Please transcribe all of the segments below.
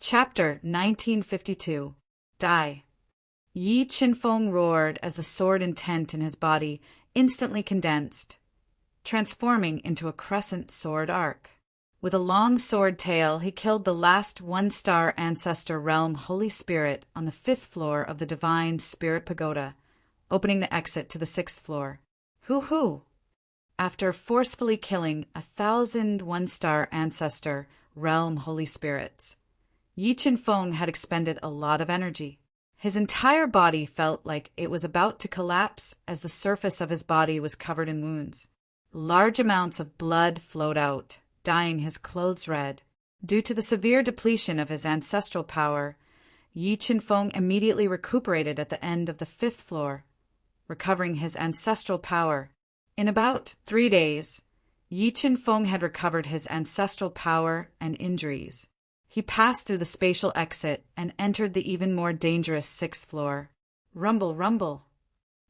Chapter 1952. Die. Yi Qinfeng roared as the sword intent in his body instantly condensed, transforming into a crescent sword arc. With a long sword tail, he killed the last one-star ancestor realm Holy Spirit on the 5th floor of the Divine Spirit Pagoda, opening the exit to the 6th floor. Hoo-hoo! After forcefully killing 1,000 one-star ancestor realm Holy Spirits, Yi Qinfeng had expended a lot of energy. His entire body felt like it was about to collapse as the surface of his body was covered in wounds. Large amounts of blood flowed out, dyeing his clothes red. Due to the severe depletion of his ancestral power, Yi Qinfeng immediately recuperated at the end of the 5th floor, recovering his ancestral power. In about 3 days, Yi Qinfeng had recovered his ancestral power and injuries. He passed through the spatial exit and entered the even more dangerous 6th floor. Rumble, rumble.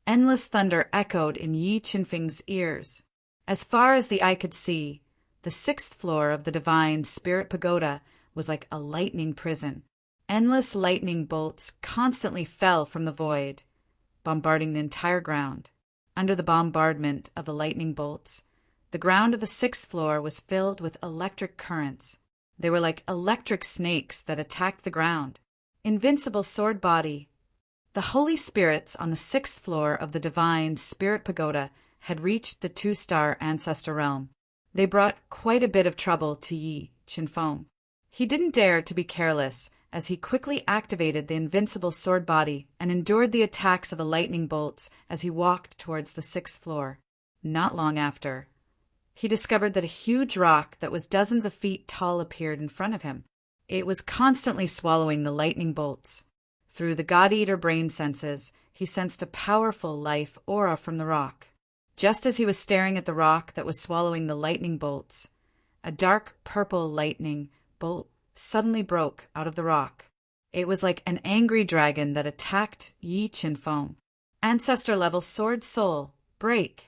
Endless thunder echoed in Yi Qinfeng's ears. As far as the eye could see, the 6th floor of the Divine Spirit Pagoda was like a lightning prison. Endless lightning bolts constantly fell from the void, bombarding the entire ground. Under the bombardment of the lightning bolts, the ground of the 6th floor was filled with electric currents. They were like electric snakes that attacked the ground. Invincible sword body. The Holy Spirits on the 6th floor of the Divine Spirit Pagoda had reached the 2-star ancestor realm. They brought quite a bit of trouble to Yi Qinfeng. He didn't dare to be careless, as he quickly activated the invincible sword body and endured the attacks of the lightning bolts as he walked towards the 6th floor. Not long after, he discovered that a huge rock that was dozens of feet tall appeared in front of him. It was constantly swallowing the lightning bolts. Through the God-Eater brain senses, he sensed a powerful life aura from the rock. Just as he was staring at the rock that was swallowing the lightning bolts, a dark purple lightning bolt suddenly broke out of the rock. It was like an angry dragon that attacked Yi Qinfeng. Ancestor-level sword soul, break.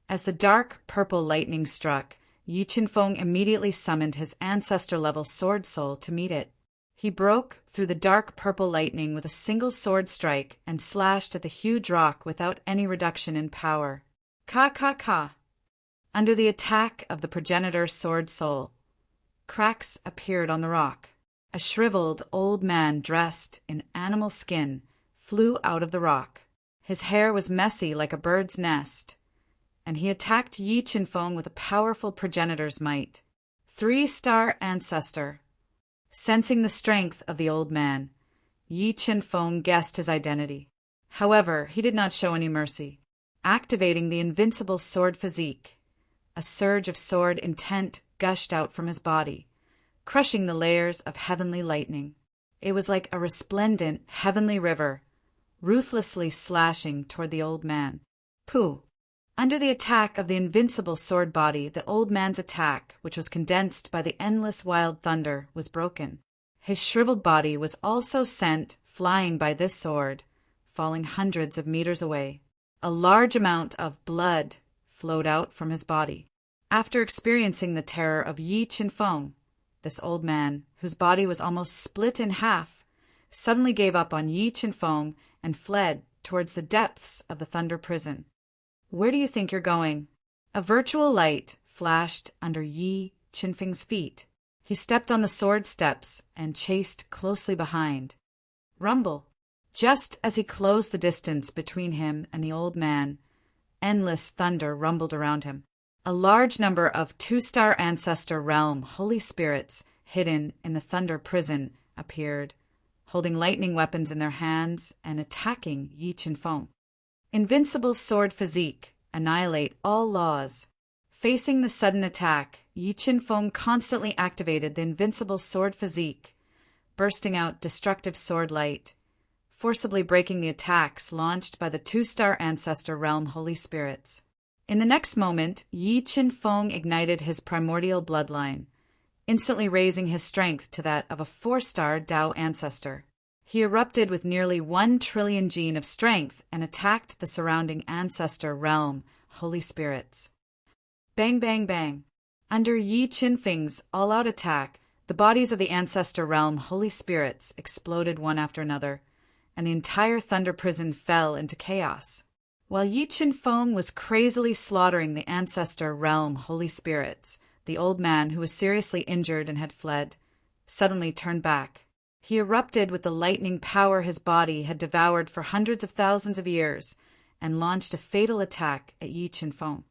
As the dark purple lightning struck, Yi Qinfeng immediately summoned his ancestor-level sword soul to meet it. He broke through the dark purple lightning with a single sword strike and slashed at the huge rock without any reduction in power. Ka. Under the attack of the progenitor sword soul, cracks appeared on the rock. A shriveled old man dressed in animal skin flew out of the rock. His hair was messy like a bird's nest, and he attacked Yi Qinfeng with a powerful progenitor's might. 3-star ancestor. Sensing the strength of the old man, Yi Qinfeng guessed his identity. However, he did not show any mercy. Activating the invincible sword physique, a surge of sword intent gushed out from his body, crushing the layers of heavenly lightning. It was like a resplendent heavenly river, ruthlessly slashing toward the old man. Pooh! Under the attack of the invincible sword body, the old man's attack, which was condensed by the endless wild thunder, was broken. His shriveled body was also sent flying by this sword, falling hundreds of meters away. A large amount of blood flowed out from his body. After experiencing the terror of Yi Qinfeng, this old man, whose body was almost split in half, suddenly gave up on Yi Qinfeng and fled towards the depths of the thunder prison. Where do you think you're going? A virtual light flashed under Yi Qinfeng's feet. He stepped on the sword steps and chased closely behind. Rumble. Just as he closed the distance between him and the old man, endless thunder rumbled around him. A large number of 2-star ancestor realm Holy Spirits hidden in the thunder prison appeared, holding lightning weapons in their hands and attacking Yi Qinfeng. Invincible sword physique, annihilate all laws. Facing the sudden attack, Yi Qinfeng constantly activated the invincible sword physique, bursting out destructive sword light, forcibly breaking the attacks launched by the 2-star ancestor realm Holy Spirits. In the next moment, Yi Qinfeng ignited his primordial bloodline, instantly raising his strength to that of a 4-star Tao ancestor. He erupted with nearly 1 trillion gene of strength and attacked the surrounding ancestor realm Holy Spirits. Bang, bang, bang. Under Yi Qinfeng's all-out attack, The bodies of the ancestor realm holy spirits exploded one after another, and the entire thunder prison fell into chaos. While Yi Qinfeng was crazily slaughtering the ancestor realm holy spirits, the old man, who was seriously injured and had fled, suddenly turned back. He erupted with the lightning power his body had devoured for hundreds of thousands of years and launched a fatal attack at Yi Qinfeng.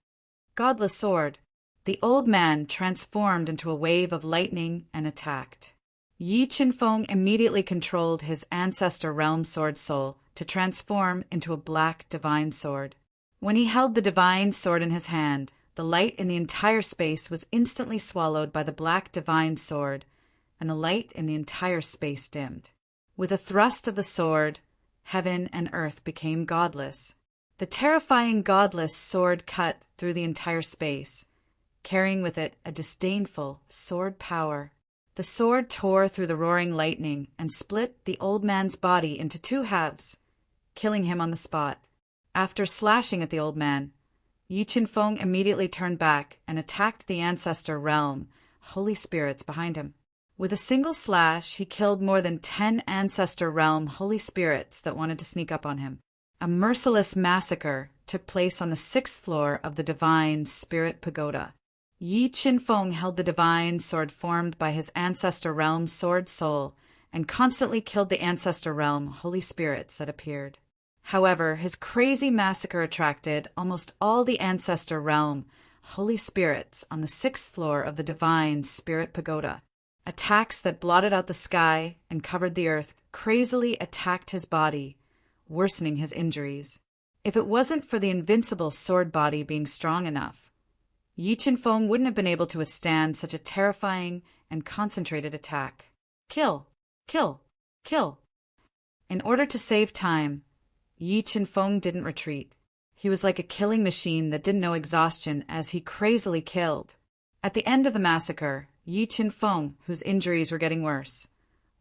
Godless sword. The old man transformed into a wave of lightning and attacked. Yi Qinfeng immediately controlled his ancestor realm sword soul to transform into a black divine sword. When he held the divine sword in his hand, the light in the entire space was instantly swallowed by the black divine sword, and the light in the entire space dimmed. With a thrust of the sword, heaven and earth became godless. The terrifying godless sword cut through the entire space, carrying with it a disdainful sword power. The sword tore through the roaring lightning and split the old man's body into two halves, killing him on the spot. After slashing at the old man, Yi Qinfeng immediately turned back and attacked the ancestor realm holy spirits behind him. With a single slash, he killed more than 10 ancestor realm holy spirits that wanted to sneak up on him. A merciless massacre took place on the 6th floor of the Divine Spirit Pagoda. Yi Qinfeng held the divine sword formed by his ancestor realm sword soul and constantly killed the ancestor realm holy spirits that appeared. However, his crazy massacre attracted almost all the ancestor realm holy spirits on the 6th floor of the Divine Spirit Pagoda. Attacks that blotted out the sky and covered the earth crazily attacked his body, worsening his injuries. If it wasn't for the invincible sword body being strong enough, Yi Qinfeng wouldn't have been able to withstand such a terrifying and concentrated attack. Kill! Kill! Kill! In order to save time, Yi Qinfeng didn't retreat. He was like a killing machine that didn't know exhaustion as he crazily killed. At the end of the massacre, Yi Qinfeng, whose injuries were getting worse,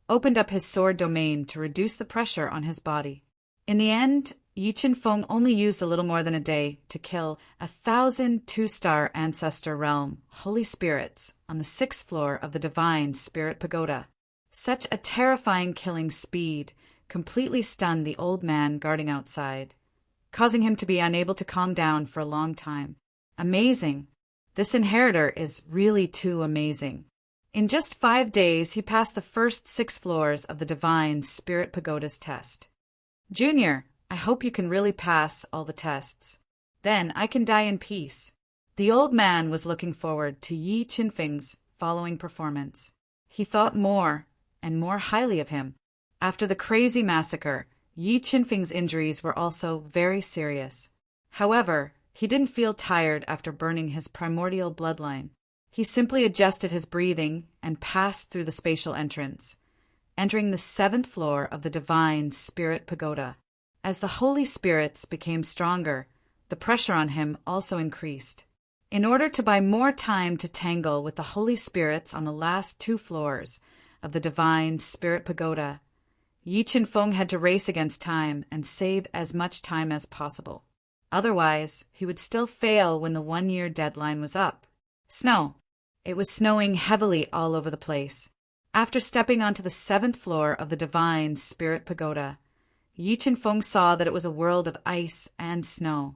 opened up his sword domain to reduce the pressure on his body. In the end, Yi Qinfeng only used a little more than a day to kill 1,000 two-star ancestor realm holy spirits on the 6th floor of the Divine Spirit Pagoda. Such a terrifying killing speed completely stunned the old man guarding outside, causing him to be unable to calm down for a long time. Amazing! This inheritor is really too amazing. In just 5 days, he passed the first 6 floors of the Divine Spirit Pagoda's test. Junior, I hope you can really pass all the tests. Then I can die in peace. The old man was looking forward to Yi Qinfeng's following performance. He thought more and more highly of him. After the crazy massacre, Yi Qinfeng's injuries were also very serious. However, he didn't feel tired after burning his primordial bloodline. He simply adjusted his breathing and passed through the spatial entrance, entering the 7th floor of the Divine Spirit Pagoda. As the holy spirits became stronger, the pressure on him also increased. In order to buy more time to tangle with the holy spirits on the last 2 floors of the Divine Spirit Pagoda, Yi Qinfeng had to race against time and save as much time as possible. Otherwise, he would still fail when the 1-year deadline was up. Snow. It was snowing heavily all over the place. After stepping onto the 7th floor of the Divine Spirit Pagoda, Yi Qinfeng saw that it was a world of ice and snow.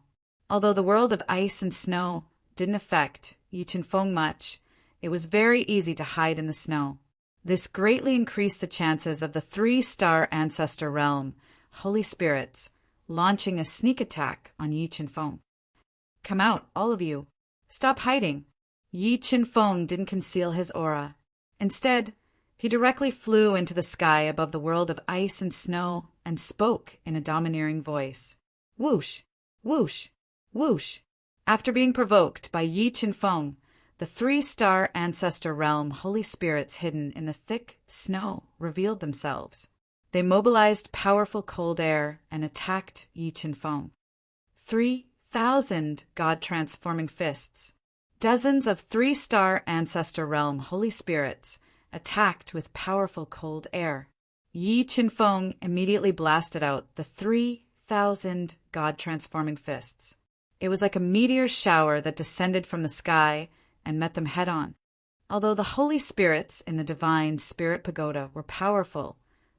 Although the world of ice and snow didn't affect Yi Qinfeng much, it was very easy to hide in the snow. This greatly increased the chances of the 3-star ancestor realm holy spirits launching a sneak attack on Yi Qinfeng. Come out, all of you. Stop hiding. Yi Qinfeng didn't conceal his aura. Instead, he directly flew into the sky above the world of ice and snow and spoke in a domineering voice. Whoosh! Whoosh! Whoosh! After being provoked by Yi Qinfeng, the 3-star ancestor realm holy spirits hidden in the thick snow revealed themselves. They mobilized powerful cold air and attacked Yi Qinfeng. 3,000 God-transforming fists. Dozens of 3-star ancestor realm holy spirits attacked with powerful cold air. Yi Qinfeng immediately blasted out the 3,000 God-transforming fists. It was like a meteor shower that descended from the sky and met them head-on. Although the Holy Spirits in the Divine Spirit Pagoda were powerful,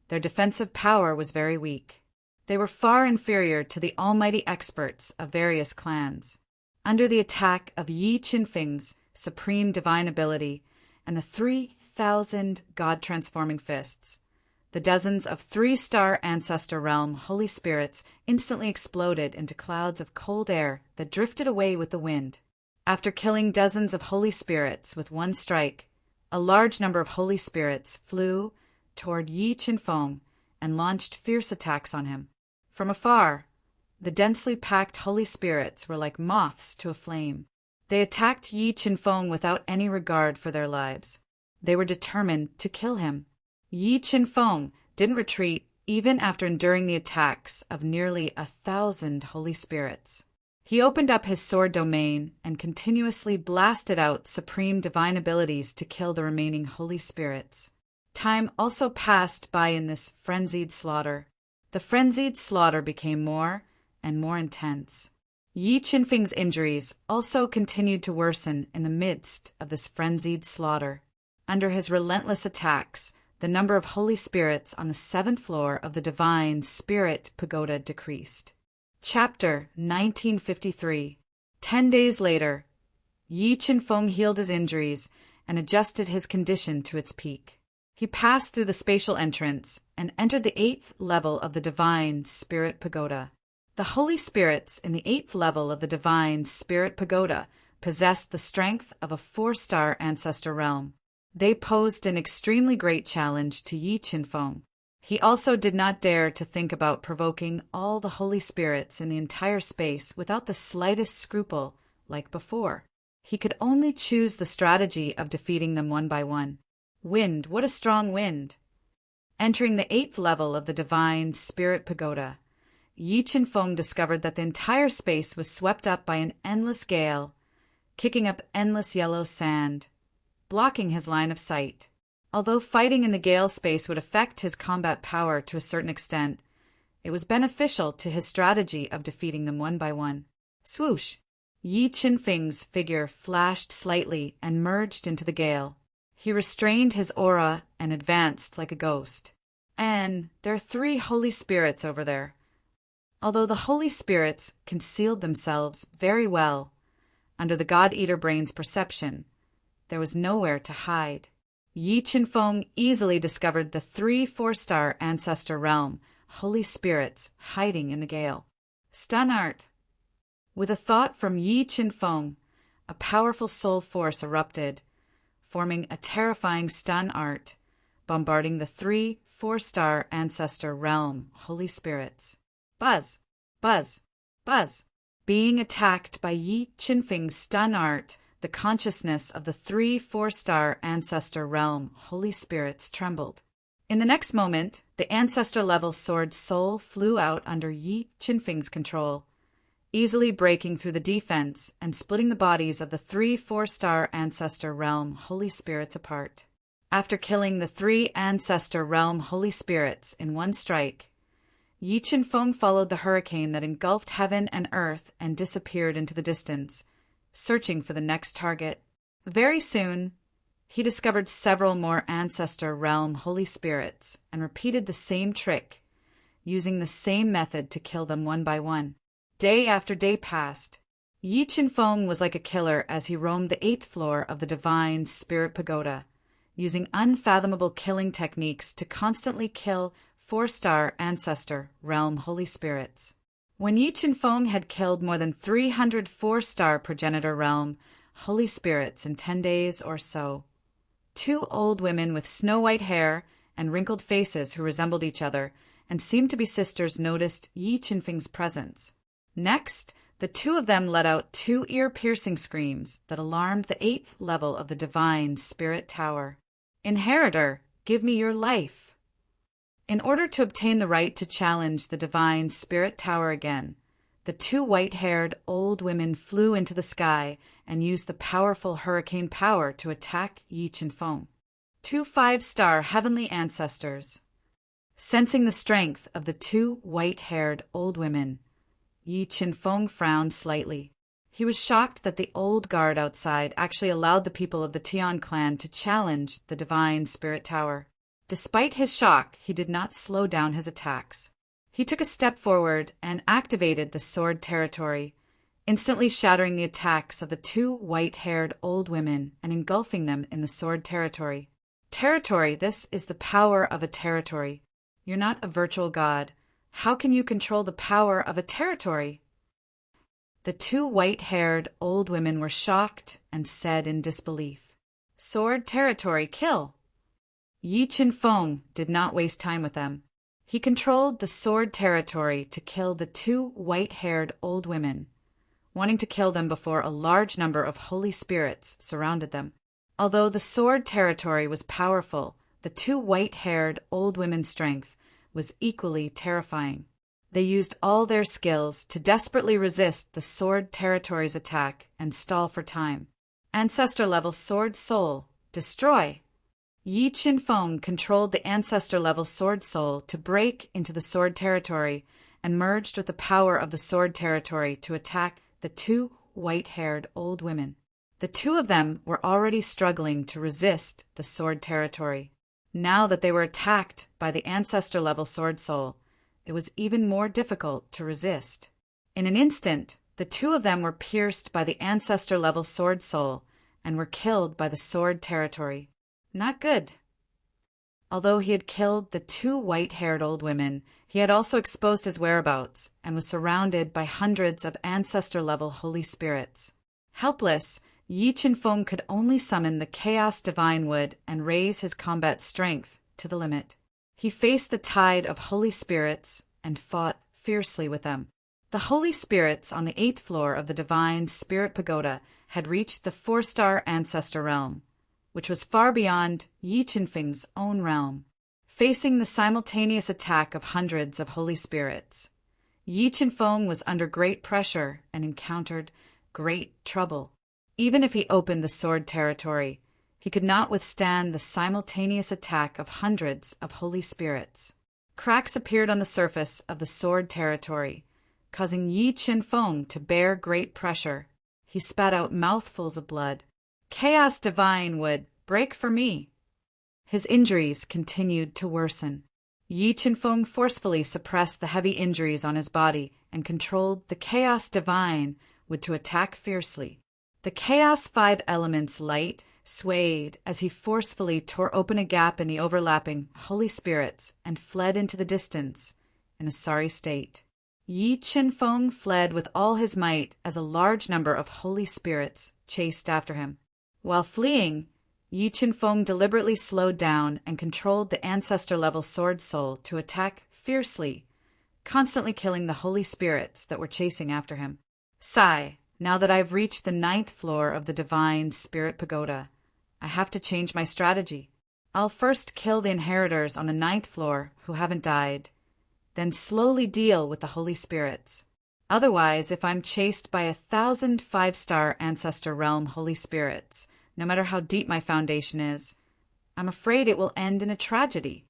their defensive power was very weak. They were far inferior to the almighty experts of various clans. Under the attack of Yi Qinfeng's supreme divine ability and the 3,000 God-transforming fists, the dozens of 3-star Ancestor Realm Holy Spirits instantly exploded into clouds of cold air that drifted away with the wind. After killing dozens of Holy Spirits with one strike, a large number of Holy Spirits flew toward Yi Qinfeng and launched fierce attacks on him. From afar, the densely packed Holy Spirits were like moths to a flame. They attacked Yi Qinfeng without any regard for their lives. They were determined to kill him. Yi Qinfeng didn't retreat even after enduring the attacks of nearly 1,000 Holy Spirits. He opened up his sword domain and continuously blasted out supreme divine abilities to kill the remaining Holy Spirits. Time also passed by in this frenzied slaughter. The frenzied slaughter became more and more intense. Yi Qinfeng's injuries also continued to worsen in the midst of this frenzied slaughter. Under his relentless attacks, the number of Holy Spirits on the 7th floor of the Divine Spirit Pagoda decreased. Chapter 1953. 10 days later, Yi Qinfeng healed his injuries and adjusted his condition to its peak. He passed through the spatial entrance and entered the 8th level of the Divine Spirit Pagoda. The Holy Spirits in the 8th level of the Divine Spirit Pagoda possessed the strength of a 4-star Ancestor Realm. They posed an extremely great challenge to Yi Qinfeng. He also did not dare to think about provoking all the Holy Spirits in the entire space without the slightest scruple, like before. He could only choose the strategy of defeating them one by one. Wind, what a strong wind! Entering the 8th level of the Divine Spirit Pagoda, Yi Qinfeng discovered that the entire space was swept up by an endless gale, kicking up endless yellow sand, blocking his line of sight. Although fighting in the gale space would affect his combat power to a certain extent, it was beneficial to his strategy of defeating them one by one. Swoosh! Yi Qinfeng's figure flashed slightly and merged into the gale. He restrained his aura and advanced like a ghost. And there are 3 Holy Spirits over there. Although the Holy Spirits concealed themselves very well under the God-Eater brain's perception, there was nowhere to hide. Yi Qinfeng easily discovered the 3 4-star Ancestor Realm Holy Spirits hiding in the gale. Stun Art! With a thought from Yi Qinfeng, a powerful soul force erupted, forming a terrifying stun art, bombarding the 3 4-star Ancestor Realm Holy Spirits. Buzz! Buzz! Buzz! Being attacked by Yi Qinfeng's stun art, the consciousness of the 3 4-star Ancestor Realm Holy Spirits trembled. In the next moment, the Ancestor-level sword soul flew out under Yi Qinfeng's control, easily breaking through the defense and splitting the bodies of the 3 4-star Ancestor Realm Holy Spirits apart. After killing the 3 Ancestor Realm Holy Spirits in one strike, Yi Qinfeng followed the hurricane that engulfed heaven and earth and disappeared into the distance, searching for the next target. Very soon, he discovered several more Ancestor Realm Holy Spirits and repeated the same trick, using the same method to kill them one by one. Day after day passed. Yi Qinfeng was like a killer as he roamed the 8th floor of the Divine Spirit Pagoda, using unfathomable killing techniques to constantly kill 4-star Ancestor Realm Holy Spirits. When Yi Qinfeng had killed more than 300 4-star Progenitor Realm Holy Spirits in 10 days or so, 2 old women with snow-white hair and wrinkled faces who resembled each other and seemed to be sisters noticed Yi Qinfeng's presence. Next, the 2 of them let out 2 ear-piercing screams that alarmed the 8th level of the Divine Spirit Tower. Inheritor, give me your life! In order to obtain the right to challenge the Divine Spirit Tower again, the 2 white-haired old women flew into the sky and used the powerful hurricane power to attack Yi Qinfeng. 2 5-star heavenly ancestors. Sensing the strength of the 2 white-haired old women, Yi Qinfeng frowned slightly. He was shocked that the old guard outside actually allowed the people of the Tian clan to challenge the divine spirit tower. Despite his shock, he did not slow down his attacks. He took a step forward and activated the sword territory, instantly shattering the attacks of the two white-haired old women and engulfing them in the sword territory. Territory, this is the power of a territory. You're not a virtual god. How can you control the power of a territory? The two white-haired old women were shocked and said in disbelief, "Sword territory, kill!" Yi Qinfeng did not waste time with them. He controlled the sword territory to kill the two white-haired old women, wanting to kill them before a large number of holy spirits surrounded them. Although the sword territory was powerful, the two white-haired old women's strength was equally terrifying. They used all their skills to desperately resist the sword territory's attack and stall for time. Ancestor-level sword soul, destroy! Yi Qinfeng controlled the ancestor-level sword soul to break into the sword territory and merged with the power of the sword territory to attack the two white-haired old women. The two of them were already struggling to resist the sword territory. Now that they were attacked by the ancestor-level sword soul, it was even more difficult to resist. In an instant, the two of them were pierced by the ancestor-level sword soul and were killed by the sword territory. Not good. Although he had killed the two white-haired old women, he had also exposed his whereabouts and was surrounded by hundreds of ancestor-level holy spirits. Helpless, Yi Qinfeng could only summon the Chaos Divine Wood and raise his combat strength to the limit. He faced the tide of holy spirits and fought fiercely with them. The holy spirits on the 8th floor of the Divine Spirit Pagoda had reached the 4-star ancestor realm, which was far beyond Yi Qinfeng's own realm. Facing the simultaneous attack of hundreds of holy spirits, Yi Qinfeng was under great pressure and encountered great trouble. Even if he opened the sword territory, he could not withstand the simultaneous attack of hundreds of holy spirits. Cracks appeared on the surface of the sword territory, causing Yi Qinfeng to bear great pressure. He spat out mouthfuls of blood. "Chaos Divine Would break for me." His injuries continued to worsen. Yi Qinfeng forcefully suppressed the heavy injuries on his body and controlled the Chaos Divine Would to attack fiercely. The Chaos 5 Elements light swayed as he forcefully tore open a gap in the overlapping holy spirits and fled into the distance in a sorry state. Yi Qinfeng fled with all his might as a large number of holy spirits chased after him. While fleeing, Yi Qinfeng deliberately slowed down and controlled the ancestor-level sword soul to attack fiercely, constantly killing the holy spirits that were chasing after him. Sigh, now that I've reached the 9th floor of the Divine Spirit Pagoda, I have to change my strategy. I'll first kill the inheritors on the 9th floor who haven't died, then slowly deal with the holy spirits. Otherwise, if I'm chased by 1,000 5-star ancestor realm holy spirits, no matter how deep my foundation is, I'm afraid it will end in a tragedy.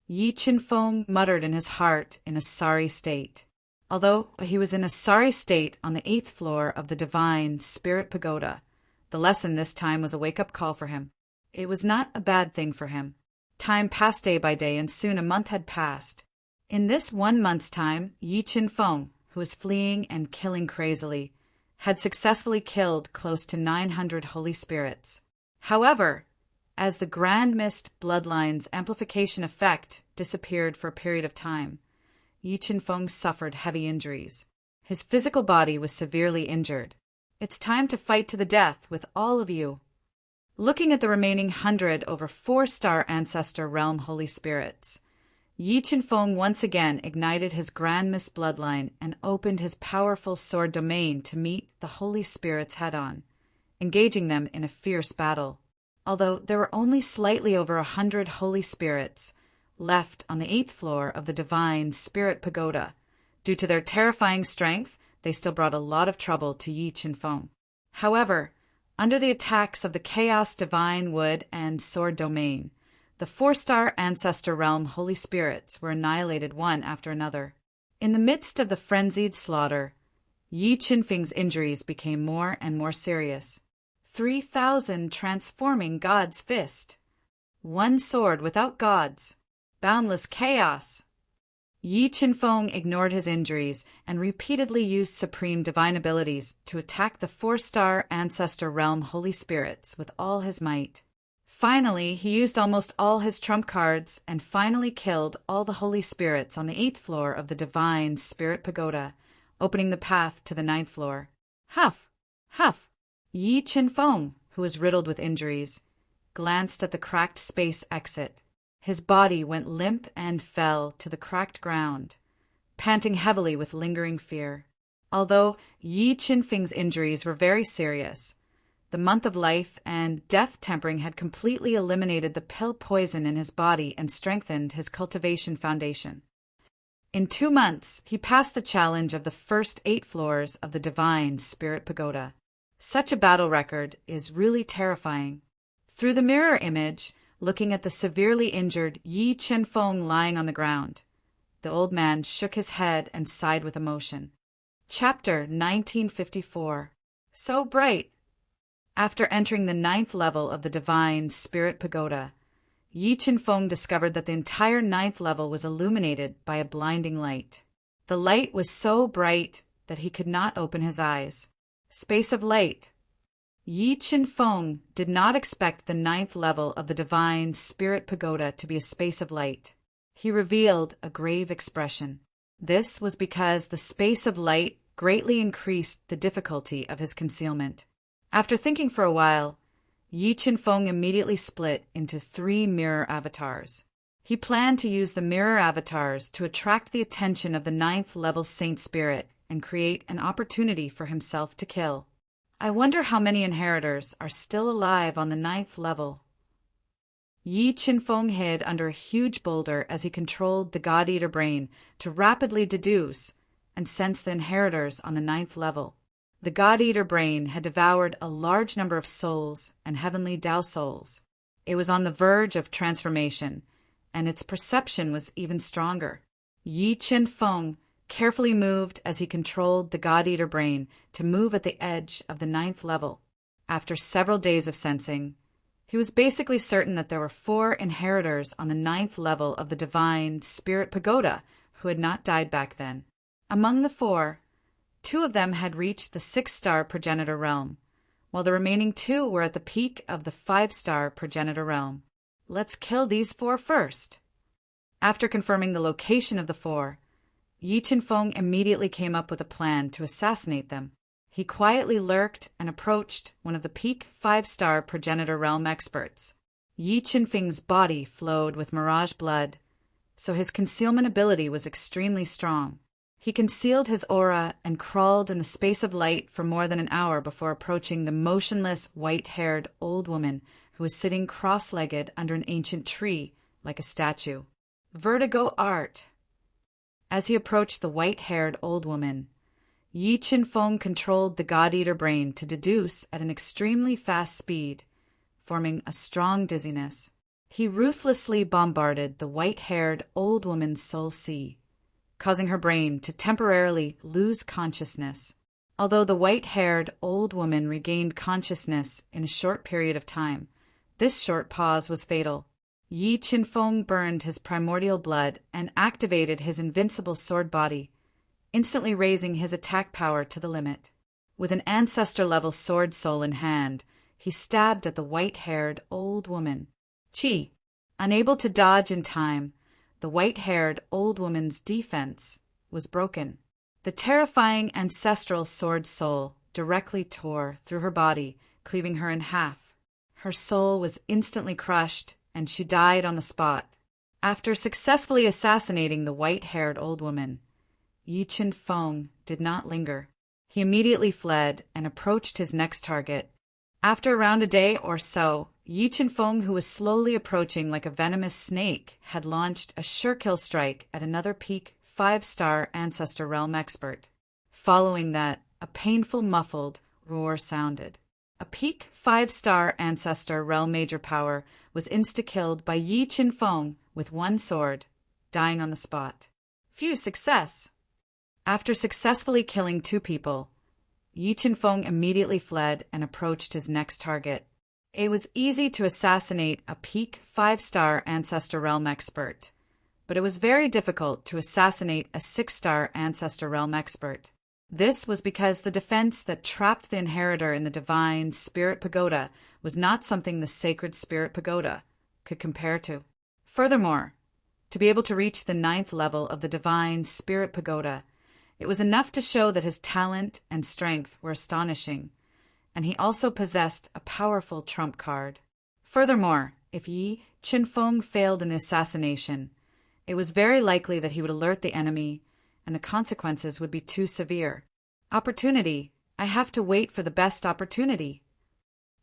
Yi Qinfeng muttered in his heart in a sorry state. Although he was in a sorry state on the 8th floor of the Divine Spirit Pagoda, the lesson this time was a wake-up call for him. It was not a bad thing for him. Time passed day by day, and soon a month had passed. In this 1 month's time, Yi Qinfeng, who was fleeing and killing crazily, had successfully killed close to 900 holy spirits. However, as the Grand Mist Bloodline's amplification effect disappeared for a period of time, Yi Qinfeng suffered heavy injuries. His physical body was severely injured. It's time to fight to the death with all of you. Looking at the remaining 100 over 4-star ancestor realm holy spirits, Yi Qinfeng once again ignited his Grand Mist Bloodline and opened his powerful sword domain to meet the holy spirits head-on, engaging them in a fierce battle. Although there were only slightly over 100 holy spirits left on the 8th floor of the Divine Spirit Pagoda, due to their terrifying strength, they still brought a lot of trouble to Yi Qinfeng. However, under the attacks of the Chaos Divine Wood and Sword Domain, the 4-star ancestor realm holy spirits were annihilated one after another. In the midst of the frenzied slaughter, Yi Qinfeng's injuries became more and more serious. 3,000 transforming God's fist. One sword without gods. Boundless chaos. Yi Qinfeng ignored his injuries and repeatedly used supreme divine abilities to attack the 4-star ancestor realm holy spirits with all his might. Finally, he used almost all his trump cards and finally killed all the holy spirits on the 8th floor of the divine spirit pagoda, opening the path to the 9th floor. Huff! Huff! Yi Qinfeng, who was riddled with injuries, glanced at the cracked space exit. His body went limp and fell to the cracked ground, panting heavily with lingering fear. Although Yi Qinfeng's injuries were very serious, the month of life and death tempering had completely eliminated the pill poison in his body and strengthened his cultivation foundation. In 2 months, he passed the challenge of the first 8 floors of the divine spirit pagoda. Such a battle record is really terrifying. Through the mirror image, looking at the severely injured Yi Qinfeng lying on the ground, the old man shook his head and sighed with emotion. Chapter 1954. So bright. After entering the 9th level of the divine spirit pagoda, Yi Qinfeng discovered that the entire 9th level was illuminated by a blinding light. The light was so bright that he could not open his eyes. Space of light. Yi Qinfeng did not expect the 9th level of the divine spirit pagoda to be a space of light. He revealed a grave expression. This was because the space of light greatly increased the difficulty of his concealment. After thinking for a while, Yi Qinfeng immediately split into 3 mirror avatars. He planned to use the mirror avatars to attract the attention of the 9th level saint spirit and create an opportunity for himself to kill. I wonder how many inheritors are still alive on the 9th level. Yi Qinfeng hid under a huge boulder as he controlled the God-Eater brain to rapidly deduce and sense the inheritors on the 9th level. The God-Eater brain had devoured a large number of souls and heavenly Tao souls. It was on the verge of transformation, and its perception was even stronger. Yi Qinfeng carefully moved as he controlled the God-Eater brain to move at the edge of the 9th level. After several days of sensing, he was basically certain that there were 4 inheritors on the 9th level of the divine spirit pagoda who had not died back then. Among the 4, 2 of them had reached the 6-star progenitor realm, while the remaining 2 were at the peak of the 5-star progenitor realm. Let's kill these 4 first. After confirming the location of the 4, Yi Qinfeng immediately came up with a plan to assassinate them. He quietly lurked and approached one of the peak 5-star progenitor realm experts. Yi Qinfeng's body flowed with mirage blood, so his concealment ability was extremely strong. He concealed his aura and crawled in the space of light for more than an hour before approaching the motionless, white-haired old woman who was sitting cross-legged under an ancient tree like a statue. Vertigo art. As he approached the white-haired old woman, Yi Qinfeng controlled the God-Eater brain to deduce at an extremely fast speed, forming a strong dizziness. He ruthlessly bombarded the white-haired old woman's soul sea, causing her brain to temporarily lose consciousness. Although the white-haired old woman regained consciousness in a short period of time, this short pause was fatal. Yi Qinfeng burned his primordial blood and activated his invincible sword body, instantly raising his attack power to the limit. With an ancestor-level sword soul in hand, he stabbed at the white-haired old woman. Chi. Unable to dodge in time, the white-haired old woman's defense was broken. The terrifying ancestral sword soul directly tore through her body, cleaving her in half. Her soul was instantly crushed, and she died on the spot. After successfully assassinating the white-haired old woman, Yi Qinfeng did not linger. He immediately fled and approached his next target. After around a day or so, Yi Qinfeng, who was slowly approaching like a venomous snake, had launched a sure-kill strike at another peak 5-star ancestor realm expert. Following that, a painful muffled roar sounded. A peak 5-star ancestor realm major power was insta-killed by Yi Qinfeng with one sword, dying on the spot. Phew, success! After successfully killing 2 people, Yi Qinfeng immediately fled and approached his next target. It was easy to assassinate a peak 5-star Ancestor Realm expert, but it was very difficult to assassinate a 6-star Ancestor Realm expert. This was because the defense that trapped the inheritor in the Divine Spirit Pagoda was not something the Sacred Spirit Pagoda could compare to. Furthermore, to be able to reach the 9th level of the Divine Spirit Pagoda, it was enough to show that his talent and strength were astonishing, and he also possessed a powerful trump card. Furthermore, if Yi Qinfeng failed in the assassination, it was very likely that he would alert the enemy, and the consequences would be too severe. Opportunity. I have to wait for the best opportunity.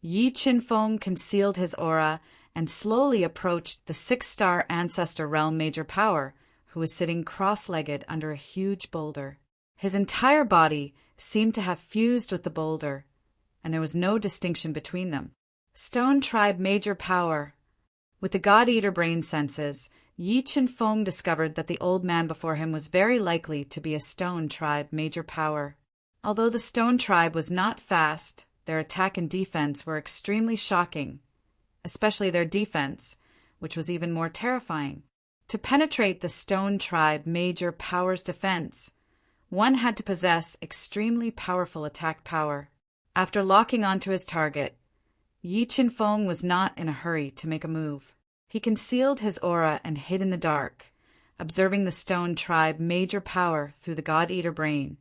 Yi Qinfeng concealed his aura and slowly approached the 6-star Ancestor Realm Major Power, who was sitting cross-legged under a huge boulder. His entire body seemed to have fused with the boulder, and there was no distinction between them. Stone Tribe Major Power. With the God-Eater brain senses, Yi Qinfeng discovered that the old man before him was very likely to be a Stone Tribe Major Power. Although the Stone Tribe was not fast, their attack and defense were extremely shocking, especially their defense, which was even more terrifying. To penetrate the Stone Tribe Major Power's defense, one had to possess extremely powerful attack power. After locking onto his target, Yi Qinfeng was not in a hurry to make a move. He concealed his aura and hid in the dark, observing the Stone Tribe Major Power through the God-Eater brain,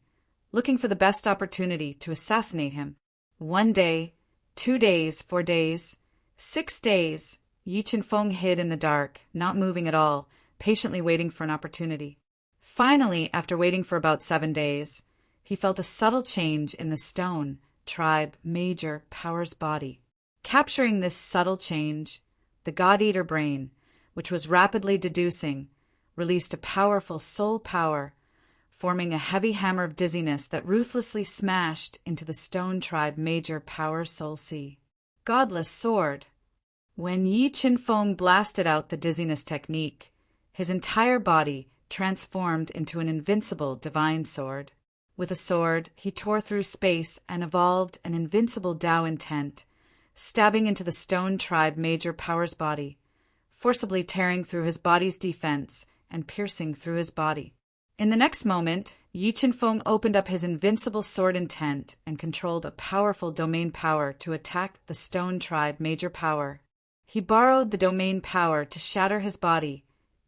looking for the best opportunity to assassinate him. 1 day, 2 days, 4 days, 6 days, Yi Qinfeng hid in the dark, not moving at all, patiently waiting for an opportunity. Finally, after waiting for about 7 days, he felt a subtle change in the Stone Tribe Major Power's body. Capturing this subtle change, the God-Eater brain, which was rapidly deducing, released a powerful soul power, forming a heavy hammer of dizziness that ruthlessly smashed into the Stone Tribe Major Power Soul Sea. Godless Sword. When Yi Qinfeng blasted out the dizziness technique, his entire body transformed into an invincible divine sword. With a sword, he tore through space and evolved an invincible Tao intent, stabbing into the Stone Tribe Major Power's body, forcibly tearing through his body's defense and piercing through his body. In the next moment, Yi Qinfeng opened up his invincible sword intent and controlled a powerful domain power to attack the Stone Tribe Major Power. He borrowed the domain power to shatter his body,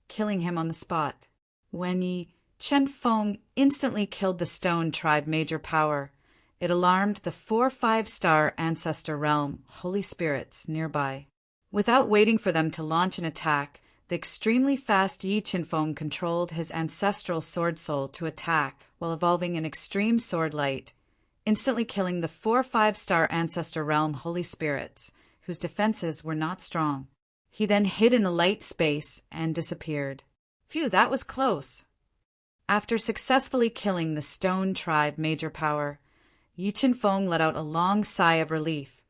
killing him on the spot. When Yi Qinfeng instantly killed the Stone Tribe Major Power, it alarmed the 4 5-star Ancestor Realm Holy Spirits nearby. Without waiting for them to launch an attack, the extremely fast Yi Qinfeng controlled his ancestral sword soul to attack while evolving an extreme sword light, instantly killing the 4 5-star Ancestor Realm Holy Spirits, whose defenses were not strong. He then hid in the light space and disappeared. Phew, that was close. After successfully killing the Stone Tribe Major Power, Yi Qinfeng let out a long sigh of relief,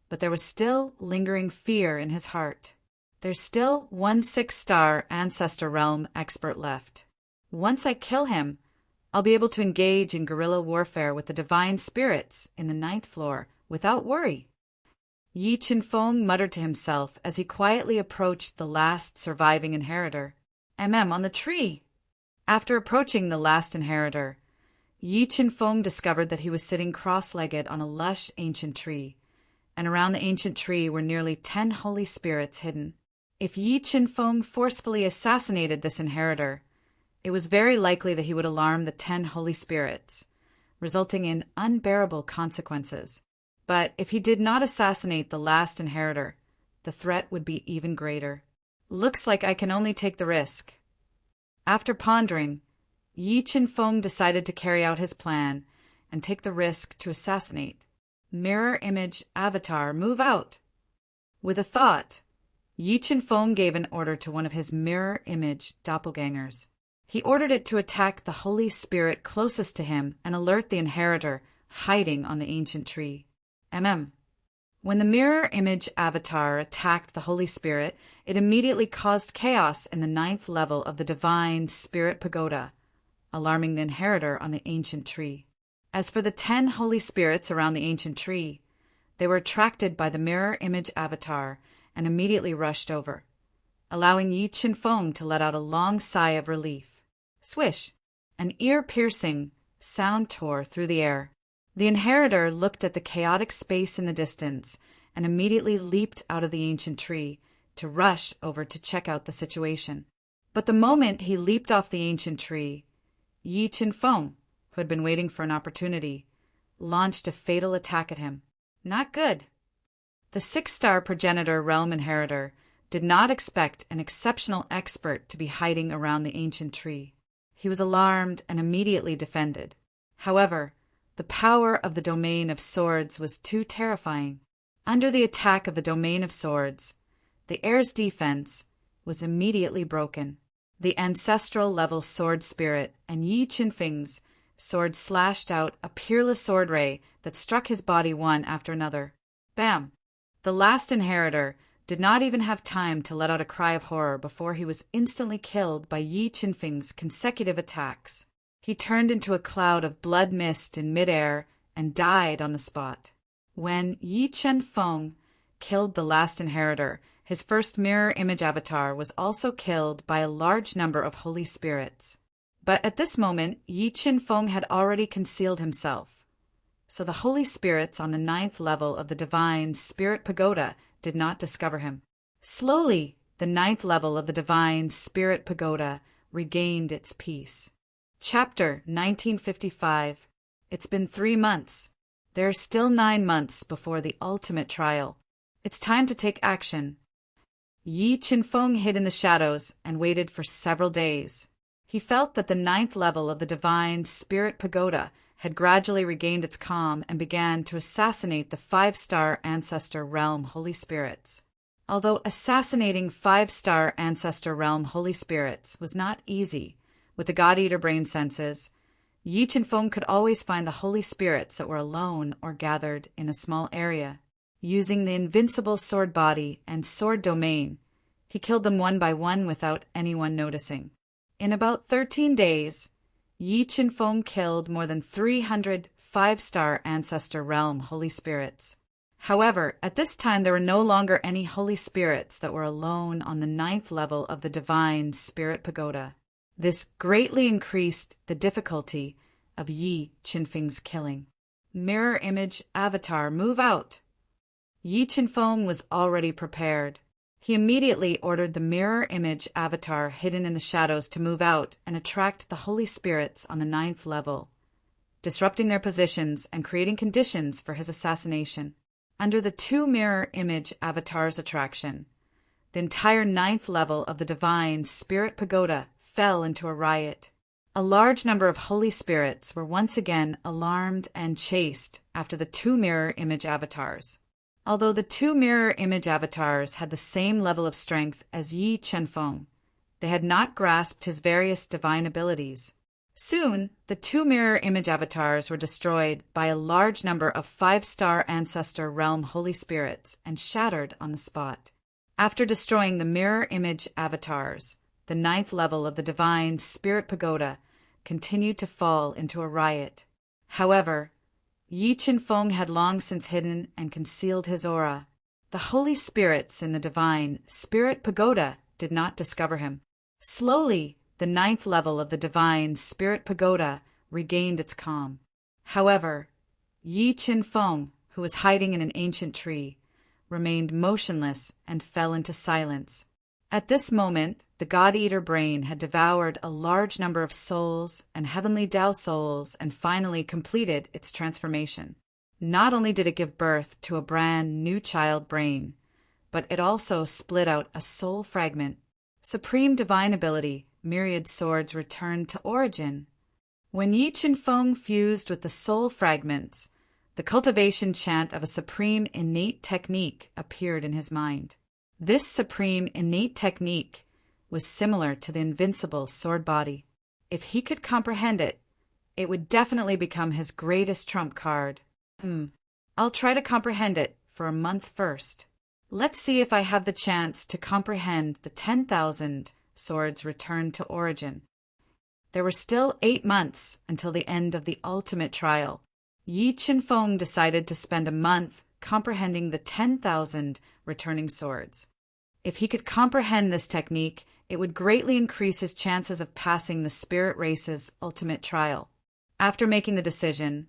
but there was still lingering fear in his heart. There's still 1 6-star Ancestor Realm expert left. Once I kill him, I'll be able to engage in guerrilla warfare with the divine spirits in the 9th floor without worry. Yi Qinfeng muttered to himself as he quietly approached the last surviving inheritor. On the tree! After approaching the last inheritor, Yi Qinfeng discovered that he was sitting cross-legged on a lush ancient tree, and around the ancient tree were nearly 10 holy spirits hidden. If Yi Qinfeng forcefully assassinated this inheritor, it was very likely that he would alarm the 10 holy spirits, resulting in unbearable consequences. But if he did not assassinate the last inheritor, the threat would be even greater. Looks like I can only take the risk. After pondering, Yi Qinfeng decided to carry out his plan and take the risk to assassinate. Mirror image avatar, move out! With a thought, Yi Qinfeng gave an order to one of his mirror image doppelgangers. He ordered it to attack the holy spirit closest to him and alert the inheritor hiding on the ancient tree. When the mirror image avatar attacked the holy spirit, it immediately caused chaos in the 9th level of the divine spirit pagoda. alarming the inheritor on the ancient tree. As for the 10 holy spirits around the ancient tree, they were attracted by the mirror image avatar and immediately rushed over, allowing Yi Qinfeng to let out a long sigh of relief. Swish! An ear-piercing sound tore through the air. The inheritor looked at the chaotic space in the distance and immediately leaped out of the ancient tree to rush over to check out the situation. But the moment he leaped off the ancient tree, Yi Qinfeng, who had been waiting for an opportunity, launched a fatal attack at him. Not good. The 6-star progenitor realm inheritor did not expect an exceptional expert to be hiding around the ancient tree. He was alarmed and immediately defended. However, the power of the domain of swords was too terrifying. Under the attack of the domain of swords, the heir's defense was immediately broken. The ancestral level sword spirit and Yi Qinfeng's sword slashed out a peerless sword ray that struck his body one after another. Bam! The last inheritor did not even have time to let out a cry of horror before he was instantly killed by Yi Qinfeng's consecutive attacks. He turned into a cloud of blood mist in midair and died on the spot. When Yi Qinfeng killed the last inheritor, his first mirror image avatar was also killed by a large number of holy spirits. But at this moment, Yi Qinfeng had already concealed himself, so the holy spirits on the 9th level of the divine spirit pagoda did not discover him. Slowly, the 9th level of the divine spirit pagoda regained its peace. Chapter 1955. It's been 3 months. There are still 9 months before the ultimate trial. It's time to take action. Yi Qinfeng hid in the shadows and waited for several days. He felt that the 9th level of the divine spirit pagoda had gradually regained its calm and began to assassinate the 5-star ancestor realm holy spirits. Although assassinating 5-star ancestor realm holy spirits was not easy, with the God-Eater brain senses, Yi Qinfeng could always find the holy spirits that were alone or gathered in a small area. Using the invincible sword body and sword domain, he killed them one by one without anyone noticing. In about 13 days, Yi Qinfeng killed more than 300 5-star ancestor realm holy spirits. However, at this time there were no longer any holy spirits that were alone on the 9th level of the divine spirit pagoda. This greatly increased the difficulty of Yi Qinfeng's killing. Mirror image avatar, move out! Yi Qinfeng was already prepared. He immediately ordered the mirror image avatar hidden in the shadows to move out and attract the holy spirits on the 9th level, disrupting their positions and creating conditions for his assassination. Under the 2 mirror image avatars' attraction, the entire 9th level of the divine spirit pagoda fell into a riot. A large number of holy spirits were once again alarmed and chased after the 2 mirror image avatars. Although the 2 mirror image avatars had the same level of strength as Yi Qinfeng, they had not grasped his various divine abilities. Soon, the 2 mirror image avatars were destroyed by a large number of 5-star ancestor realm holy spirits and shattered on the spot. After destroying the mirror image avatars, the 9th level of the divine spirit pagoda continued to fall into a riot. However, Yi Qinfeng had long since hidden and concealed his aura. The holy spirits in the divine spirit pagoda did not discover him. Slowly, the 9th level of the divine spirit pagoda regained its calm. However, Yi Qinfeng, who was hiding in an ancient tree, remained motionless and fell into silence. At this moment, the God-Eater brain had devoured a large number of souls and heavenly Tao souls and finally completed its transformation. Not only did it give birth to a brand new child brain, but it also split out a soul fragment. Supreme divine ability, myriad swords returned to origin. When Yi Qinfeng fused with the soul fragments, the cultivation chant of a supreme innate technique appeared in his mind. This supreme innate technique was similar to the invincible sword body. If he could comprehend it, it would definitely become his greatest trump card. I'll try to comprehend it for a month first. Let's see if I have the chance to comprehend the 10,000 swords returned to origin. There were still 8 months until the end of the ultimate trial. Yi Qinfeng decided to spend a month comprehending the 10,000 returning swords. If he could comprehend this technique, it would greatly increase his chances of passing the spirit race's ultimate trial. After making the decision,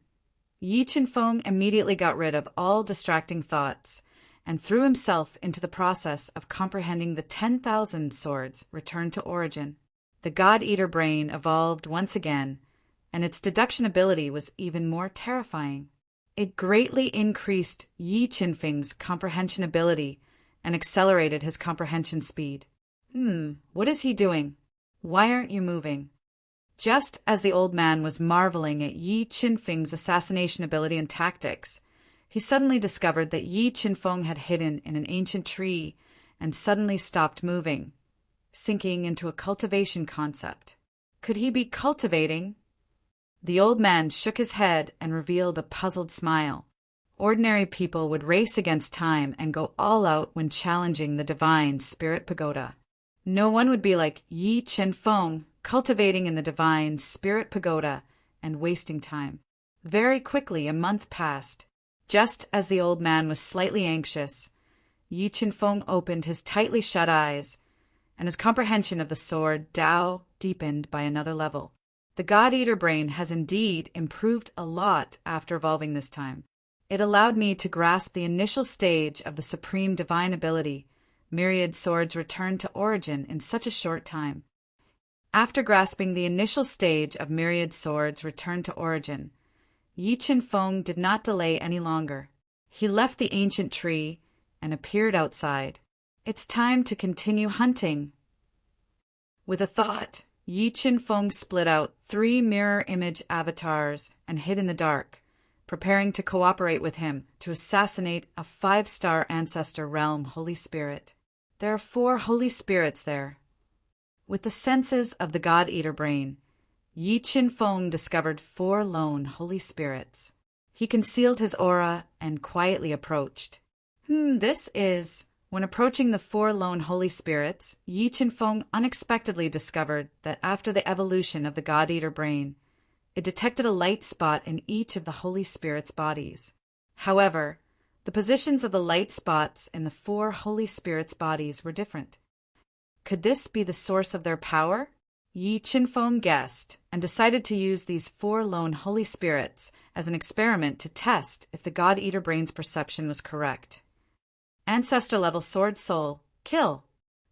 Yi Qinfeng immediately got rid of all distracting thoughts and threw himself into the process of comprehending the 10,000 swords returned to origin. The God-Eater brain evolved once again, and its deduction ability was even more terrifying. It greatly increased Yi Qinfeng's comprehension ability and accelerated his comprehension speed. What is he doing? Why aren't you moving? Just as the old man was marveling at Yi Qinfeng's assassination ability and tactics, he suddenly discovered that Yi Qinfeng had hidden in an ancient tree and suddenly stopped moving, sinking into a cultivation concept. Could he be cultivating? The old man shook his head and revealed a puzzled smile. Ordinary people would race against time and go all out when challenging the divine spirit pagoda. No one would be like Yi Qinfeng, cultivating in the divine spirit pagoda and wasting time. Very quickly, a month passed. Just as the old man was slightly anxious, Yi Qinfeng opened his tightly shut eyes, and his comprehension of the sword Dao deepened by another level. The God-Eater brain has indeed improved a lot after evolving this time. It allowed me to grasp the initial stage of the supreme divine ability, myriad swords returned to origin in such a short time. After grasping the initial stage of myriad swords returned to origin, Yi Qinfeng did not delay any longer. He left the ancient tree and appeared outside. It's time to continue hunting. With a thought, Yi Qinfeng split out 3 mirror image avatars and hid in the dark, preparing to cooperate with him to assassinate a 5-star ancestor realm Holy Spirit. There are 4 Holy Spirits there. With the senses of the God-Eater brain, Yi Qinfeng discovered 4 lone Holy Spirits. He concealed his aura and quietly approached. When approaching the 4 lone Holy Spirits, Yi Qinfeng unexpectedly discovered that after the evolution of the God-Eater brain, it detected a light spot in each of the Holy Spirits' bodies. However, the positions of the light spots in the 4 Holy Spirits' bodies were different. Could this be the source of their power? Yi Qinfeng guessed and decided to use these 4 lone Holy Spirits as an experiment to test if the God-Eater brain's perception was correct. Ancestor-level Sword Soul, kill!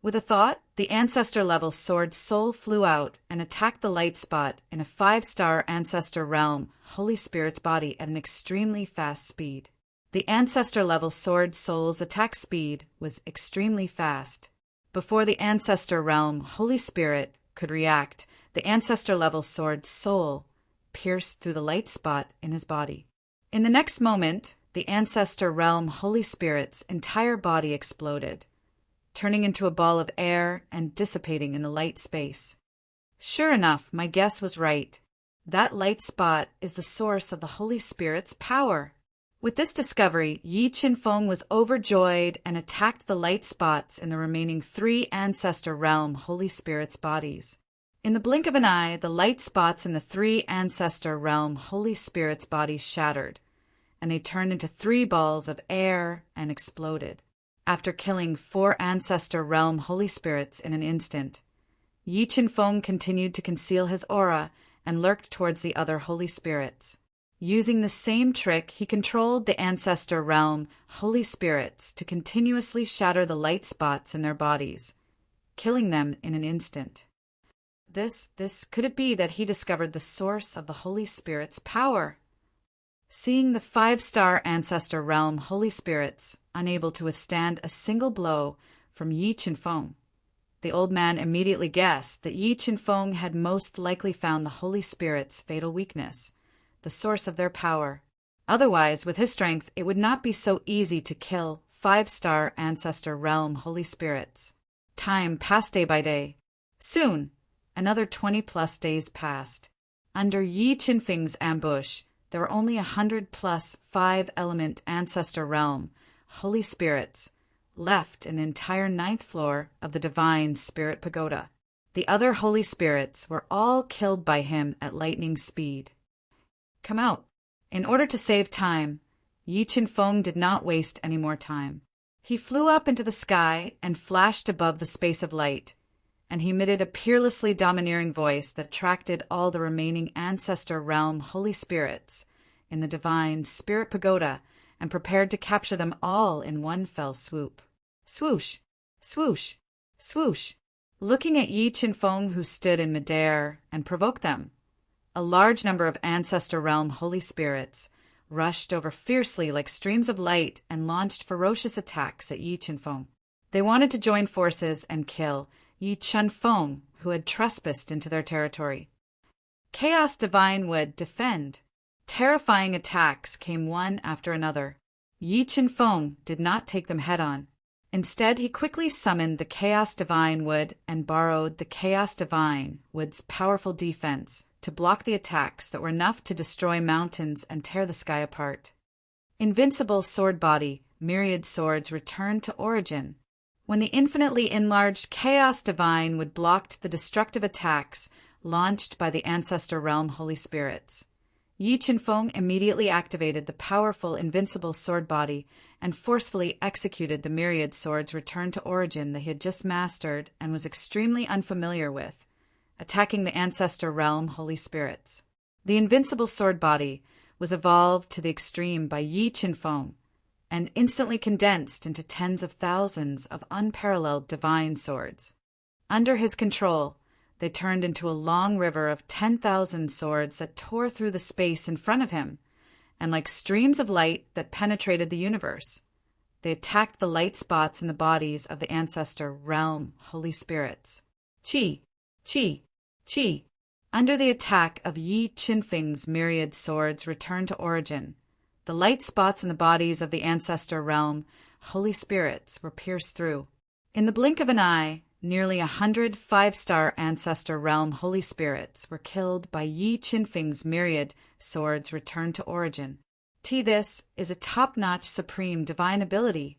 With a thought, the Ancestor-level Sword Soul flew out and attacked the light spot in a 5-star Ancestor realm Holy Spirit's body at an extremely fast speed. The Ancestor-level Sword Soul's attack speed was extremely fast. Before the Ancestor realm Holy Spirit could react, the Ancestor-level Sword Soul pierced through the light spot in his body. In the next moment, the Ancestor realm Holy Spirit's entire body exploded, turning into a ball of air and dissipating in the light space. Sure enough, my guess was right. That light spot is the source of the Holy Spirit's power. With this discovery, Yi Qinfeng was overjoyed and attacked the light spots in the remaining 3 Ancestor realm Holy Spirits' bodies. In the blink of an eye, the light spots in the 3 Ancestor realm Holy Spirits' bodies shattered, and they turned into 3 balls of air and exploded. After killing 4 Ancestor realm Holy Spirits in an instant, Yi Qinfeng continued to conceal his aura and lurked towards the other Holy Spirits. Using the same trick, he controlled the Ancestor realm Holy Spirits to continuously shatter the light spots in their bodies, killing them in an instant. Could it be that he discovered the source of the Holy Spirit's power? Seeing the 5-star Ancestor realm Holy Spirits unable to withstand a single blow from Yi Qinfeng, the old man immediately guessed that Yi Qinfeng had most likely found the Holy Spirit's fatal weakness, the source of their power. Otherwise, with his strength, it would not be so easy to kill 5-star Ancestor realm Holy Spirits. Time passed day by day. Soon, another 20+ days passed. Under Yi Qinfeng's ambush, there were only 100+ 5-element Ancestor realm Holy Spirits left in the entire 9th floor of the Divine Spirit Pagoda. The other holy spirits were all killed by him at lightning speed. Come out. In order to save time, Yi Qinfeng did not waste any more time. He flew up into the sky and flashed above the space of light, and he emitted a peerlessly domineering voice that attracted all the remaining Ancestor Realm Holy Spirits in the divine Spirit Pagoda and prepared to capture them all in one fell swoop. Swoosh! Swoosh! Swoosh! Looking at Yi Qinfeng, who stood in midair, and provoked them, a large number of Ancestor Realm Holy Spirits rushed over fiercely like streams of light and launched ferocious attacks at Yi Qinfeng. They wanted to join forces and kill Yi Qinfeng, who had trespassed into their territory. Chaos Divine would defend. Terrifying attacks came one after another. Yi Qinfeng did not take them head-on. Instead, he quickly summoned the Chaos Divine Wood and borrowed the Chaos Divine Wood's powerful defense to block the attacks that were enough to destroy mountains and tear the sky apart. Invincible sword body, myriad swords returned to origin. When the infinitely enlarged Chaos Divine Wood blocked the destructive attacks launched by the Ancestor Realm Holy Spirits, Yi Qinfeng immediately activated the powerful invincible sword body and forcefully executed the myriad swords returned to origin that he had just mastered and was extremely unfamiliar with, attacking the Ancestor Realm Holy Spirits. The invincible sword body was evolved to the extreme by Yi Qinfeng and instantly condensed into tens of thousands of unparalleled divine swords. Under his control, they turned into a long river of 10,000 swords that tore through the space in front of him, and like streams of light that penetrated the universe, they attacked the light spots in the bodies of the Ancestor Realm Holy Spirits. Chi! Chi! Chi! Under the attack of Yi Qinfeng's myriad swords returned to origin, the light spots in the bodies of the Ancestor Realm Holy Spirits were pierced through. In the blink of an eye, nearly 100 five-star Ancestor Realm Holy Spirits were killed by Yi Qinfeng's myriad swords returned to origin. This is a top-notch supreme divine ability.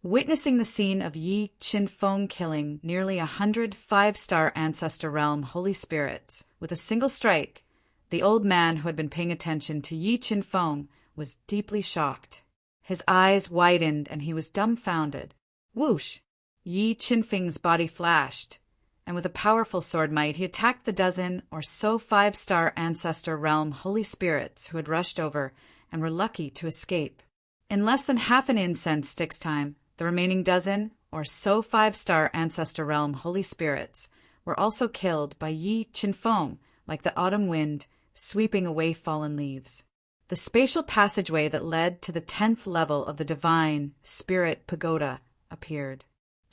Witnessing the scene of Yi Qinfeng killing nearly 100 five-star Ancestor Realm Holy Spirits with a single strike, the old man who had been paying attention to Yi Qinfeng was deeply shocked. His eyes widened and he was dumbfounded. Whoosh! Yi Qinfeng's body flashed, and with a powerful sword might he attacked the dozen or so five-star Ancestor Realm Holy Spirits who had rushed over and were lucky to escape. In less than half an incense stick's time, the remaining dozen or so five-star Ancestor Realm Holy Spirits were also killed by Yi Qinfeng like the autumn wind sweeping away fallen leaves. The spatial passageway that led to the 10th level of the divine Spirit Pagoda appeared.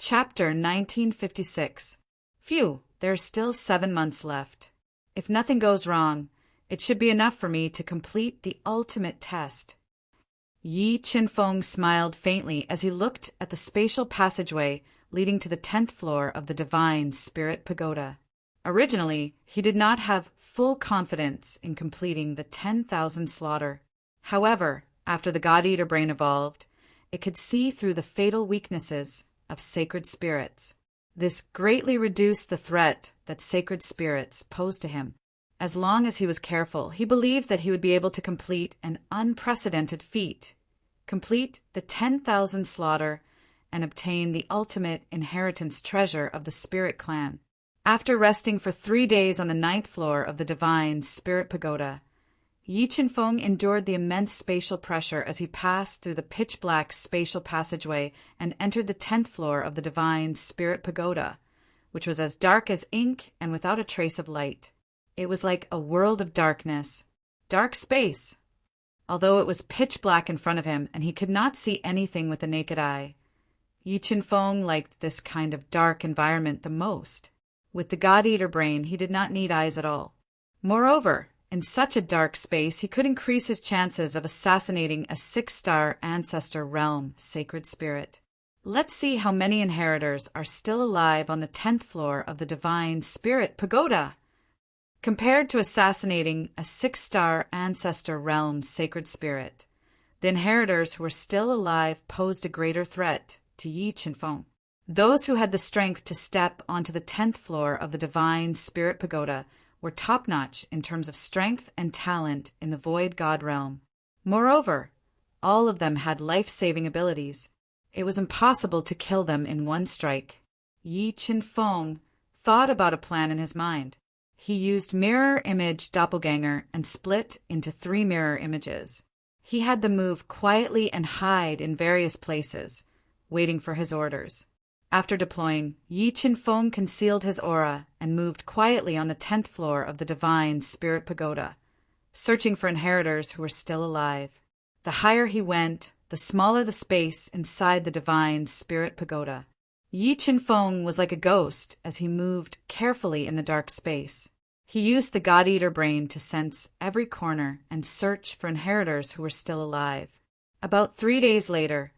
Chapter 1956. Phew, there are still 7 months left. If nothing goes wrong, it should be enough for me to complete the ultimate test. Yi Qinfeng smiled faintly as he looked at the spatial passageway leading to the 10th floor of the divine Spirit Pagoda. Originally, he did not have full confidence in completing the 10,000 slaughter. However, after the God-Eater brain evolved, it could see through the fatal weaknesses of sacred spirits. This greatly reduced the threat that sacred spirits posed to him. As long as he was careful, he believed that he would be able to complete an unprecedented feat, complete the 10,000 slaughter, and obtain the ultimate inheritance treasure of the Spirit Clan. After resting for 3 days on the 9th floor of the divine Spirit Pagoda, Yi Qinfeng endured the immense spatial pressure as he passed through the pitch-black spatial passageway and entered the 10th floor of the divine Spirit Pagoda, which was as dark as ink and without a trace of light. It was like a world of darkness, dark space. Although it was pitch-black in front of him and he could not see anything with the naked eye, Yi Qinfeng liked this kind of dark environment the most. With the God-Eater brain, he did not need eyes at all. Moreover, in such a dark space, he could increase his chances of assassinating a 6-star Ancestor Realm Sacred Spirit. Let's see how many inheritors are still alive on the 10th floor of the divine Spirit Pagoda. Compared to assassinating a 6-star Ancestor Realm Sacred Spirit, the inheritors who were still alive posed a greater threat to Yi Qinfeng. Those who had the strength to step onto the 10th floor of the Divine Spirit Pagoda were top-notch in terms of strength and talent in the Void God realm. Moreover, all of them had life-saving abilities. It was impossible to kill them in one strike. Yi Qinfeng thought about a plan in his mind. He used mirror image doppelganger and split into 3 mirror images. He had them move quietly and hide in various places, waiting for his orders. After deploying, Yi Qinfeng concealed his aura and moved quietly on the 10th floor of the Divine Spirit Pagoda, searching for inheritors who were still alive. The higher he went, the smaller the space inside the Divine Spirit Pagoda. Yi Qinfeng was like a ghost as he moved carefully in the dark space. He used the God-Eater brain to sense every corner and search for inheritors who were still alive. About 3 days later,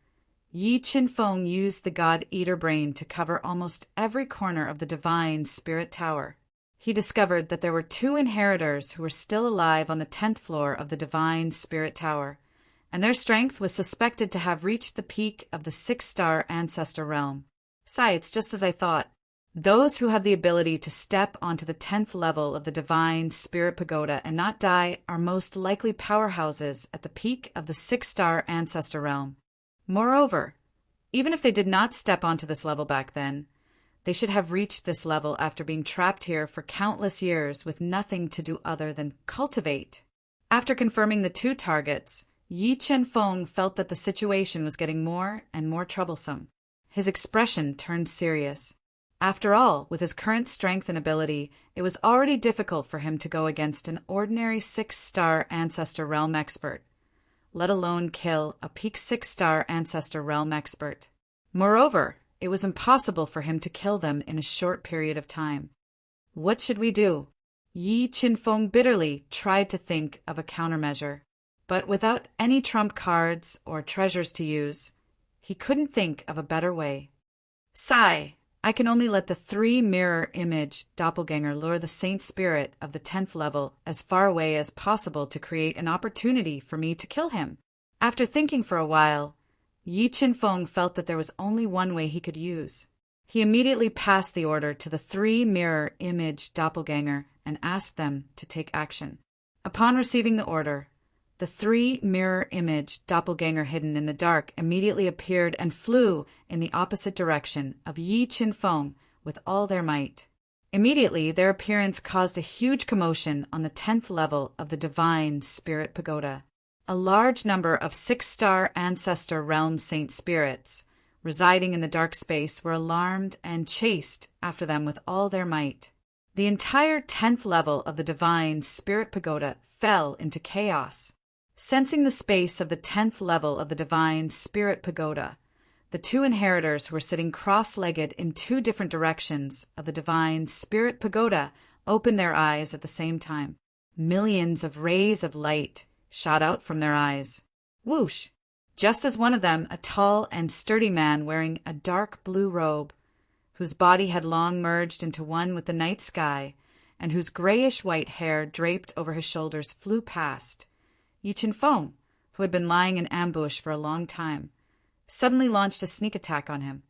Yi Qinfeng used the God-Eater brain to cover almost every corner of the Divine Spirit Tower. He discovered that there were 2 inheritors who were still alive on the 10th floor of the Divine Spirit Tower, and their strength was suspected to have reached the peak of the 6-star ancestor realm. It's just as I thought. Those who have the ability to step onto the 10th level of the Divine Spirit Pagoda and not die are most likely powerhouses at the peak of the 6-star ancestor realm. Moreover, even if they did not step onto this level back then, they should have reached this level after being trapped here for countless years with nothing to do other than cultivate. After confirming the 2 targets, Yi Qinfeng felt that the situation was getting more and more troublesome. His expression turned serious. After all, with his current strength and ability, it was already difficult for him to go against an ordinary 6-star ancestor realm expert, let alone kill a peak 6-star ancestor realm expert. Moreover, it was impossible for him to kill them in a short period of time. What should we do? Yi Qinfeng bitterly tried to think of a countermeasure, but without any trump cards or treasures to use, he couldn't think of a better way. I can only let the 3 mirror image doppelganger lure the saint spirit of the 10th level as far away as possible to create an opportunity for me to kill him. After thinking for a while, Yi Qinfeng felt that there was only one way he could use. He immediately passed the order to the 3 mirror image doppelganger and asked them to take action. Upon receiving the order, the 3 mirror image doppelganger hidden in the dark immediately appeared and flew in the opposite direction of Yi Qinfeng with all their might. Immediately, their appearance caused a huge commotion on the 10th level of the Divine Spirit Pagoda. A large number of 6-star ancestor realm saint spirits residing in the dark space were alarmed and chased after them with all their might. The entire 10th level of the Divine Spirit Pagoda fell into chaos. Sensing the space of the 10th level of the Divine Spirit Pagoda, the 2 inheritors who were sitting cross-legged in 2 different directions of the Divine Spirit Pagoda opened their eyes at the same time. Millions of rays of light shot out from their eyes. Whoosh! Just as one of them, a tall and sturdy man wearing a dark blue robe, whose body had long merged into one with the night sky, and whose grayish-white hair draped over his shoulders, flew past. Yi Qinfeng, who had been lying in ambush for a long time, suddenly launched a sneak attack on him.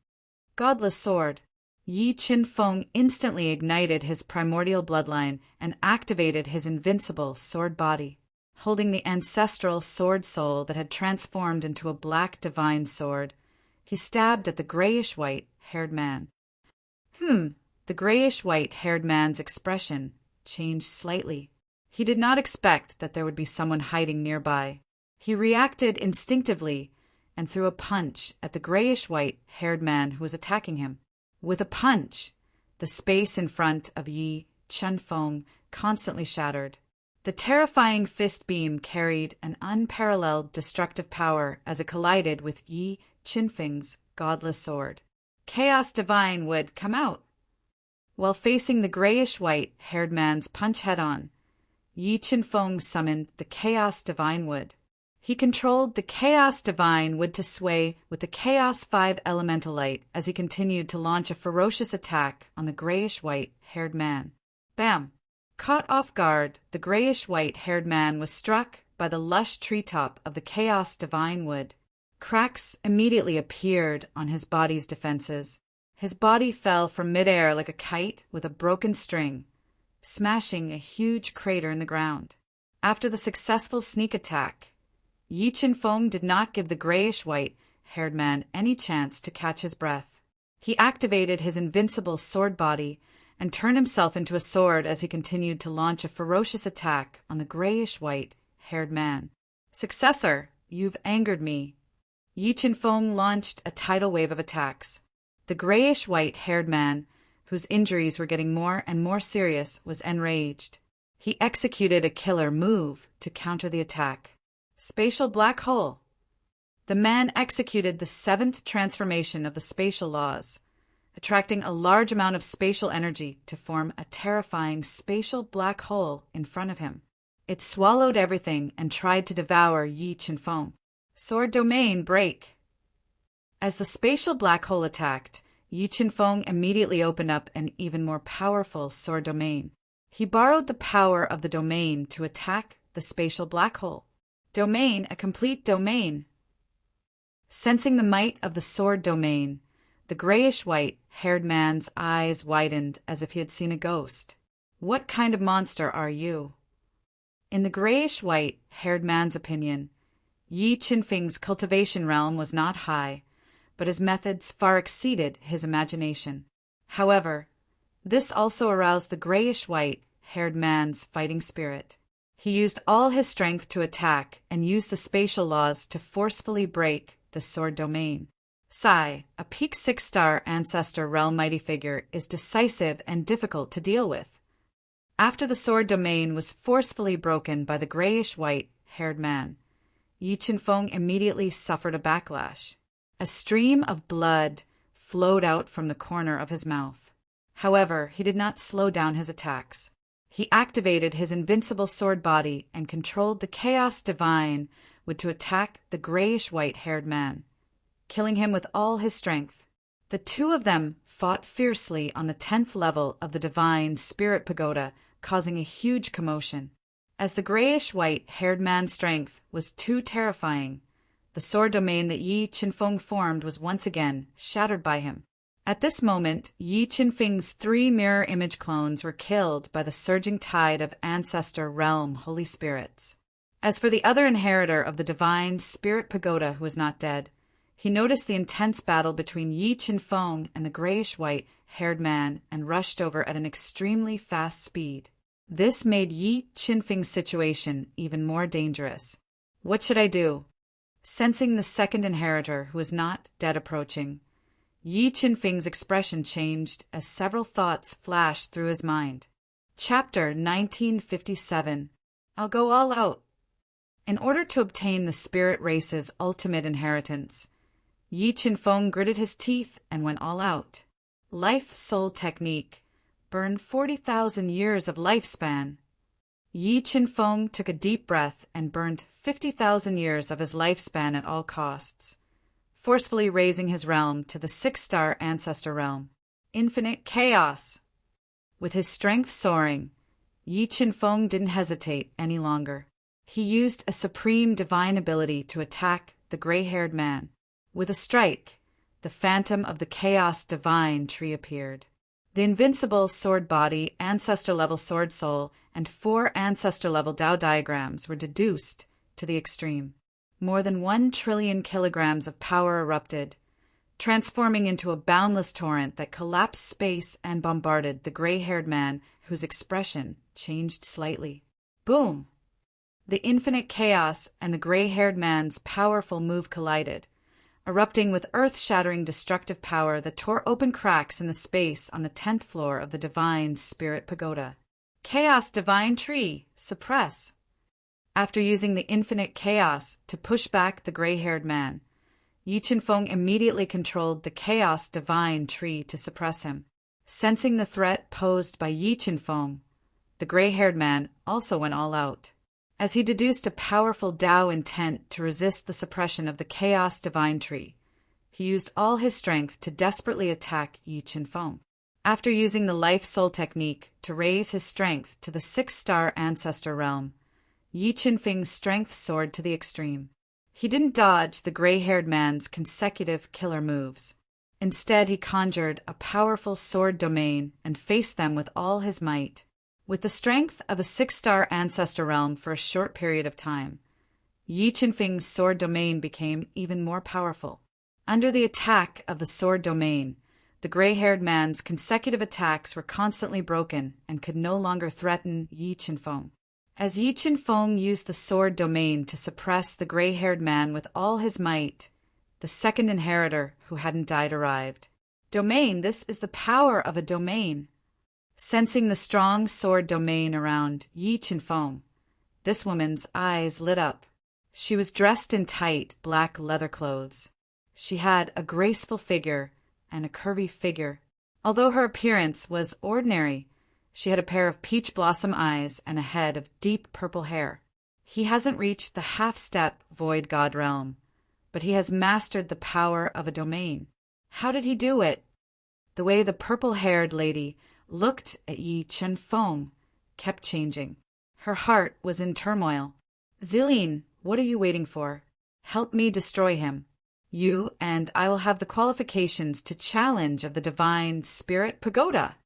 Godless sword. Yi Qinfeng instantly ignited his primordial bloodline and activated his invincible sword body. Holding the ancestral sword soul that had transformed into a black divine sword, he stabbed at the grayish-white-haired man. The grayish-white-haired man's expression changed slightly. He did not expect that there would be someone hiding nearby. He reacted instinctively and threw a punch at the grayish-white-haired man who was attacking him. With a punch, the space in front of Yi Qinfeng constantly shattered. The terrifying fist beam carried an unparalleled destructive power as it collided with Yi Qinfeng's godless sword. Chaos divine would come out. While facing the grayish-white-haired man's punch head-on, Yi Qinfeng summoned the Chaos Divine Wood. He controlled the Chaos Divine Wood to sway with the Chaos 5 Elemental Light as he continued to launch a ferocious attack on the grayish-white-haired man. Bam! Caught off guard, the grayish-white-haired man was struck by the lush treetop of the Chaos Divine Wood. Cracks immediately appeared on his body's defenses. His body fell from midair like a kite with a broken string, smashing a huge crater in the ground. After the successful sneak attack, Yi Qinfeng did not give the grayish-white-haired man any chance to catch his breath. He activated his invincible sword body and turned himself into a sword as he continued to launch a ferocious attack on the grayish-white-haired man. Successor, you've angered me. Yi Qinfeng launched a tidal wave of attacks. The grayish-white-haired man, whose injuries were getting more and more serious, was enraged. He executed a killer move to counter the attack. Spatial black hole. The man executed the 7th transformation of the spatial laws, attracting a large amount of spatial energy to form a terrifying spatial black hole in front of him. It swallowed everything and tried to devour Yi Qinfeng. Sword domain break. As the spatial black hole attacked, Yi Qinfeng immediately opened up an even more powerful sword domain. He borrowed the power of the domain to attack the spatial black hole. Domain, a complete domain. Sensing the might of the sword domain, the grayish-white-haired man's eyes widened as if he had seen a ghost. What kind of monster are you? In the grayish-white-haired man's opinion, Yi Qinfeng's cultivation realm was not high, but his methods far exceeded his imagination. However, this also aroused the grayish-white-haired man's fighting spirit. He used all his strength to attack and used the spatial laws to forcefully break the sword domain. Sai, a peak 6-star ancestor realm mighty figure, is decisive and difficult to deal with. After the sword domain was forcefully broken by the grayish-white-haired man, Yi Qinfeng immediately suffered a backlash. A stream of blood flowed out from the corner of his mouth. However, he did not slow down his attacks. He activated his invincible sword body and controlled the Chaos Divine to attack the grayish-white-haired man, killing him with all his strength. The two of them fought fiercely on the 10th level of the Divine Spirit Pagoda, causing a huge commotion. As the grayish-white-haired man's strength was too terrifying, the sword domain that Yi Qinfeng formed was once again shattered by him. At this moment, Yi Qinfeng's 3 mirror image clones were killed by the surging tide of ancestor realm holy spirits. As for the other inheritor of the Divine Spirit Pagoda who was not dead, he noticed the intense battle between Yi Qinfeng and the grayish-white-haired man and rushed over at an extremely fast speed. This made Yi Qinfeng's situation even more dangerous. What should I do? Sensing the second inheritor who was not dead approaching, Yi Qinfeng's expression changed as several thoughts flashed through his mind. Chapter 1957. I'll go all out. In order to obtain the spirit race's ultimate inheritance, Yi Qinfeng gritted his teeth and went all out. Life Soul Technique. Burn 40,000 years of lifespan. Yi Qinfeng took a deep breath and burned 50,000 years of his lifespan at all costs, forcefully raising his realm to the 6-star ancestor realm. Infinite chaos. With his strength soaring, Yi Qinfeng didn't hesitate any longer. He used a supreme divine ability to attack the gray-haired man. With a strike, the phantom of the Chaos Divine tree appeared. The invincible sword body, ancestor-level sword soul, and 4 ancestor-level Tao diagrams were deduced to the extreme. More than 1 trillion kilograms of power erupted, transforming into a boundless torrent that collapsed space and bombarded the gray-haired man, whose expression changed slightly. Boom! The infinite chaos and the gray-haired man's powerful move collided, erupting with earth-shattering destructive power that tore open cracks in the space on the 10th floor of the Divine Spirit Pagoda. Chaos Divine Tree, suppress. After using the infinite chaos to push back the gray-haired man, Yi Qinfeng immediately controlled the Chaos Divine Tree to suppress him. Sensing the threat posed by Yi Qinfeng, the gray-haired man also went all out. As he deduced a powerful Tao intent to resist the suppression of the Chaos Divine Tree, he used all his strength to desperately attack Yi Qinfeng. After using the Life Soul Technique to raise his strength to the 6-star ancestor realm, Yi Qinfeng's strength soared to the extreme. He didn't dodge the gray-haired man's consecutive killer moves. Instead, he conjured a powerful sword domain and faced them with all his might. With the strength of a 6-star ancestor realm for a short period of time, Yi Qinfeng's sword domain became even more powerful. Under the attack of the sword domain, the gray-haired man's consecutive attacks were constantly broken and could no longer threaten Yi Qinfeng. As Yi Qinfeng used the sword domain to suppress the gray-haired man with all his might, the second inheritor who hadn't died arrived. Domain, this is the power of a domain. Sensing the strong sword domain around Yi Qinfeng, this woman's eyes lit up. She was dressed in tight, black leather clothes. She had a graceful figure and a curvy figure. Although her appearance was ordinary, she had a pair of peach blossom eyes and a head of deep purple hair. He hasn't reached the half-step void god realm, but he has mastered the power of a domain. How did he do it? The way the purple-haired lady looked at Yi Qinfeng kept changing. Her heart was in turmoil. Zillian, what are you waiting for? Help me destroy him. You and I will have the qualifications to challenge of the divine spirit pagoda.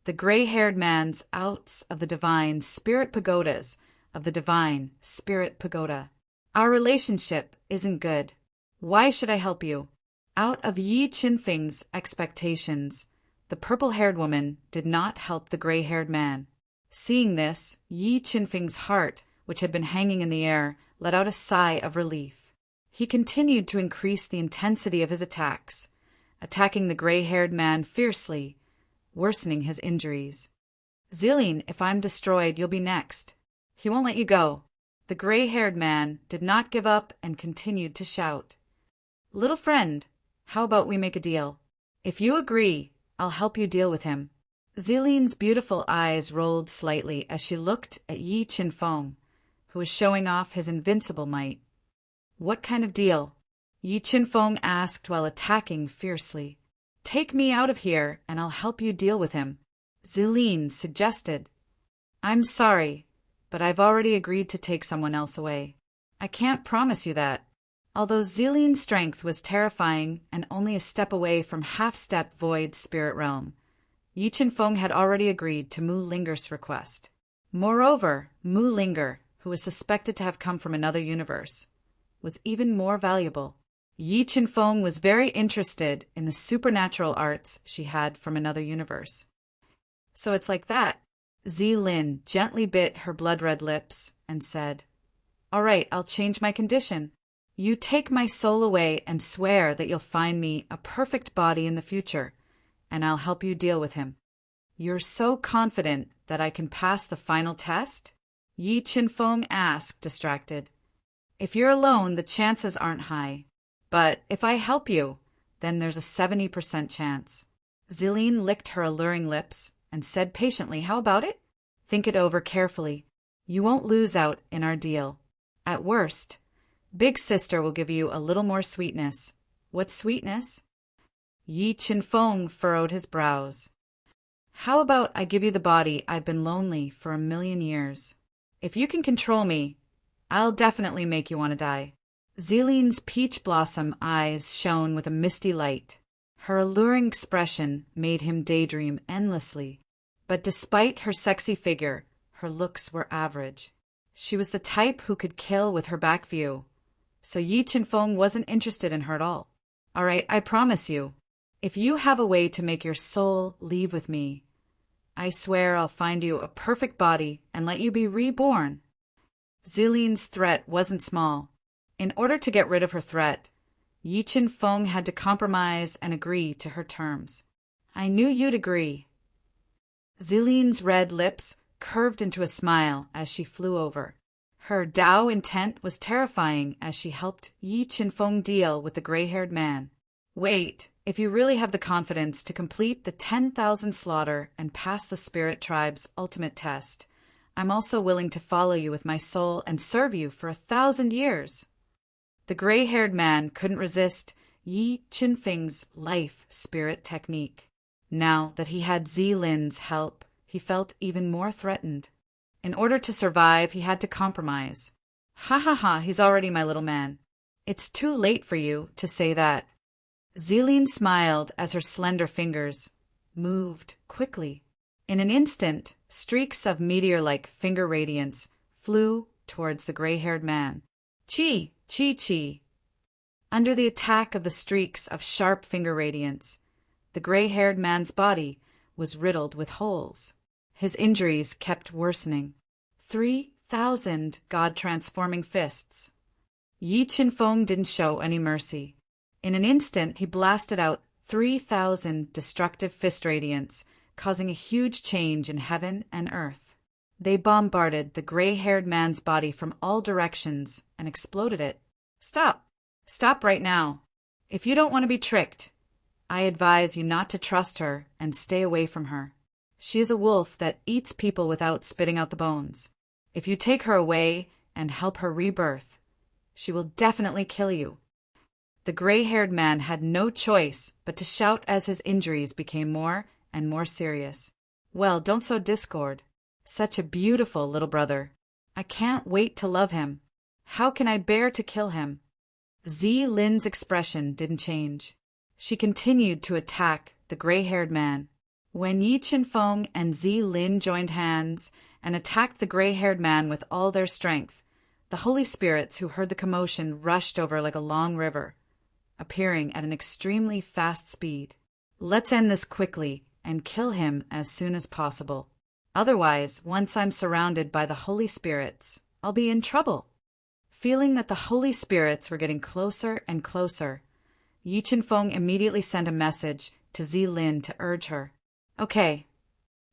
The gray-haired man's outs of the divine spirit pagodas of the divine spirit pagoda. Our relationship isn't good. Why should I help you? Out of Yi Qinfeng's expectations, the purple-haired woman did not help the gray-haired man. Seeing this, Yi Qinfeng's heart, which had been hanging in the air, let out a sigh of relief. He continued to increase the intensity of his attacks, attacking the gray-haired man fiercely, worsening his injuries. Zillian, if I'm destroyed, you'll be next. He won't let you go. The gray-haired man did not give up and continued to shout. Little friend, how about we make a deal? If you agree, I'll help you deal with him. Zillian's beautiful eyes rolled slightly as she looked at Yi Qinfeng, who was showing off his invincible might. What kind of deal? Yi Qinfeng asked while attacking fiercely. Take me out of here and I'll help you deal with him, Zillian suggested. I'm sorry, but I've already agreed to take someone else away. I can't promise you that. Although Zillian's strength was terrifying and only a step away from half-step void spirit realm, Yi Qinfeng had already agreed to Mu Linger's request. Moreover, Mu Linger, who was suspected to have come from another universe, was even more valuable. Yi Qinfeng was very interested in the supernatural arts she had from another universe. So it's like that. Zillian gently bit her blood-red lips and said, All right, I'll change my condition. You take my soul away and swear that you'll find me a perfect body in the future, and I'll help you deal with him. You're so confident that I can pass the final test? Yi Qinfeng asked, distracted. If you're alone, the chances aren't high. But if I help you, then there's a 70% chance. Zillian licked her alluring lips and said patiently, How about it? Think it over carefully. You won't lose out in our deal. At worst, Big Sister will give you a little more sweetness. What sweetness? Yi Qinfeng furrowed his brows. How about I give you the body I've been lonely for 1,000,000 years? If you can control me, I'll definitely make you want to die. Zillian's peach blossom eyes shone with a misty light. Her alluring expression made him daydream endlessly. But despite her sexy figure, her looks were average. She was the type who could kill with her back view. So Yi Qinfeng wasn't interested in her at all. All right, I promise you, if you have a way to make your soul leave with me, I swear I'll find you a perfect body and let you be reborn. Zillian's threat wasn't small. In order to get rid of her threat, Yi Qinfeng had to compromise and agree to her terms. I knew you'd agree. Zillian's red lips curved into a smile as she flew over. Her Dao intent was terrifying as she helped Yi Qinfeng deal with the gray-haired man. Wait, if you really have the confidence to complete the 10,000 slaughter and pass the spirit tribe's ultimate test, I'm also willing to follow you with my soul and serve you for 1,000 years. The gray-haired man couldn't resist Yi Qinfeng's life spirit technique. Now that he had Zillian's help, he felt even more threatened. In order to survive, he had to compromise. Ha ha ha, he's already my little man. It's too late for you to say that. Zeline smiled as her slender fingers moved quickly. In an instant, streaks of meteor-like finger radiance flew towards the gray-haired man. Chi, chi, chi. Under the attack of the streaks of sharp finger radiance, the gray-haired man's body was riddled with holes. His injuries kept worsening. 3,000 God-transforming fists. Yi Qinfeng didn't show any mercy. In an instant, he blasted out 3,000 destructive fist radiance, causing a huge change in heaven and earth. They bombarded the gray-haired man's body from all directions and exploded it. Stop! Stop right now. If you don't want to be tricked, I advise you not to trust her and stay away from her. She is a wolf that eats people without spitting out the bones. If you take her away and help her rebirth, she will definitely kill you. The gray-haired man had no choice but to shout as his injuries became more and more serious. Well, don't sow discord. Such a beautiful little brother. I can't wait to love him. How can I bear to kill him? Zilin's expression didn't change. She continued to attack the gray-haired man. When Yi Qinfeng and Zilin joined hands and attacked the gray-haired man with all their strength, the holy spirits who heard the commotion rushed over like a long river, appearing at an extremely fast speed. Let's end this quickly and kill him as soon as possible. Otherwise, once I'm surrounded by the holy spirits, I'll be in trouble. Feeling that the holy spirits were getting closer and closer, Yi Qinfeng immediately sent a message to Zilin to urge her. Okay.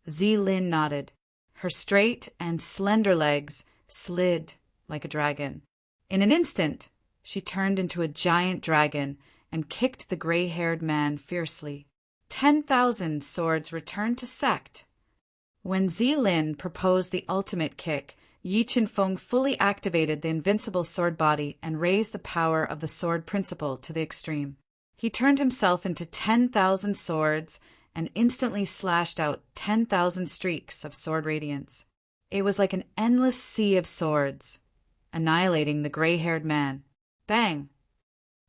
Zilin nodded. Her straight and slender legs slid like a dragon. In an instant, she turned into a giant dragon and kicked the gray-haired man fiercely. 10,000 swords returned to sect. When Zilin proposed the ultimate kick, Yi Qinfeng fully activated the invincible sword body and raised the power of the sword principle to the extreme. He turned himself into 10,000 swords and instantly slashed out 10,000 streaks of sword radiance. It was like an endless sea of swords, annihilating the gray-haired man. Bang!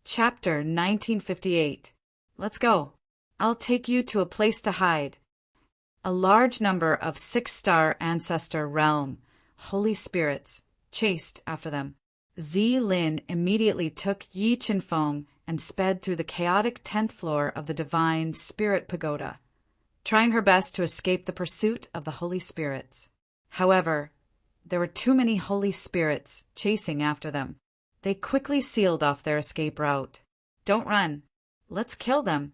Chapter 1958. Let's go. I'll take you to a place to hide. A large number of 6-star ancestor realm holy spirits chased after them. Zilin immediately took Yi Qinfeng and sped through the chaotic 10th floor of the divine spirit pagoda, trying her best to escape the pursuit of the holy spirits. However, there were too many holy spirits chasing after them. They quickly sealed off their escape route. Don't run. Let's kill them.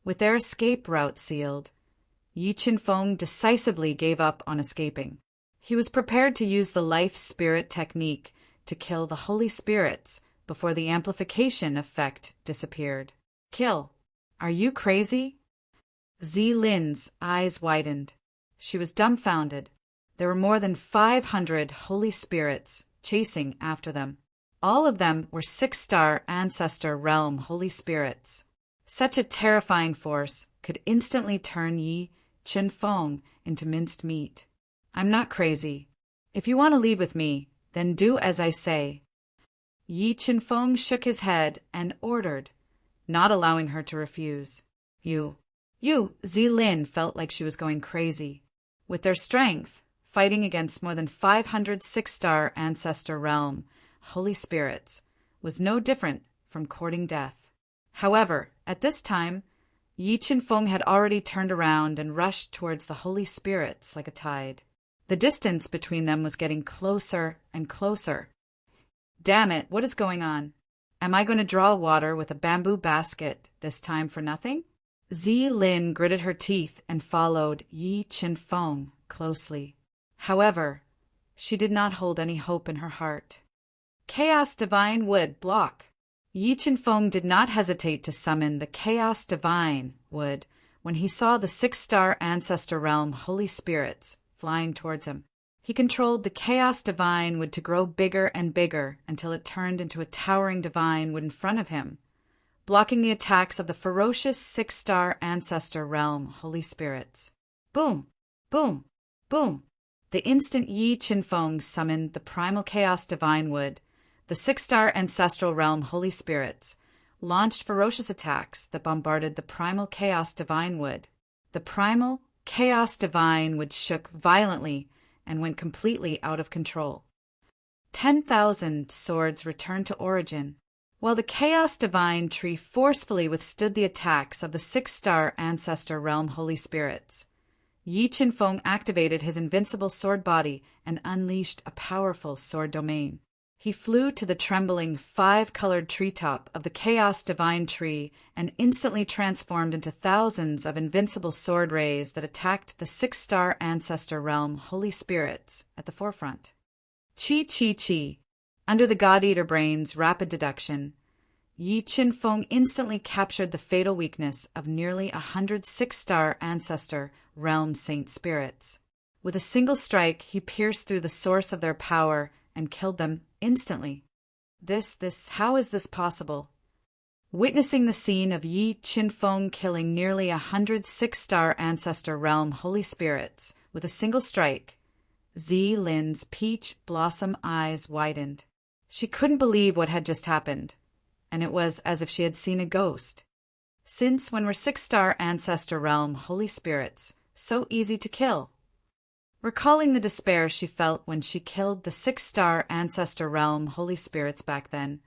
With their escape route sealed, Yi Qinfeng decisively gave up on escaping. He was prepared to use the life spirit technique to kill the holy spirits before the amplification effect disappeared. Kill. Are you crazy? Zilin's eyes widened. She was dumbfounded. There were more than 500 holy spirits chasing after them. All of them were 6-star ancestor realm holy spirits. Such a terrifying force could instantly turn Yi Qinfeng into minced meat. I'm not crazy. If you want to leave with me, then do as I say. Yi Qinfeng shook his head and ordered, not allowing her to refuse. You, Zilin felt like she was going crazy. With their strength, fighting against more than 500 6-star ancestor realm holy spirits was no different from courting death. However, at this time, Yi Qinfeng had already turned around and rushed towards the holy spirits like a tide. The distance between them was getting closer and closer. Damn it, what is going on? Am I going to draw water with a bamboo basket this time for nothing? Zilin gritted her teeth and followed Yi Qinfeng closely. However, she did not hold any hope in her heart. Chaos Divine Wood block. Yi Qinfeng did not hesitate to summon the Chaos Divine Wood when he saw the 6-star ancestor realm holy spirits flying towards him. He controlled the Chaos Divine Wood to grow bigger and bigger until it turned into a towering divine wood in front of him, blocking the attacks of the ferocious 6-star ancestor realm holy spirits. Boom! Boom! Boom! The instant Yi Qinfeng summoned the primal Chaos Divine Wood, the 6-star ancestral realm holy spirits launched ferocious attacks that bombarded the primal chaos divine wood. The primal chaos divine wood shook violently and went completely out of control. 10,000 swords returned to origin, while the chaos divine tree forcefully withstood the attacks of the 6-star ancestor realm holy spirits. Yi Qinfeng activated his invincible sword body and unleashed a powerful sword domain. He flew to the trembling 5-colored treetop of the Chaos Divine Tree and instantly transformed into thousands of invincible sword rays that attacked the 6-star ancestor realm holy spirits at the forefront. Chi Chi Chi. Under the God-Eater Brain's rapid deduction, Yi Qinfeng instantly captured the fatal weakness of nearly 100 6-star ancestor realm saint spirits. With a single strike, he pierced through the source of their power and killed them instantly. How is this possible? Witnessing the scene of Yi Qinfeng killing nearly 100 6-star ancestor realm holy spirits with a single strike, Zi Lin's peach blossom eyes widened. She couldn't believe what had just happened, and it was as if she had seen a ghost. Since when were 6-star ancestor realm holy spirits so easy to kill? Recalling the despair she felt when she killed the 6-star ancestor realm holy spirits back then,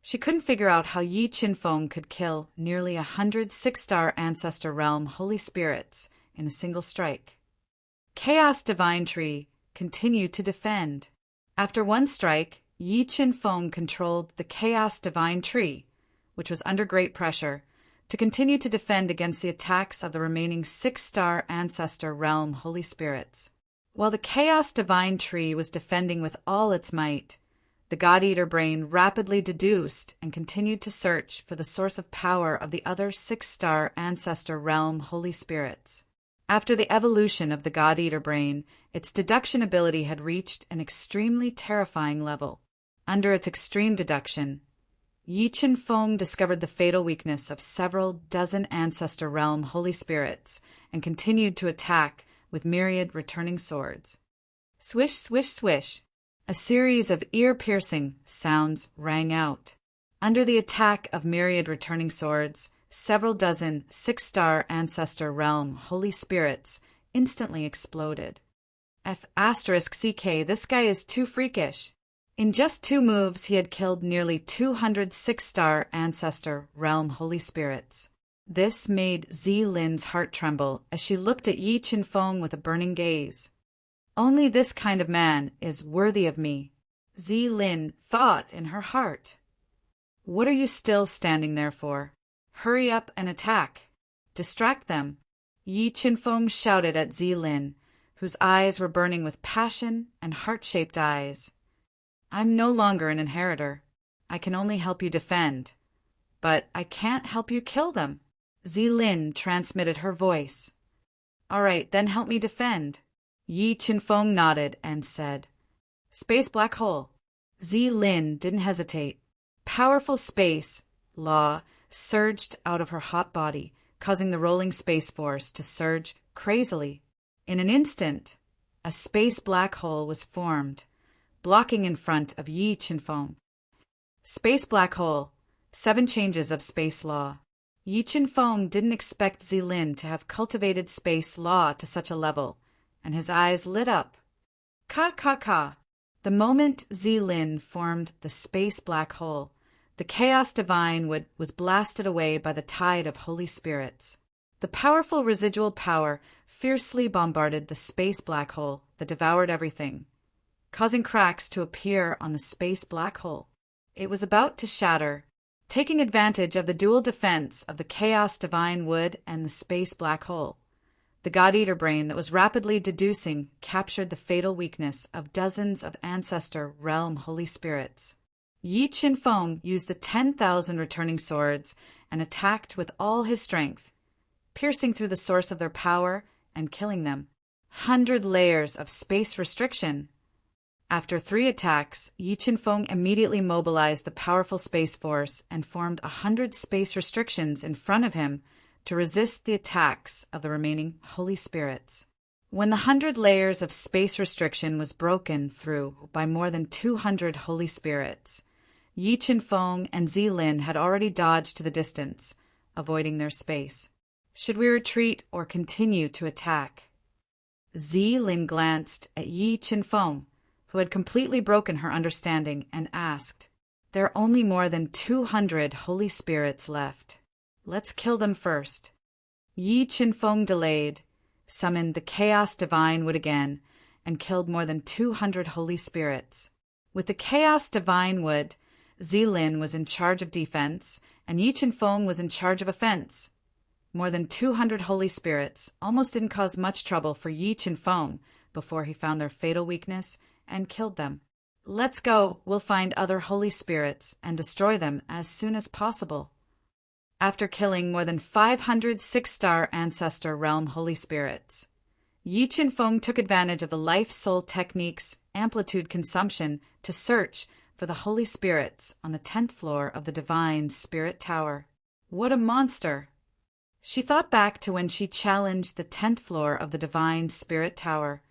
she couldn't figure out how Yi Qinfeng could kill nearly 100 6-star ancestor realm holy spirits in a single strike. Chaos Divine Tree continued to defend. After one strike, Yi Qinfeng controlled the Chaos Divine Tree, which was under great pressure, to continue to defend against the attacks of the remaining 6-star ancestor realm holy spirits. While the Chaos Divine Tree was defending with all its might, the God-Eater Brain rapidly deduced and continued to search for the source of power of the other 6-star ancestor realm holy spirits. After the evolution of the God-Eater Brain, its deduction ability had reached an extremely terrifying level. Under its extreme deduction, Yi Qinfeng discovered the fatal weakness of several dozen ancestor realm holy spirits and continued to attack with myriad returning swords. Swish, swish, swish. A series of ear-piercing sounds rang out. Under the attack of myriad returning swords, several dozen 6-star ancestor realm holy spirits instantly exploded. F*CK, this guy is too freakish. In just 2 moves, he had killed nearly 200 6-star ancestor realm holy spirits. This made Zi Lin's heart tremble as she looked at Yi Qinfeng with a burning gaze. Only this kind of man is worthy of me, Zi Lin thought in her heart. What are you still standing there for? Hurry up and attack. Distract them, Yi Qinfeng shouted at Zi Lin, whose eyes were burning with passion and heart-shaped eyes. I'm no longer an inheritor. I can only help you defend. But I can't help you kill them. Zi Lin transmitted her voice. All right, then help me defend. Yi Qinfeng nodded and said, Space black hole. Zi Lin didn't hesitate. Powerful space law surged out of her hot body, causing the rolling space force to surge crazily. In an instant, a space black hole was formed, blocking in front of Yi Qinfeng. Space black hole, 7 changes of space law. Yi Qinfeng didn't expect Zi Lin to have cultivated space law to such a level, and his eyes lit up. Ka. The moment Zi Lin formed the space black hole, the Chaos Divine was blasted away by the tide of holy spirits. The powerful residual power fiercely bombarded the space black hole that devoured everything, causing cracks to appear on the space black hole. It was about to shatter. Taking advantage of the dual defense of the Chaos Divine Wood and the space black hole, the God-Eater Brain that was rapidly deducing captured the fatal weakness of dozens of ancestor realm holy spirits. Yi Qinfeng used the 10,000 returning swords and attacked with all his strength, piercing through the source of their power and killing them. 100 layers of space restriction. After 3 attacks, Yi Qinfeng immediately mobilized the powerful space force and formed 100 space restrictions in front of him to resist the attacks of the remaining holy spirits. When the 100 layers of space restriction was broken through by more than 200 holy spirits, Yi Qinfeng and Zilin had already dodged to the distance, avoiding their space. Should we retreat or continue to attack? Zilin glanced at Yi Qinfeng, who had completely broken her understanding, and asked, "There are only more than 200 holy spirits left. Let's kill them first." Yi Qinfeng delayed, summoned the Chaos Divine Wood again, and killed more than 200 holy spirits. With the Chaos Divine Wood, Zilin was in charge of defense, and Yi Qinfeng was in charge of offense. More than 200 holy spirits almost didn't cause much trouble for Yi Qinfeng before he found their fatal weakness and killed them. "Let's go, we'll find other holy spirits and destroy them as soon as possible." After killing more than 500 six-star Ancestor Realm holy spirits, Yi Qinfeng took advantage of the life-soul technique's amplitude consumption to search for the holy spirits on the 10th floor of the Divine Spirit Tower. What a monster! She thought back to when she challenged the 10th floor of the Divine Spirit Tower,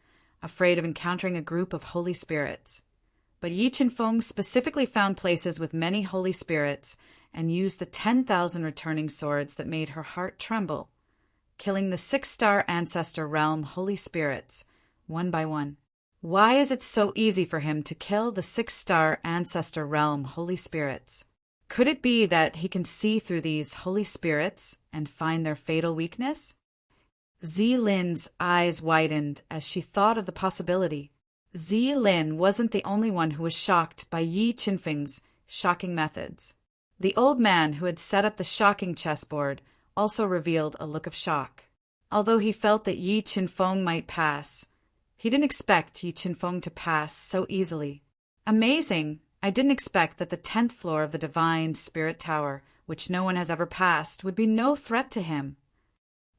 afraid of encountering a group of holy spirits. But Yi Qinfeng specifically found places with many holy spirits and used the 10,000 returning swords that made her heart tremble, killing the six-star Ancestor Realm holy spirits, one by one. Why is it so easy for him to kill the six-star Ancestor Realm holy spirits? Could it be that he can see through these holy spirits and find their fatal weakness? Zilin's eyes widened as she thought of the possibility. Zilin wasn't the only one who was shocked by Yi Qinfeng's shocking methods. The old man who had set up the shocking chessboard also revealed a look of shock. Although he felt that Yi Qinfeng might pass, he didn't expect Yi Qinfeng to pass so easily. "Amazing! I didn't expect that the 10th floor of the Divine Spirit Tower, which no one has ever passed, would be no threat to him."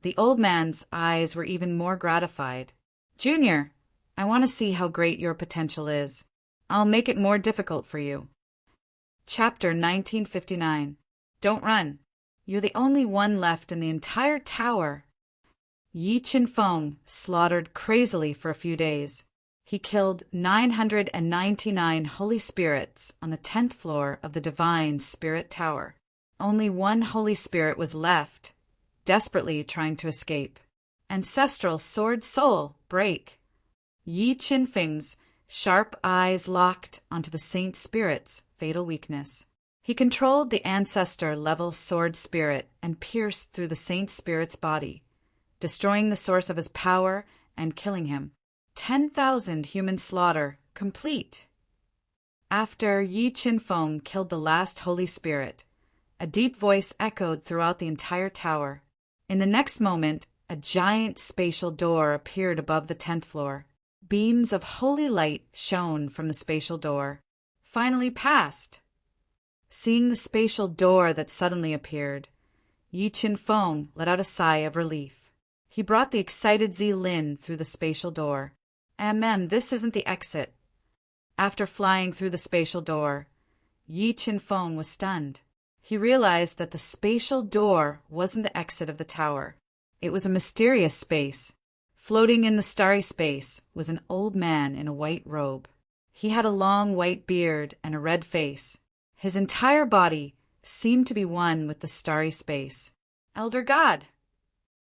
The old man's eyes were even more gratified. "Junior, I want to see how great your potential is. I'll make it more difficult for you." Chapter 1959. Don't run. You're the only one left in the entire tower. Yi Qinfeng slaughtered crazily for a few days. He killed 999 holy spirits on the 10th floor of the Divine Spirit Tower. Only one holy spirit was left, desperately trying to escape. Ancestral Sword Soul, break. Yi Qinfeng's sharp eyes locked onto the Saint Spirit's fatal weakness. He controlled the Ancestor-level Sword Spirit and pierced through the Saint Spirit's body, destroying the source of his power and killing him. 10,000 human slaughter complete. After Yi Qinfeng killed the last holy spirit, a deep voice echoed throughout the entire tower. In the next moment, a giant spatial door appeared above the 10th floor. Beams of holy light shone from the spatial door. "Finally passed!" Seeing the spatial door that suddenly appeared, Yi Qinfeng let out a sigh of relief. He brought the excited Zilin through the spatial door. This isn't the exit." After flying through the spatial door, Yi Qinfeng was stunned. He realized that the spatial door wasn't the exit of the tower. It was a mysterious space. Floating in the starry space was an old man in a white robe. He had a long white beard and a red face. His entire body seemed to be one with the starry space. "Elder God!"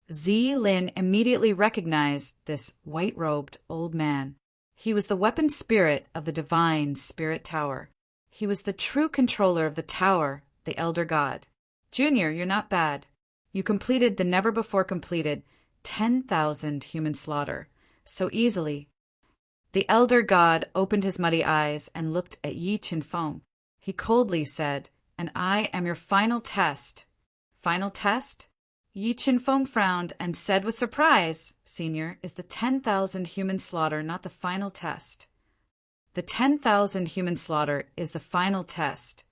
Zilin immediately recognized this white-robed old man. He was the weapon spirit of the Divine Spirit Tower. He was the true controller of the tower, the Elder God. "Junior, you're not bad. You completed the never-before-completed 10,000 human slaughter so easily." The Elder God opened his muddy eyes and looked at Yi Qinfeng. He coldly said, "And I am your final test." "Final test?" Yi Qinfeng frowned and said with surprise, "Senior, is the 10,000 human slaughter not the final test?" "The 10,000 human slaughter is the final test,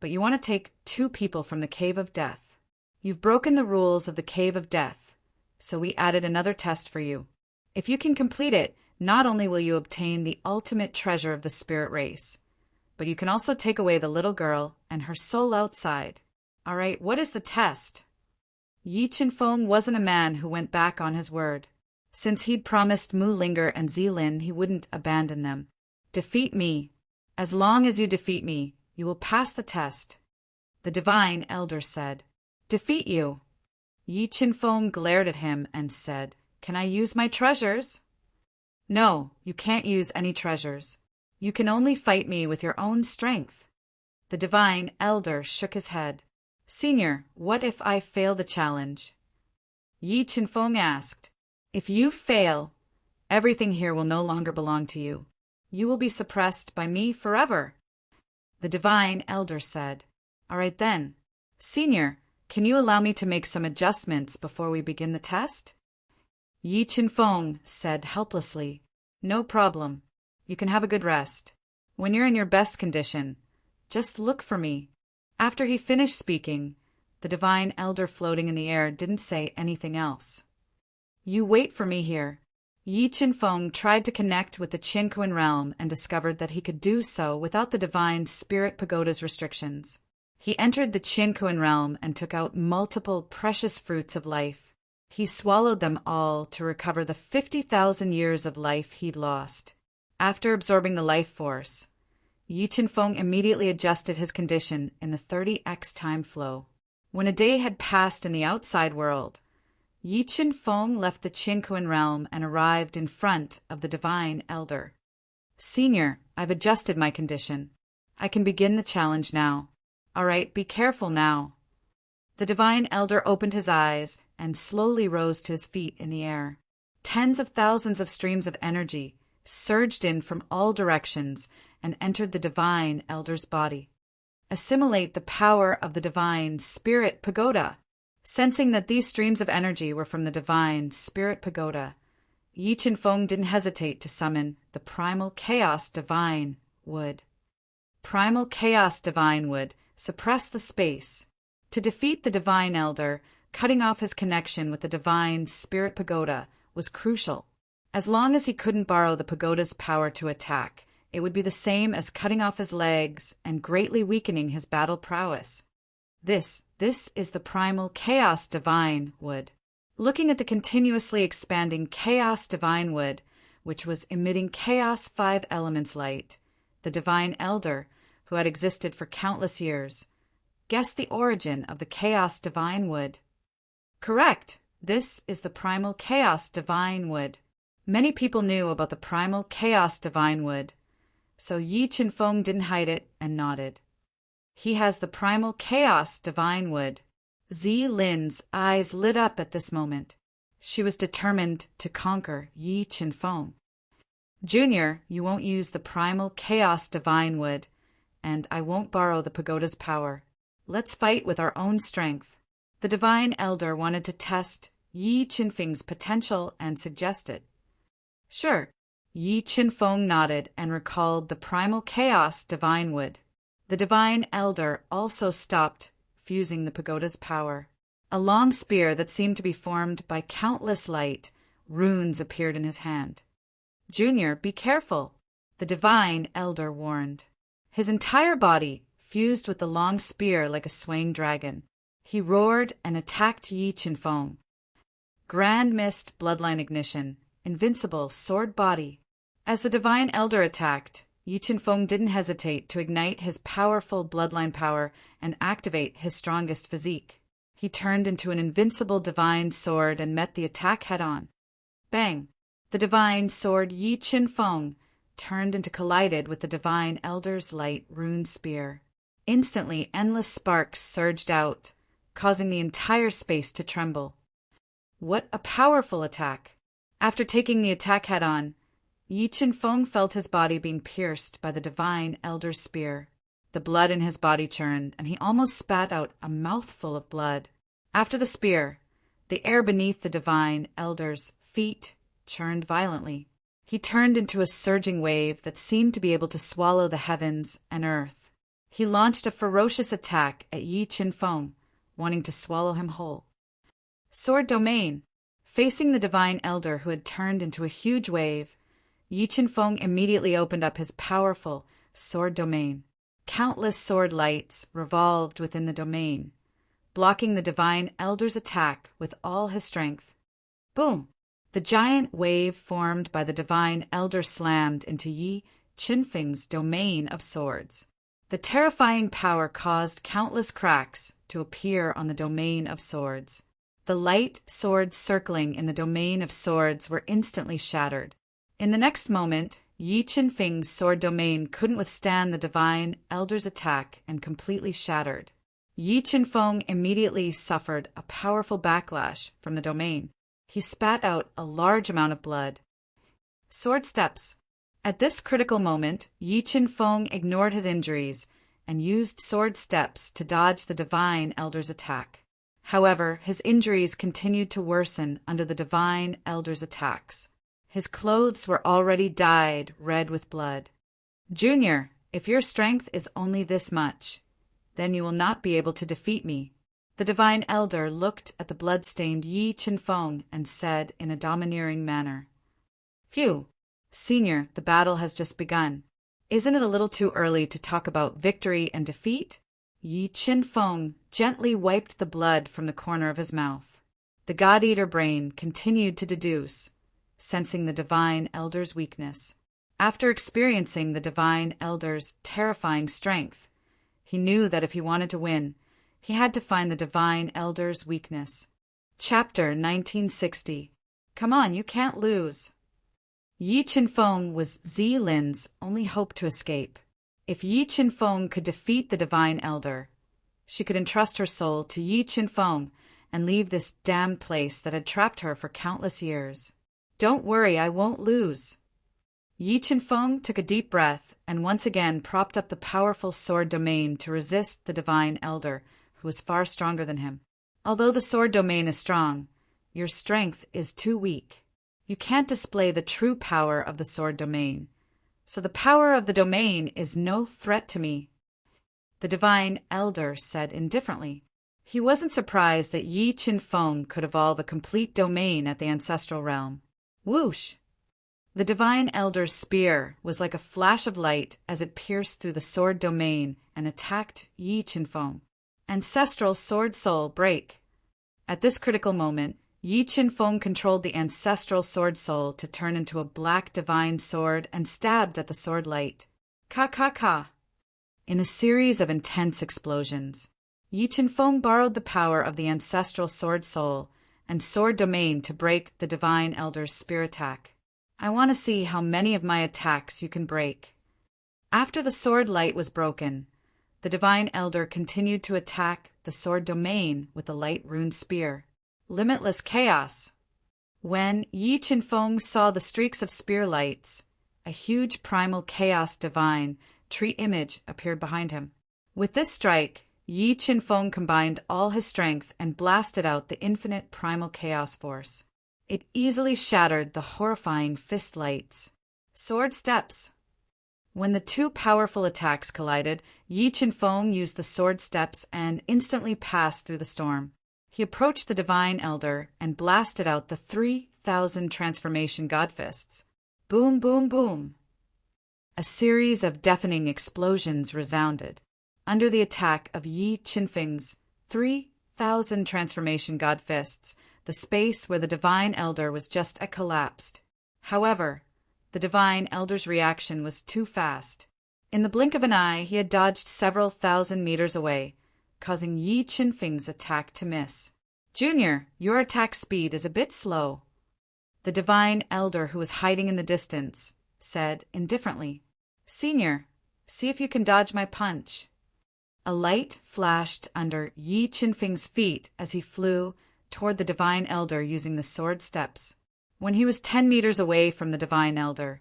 but you want to take 2 people from the Cave of Death. You've broken the rules of the Cave of Death, so we added another test for you. If you can complete it, not only will you obtain the ultimate treasure of the spirit race, but you can also take away the little girl and her soul outside. All right, what is the test?" Yi Qinfeng wasn't a man who went back on his word. Since he'd promised Mu Linger and Zilin he wouldn't abandon them. "Defeat me. As long as you defeat me, You will pass the test. The Divine Elder said. Defeat you. Yi Qinfeng glared at him and said, Can I use my treasures? No, you can't use any treasures. You can only fight me with your own strength. The Divine Elder shook his head. Senior, what if I fail the challenge? Yi Qinfeng asked. If you fail, everything here will no longer belong to you. You will be suppressed by me forever. The Divine Elder said. All right then. Senior, can you allow me to make some adjustments before we begin the test? Yi Qinfeng said helplessly. No problem. You can have a good rest. When you're in your best condition, just look for me. After he finished speaking, the Divine Elder floating in the air didn't say anything else. You wait for me here. Yi Qinfeng tried to connect with the Qinquan realm and discovered that he could do so without the Divine Spirit Pagoda's restrictions. He entered the Qinquan realm and took out multiple precious fruits of life. He swallowed them all to recover the 50,000 years of life he'd lost. After absorbing the life force, Yi Qinfeng immediately adjusted his condition in the 30x time flow. When a day had passed in the outside world, Yi Qinfeng left the Qinquan realm and arrived in front of the Divine Elder. Senior, I've adjusted my condition. I can begin the challenge now. All right, be careful now. The Divine Elder opened his eyes and slowly rose to his feet in the air. Tens of thousands of streams of energy surged in from all directions and entered the Divine Elder's body. Assimilate the power of the Divine Spirit Pagoda. Sensing that these streams of energy were from the Divine Spirit Pagoda, Yi Qinfeng didn't hesitate to summon the Primal Chaos Divine Wood. Primal Chaos Divine Wood suppressed the space. To defeat the Divine Elder, cutting off his connection with the Divine Spirit Pagoda was crucial. As long as he couldn't borrow the pagoda's power to attack, it would be the same as cutting off his legs and greatly weakening his battle prowess. This is the Primal Chaos Divine Wood. Looking at the continuously expanding Chaos Divine Wood, which was emitting Chaos 5 elements light, the Divine Elder, who had existed for countless years, guessed the origin of the Chaos Divine Wood. Correct! This is the Primal Chaos Divine Wood. Many people knew about the Primal Chaos Divine Wood, so Yi Qinfeng didn't hide it and nodded. He has the Primal Chaos Divine Wood. Zi Lin's eyes lit up at this moment. She was determined to conquer Yi Qinfeng. Junior, you won't use the Primal Chaos Divine Wood, and I won't borrow the pagoda's power. Let's fight with our own strength. The Divine Elder wanted to test Yi Qinfeng's potential and suggested. Sure. Yi Qinfeng nodded and recalled the Primal Chaos Divine Wood. The Divine Elder also stopped fusing the pagoda's power. A long spear that seemed to be formed by countless light runes appeared in his hand. Junior, be careful, the Divine Elder warned. His entire body fused with the long spear like a swaying dragon. He roared and attacked Yi Qinfeng. Grand Mist Bloodline Ignition, Invincible Sword Body. As the Divine Elder attacked, Yi Qinfeng didn't hesitate to ignite his powerful bloodline power and activate his strongest physique. He turned into an invincible divine sword and met the attack head-on. Bang! The divine sword Yi Qinfeng turned into collided with the Divine Elder's light rune spear. Instantly, endless sparks surged out, causing the entire space to tremble. What a powerful attack! After taking the attack head-on, Yi Qinfeng felt his body being pierced by the Divine Elder's spear. The blood in his body churned, and he almost spat out a mouthful of blood. After the spear, the air beneath the Divine Elder's feet churned violently. He turned into a surging wave that seemed to be able to swallow the heavens and earth. He launched a ferocious attack at Yi Qinfeng, wanting to swallow him whole. Sword Domain. Facing the Divine Elder who had turned into a huge wave, Yi Qinfeng immediately opened up his powerful sword domain. Countless sword lights revolved within the domain, blocking the Divine Elder's attack with all his strength. Boom! The giant wave formed by the Divine Elder slammed into Yi Qinfeng's domain of swords. The terrifying power caused countless cracks to appear on the domain of swords. The light swords circling in the domain of swords were instantly shattered. In the next moment, Yi Qinfeng's sword domain couldn't withstand the divine elder's attack and completely shattered. Yi Qinfeng immediately suffered a powerful backlash from the domain. He spat out a large amount of blood. Sword steps. At this critical moment, Yi Qinfeng ignored his injuries and used sword steps to dodge the divine elder's attack. However, his injuries continued to worsen under the divine elder's attacks. His clothes were already dyed red with blood. "Junior, if your strength is only this much, then you will not be able to defeat me." The divine elder looked at the blood-stained Yi Qinfeng and said in a domineering manner, "Phew, Senior, the battle has just begun. Isn't it a little too early to talk about victory and defeat?" Yi Qinfeng gently wiped the blood from the corner of his mouth. The God-Eater brain continued to deduce, sensing the divine elder's weakness. After experiencing the divine elder's terrifying strength, he knew that if he wanted to win, he had to find the divine elder's weakness. Chapter 1960. Come on, you can't lose. Yi Qinfeng was Zilin's only hope to escape. If Yi Qinfeng could defeat the divine elder, she could entrust her soul to Yi Qinfeng and leave this damned place that had trapped her for countless years. "Don't worry, I won't lose." Yi Qinfeng took a deep breath and once again propped up the powerful sword domain to resist the divine elder, who was far stronger than him. Although the sword domain is strong, your strength is too weak. You can't display the true power of the sword domain, so the power of the domain is no threat to me," the divine elder said indifferently. He wasn't surprised that Yi Qinfeng could evolve a complete domain at the ancestral realm. Whoosh! The divine elder's spear was like a flash of light as it pierced through the sword domain and attacked Yi Qinfeng. Ancestral sword soul break. At this critical moment, Yi Qinfeng controlled the ancestral sword soul to turn into a black divine sword and stabbed at the sword light. Ka ka ka! In a series of intense explosions, Yi Qinfeng borrowed the power of the ancestral sword soul and sword domain to break the divine elder's spear attack. "I want to see how many of my attacks you can break." After the sword light was broken, the divine elder continued to attack the sword domain with the light rune spear. Limitless chaos. When Yi Qinfeng saw the streaks of spear lights, a huge primal chaos divine tree image appeared behind him. With this strike, Yi Qinfeng combined all his strength and blasted out the infinite primal chaos force. It easily shattered the horrifying fist lights. Sword steps. When the two powerful attacks collided, Yi Qinfeng used the sword steps and instantly passed through the storm. He approached the divine elder and blasted out the 3,000 transformation god fists. Boom, boom, boom. A series of deafening explosions resounded. Under the attack of Yi Qinfeng's 3,000 transformation god fists, the space where the divine elder was just collapsed. However, the divine elder's reaction was too fast. In the blink of an eye, he had dodged several thousand meters away, causing Yi Qinfeng's attack to miss. "Junior, your attack speed is a bit slow," the divine elder, who was hiding in the distance, said indifferently. "Senior, see if you can dodge my punch." A light flashed under Yi Qinfeng's feet as he flew toward the divine elder using the sword steps. When he was 10 meters away from the divine elder,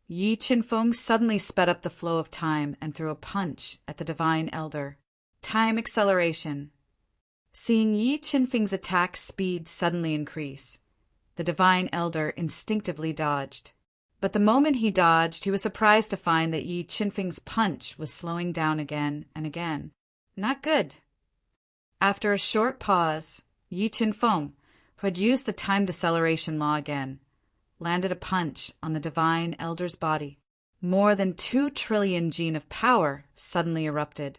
Yi Qinfeng suddenly sped up the flow of time and threw a punch at the divine elder. Time acceleration. Seeing Yi Qinfeng's attack speed suddenly increase, the divine elder instinctively dodged. But the moment he dodged, he was surprised to find that Yi Qinfeng's punch was slowing down again and again. Not good. After a short pause, Yi Qinfeng, who had used the time deceleration law again, landed a punch on the divine elder's body. More than 2 trillion gene of power suddenly erupted.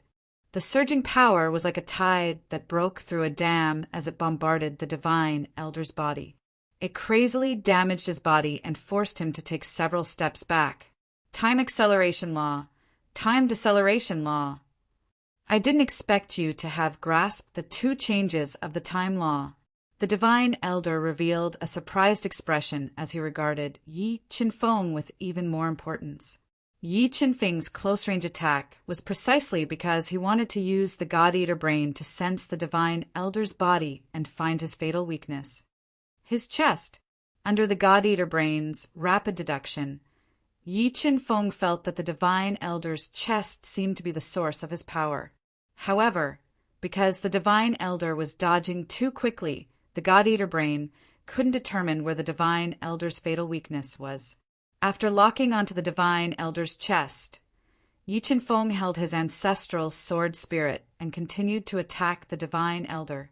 The surging power was like a tide that broke through a dam as it bombarded the divine elder's body. It crazily damaged his body and forced him to take several steps back. Time acceleration law. Time deceleration law. I didn't expect you to have grasped the two changes of the time law. The divine elder revealed a surprised expression as he regarded Yi Qinfeng with even more importance. Yi Qinfeng's close-range attack was precisely because he wanted to use the God-Eater brain to sense the divine elder's body and find his fatal weakness. His chest, under the God-Eater brain's rapid deduction, Yi Qinfeng felt that the divine elder's chest seemed to be the source of his power. However, because the divine elder was dodging too quickly, the God-Eater brain couldn't determine where the divine elder's fatal weakness was. After locking onto the divine elder's chest, Yi Qinfeng held his ancestral sword spirit and continued to attack the divine elder.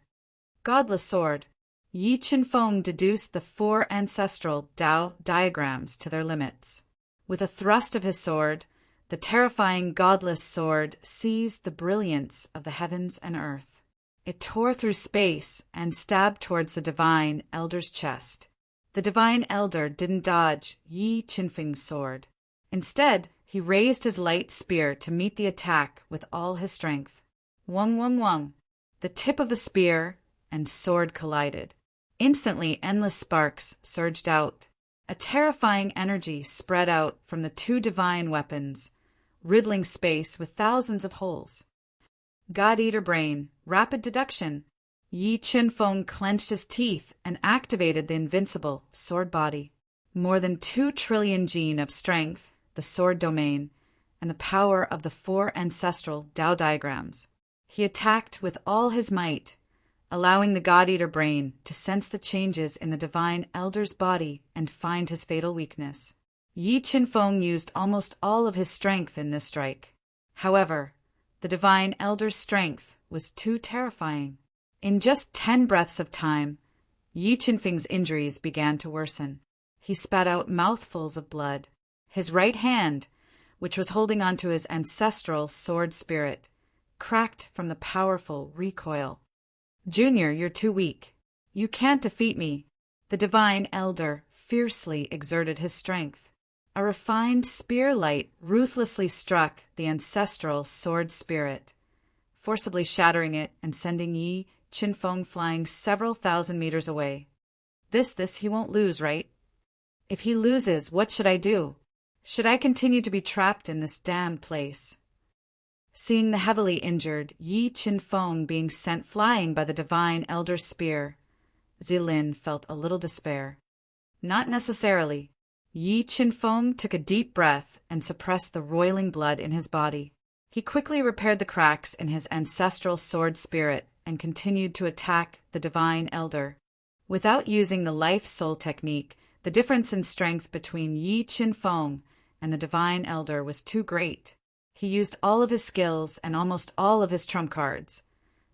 Godless sword. Yi Qinfeng deduced the four ancestral Tao diagrams to their limits. With a thrust of his sword, the terrifying godless sword seized the brilliance of the heavens and earth. It tore through space and stabbed towards the divine elder's chest. The divine elder didn't dodge Yi Qinfeng's sword. Instead, he raised his light spear to meet the attack with all his strength. Wung wung wung. The tip of the spear and sword collided. Instantly, endless sparks surged out. A terrifying energy spread out from the two divine weapons, riddling space with thousands of holes. God-Eater brain, rapid deduction. Yi Qinfeng clenched his teeth and activated the invincible sword body. More than 2 trillion gene of strength, the sword domain, and the power of the four ancestral Tao diagrams. He attacked with all his might, allowing the God-Eater brain to sense the changes in the divine elder's body and find his fatal weakness. Yi Qinfeng used almost all of his strength in this strike. However, the divine elder's strength was too terrifying. In just 10 breaths of time, Yi Qinfeng's injuries began to worsen. He spat out mouthfuls of blood. His right hand, which was holding onto his ancestral sword spirit, cracked from the powerful recoil. Junior, you're too weak. You can't defeat me. The divine elder fiercely exerted his strength. A refined spear light ruthlessly struck the ancestral sword spirit, forcibly shattering it and sending Yi Qinfeng flying several thousand meters away. This he won't lose, right? If he loses, what should I do? Should I continue to be trapped in this damned place? Seeing the heavily injured Yi Qinfeng being sent flying by the divine elder's spear, Zilin felt a little despair. Not necessarily. Yi Qinfeng took a deep breath and suppressed the roiling blood in his body. He quickly repaired the cracks in his ancestral sword spirit and continued to attack the divine elder. Without using the life soul technique, the difference in strength between Yi Qinfeng and the divine elder was too great. He used all of his skills and almost all of his trump cards,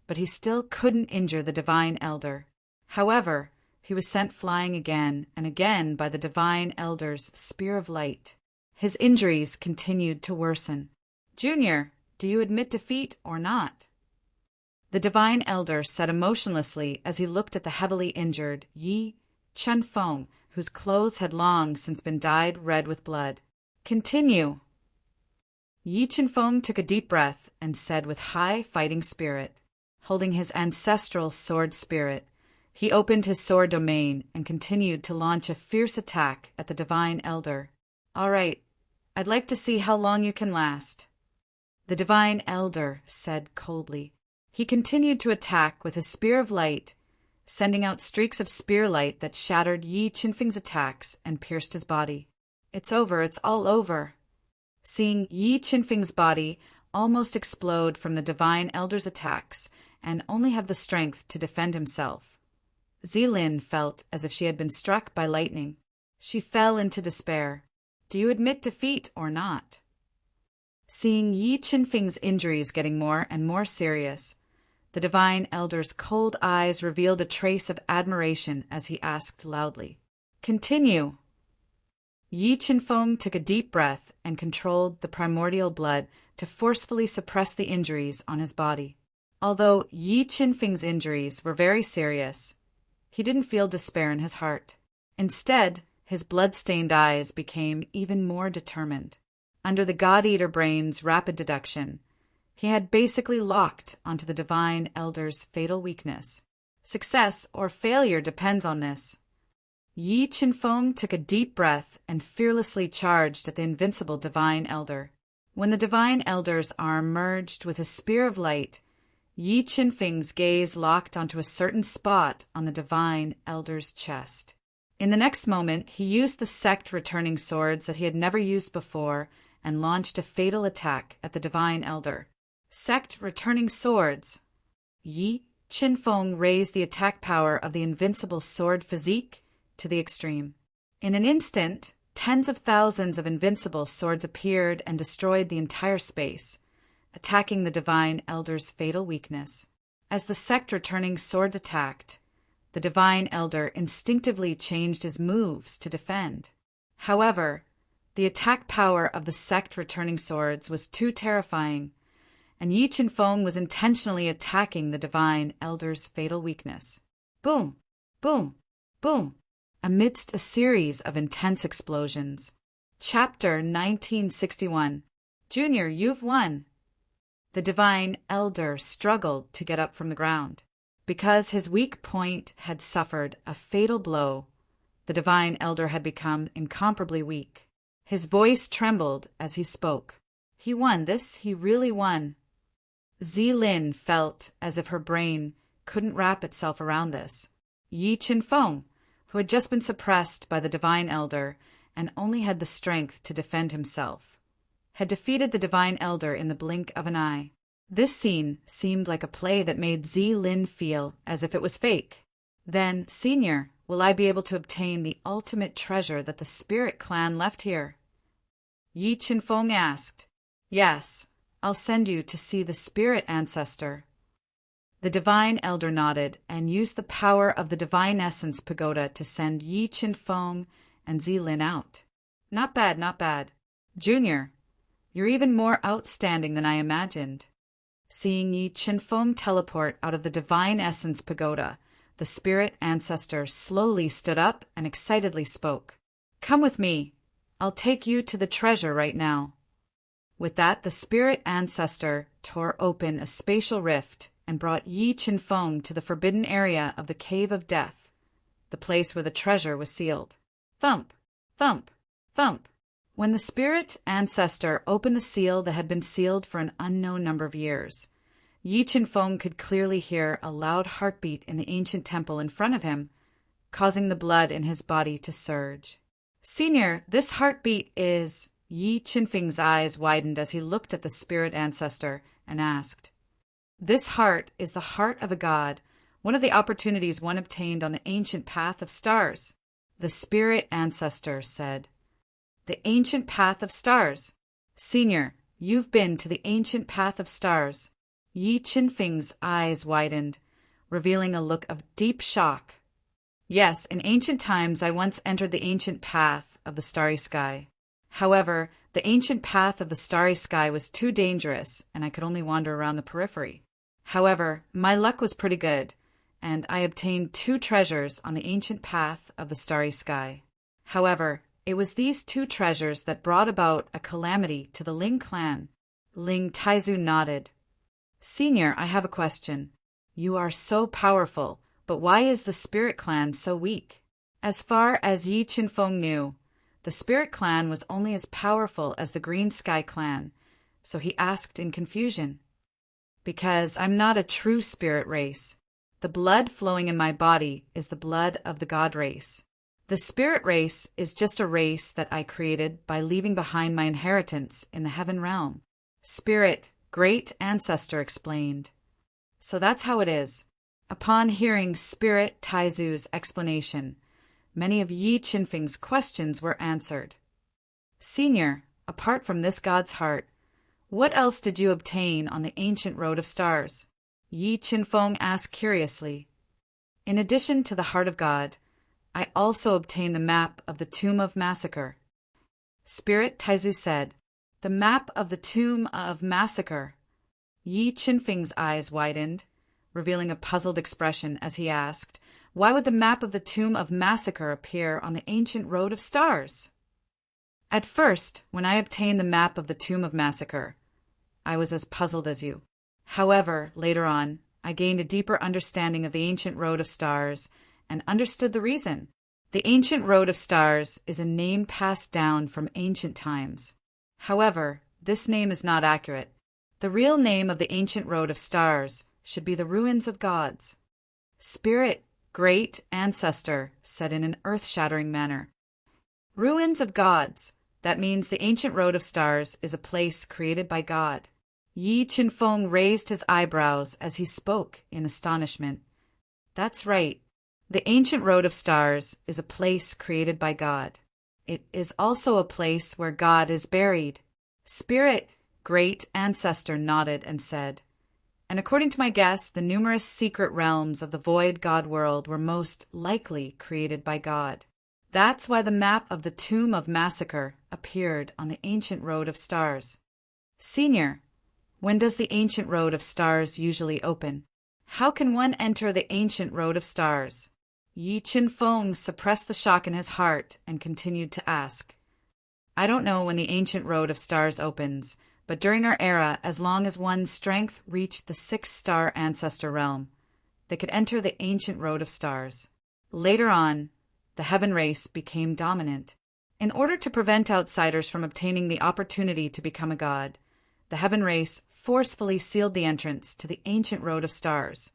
but he still couldn't injure the divine elder. However, he was sent flying again and again by the divine elder's spear of light. His injuries continued to worsen. Junior, do you admit defeat or not? The divine elder sat emotionlessly as he looked at the heavily injured Yi Qinfeng, whose clothes had long since been dyed red with blood. Continue. Yi Qinfeng took a deep breath and said with high fighting spirit, holding his ancestral sword spirit, he opened his sword domain and continued to launch a fierce attack at the divine elder. All right, I'd like to see how long you can last. The divine elder said coldly. He continued to attack with his spear of light, sending out streaks of spear light that shattered Yi Qinfeng's attacks and pierced his body. It's over, it's all over. Seeing Yi Qinfeng's body almost explode from the divine elder's attacks and only have the strength to defend himself, Zilin felt as if she had been struck by lightning. She fell into despair. Do you admit defeat or not? Seeing Yi Qinfeng's injuries getting more and more serious, the divine elder's cold eyes revealed a trace of admiration as he asked loudly, Continue. Yi Qinfeng took a deep breath and controlled the primordial blood to forcefully suppress the injuries on his body. Although Yi Qinfeng's injuries were very serious, he didn't feel despair in his heart. Instead, his blood-stained eyes became even more determined. Under the God-Eater brain's rapid deduction, he had basically locked onto the Divine Elder's fatal weakness. Success or failure depends on this. Yi Qinfeng took a deep breath and fearlessly charged at the invincible Divine Elder. When the Divine Elder's arm merged with his spear of light, Yi Qinfeng's gaze locked onto a certain spot on the Divine Elder's chest. In the next moment, he used the sect-returning swords that he had never used before and launched a fatal attack at the Divine Elder. Sect-returning swords. Yi Qinfeng raised the attack power of the invincible sword physique to the extreme. In an instant, tens of thousands of invincible swords appeared and destroyed the entire space, attacking the Divine Elder's fatal weakness. As the sect-returning swords attacked, the Divine Elder instinctively changed his moves to defend. However, the attack power of the sect-returning swords was too terrifying, and Yi Qinfeng was intentionally attacking the Divine Elder's fatal weakness. Boom! Boom! Boom! Amidst a series of intense explosions. Chapter 1961. Junior, you've won. The Divine Elder struggled to get up from the ground. Because his weak point had suffered a fatal blow, the Divine Elder had become incomparably weak. His voice trembled as he spoke. He won. He really won. Zilin felt as if her brain couldn't wrap itself around this. Yi Qinfeng, who had just been suppressed by the Divine Elder and only had the strength to defend himself, had defeated the Divine Elder in the blink of an eye. This scene seemed like a play that made Zilin feel as if it was fake. Then, Senior, will I be able to obtain the ultimate treasure that the Spirit Clan left here? Yi Qinfeng asked. Yes, I'll send you to see the Spirit Ancestor. The Divine Elder nodded and used the power of the Divine Essence Pagoda to send Yi Qinfeng and Zilin out. Not bad, not bad. Junior, you're even more outstanding than I imagined. Seeing Yi Qinfeng teleport out of the Divine Essence Pagoda, the Spirit Ancestor slowly stood up and excitedly spoke. Come with me. I'll take you to the treasure right now. With that, the Spirit Ancestor tore open a spatial rift and brought Yi Qinfeng to the forbidden area of the Cave of Death, the place where the treasure was sealed. Thump, thump, thump. When the Spirit Ancestor opened the seal that had been sealed for an unknown number of years, Yi Qinfeng could clearly hear a loud heartbeat in the ancient temple in front of him, causing the blood in his body to surge. Senior, this heartbeat is... Yi Qinfeng's eyes widened as he looked at the Spirit Ancestor and asked, This heart is the heart of a god, one of the opportunities one obtained on the ancient path of stars. The Spirit Ancestor said, The ancient path of stars. Senior, you've been to the ancient path of stars. Yi Qinfeng's eyes widened, revealing a look of deep shock. Yes, in ancient times I once entered the ancient path of the starry sky. However, the ancient path of the starry sky was too dangerous, and I could only wander around the periphery. However, my luck was pretty good, and I obtained 2 treasures on the ancient path of the starry sky. However, it was these 2 treasures that brought about a calamity to the Ling clan. Ling Taizu nodded. Senior, I have a question. You are so powerful, but why is the Spirit Clan so weak? As far as Yi Qinfeng knew, the Spirit Clan was only as powerful as the Green Sky Clan, so he asked in confusion. Because I'm not a true spirit race. The blood flowing in my body is the blood of the God race. The spirit race is just a race that I created by leaving behind my inheritance in the heaven realm. Spirit, great ancestor explained. So that's how it is. Upon hearing Spirit Taizu's explanation, many of Yi Qinfeng's questions were answered. Senior, apart from this god's heart, what else did you obtain on the ancient road of stars? Yi Qinfeng asked curiously. In addition to the heart of God, I also obtained the map of the Tomb of Massacre. Spirit Taizu said, The map of the Tomb of Massacre. Yi Qinfeng's eyes widened, revealing a puzzled expression as he asked, Why would the map of the Tomb of Massacre appear on the ancient road of stars? At first, when I obtained the map of the Tomb of Massacre, I was as puzzled as you. However, later on, I gained a deeper understanding of the ancient Road of Stars and understood the reason. The ancient Road of Stars is a name passed down from ancient times. However, this name is not accurate. The real name of the ancient Road of Stars should be the Ruins of Gods. Spirit, great ancestor, said in an earth-shattering manner. Ruins of Gods. That means the ancient Road of Stars is a place created by God. Yi Qinfeng raised his eyebrows as he spoke in astonishment. That's right. The ancient Road of Stars is a place created by God. It is also a place where God is buried. Spirit, great ancestor, nodded and said, and according to my guess, the numerous secret realms of the void God world were most likely created by God. That's why the map of the Tomb of Massacre appeared on the ancient Road of Stars. Senior, when does the ancient Road of Stars usually open? How can one enter the ancient Road of Stars? Yi Qinfeng suppressed the shock in his heart and continued to ask. I don't know when the ancient Road of Stars opens, but during our era, as long as one's strength reached the 6-star ancestor realm, they could enter the ancient Road of Stars. Later on, the Heaven race became dominant. In order to prevent outsiders from obtaining the opportunity to become a god, the Heaven race forcefully sealed the entrance to the ancient Road of Stars,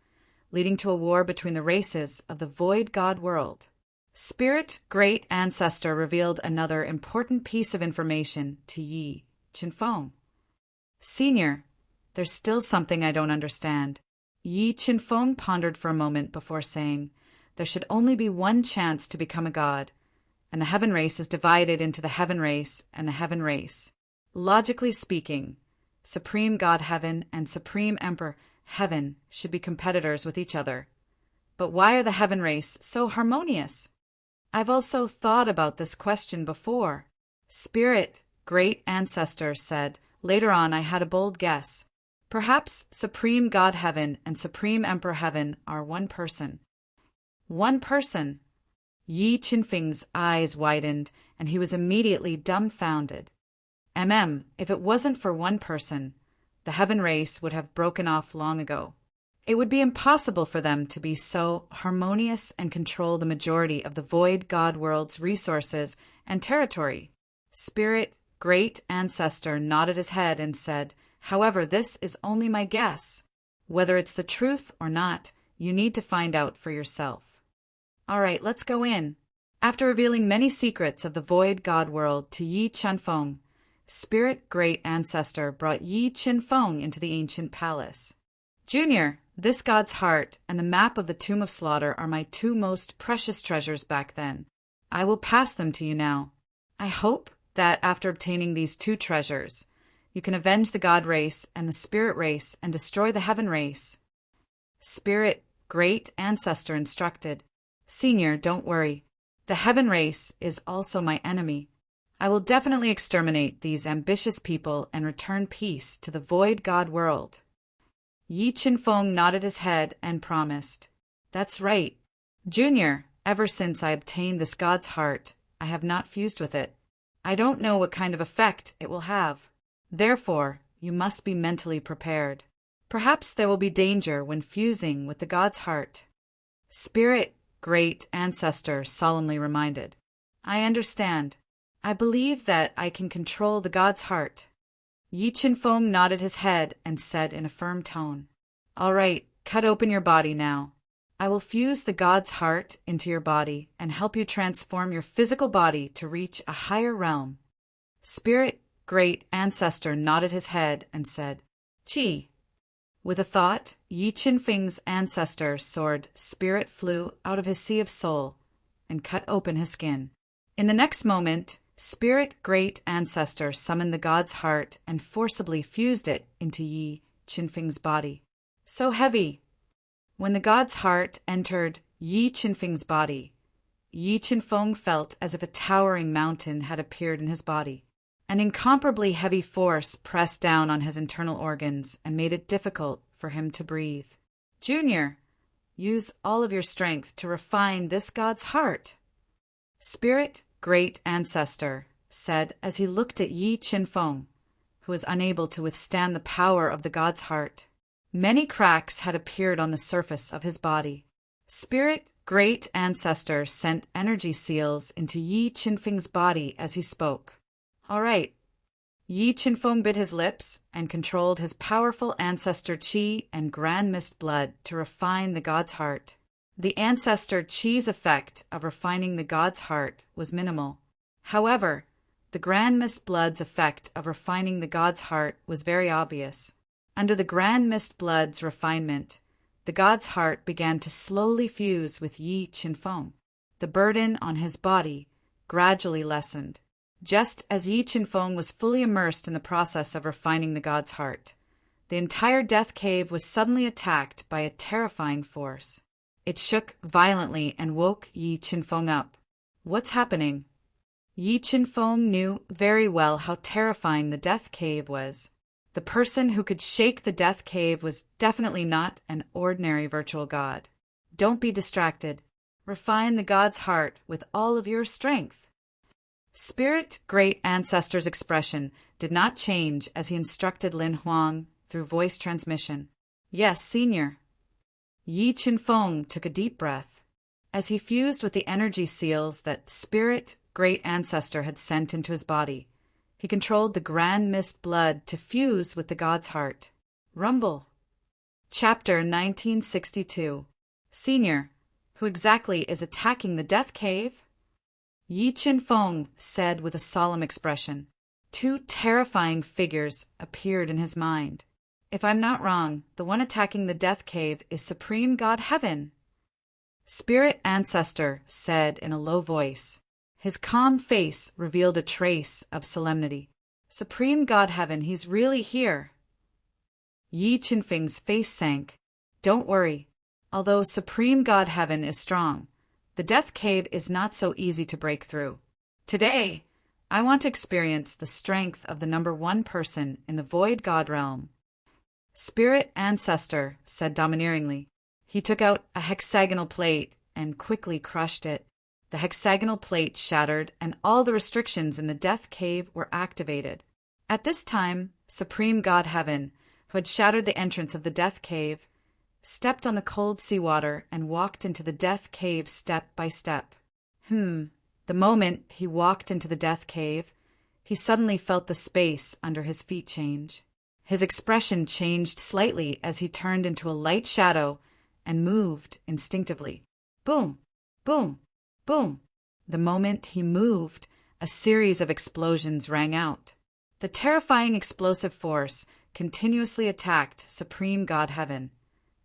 leading to a war between the races of the void god world. Spirit Great Ancestor revealed another important piece of information to Yi Qinfeng. Senior, there's still something I don't understand. Yi Qinfeng pondered for a moment before saying, there should only be one chance to become a god, and the Heaven race is divided into the Heaven race and the Heaven race. Logically speaking, Supreme God Heaven and Supreme Emperor Heaven should be competitors with each other. But why are the Heaven race so harmonious? I've also thought about this question before. Spirit, Great Ancestor, said, later on I had a bold guess. Perhaps Supreme God Heaven and Supreme Emperor Heaven are one person. One person? Yi Qinfeng's eyes widened, and he was immediately dumbfounded. If it wasn't for one person, the Heaven race would have broken off long ago. It would be impossible for them to be so harmonious and control the majority of the void god world's resources and territory. Spirit, Great Ancestor, nodded his head and said, however, this is only my guess. Whether it's the truth or not, you need to find out for yourself. All right, let's go in. After revealing many secrets of the void god world to Yi Qinfeng, Spirit Great Ancestor brought Yi Qinfeng into the ancient palace. Junior, this god's heart and the map of the Tomb of Slaughter are my two most precious treasures back then. I will pass them to you now. I hope that after obtaining these two treasures, you can avenge the god race and the spirit race and destroy the Heaven race. Spirit Great Ancestor instructed, Senior, don't worry. The Heaven race is also my enemy. I will definitely exterminate these ambitious people and return peace to the void god world. Yi Qinfeng nodded his head and promised. That's right. Junior, ever since I obtained this god's heart, I have not fused with it. I don't know what kind of effect it will have. Therefore, you must be mentally prepared. Perhaps there will be danger when fusing with the god's heart. Spirit Great Ancestor solemnly reminded. I understand. I believe that I can control the god's heart. Yi Qinfeng nodded his head and said in a firm tone, all right, cut open your body now. I will fuse the god's heart into your body and help you transform your physical body to reach a higher realm. Spirit Great Ancestor nodded his head and said, Chi. With a thought, Yi Qinfeng's ancestor sword spirit flew out of his sea of soul and cut open his skin. In the next moment, Spirit Great Ancestor summoned the god's heart and forcibly fused it into Yi Qinfeng's body. So heavy! When the god's heart entered Yi Qinfeng's body, Yi Qinfeng felt as if a towering mountain had appeared in his body. An incomparably heavy force pressed down on his internal organs and made it difficult for him to breathe. Junior, use all of your strength to refine this god's heart. Spirit Great Ancestor said as he looked at Yi Qinfeng, who was unable to withstand the power of the god's heart. Many cracks had appeared on the surface of his body. Spirit Great Ancestor sent energy seals into Yi Qinfeng's body as he spoke. All right. Yi Qinfeng bit his lips and controlled his powerful ancestor qi and grand mist blood to refine the god's heart. The ancestor qi's effect of refining the god's heart was minimal. However, the grand mist blood's effect of refining the god's heart was very obvious. Under the grand mist blood's refinement, the god's heart began to slowly fuse with Yi Qinfeng. The burden on his body gradually lessened. Just as Yi Qinfeng was fully immersed in the process of refining the god's heart, the entire death cave was suddenly attacked by a terrifying force. It shook violently and woke Yi Qinfeng up. What's happening? Yi Qinfeng knew very well how terrifying the death cave was. The person who could shake the death cave was definitely not an ordinary virtual god. Don't be distracted. Refine the god's heart with all of your strength. Spirit Great Ancestor's expression did not change as he instructed Lin Huang through voice transmission. Yes, Senior. Yi Qinfeng took a deep breath. As he fused with the energy seals that Spirit Great Ancestor had sent into his body, he controlled the grand mist blood to fuse with the god's heart. Rumble. Chapter 1962. Senior, who exactly is attacking the death cave? Yi Qinfeng said with a solemn expression. Two terrifying figures appeared in his mind. If I'm not wrong, the one attacking the death cave is Supreme God Heaven. Spirit Ancestor said in a low voice. His calm face revealed a trace of solemnity. Supreme God Heaven, he's really here. Yi Qinfeng's face sank. Don't worry. Although Supreme God Heaven is strong, the death cave is not so easy to break through. Today, I want to experience the strength of the number one person in the void god realm. Spirit Ancestor said domineeringly. He took out a hexagonal plate and quickly crushed it. The hexagonal plate shattered and all the restrictions in the death cave were activated. At this time, Supreme God Heaven, who had shattered the entrance of the death cave, stepped on the cold seawater and walked into the death cave step by step. The moment he walked into the death cave, he suddenly felt the space under his feet change. His expression changed slightly as he turned into a light shadow and moved instinctively. Boom, boom, boom. The moment he moved, a series of explosions rang out. The terrifying explosive force continuously attacked Supreme God Heaven,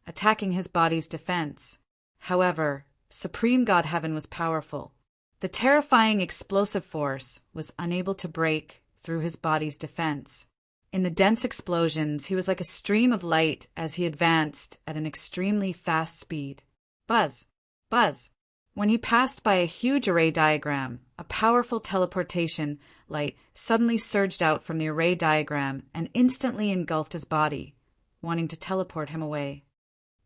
attacking his body's defense. However, Supreme God Heaven was powerful. The terrifying explosive force was unable to break through his body's defense. In the dense explosions, he was like a stream of light as he advanced at an extremely fast speed. Buzz, buzz. When he passed by a huge array diagram, a powerful teleportation light suddenly surged out from the array diagram and instantly engulfed his body, wanting to teleport him away.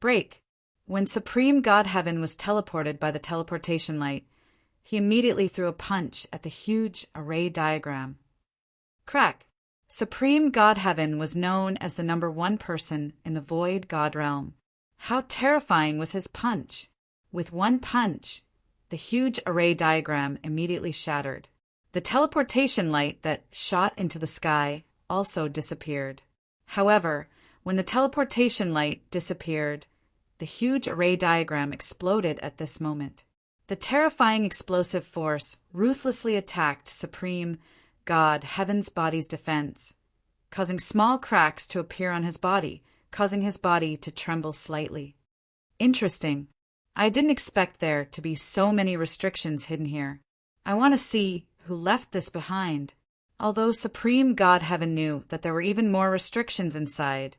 Break. When Supreme God Heaven was teleported by the teleportation light, he immediately threw a punch at the huge array diagram. Crack. Supreme God Heaven was known as the number one person in the void god realm. How terrifying was his punch! With one punch, the huge array diagram immediately shattered. The teleportation light that shot into the sky also disappeared. However, when the teleportation light disappeared, the huge array diagram exploded at this moment. The terrifying explosive force ruthlessly attacked Supreme God Heaven's body's defense, causing small cracks to appear on his body, causing his body to tremble slightly. Interesting. I didn't expect there to be so many restrictions hidden here. I want to see who left this behind. Although Supreme God Heaven knew that there were even more restrictions inside,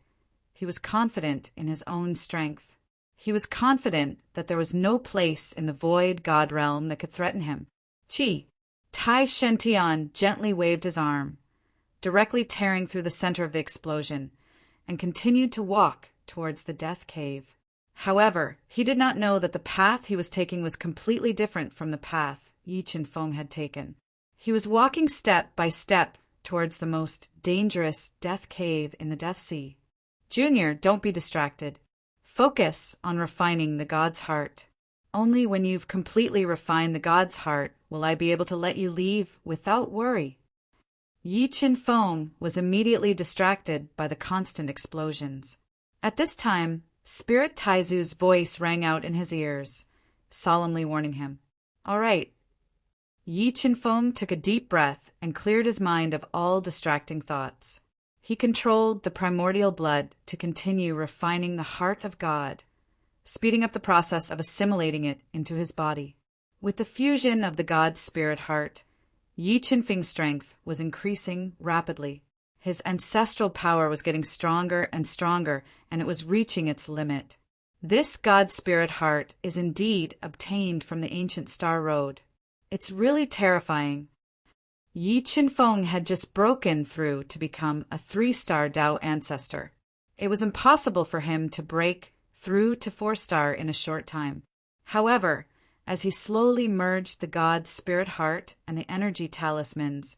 he was confident in his own strength. He was confident that there was no place in the void god realm that could threaten him. Qi. Tai Shentian gently waved his arm, directly tearing through the center of the explosion, and continued to walk towards the death cave. However, he did not know that the path he was taking was completely different from the path Yi Qinfeng had taken. He was walking step by step towards the most dangerous death cave in the Death Sea. Junior, don't be distracted. Focus on refining the God's heart. Only when you've completely refined the God's heart will I be able to let you leave without worry. Yi Chin Fong was immediately distracted by the constant explosions. At this time, Spirit Taizu's voice rang out in his ears, solemnly warning him. All right. Yi Chin Fong took a deep breath and cleared his mind of all distracting thoughts. He controlled the primordial blood to continue refining the heart of God, speeding up the process of assimilating it into his body. With the fusion of the God Spirit heart, Yi Chin Feng's strength was increasing rapidly. His ancestral power was getting stronger and stronger, and it was reaching its limit. This God Spirit heart is indeed obtained from the ancient Star Road. It's really terrifying. Yi Chin Fong had just broken through to become a 3-star Tao ancestor. It was impossible for him to break through to 4-star in a short time. However, as he slowly merged the God Spirit heart and the energy talismans,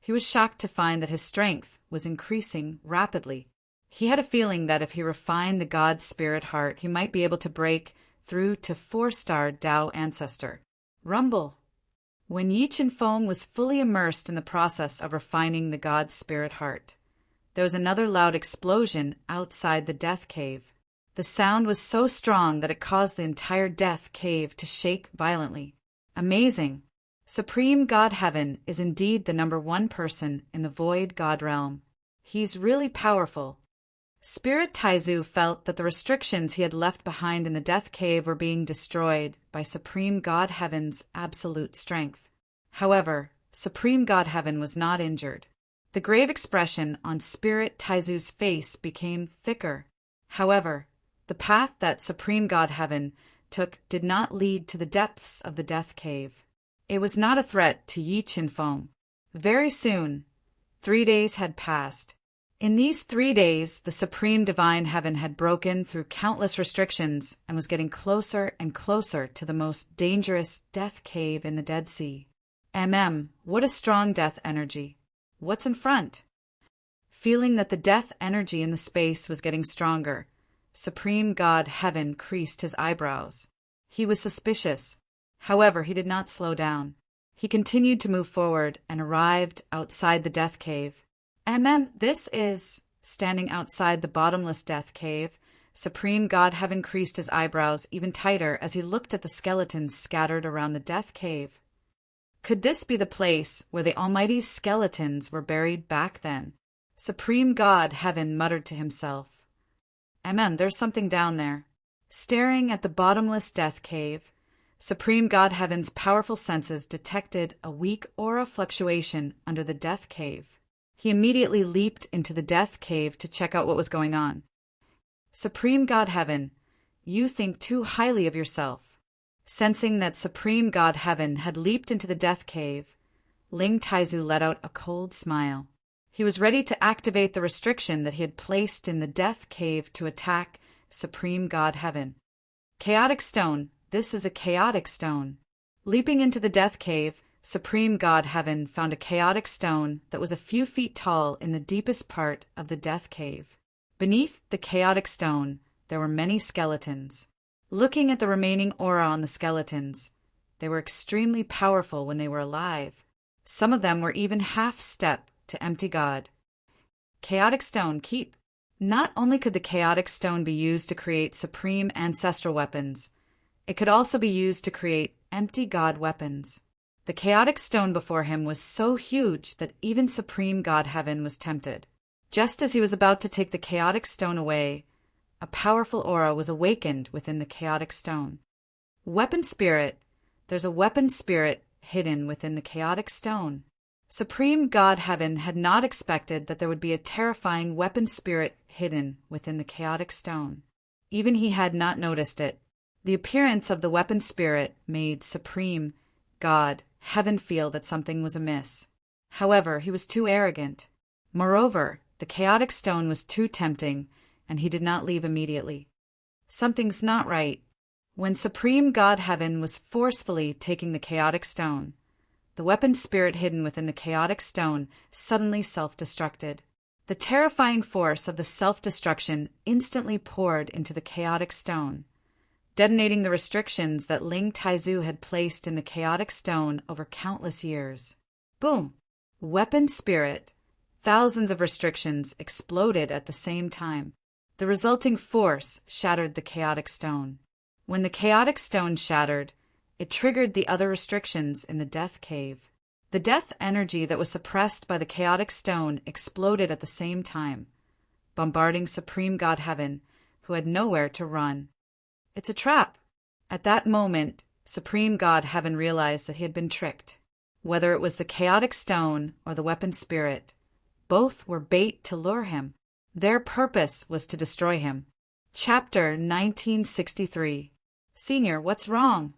he was shocked to find that his strength was increasing rapidly. He had a feeling that if he refined the God Spirit heart, he might be able to break through to 4-star Tao ancestor. Rumble. When Yi Chin Fong was fully immersed in the process of refining the God Spirit heart, there was another loud explosion outside the death cave. The sound was so strong that it caused the entire death cave to shake violently. Amazing! Supreme God Heaven is indeed the #1 person in the Void God realm. He's really powerful. Spirit Taizu felt that the restrictions he had left behind in the death cave were being destroyed by Supreme God Heaven's absolute strength. However, Supreme God Heaven was not injured. The grave expression on Spirit Taizu's face became thicker. However, the path that Supreme God Heaven took did not lead to the depths of the death cave. It was not a threat to Yi Chin Fong. Very soon, 3 days had passed. In these 3 days, the Supreme Divine Heaven had broken through countless restrictions and was getting closer and closer to the most dangerous death cave in the Dead Sea. What a strong death energy. What's in front? Feeling that the death energy in the space was getting stronger, Supreme God Heaven creased his eyebrows. He was suspicious. However, he did not slow down. He continued to move forward and arrived outside the death cave. This is... Standing outside the bottomless death cave, Supreme God Heaven creased his eyebrows even tighter as he looked at the skeletons scattered around the death cave. Could this be the place where the Almighty's skeletons were buried back then? Supreme God Heaven muttered to himself. There's something down there. Staring at the bottomless death cave, Supreme God Heaven's powerful senses detected a weak aura fluctuation under the death cave. He immediately leaped into the death cave to check out what was going on. Supreme God Heaven, you think too highly of yourself. Sensing that Supreme God Heaven had leaped into the death cave, Ling Taizu let out a cold smile. He was ready to activate the restriction that he had placed in the death cave to attack Supreme God Heaven. Chaotic stone. This is a chaotic stone. Leaping into the death cave, Supreme God Heaven found a chaotic stone that was a few feet tall in the deepest part of the death cave. Beneath the chaotic stone, there were many skeletons. Looking at the remaining aura on the skeletons, they were extremely powerful when they were alive. Some of them were even half-step to empty God. Chaotic stone, keep. Not only could the chaotic stone be used to create supreme ancestral weapons, it could also be used to create empty God weapons. The chaotic stone before him was so huge that even Supreme God Heaven was tempted. Just as he was about to take the chaotic stone away, a powerful aura was awakened within the chaotic stone. Weapon spirit. There's a weapon spirit hidden within the chaotic stone. Supreme God Heaven had not expected that there would be a terrifying weapon spirit hidden within the chaotic stone. Even he had not noticed it. The appearance of the weapon spirit made Supreme God Heaven feel that something was amiss. However, he was too arrogant. Moreover, the chaotic stone was too tempting, and he did not leave immediately. Something's not right. When Supreme God Heaven was forcefully taking the chaotic stone, The weapon spirit hidden within the chaotic stone suddenly self-destructed. The terrifying force of the self-destruction instantly poured into the chaotic stone, detonating the restrictions that Ling Taizu had placed in the chaotic stone over countless years. Boom! Weapon spirit. Thousands of restrictions exploded at the same time. The resulting force shattered the chaotic stone. When the chaotic stone shattered, it triggered the other restrictions in the death cave. The death energy that was suppressed by the chaotic stone exploded at the same time, bombarding Supreme God Heaven, who had nowhere to run. It's a trap. At that moment, Supreme God Heaven realized that he had been tricked. Whether it was the chaotic stone or the weapon spirit, both were bait to lure him. Their purpose was to destroy him. Chapter 1963. Senior, what's wrong?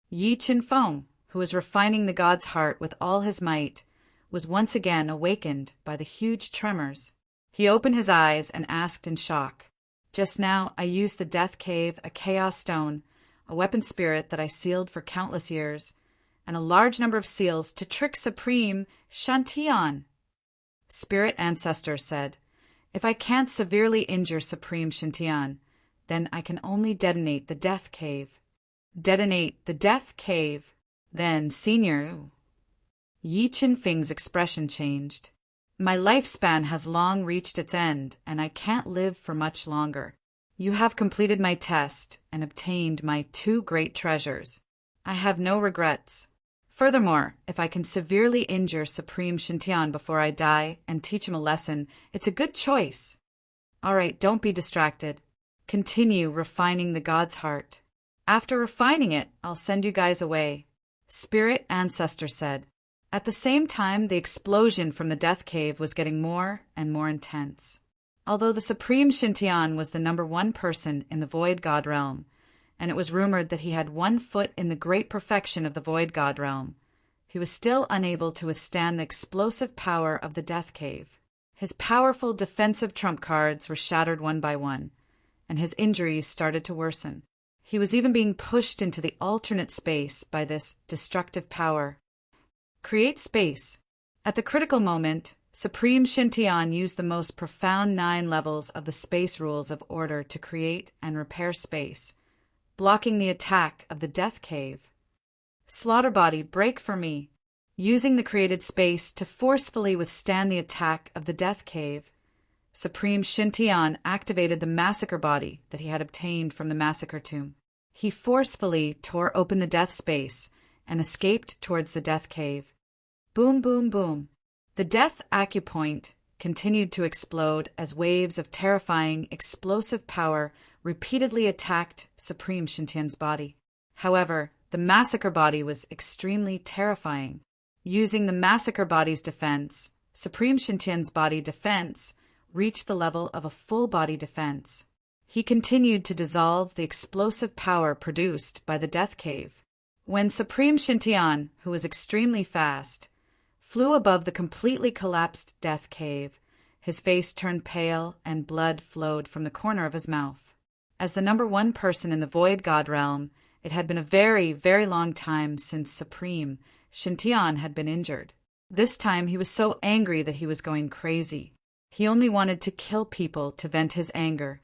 Yi Qinfeng, who was refining the god's heart with all his might, was once again awakened by the huge tremors. He opened his eyes and asked in shock, "Just now I used the death cave, a chaos stone, a weapon spirit that I sealed for countless years, and a large number of seals to trick Supreme Shantian." Spirit Ancestor said, "If I can't severely injure Supreme Shantian, then I can only detonate the death cave." Detonate the death cave. Then, Senior. Yi Qinfeng's expression changed. "My lifespan has long reached its end, and I can't live for much longer. You have completed my test and obtained my 2 great treasures. I have no regrets. Furthermore, if I can severely injure Supreme Shantian before I die and teach him a lesson, it's a good choice. All right, don't be distracted. Continue refining the god's heart. After refining it, I'll send you guys away," Spirit Ancestor said. At the same time, the explosion from the death cave was getting more and more intense. Although the Supreme Shantian was the #1 person in the Void God realm, and it was rumored that he had 1 foot in the great perfection of the Void God realm, he was still unable to withstand the explosive power of the death cave. His powerful defensive trump cards were shattered one by one, and his injuries started to worsen. He was even being pushed into the alternate space by this destructive power. Create space. At the critical moment, Supreme Shantian used the most profound 9 levels of the space rules of order to create and repair space, blocking the attack of the death cave. Slaughter Body, break for me. Using the created space to forcefully withstand the attack of the death cave, Supreme Shantian activated the Massacre Body that he had obtained from the Massacre Tomb. He forcefully tore open the death space and escaped towards the death cave. Boom, boom, boom. The death acupoint continued to explode as waves of terrifying, explosive power repeatedly attacked Supreme Shantian's body. However, the Massacre Body was extremely terrifying. Using the Massacre Body's defense, Supreme Shantian's body defense reached the level of a full-body defense. He continued to dissolve the explosive power produced by the death cave. When Supreme Shantian, who was extremely fast, flew above the completely collapsed death cave, his face turned pale and blood flowed from the corner of his mouth. As the #1 person in the Void God realm, it had been a very, very long time since Supreme Shantian had been injured. This time he was so angry that he was going crazy. He only wanted to kill people to vent his anger.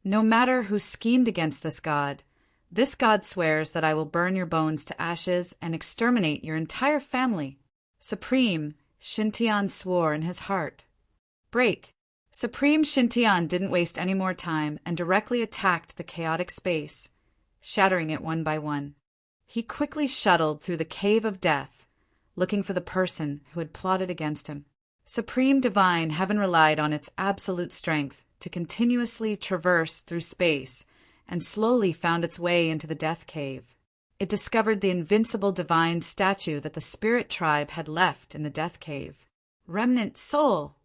"No matter who schemed against this god swears that I will burn your bones to ashes and exterminate your entire family." Supreme Shantian swore in his heart. Break. Supreme Shantian didn't waste any more time and directly attacked the chaotic space, shattering it one by one. He quickly shuttled through the cave of death, looking for the person who had plotted against him. Supreme Divine Heaven relied on its absolute strength to continuously traverse through space and slowly found its way into the death cave. It discovered the invincible divine statue that the spirit tribe had left in the death cave. Remnant soul!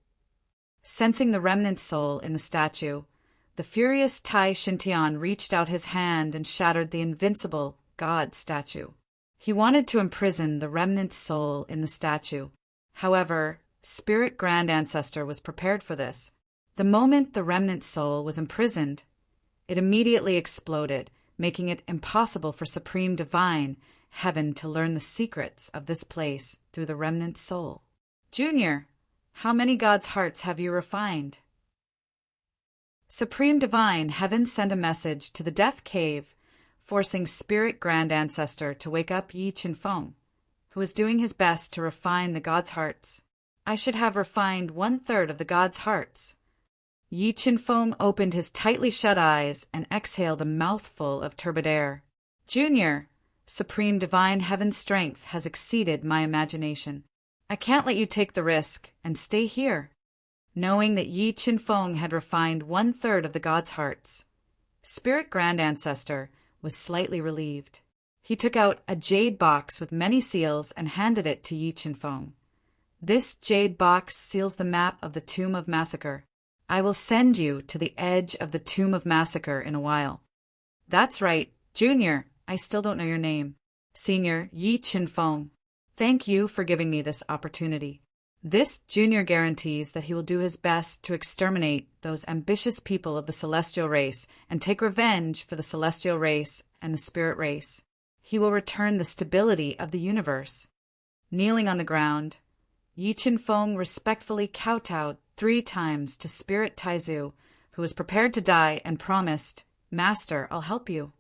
Sensing the remnant soul in the statue, the furious Tai Shantian reached out his hand and shattered the invincible God statue. He wanted to imprison the remnant soul in the statue. However, Spirit Grand Ancestor was prepared for this. The moment the remnant soul was imprisoned, it immediately exploded, making it impossible for Supreme Divine heaven to learn the secrets of this place through the remnant soul. Junior, how many God's hearts have you refined? Supreme Divine, heaven send a message to the death cave, forcing Spirit Grand Ancestor to wake up Yi Chinfeng, who is doing his best to refine the God's hearts. I should have refined 1/3 of the God's hearts. Yi Chinfeng opened his tightly shut eyes and exhaled a mouthful of turbid air. Junior, Supreme Divine Heaven's strength has exceeded my imagination. I can't let you take the risk and stay here. Knowing that Yi Chinfeng had refined 1/3 of the God's hearts, Spirit Grand Ancestor was slightly relieved. He took out a jade box with many seals and handed it to Yi Chinfeng. This jade box seals the map of the Tomb of Massacre. I will send you to the edge of the Tomb of Massacre in a while. That's right, Junior, I still don't know your name. Senior Yi Chinfeng. Thank you for giving me this opportunity. This Junior guarantees that he will do his best to exterminate those ambitious people of the celestial race and take revenge for the celestial race and the spirit race. He will return the stability of the universe. Kneeling on the ground, Yi Chinfeng respectfully kowtowed 3 times to Spirit Taizu, who was prepared to die and promised, Master, I'll help you.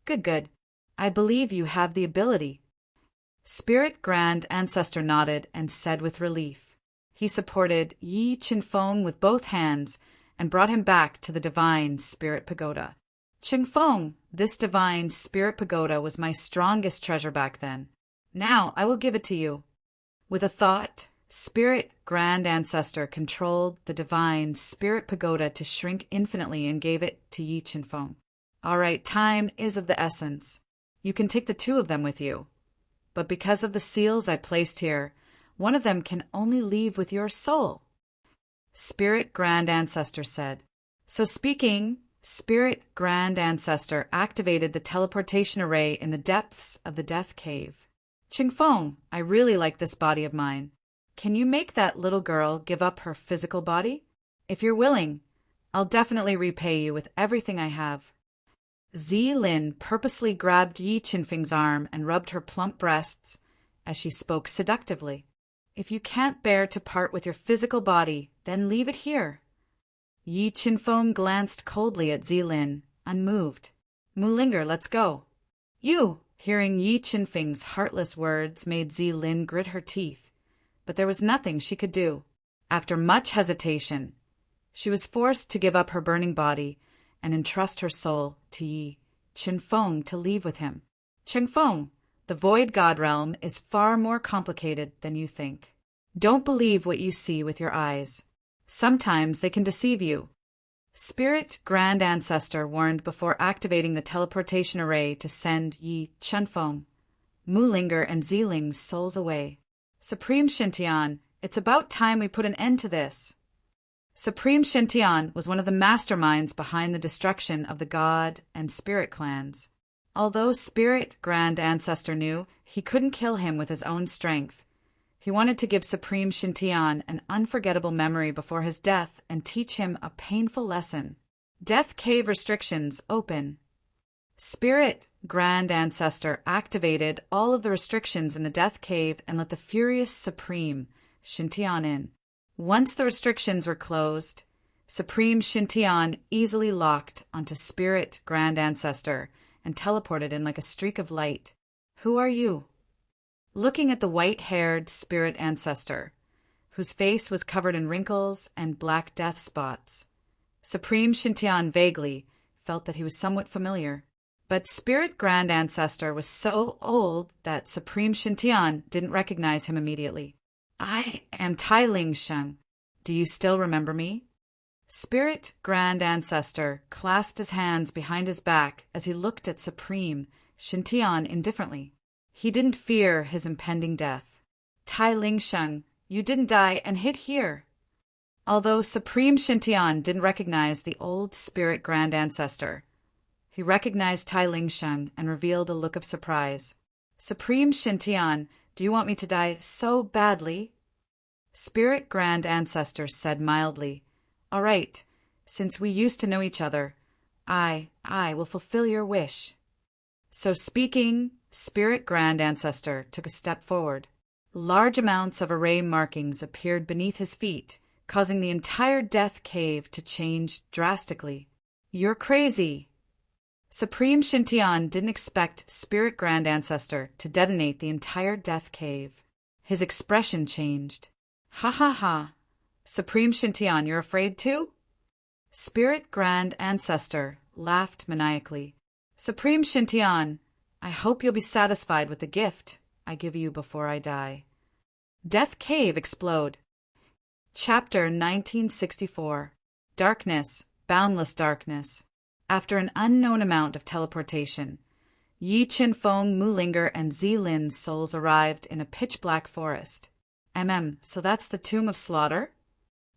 Good. I believe you have the ability. Spirit Grand Ancestor nodded and said with relief. He supported Yi Chinfeng with both hands and brought him back to the Divine Spirit Pagoda. Chinfeng, this Divine Spirit Pagoda was my strongest treasure back then. Now I will give it to you. With a thought, Spirit Grand Ancestor controlled the Divine Spirit Pagoda to shrink infinitely and gave it to Yi Chinfeng. All right, time is of the essence. You can take the 2 of them with you. But because of the seals I placed here, one of them can only leave with your soul. Spirit Grand Ancestor said. So speaking, Spirit Grand Ancestor activated the teleportation array in the depths of the death cave. Chinfeng, I really like this body of mine. Can you make that little girl give up her physical body? If you're willing, I'll definitely repay you with everything I have. Zilin purposely grabbed Yi Chinfeng's arm and rubbed her plump breasts as she spoke seductively. If you can't bear to part with your physical body, then leave it here. Yi Chinfeng glanced coldly at Zilin, unmoved. Mulinger, let's go. You! Hearing Yi Chinfeng's heartless words made Zilin grit her teeth, but there was nothing she could do. After much hesitation, she was forced to give up her burning body and entrust her soul to Yi Chinfeng to leave with him. Chinfeng, the Void God Realm is far more complicated than you think. Don't believe what you see with your eyes. Sometimes they can deceive you. Spirit Grand Ancestor warned before activating the teleportation array to send Yi Chinfeng, Mulinger, and Ziling's souls away. Supreme Shintian, it's about time we put an end to this. Supreme Shintian was one of the masterminds behind the destruction of the God and Spirit clans. Although Spirit Grand Ancestor knew he couldn't kill him with his own strength, he wanted to give Supreme Shintian an unforgettable memory before his death and teach him a painful lesson. Death Cave restrictions open. Spirit Grand Ancestor activated all of the restrictions in the Death Cave and let the furious Supreme Shintian in. Once the restrictions were closed, Supreme Shintian easily locked onto Spirit Grand Ancestor and teleported in like a streak of light. Who are you? Looking at the white-haired Spirit Ancestor, whose face was covered in wrinkles and black death spots, Supreme Shintian vaguely felt that he was somewhat familiar. But Spirit Grand Ancestor was so old that Supreme Shintian didn't recognize him immediately. I am Tai Ling Sheng. Do you still remember me? Spirit Grand Ancestor clasped his hands behind his back as he looked at Supreme Shintian indifferently. He didn't fear his impending death. Tai Ling Sheng, you didn't die and hid here. Although Supreme Shintian didn't recognize the old Spirit Grand Ancestor, he recognized Tai Ling Sheng and revealed a look of surprise. Supreme Shintian, do you want me to die so badly? Spirit Grand Ancestor said mildly, All right, since we used to know each other, I will fulfill your wish. So speaking, Spirit Grand Ancestor took a step forward. Large amounts of array markings appeared beneath his feet, causing the entire death cave to change drastically. You're crazy! Supreme Shintian didn't expect Spirit Grand Ancestor to detonate the entire death cave. His expression changed. Ha ha ha! Supreme Shintian, you're afraid too? Spirit Grand Ancestor laughed maniacally. Supreme Shintian, I hope you'll be satisfied with the gift I give you before I die. Death Cave explode. Chapter 1964. Darkness, Boundless Darkness. After an unknown amount of teleportation, Yi Qinfeng, Mu Linger, and Zi Lin's souls arrived in a pitch-black forest. So that's the Tomb of Slaughter?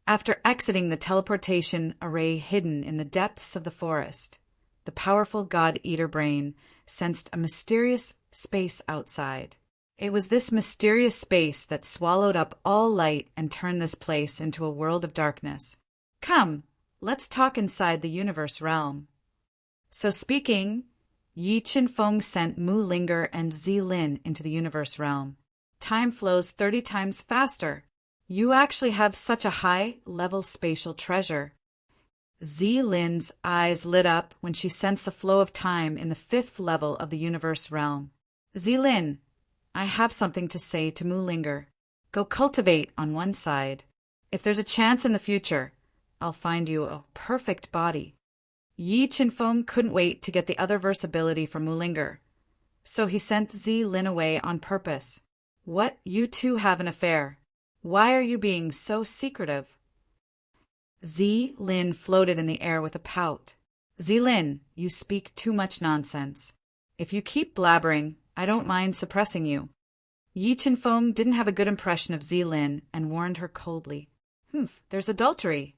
After exiting the teleportation array hidden in the depths of the forest, the powerful God-Eater brain sensed a mysterious space outside. It was this mysterious space that swallowed up all light and turned this place into a world of darkness. Come, let's talk inside the universe realm. So speaking, Yi Qinfeng sent Mu Linger and Zi Lin into the universe realm. Time flows 30 times faster. You actually have such a high-level spatial treasure. Zi Lin's eyes lit up when she sensed the flow of time in the 5th level of the universe realm. Zi Lin, I have something to say to Mu Linger. Go cultivate on one side. If there's a chance in the future, I'll find you a perfect body. Yi Qinfeng couldn't wait to get the other verse ability from Mu Linger, so he sent Zi Lin away on purpose. What, you two have an affair? Why are you being so secretive? Zi Lin floated in the air with a pout. Zi Lin, you speak too much nonsense. If you keep blabbering, I don't mind suppressing you. Yi Qinfeng didn't have a good impression of Zi Lin and warned her coldly. There's adultery.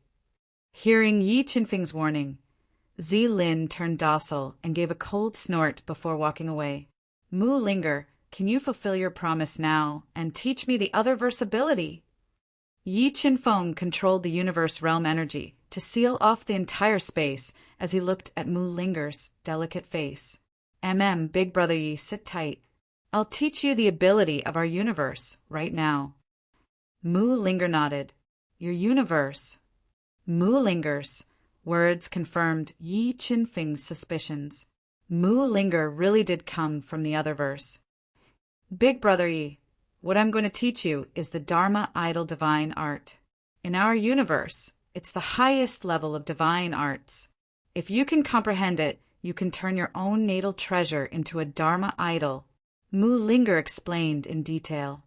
Hearing Yi Qinfeng's warning, Zi Lin turned docile and gave a cold snort before walking away. Mu Linger, can you fulfill your promise now and teach me the other verse ability? Yi Qinfeng controlled the universe realm energy to seal off the entire space as he looked at Mu Linger's delicate face. Big brother Yi, sit tight. I'll teach you the ability of our universe right now. Mu Linger nodded. Your universe? Mu Linger's words confirmed Yi Qinfeng's suspicions. Mu Linger really did come from the other verse. Big brother Yi, what I'm going to teach you is the Dharma Idol divine art. In our universe, it's the highest level of divine arts. If you can comprehend it, you can turn your own natal treasure into a Dharma idol. Mu Linger explained in detail.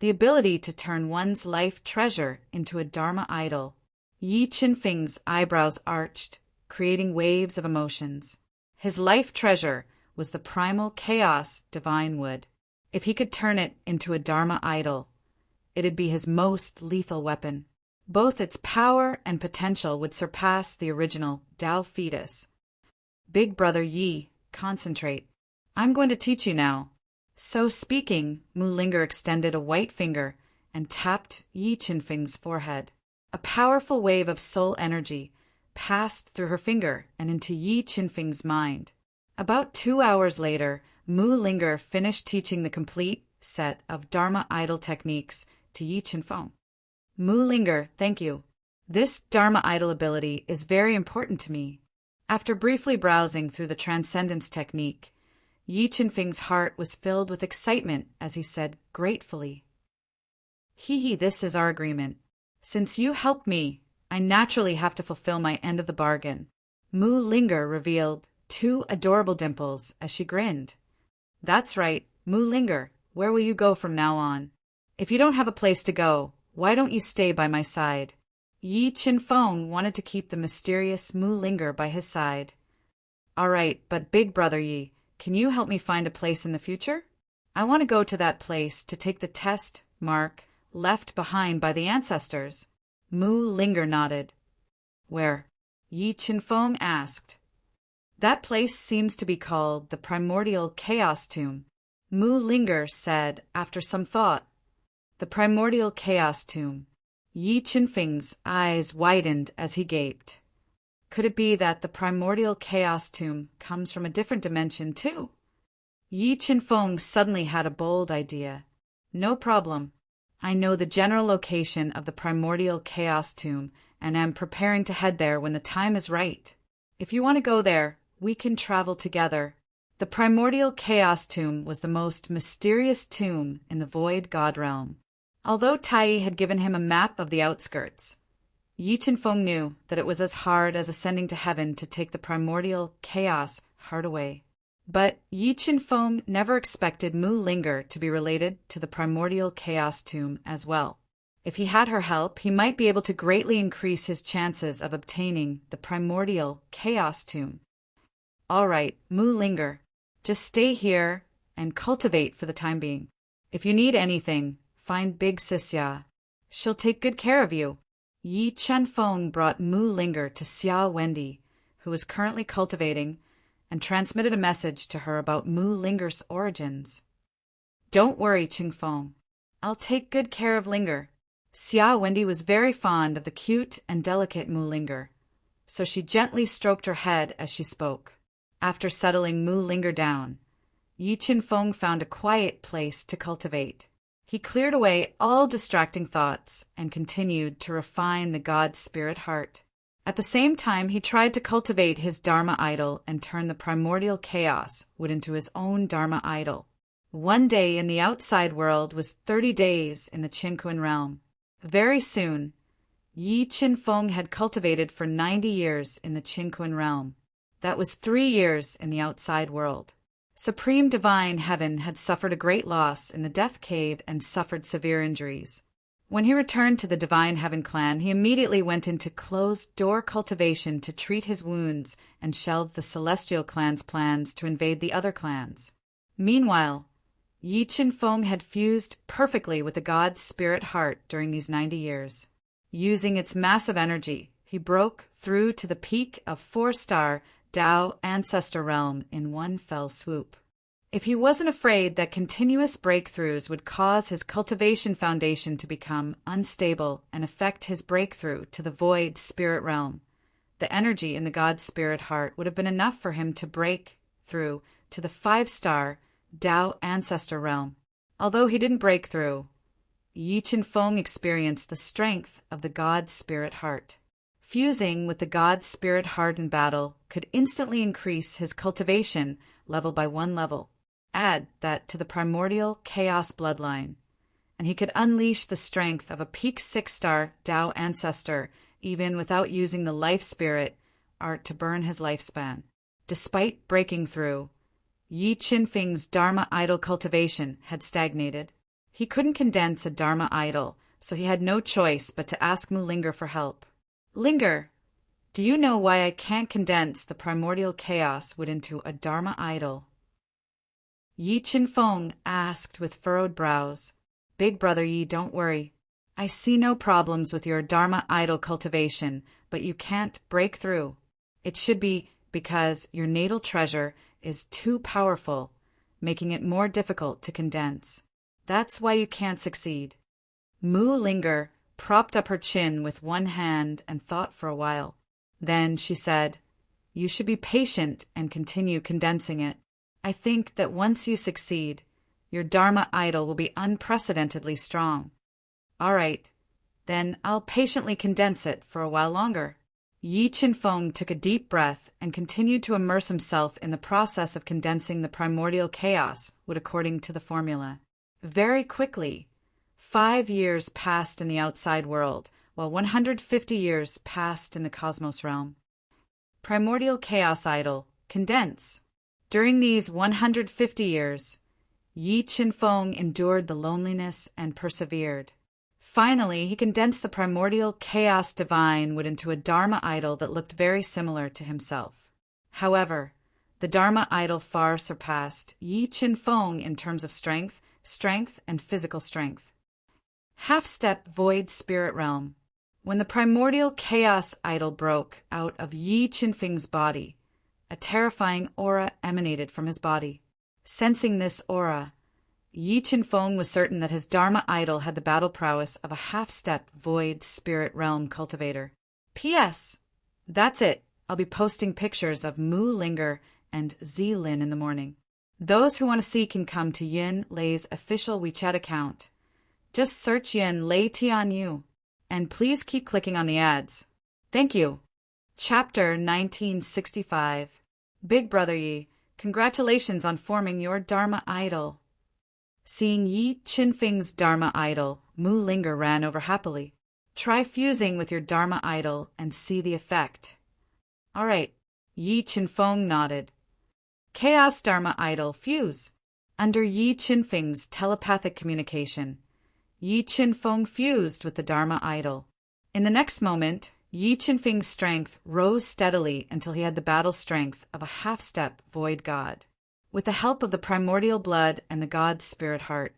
The ability to turn one's life treasure into a Dharma idol. Yi Qinfeng's eyebrows arched, creating waves of emotions. His life treasure was the primal chaos divine wood. If he could turn it into a Dharma idol, it'd be his most lethal weapon. Both its power and potential would surpass the original Tao fetus. Big brother Yi, concentrate. I'm going to teach you now. So speaking, Mu Linger extended a white finger and tapped Yi Qinfeng's forehead. A powerful wave of soul energy passed through her finger and into Yi Qinfeng's mind. About 2 hours later, Mu Linger finished teaching the complete set of Dharma idol techniques to Yi Qinfeng. Mu Linger, thank you. This Dharma idol ability is very important to me. After briefly browsing through the Transcendence technique, Yi Qinfeng's heart was filled with excitement as he said gratefully, this is our agreement. Since you helped me, I naturally have to fulfill my end of the bargain. Mu Linger revealed 2 adorable dimples as she grinned. That's right, Mu Linger, where will you go from now on? If you don't have a place to go, why don't you stay by my side? Yi Qinfeng wanted to keep the mysterious Mu Linger by his side. All right, but big brother Yi, can you help me find a place in the future? I want to go to that place to take the test mark left behind by the ancestors. Mu Linger nodded. Where? Yi Qinfeng asked. That place seems to be called the Primordial Chaos Tomb. Mu Linger said after some thought. The Primordial Chaos Tomb. Yi Qinfeng's eyes widened as he gaped. Could it be that the Primordial Chaos Tomb comes from a different dimension too? Yi Qinfeng suddenly had a bold idea. No problem. I know the general location of the primordial chaos tomb and am preparing to head there when the time is right. If you want to go there, we can travel together. The primordial chaos tomb was the most mysterious tomb in the void god realm. Although Tai had given him a map of the outskirts, Yi Qinfeng knew that it was as hard as ascending to heaven to take the primordial chaos heart away. But Yi Qinfeng never expected Mu Linger to be related to the primordial chaos tomb as well. If he had her help, he might be able to greatly increase his chances of obtaining the primordial chaos tomb. All right, Mu Linger, just stay here and cultivate for the time being. If you need anything, find Big Sis Ya. She'll take good care of you. Yi Qinfeng brought Mu Linger to Xia Wendy, who was currently cultivating, and transmitted a message to her about Mu Linger's origins. Don't worry, Qingfeng. I'll take good care of Linger. Xia Wendy was very fond of the cute and delicate Mu Linger, so she gently stroked her head as she spoke. After settling Mu Linger down, Yi Qinfeng found a quiet place to cultivate. He cleared away all distracting thoughts and continued to refine the god spirit heart. At the same time, he tried to cultivate his Dharma idol and turn the primordial chaos wood into his own Dharma idol. 1 day in the outside world was 30 days in the Qinquan realm. Very soon, Yi Qinfeng had cultivated for 90 years in the Qinquan realm. That was 3 years in the outside world. Supreme Divine Heaven had suffered a great loss in the Death Cave and suffered severe injuries. When he returned to the Divine Heaven clan, he immediately went into closed-door cultivation to treat his wounds and shelved the Celestial clan's plans to invade the other clans. Meanwhile, Yi Qinfeng had fused perfectly with the god's spirit heart during these 90 years. Using its massive energy, he broke through to the peak of 4-star Tao Ancestor Realm in one fell swoop. If he wasn't afraid that continuous breakthroughs would cause his cultivation foundation to become unstable and affect his breakthrough to the void spirit realm, the energy in the god's spirit heart would have been enough for him to break through to the 5-star Tao Ancestor Realm. Although he didn't break through, Yi Qinfeng experienced the strength of the god's spirit heart. Fusing with the god's spirit heart in battle could instantly increase his cultivation level by 1 level. Add that to the primordial chaos bloodline, and he could unleash the strength of a peak 6-star Tao ancestor even without using the life spirit art to burn his lifespan. Despite breaking through, Yi Qinfeng's Dharma idol cultivation had stagnated. He couldn't condense a Dharma idol, so he had no choice but to ask Mu Linger for help. Linger, do you know why I can't condense the primordial chaos wood into a Dharma idol? Yi Qinfeng asked with furrowed brows. Big brother Yi, don't worry. I see no problems with your Dharma idol cultivation, but you can't break through. It should be because your natal treasure is too powerful, making it more difficult to condense. That's why you can't succeed. Mu Linger propped up her chin with one hand and thought for a while. Then she said, "You should be patient and continue condensing it. I think that once you succeed, your Dharma idol will be unprecedentedly strong." "All right, then I'll patiently condense it for a while longer." Yi Qinfeng took a deep breath and continued to immerse himself in the process of condensing the primordial chaos wood according to the formula. Very quickly, 5 years passed in the outside world, while 150 years passed in the cosmos realm. Primordial chaos idol, condense. During these 150 years, Yi Qinfeng endured the loneliness and persevered. Finally, he condensed the primordial chaos divine wood into a Dharma idol that looked very similar to himself. However, the Dharma idol far surpassed Yi Qinfeng in terms of strength, and physical strength. Half-step void spirit realm. When the primordial chaos idol broke out of Yi Qinfeng's body, a terrifying aura emanated from his body. Sensing this aura, Yi Qinfeng was certain that his Dharma idol had the battle prowess of a half-step void spirit realm cultivator. P.S. That's it. I'll be posting pictures of Mu Linger and Zilin in the morning. Those who want to see can come to Yin Lei's official WeChat account. Just search Yin Lei Tianyu, and please keep clicking on the ads. Thank you. Chapter 1965. Big Brother Yi, congratulations on forming your Dharma idol. Seeing Yi Qinfeng's Dharma idol, Mu Linger ran over happily. Try fusing with your Dharma idol and see the effect. All right, Yi Qinfeng nodded. Chaos Dharma idol fuse. Under Yi Qinfeng's telepathic communication, Yi Qinfeng fused with the Dharma idol. In the next moment, Yi Qinfeng's strength rose steadily until he had the battle strength of a half-step void god. With the help of the primordial blood and the god's spirit heart,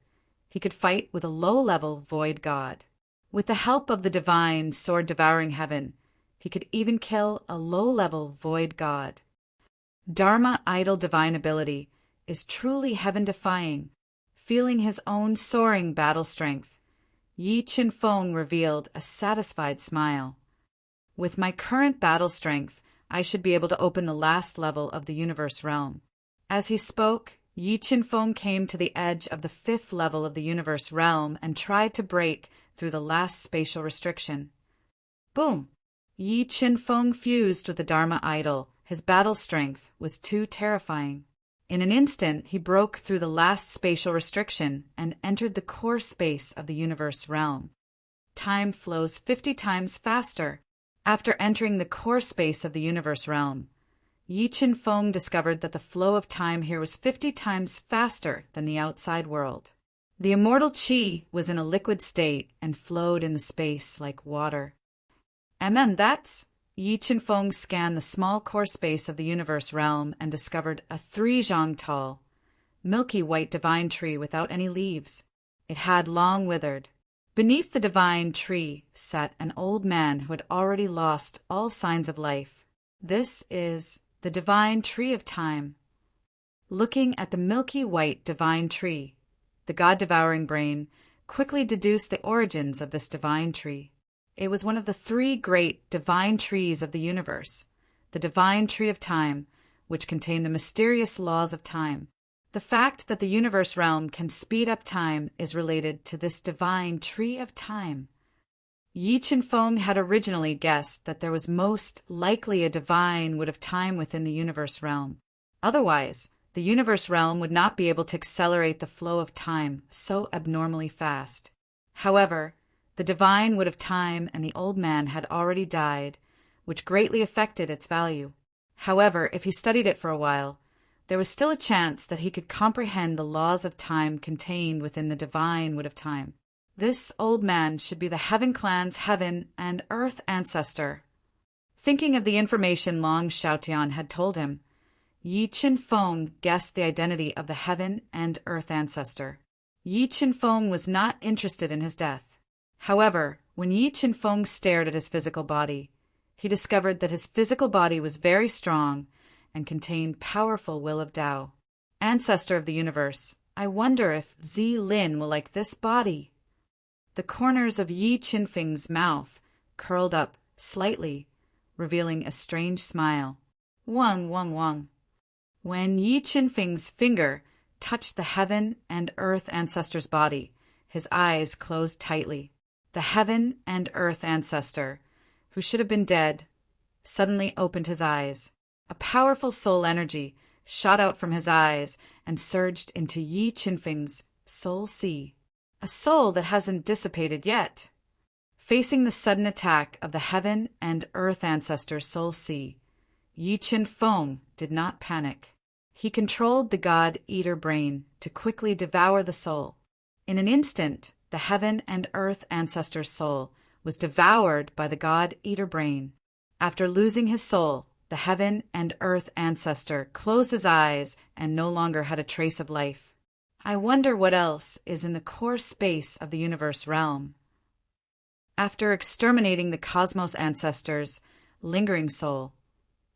he could fight with a low-level void god. With the help of the divine sword-devouring heaven, he could even kill a low-level void god. Dharma idol divine ability is truly heaven-defying. Feeling his own soaring battle strength, Yi Qinfeng revealed a satisfied smile. With my current battle strength, I should be able to open the last level of the universe realm. As he spoke, Yi Qinfeng came to the edge of the 5th level of the universe realm and tried to break through the last spatial restriction. Boom! Yi Qinfeng fused with the Dharma idol. His battle strength was too terrifying. In an instant, he broke through the last spatial restriction and entered the core space of the universe realm. Time flows 50 times faster. After entering the core space of the universe realm, Yi Qinfeng discovered that the flow of time here was 50 times faster than the outside world. The immortal qi was in a liquid state and flowed in the space like water. That's... Yi Qinfeng scanned the small core space of the universe realm and discovered a 3-zhang tall, milky white divine tree without any leaves. It had long withered. Beneath the divine tree sat an old man who had already lost all signs of life. This is the divine tree of time. Looking at the milky white divine tree, the god-devouring brain quickly deduced the origins of this divine tree. It was one of the 3 great divine trees of the universe, the divine tree of time, which contained the mysterious laws of time. The fact that the universe realm can speed up time is related to this divine tree of time. Yi Qinfeng had originally guessed that there was most likely a divine wood of time within the universe realm. Otherwise, the universe realm would not be able to accelerate the flow of time so abnormally fast. However, the divine wood of time and the old man had already died, which greatly affected its value. However, if he studied it for a while, there was still a chance that he could comprehend the laws of time contained within the divine wood of time. This old man should be the Heaven Clan's heaven and earth ancestor. Thinking of the information Long Xiaotian had told him, Yi Qinfeng guessed the identity of the heaven and earth ancestor. Yi Qinfeng was not interested in his death. However, when Yi Qinfeng stared at his physical body, he discovered that his physical body was very strong and contained powerful will of Tao. Ancestor of the universe, I wonder if Zi Lin will like this body. The corners of Yi Qinfeng's mouth curled up slightly, revealing a strange smile. Wang, wang, wang. When Yi Qinfeng's finger touched the heaven and earth ancestor's body, his eyes closed tightly. The heaven and earth ancestor, who should have been dead, suddenly opened his eyes. A powerful soul energy shot out from his eyes and surged into Yi Qinfeng's soul sea. A soul that hasn't dissipated yet. Facing the sudden attack of the heaven and earth ancestor's soul sea, Yi Qinfeng did not panic. He controlled the god-eater brain to quickly devour the soul. In an instant, the heaven and earth ancestor's soul was devoured by the god-eater brain. After losing his soul, the heaven and earth ancestor closed his eyes and no longer had a trace of life. I wonder what else is in the core space of the universe realm. After exterminating the cosmos ancestor's lingering soul,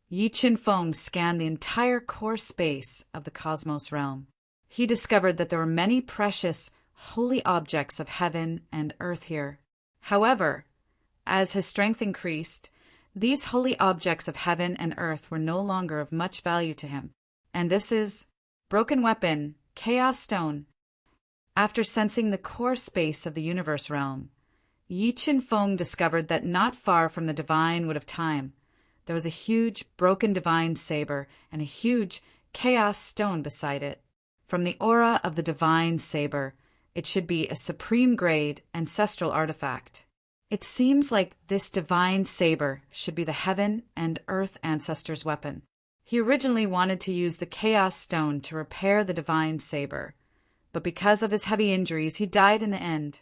Yi Qinfeng scanned the entire core space of the cosmos realm. He discovered that there were many precious, holy objects of heaven and earth here. However, as his strength increased, these holy objects of heaven and earth were no longer of much value to him. And this is Broken weapon, Chaos Stone. After sensing the core space of the universe realm, Yi Qinfeng discovered that not far from the divine wood of time, there was a huge broken divine saber and a huge chaos stone beside it. From the aura of the divine saber, it should be a supreme grade ancestral artifact. It seems like this divine saber should be the heaven and earth ancestors' weapon. He originally wanted to use the chaos stone to repair the divine saber, but because of his heavy injuries, he died in the end.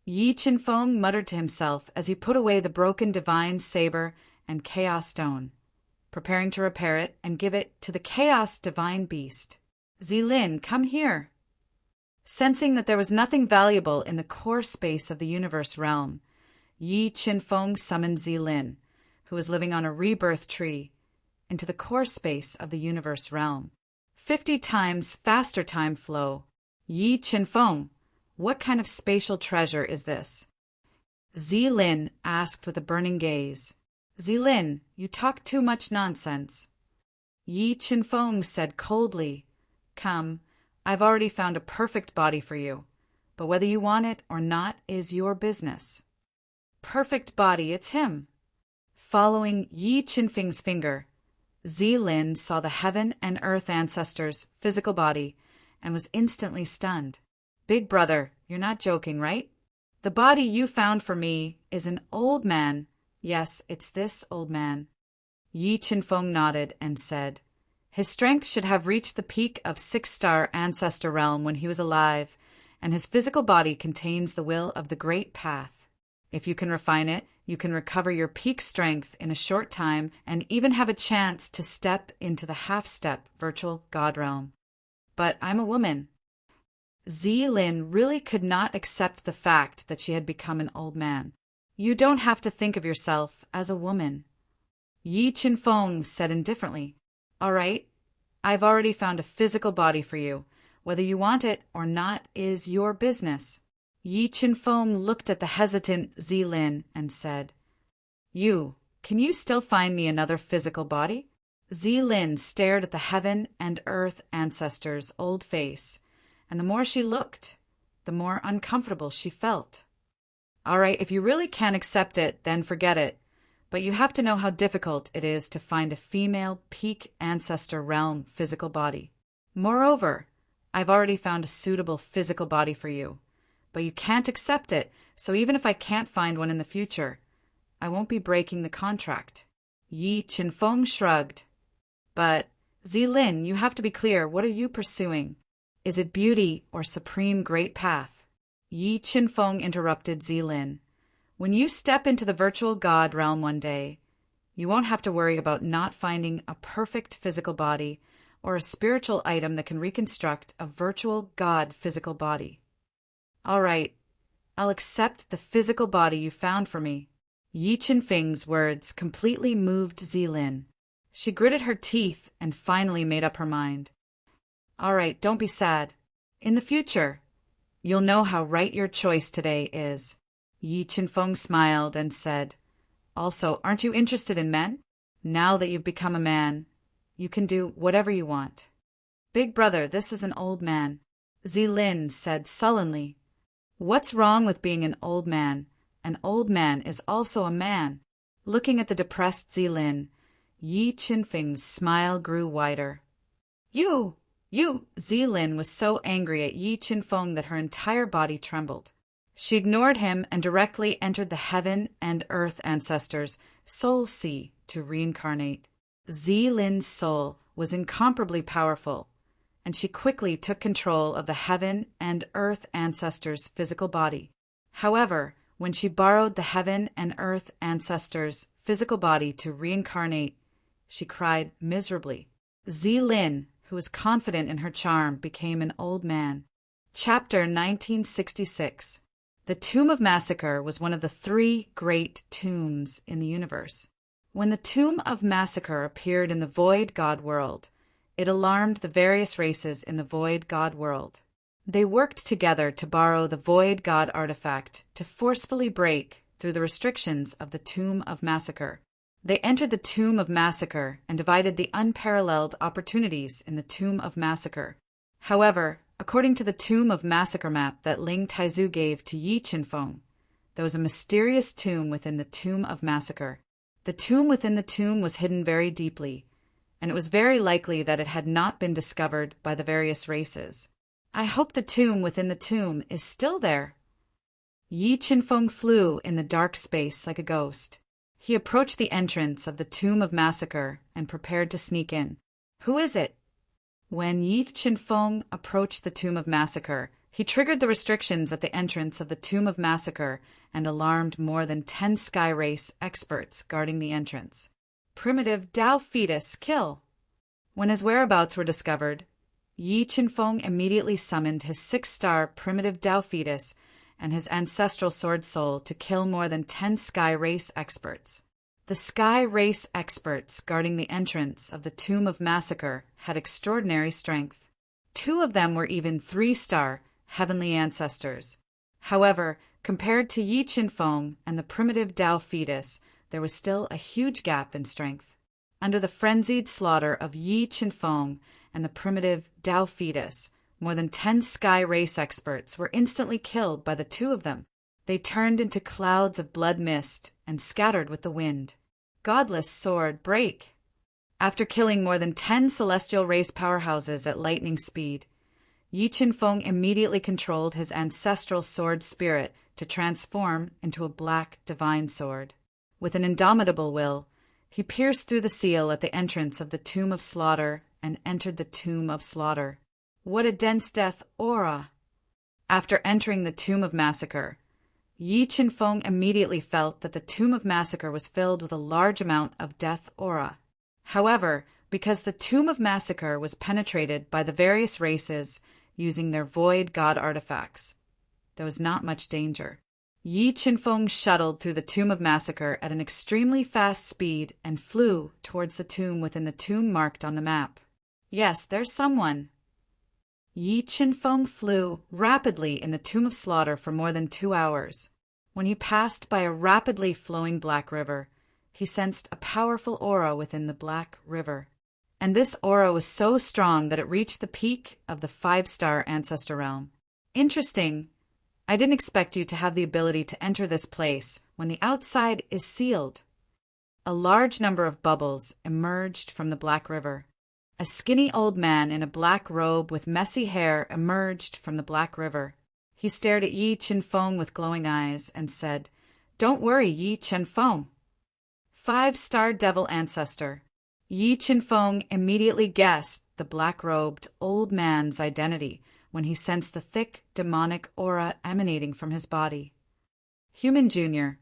Yi Qinfeng muttered to himself as he put away the broken divine saber and chaos stone, preparing to repair it and give it to the chaos divine beast. Zilin, come here. Sensing that there was nothing valuable in the core space of the universe realm, Yi Qinfeng summoned Zilin, who was living on a rebirth tree, into the core space of the universe realm. 50 times faster time flow. Yi Qinfeng, what kind of spatial treasure is this? Zilin asked with a burning gaze. Zilin, you talk too much nonsense. Yi Qinfeng said coldly, Come, I've already found a perfect body for you, but whether you want it or not is your business. Perfect body, it's him. Following Yi Qinfeng's finger, Zilin saw the heaven and earth ancestors' physical body and was instantly stunned. Big brother, you're not joking, right? The body you found for me is an old man. Yes, it's this old man. Yi Qinfeng nodded and said, His strength should have reached the peak of 6-star ancestor realm when he was alive, and his physical body contains the will of the great path. If you can refine it, you can recover your peak strength in a short time and even have a chance to step into the half-step virtual god realm. But I'm a woman. Zilin really could not accept the fact that she had become an old man. You don't have to think of yourself as a woman. Yi Qinfeng said indifferently, All right, I've already found a physical body for you. Whether you want it or not is your business. Yi Qinfeng looked at the hesitant Zilin and said, Can you still find me another physical body? Zilin stared at the heaven and earth ancestors' old face, and the more she looked, the more uncomfortable she felt. All right, if you really can't accept it, then forget it. But you have to know how difficult it is to find a female peak ancestor realm physical body. Moreover, I've already found a suitable physical body for you. But you can't accept it, so even if I can't find one in the future, I won't be breaking the contract. Yi Qinfeng shrugged. But, Zilin, you have to be clear, what are you pursuing? Is it beauty or supreme great path? Yi Qinfeng interrupted Zilin. When you step into the virtual god realm one day, you won't have to worry about not finding a perfect physical body or a spiritual item that can reconstruct a virtual god physical body. All right, I'll accept the physical body you found for me. Yi Qinfeng's words completely moved Zilin. She gritted her teeth and finally made up her mind. All right, don't be sad. In the future, you'll know how right your choice today is. Yi Qinfeng smiled and said, Also, aren't you interested in men? Now that you've become a man, you can do whatever you want. Big brother, this is an old man. Zilin said sullenly. What's wrong with being an old man? An old man is also a man. Looking at the depressed Zilin, Yi Qinfeng's smile grew wider. You! Zilin was so angry at Yi Qinfeng that her entire body trembled. She ignored him and directly entered the heaven and earth ancestors' soul sea to reincarnate. Zilin's soul was incomparably powerful, and she quickly took control of the heaven and earth ancestors' physical body. However, when she borrowed the heaven and earth ancestors' physical body to reincarnate, she cried miserably. Zilin, who was confident in her charm, became an old man. Chapter 1966. The Tomb of Massacre was one of the 3 great tombs in the universe. When the Tomb of Massacre appeared in the Void God world, it alarmed the various races in the Void God world. They worked together to borrow the Void God artifact to forcefully break through the restrictions of the Tomb of Massacre. They entered the Tomb of Massacre and divided the unparalleled opportunities in the Tomb of Massacre. However, according to the Tomb of Massacre map that Ling Taizu gave to Yi Qinfeng, there was a mysterious tomb within the Tomb of Massacre. The tomb within the tomb was hidden very deeply, and it was very likely that it had not been discovered by the various races. I hope the tomb within the tomb is still there. Yi Qinfeng flew in the dark space like a ghost. He approached the entrance of the Tomb of Massacre and prepared to sneak in. Who is it? When Yi Qinfeng approached the Tomb of Massacre, he triggered the restrictions at the entrance of the Tomb of Massacre and alarmed more than 10 Sky Race experts guarding the entrance. Primitive Tao fetus kill. When his whereabouts were discovered, Yi Qinfeng immediately summoned his 6-star primitive Tao fetus and his ancestral sword soul to kill more than 10 Sky Race experts. The Sky Race experts guarding the entrance of the Tomb of Massacre had extraordinary strength. 2 of them were even 3-star heavenly ancestors. However, compared to Yi Qinfeng and the primitive Tao fetus, there was still a huge gap in strength. Under the frenzied slaughter of Yi Qinfeng and the primitive Tao fetus, more than 10 Sky Race experts were instantly killed by the 2 of them. They turned into clouds of blood mist and scattered with the wind. Godless sword break. After killing more than 10 celestial race powerhouses at lightning speed, Yi Qinfeng immediately controlled his ancestral sword spirit to transform into a black divine sword. With an indomitable will, he pierced through the seal at the entrance of the Tomb of Slaughter and entered the Tomb of Slaughter. What a dense death aura! After entering the Tomb of Massacre, Yi Qinfeng immediately felt that the Tomb of Massacre was filled with a large amount of death aura. However, because the Tomb of Massacre was penetrated by the various races using their void god artifacts, there was not much danger. Yi Qinfeng shuttled through the Tomb of Massacre at an extremely fast speed and flew towards the tomb within the tomb marked on the map. Yes, there's someone. Yi Qinfeng flew rapidly in the Tomb of Slaughter for more than 2 hours. When he passed by a rapidly flowing black river, he sensed a powerful aura within the black river. And this aura was so strong that it reached the peak of the 5-star ancestor realm. Interesting. I didn't expect you to have the ability to enter this place when the outside is sealed. A large number of bubbles emerged from the black river. A skinny old man in a black robe with messy hair emerged from the black river. He stared at Yi Qinfeng with glowing eyes and said, "Don't worry, Yi Qinfeng." 5-star devil ancestor. Yi Qinfeng immediately guessed the black-robed old man's identity when he sensed the thick, demonic aura emanating from his body. "Human Jr.,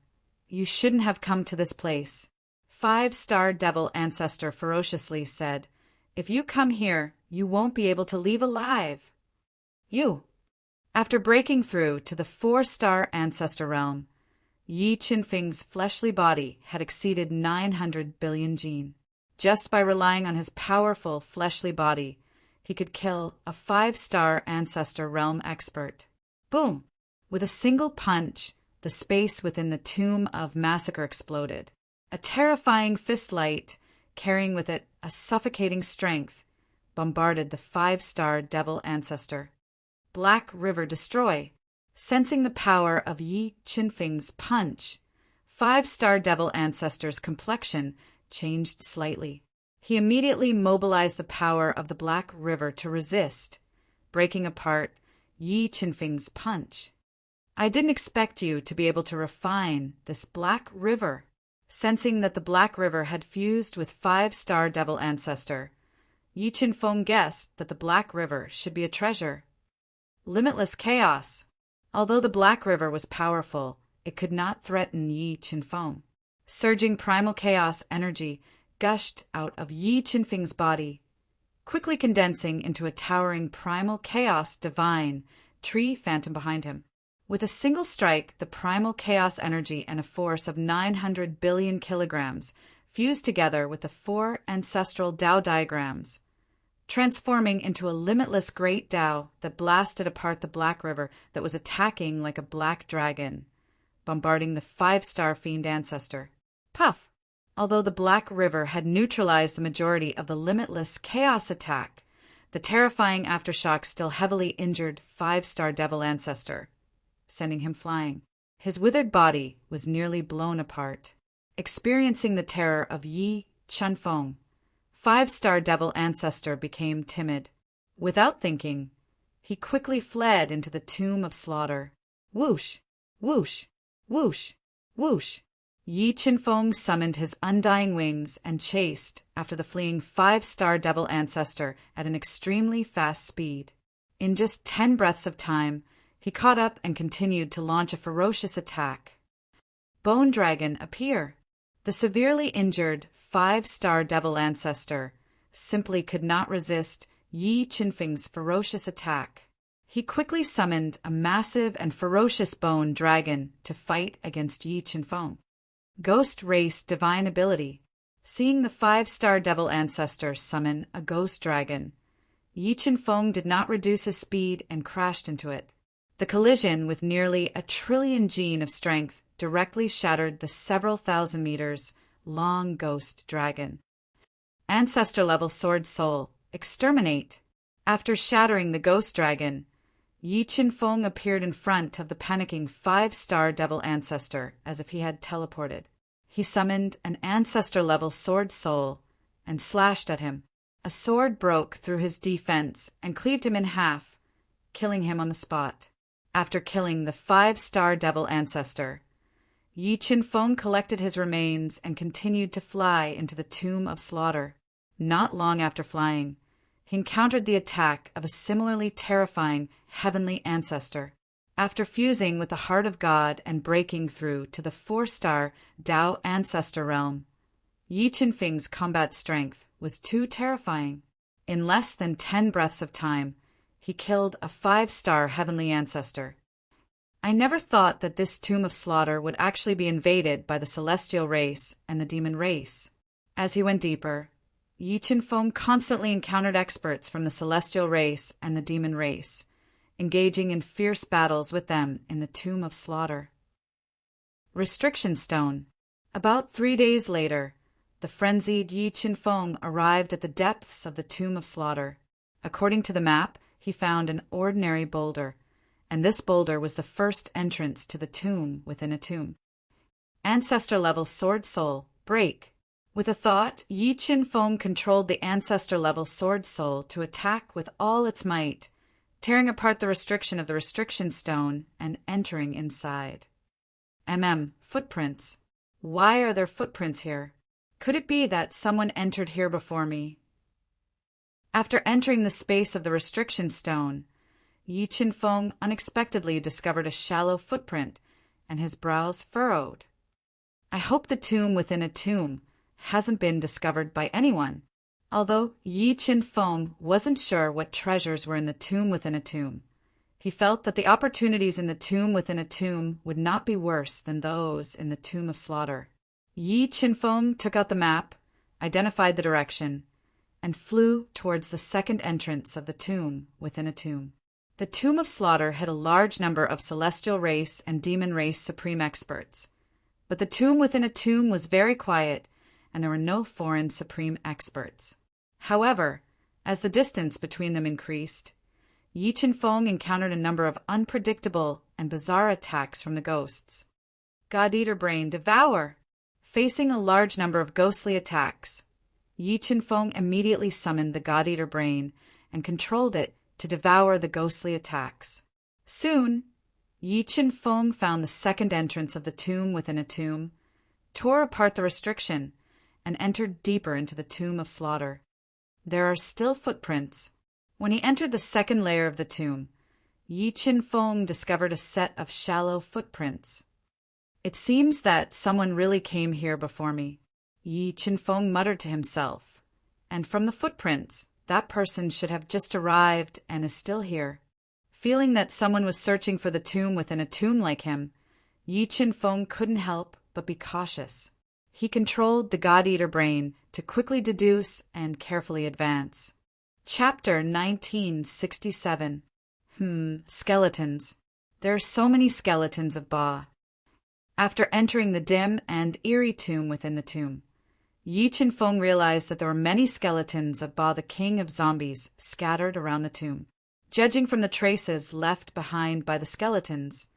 you shouldn't have come to this place," 5-star devil ancestor ferociously said. "If you come here, you won't be able to leave alive." You. After breaking through to the 4-star ancestor realm, Yi Qinfeng's fleshly body had exceeded 900 billion gene. Just by relying on his powerful fleshly body, he could kill a 5-star ancestor realm expert. Boom! With a single punch, the space within the Tomb of Massacre exploded. A terrifying fist light, carrying with it a suffocating strength, bombarded the 5-star devil ancestor. Black River destroy. Sensing the power of Yi Qinfeng's punch, 5-star devil ancestor's complexion changed slightly. He immediately mobilized the power of the Black River to resist, breaking apart Yi Qinfeng's punch. I didn't expect you to be able to refine this Black River. Sensing that the Black River had fused with 5-star devil ancestor, Yi Qinfeng guessed that the Black River should be a treasure. Limitless chaos. Although the Black River was powerful, it could not threaten Yi Qinfeng. Surging primal chaos energy gushed out of Yi Qinfeng's body, quickly condensing into a towering primal chaos divine tree phantom behind him. With a single strike, the primal chaos energy and a force of 900 billion kilograms fused together with the 4 ancestral Tao diagrams, transforming into a limitless great Tao that blasted apart the Black River that was attacking like a black dragon, bombarding the 5-star fiend ancestor. Puff! Although the Black River had neutralized the majority of the limitless chaos attack, the terrifying aftershock still heavily injured 5-star devil ancestor, sending him flying. His withered body was nearly blown apart. Experiencing the terror of Yi Chunfeng, 5-star devil ancestor became timid. Without thinking, he quickly fled into the tomb of slaughter. Whoosh! Whoosh! Whoosh! Whoosh! Yi Chunfeng summoned his undying wings and chased after the fleeing 5-star devil ancestor at an extremely fast speed. In just 10 breaths of time, he caught up and continued to launch a ferocious attack. Bone Dragon appear. The severely injured 5-star devil ancestor simply could not resist Yi Chunfeng's ferocious attack. He quickly summoned a massive and ferocious bone dragon to fight against Yi Chunfeng. Ghost Race Divine Ability. Seeing the 5-star devil ancestor summon a ghost dragon, Yi Chunfeng did not reduce his speed and crashed into it. The collision, with nearly 1 trillion gene of strength, directly shattered the several thousand meters long ghost dragon. Ancestor-level Sword Soul. Exterminate. After shattering the ghost dragon, Yi Chunfeng appeared in front of the panicking 5-star devil ancestor as if he had teleported. He summoned an ancestor-level Sword Soul and slashed at him. A sword broke through his defense and cleaved him in half, killing him on the spot. After killing the 5-star devil ancestor, Yi Chunfeng collected his remains and continued to fly into the tomb of slaughter. Not long after flying, he encountered the attack of a similarly terrifying heavenly ancestor. After fusing with the heart of God and breaking through to the 4-star Dao ancestor realm, Yi Chunfeng's combat strength was too terrifying. In less than 10 breaths of time, he killed a 5-star heavenly ancestor. I never thought that this tomb of slaughter would actually be invaded by the celestial race and the demon race. As he went deeper, Yi Chunfeng constantly encountered experts from the celestial race and the demon race, engaging in fierce battles with them in the tomb of slaughter. Restriction Stone. About 3 days later, the frenzied Yi Chunfeng arrived at the depths of the tomb of slaughter. According to the map, he found an ordinary boulder, and this boulder was the first entrance to the tomb within a tomb. Ancestor-level Sword Soul. Break. With a thought, Yi Chunfeng controlled the ancestor-level Sword Soul to attack with all its might, tearing apart the restriction of the Restriction Stone and entering inside. Footprints. Why are there footprints here? Could it be that someone entered here before me? After entering the space of the Restriction Stone, Yi Chunfeng unexpectedly discovered a shallow footprint, and his brows furrowed. I hope the tomb within a tomb hasn't been discovered by anyone. Although Yi Chunfeng wasn't sure what treasures were in the tomb within a tomb, he felt that the opportunities in the tomb within a tomb would not be worse than those in the tomb of slaughter. Yi Chunfeng took out the map, identified the direction, and flew towards the second entrance of the tomb within a tomb. The tomb of slaughter had a large number of celestial race and demon race supreme experts, but the tomb within a tomb was very quiet, and there were no foreign supreme experts. However, as the distance between them increased, Yi Chunfeng encountered a number of unpredictable and bizarre attacks from the ghosts. God-Eater Brain Devour. Facing a large number of ghostly attacks, Yi Chunfeng immediately summoned the God-Eater Brain and controlled it to devour the ghostly attacks. Soon, Yi Chunfeng found the second entrance of the tomb within a tomb, tore apart the restriction, and entered deeper into the tomb of slaughter. There are still footprints. When he entered the second layer of the tomb, Yi Chunfeng discovered a set of shallow footprints. It seems that someone really came here before me, Yi Chunfeng muttered to himself, and from the footprints, that person should have just arrived and is still here. Feeling that someone was searching for the tomb within a tomb like him, Yi Chunfeng couldn't help but be cautious. He controlled the God-Eater Brain to quickly deduce and carefully advance. Chapter 1967. Skeletons. There are so many skeletons of Ba. After entering the dim and eerie tomb within the tomb, Yi Qinfeng realized that there were many skeletons of Ba the king of zombies scattered around the tomb. Judging from the traces left behind by the skeletons,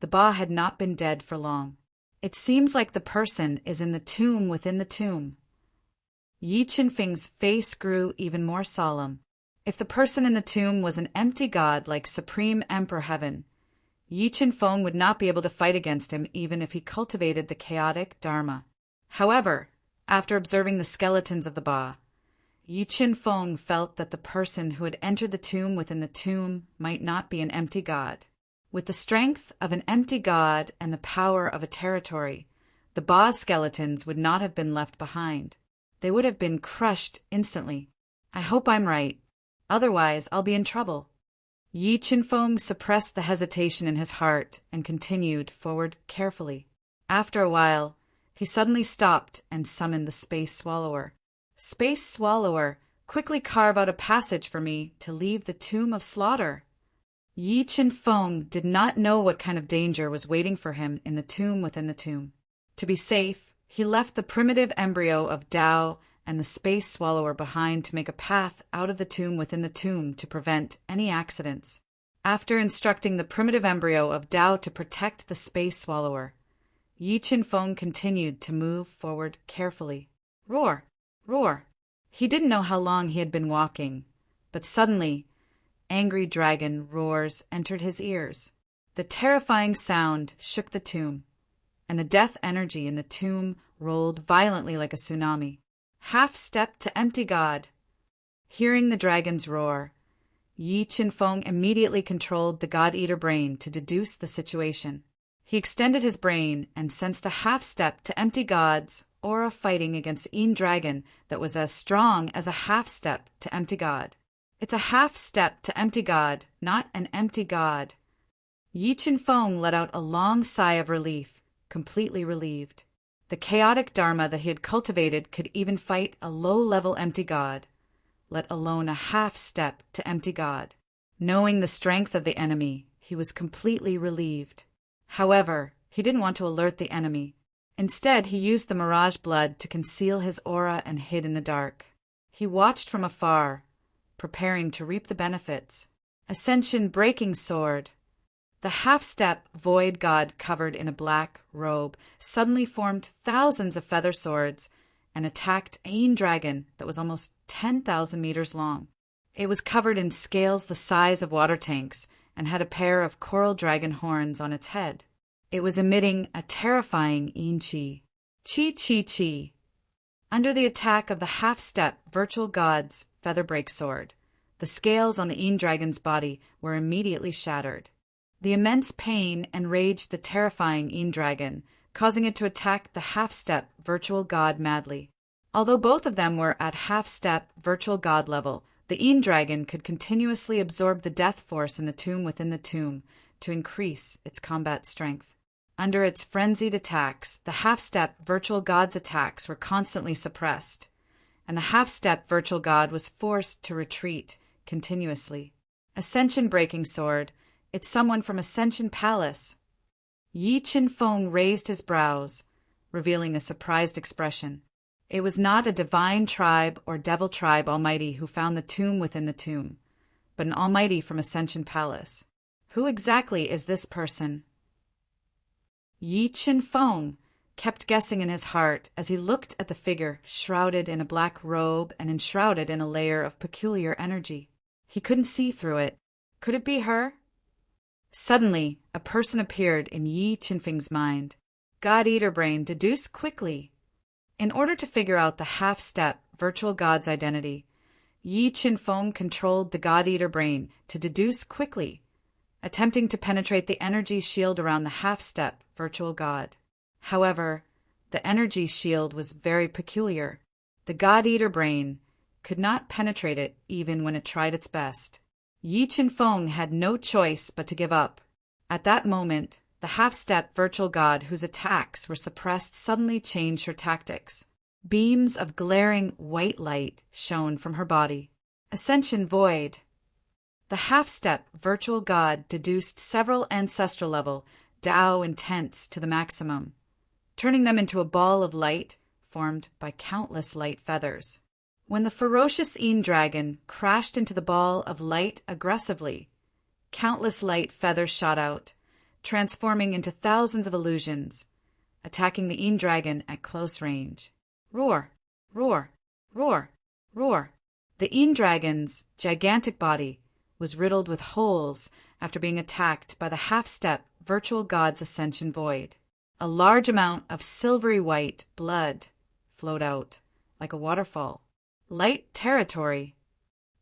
the Ba had not been dead for long. It seems like the person is in the tomb within the tomb. Yi Qinfeng's face grew even more solemn. If the person in the tomb was an empty god like Supreme Emperor Heaven, Yi Qinfeng would not be able to fight against him even if he cultivated the chaotic Dharma. However, after observing the skeletons of the Ba, Yi Qinfeng felt that the person who had entered the tomb within the tomb might not be an empty god. With the strength of an empty god and the power of a territory, the Ba skeletons would not have been left behind. They would have been crushed instantly. I hope I'm right. Otherwise, I'll be in trouble. Yi Qinfeng suppressed the hesitation in his heart and continued forward carefully. After a while, he suddenly stopped and summoned the Space Swallower. Space Swallower, quickly carve out a passage for me to leave the Tomb of Slaughter. Yi Qinfeng did not know what kind of danger was waiting for him in the tomb within the tomb. To be safe, he left the primitive embryo of Tao and the Space Swallower behind to make a path out of the tomb within the tomb to prevent any accidents. After instructing the primitive embryo of Tao to protect the Space Swallower, Yi Qinfeng continued to move forward carefully. Roar! Roar! He didn't know how long he had been walking, but suddenly, angry dragon roars entered his ears. The terrifying sound shook the tomb, and the death energy in the tomb rolled violently like a tsunami. Half step to empty god. Hearing the dragon's roar, Yi Qinfeng immediately controlled the God-Eater brain to deduce the situation. He extended his brain and sensed a half step to empty god's aura fighting against Een Dragon that was as strong as a half step to empty god. It's a half step to empty god, not an empty god. Yi Qinfeng let out a long sigh of relief, completely relieved. The chaotic Dharma that he had cultivated could even fight a low-level empty god, let alone a half step to empty god. Knowing the strength of the enemy, he was completely relieved. However, he didn't want to alert the enemy. Instead, he used the mirage blood to conceal his aura and hid in the dark. He watched from afar, preparing to reap the benefits. Ascension Breaking Sword. The half-step void god covered in a black robe suddenly formed thousands of feather swords and attacked Een Dragon that was almost 10,000 meters long. It was covered in scales the size of water tanks and had a pair of coral dragon horns on its head. It was emitting a terrifying Een Chi. Chi Chi Chi. Under the attack of the half-step virtual god's feather break sword, the scales on the Een Dragon's body were immediately shattered. The immense pain enraged the terrifying Een Dragon, causing it to attack the half-step virtual god madly. Although both of them were at half-step virtual god level, the Een Dragon could continuously absorb the death force in the tomb within the tomb to increase its combat strength. Under its frenzied attacks, the half-step virtual god's attacks were constantly suppressed, and the half-step virtual god was forced to retreat continuously. Ascension Breaking Sword. It's someone from Ascension Palace. Yi Qinfeng raised his brows, revealing a surprised expression. It was not a divine tribe or devil tribe almighty who found the tomb within the tomb, but an almighty from Ascension Palace. Who exactly is this person? Yi Qinfeng kept guessing in his heart as he looked at the figure shrouded in a black robe and enshrouded in a layer of peculiar energy. He couldn't see through it. Could it be her? Suddenly, a person appeared in Yi Qinfeng's mind. God-Eater brain, deduce quickly. In order to figure out the half-step virtual god's identity, Yi Qinfeng controlled the God-Eater brain to deduce quickly, attempting to penetrate the energy shield around the half-step virtual god. However, the energy shield was very peculiar. The God-Eater brain could not penetrate it even when it tried its best. Yi Qinfeng had no choice but to give up. At that moment, the half-step virtual god whose attacks were suppressed suddenly changed her tactics. Beams of glaring white light shone from her body. Ascension Void. The half-step virtual god deduced several ancestral-level Tao intents to the maximum, turning them into a ball of light formed by countless light feathers. When the ferocious dragon crashed into the ball of light aggressively, countless light feathers shot out, transforming into thousands of illusions, attacking the dragon at close range. Roar, roar, roar, roar. The dragon's gigantic body was riddled with holes after being attacked by the half-step virtual god's ascension void. A large amount of silvery white blood flowed out like a waterfall. Light territory.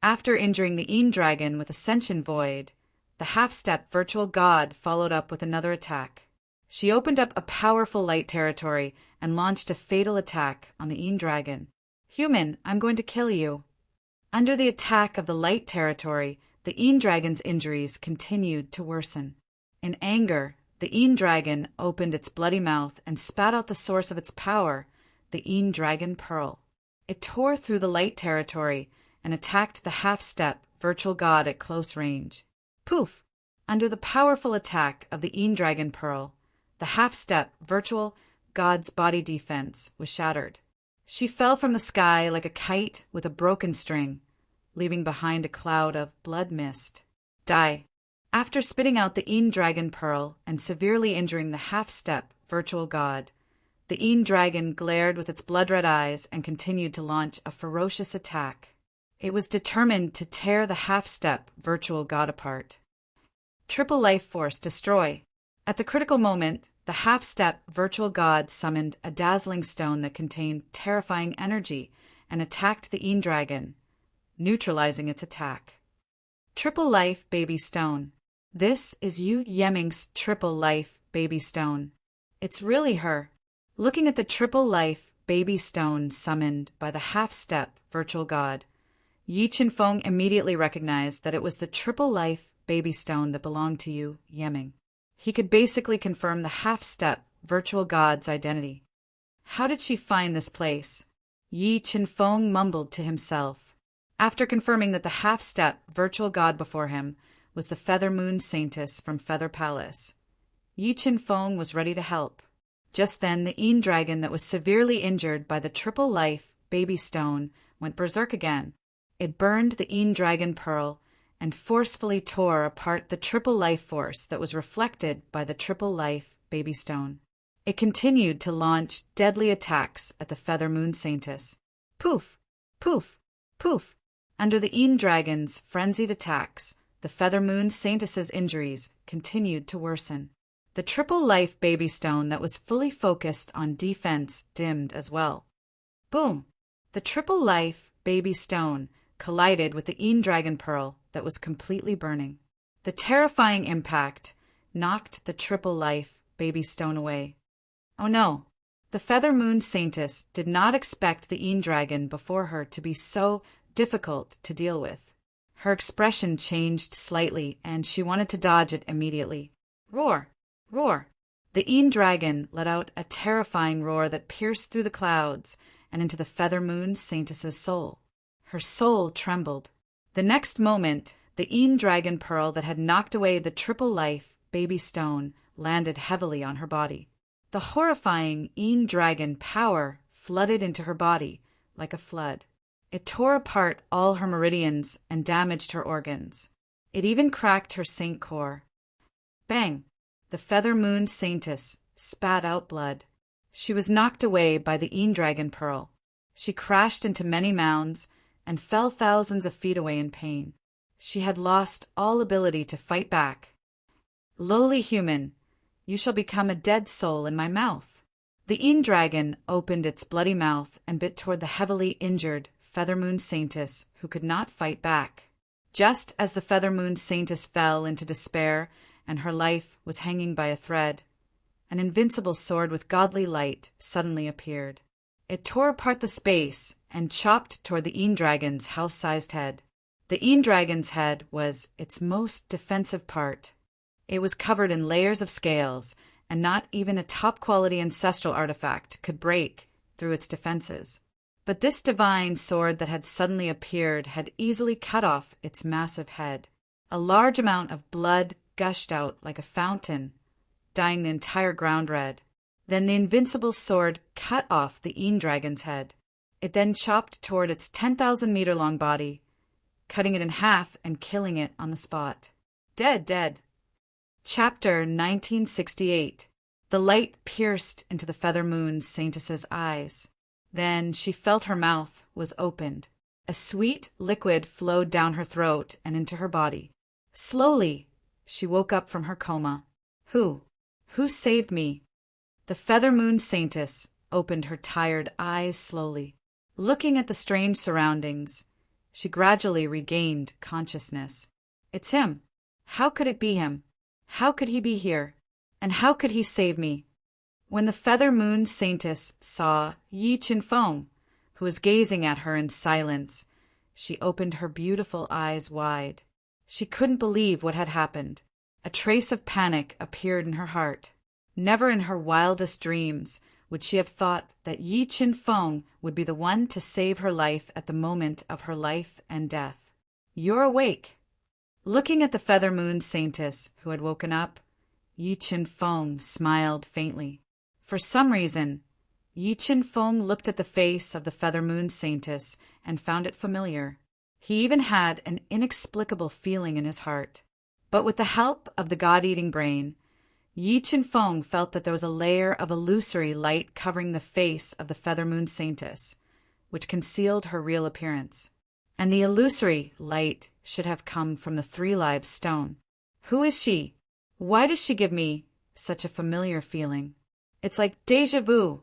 After injuring the dragon with ascension void, the half-step virtual god followed up with another attack. She opened up a powerful light territory and launched a fatal attack on the dragon. Human, I'm going to kill you. Under the attack of the light territory, the dragon's injuries continued to worsen. In anger, the dragon opened its bloody mouth and spat out the source of its power, the dragon pearl. It tore through the light territory and attacked the half-step virtual god at close range. Poof! Under the powerful attack of the dragon pearl, the half-step virtual god's body defense was shattered. She fell from the sky like a kite with a broken string, leaving behind a cloud of blood mist. Die. After spitting out the dragon pearl and severely injuring the half-step virtual god, the dragon glared with its blood-red eyes and continued to launch a ferocious attack. It was determined to tear the half-step virtual god apart. Triple life force destroy. At the critical moment, the half-step virtual god summoned a dazzling stone that contained terrifying energy and attacked the dragon, neutralizing its attack. Triple life baby stone. This is Yu Yeming's triple life baby stone. It's really her. Looking at the triple life baby stone summoned by the half-step virtual god, Yi Qinfeng immediately recognized that it was the triple life baby stone that belonged to Yu Yeming. He could basically confirm the half-step virtual god's identity. How did she find this place? Yi Qinfeng mumbled to himself. After confirming that the half-step virtual god before him was the Feather Moon Saintess from Feather Palace, Yi Qinfeng was ready to help. Just then, the dragon that was severely injured by the triple life baby stone went berserk again. It burned the dragon pearl and forcefully tore apart the triple life force that was reflected by the triple life baby stone. It continued to launch deadly attacks at the Feather Moon Saintess. Poof! Poof! Poof! Under the dragon's frenzied attacks, the Feather Moon Saintess's injuries continued to worsen. The triple life baby stone that was fully focused on defense dimmed as well. Boom! The triple life baby stone collided with the dragon pearl that was completely burning. The terrifying impact knocked the triple life baby stone away. Oh no! The Feather Moon Saintess did not expect the dragon before her to be so difficult to deal with. Her expression changed slightly and she wanted to dodge it immediately. Roar! Roar! The dragon let out a terrifying roar that pierced through the clouds and into the Feather Moon Saintess's soul. Her soul trembled. The next moment, the dragon pearl that had knocked away the triple life baby stone landed heavily on her body. The horrifying dragon power flooded into her body like a flood. It tore apart all her meridians and damaged her organs. It even cracked her saint core. Bang! The Feather Moon Saintess spat out blood. She was knocked away by the dragon pearl. She crashed into many mounds and fell thousands of feet away in pain. She had lost all ability to fight back. Lowly human, you shall become a dead soul in my mouth. The dragon opened its bloody mouth and bit toward the heavily injured Feather Moon Saintess, who could not fight back. Just as the Feather Moon Saintess fell into despair and her life was hanging by a thread, an invincible sword with godly light suddenly appeared. It tore apart the space and chopped toward the dragon's house-sized head. The dragon's head was its most defensive part. It was covered in layers of scales, and not even a top-quality ancestral artifact could break through its defenses. But this divine sword that had suddenly appeared had easily cut off its massive head. A large amount of blood gushed out like a fountain, dyeing the entire ground red. Then the invincible sword cut off the Een dragon's head. It then chopped toward its 10,000-meter-long body, cutting it in half and killing it on the spot. Dead, dead. Chapter 1968. The light pierced into the Feather Moon Saintess's eyes. Then she felt her mouth was opened. A sweet liquid flowed down her throat and into her body. Slowly, she woke up from her coma. Who saved me? The Feather Moon Saintess opened her tired eyes slowly. Looking at the strange surroundings, she gradually regained consciousness. It's him. How could it be him? How could he be here? And how could he save me? When the Feather Moon Saintess saw Yi Chinfeng, who was gazing at her in silence, she opened her beautiful eyes wide. She couldn't believe what had happened. A trace of panic appeared in her heart. Never in her wildest dreams would she have thought that Yi Chinfeng would be the one to save her life at the moment of her life and death. You're awake. Looking at the Feather Moon Saintess, who had woken up, Yi Chinfeng smiled faintly. For some reason, Yi Chinfeng looked at the face of the Feather Moon Saintess and found it familiar. He even had an inexplicable feeling in his heart. But with the help of the God-eating brain, Yi Chinfeng felt that there was a layer of illusory light covering the face of the Feather Moon Saintess, which concealed her real appearance. And the illusory light should have come from the Three Lives Stone. Who is she? Why does she give me such a familiar feeling? It's like déjà vu.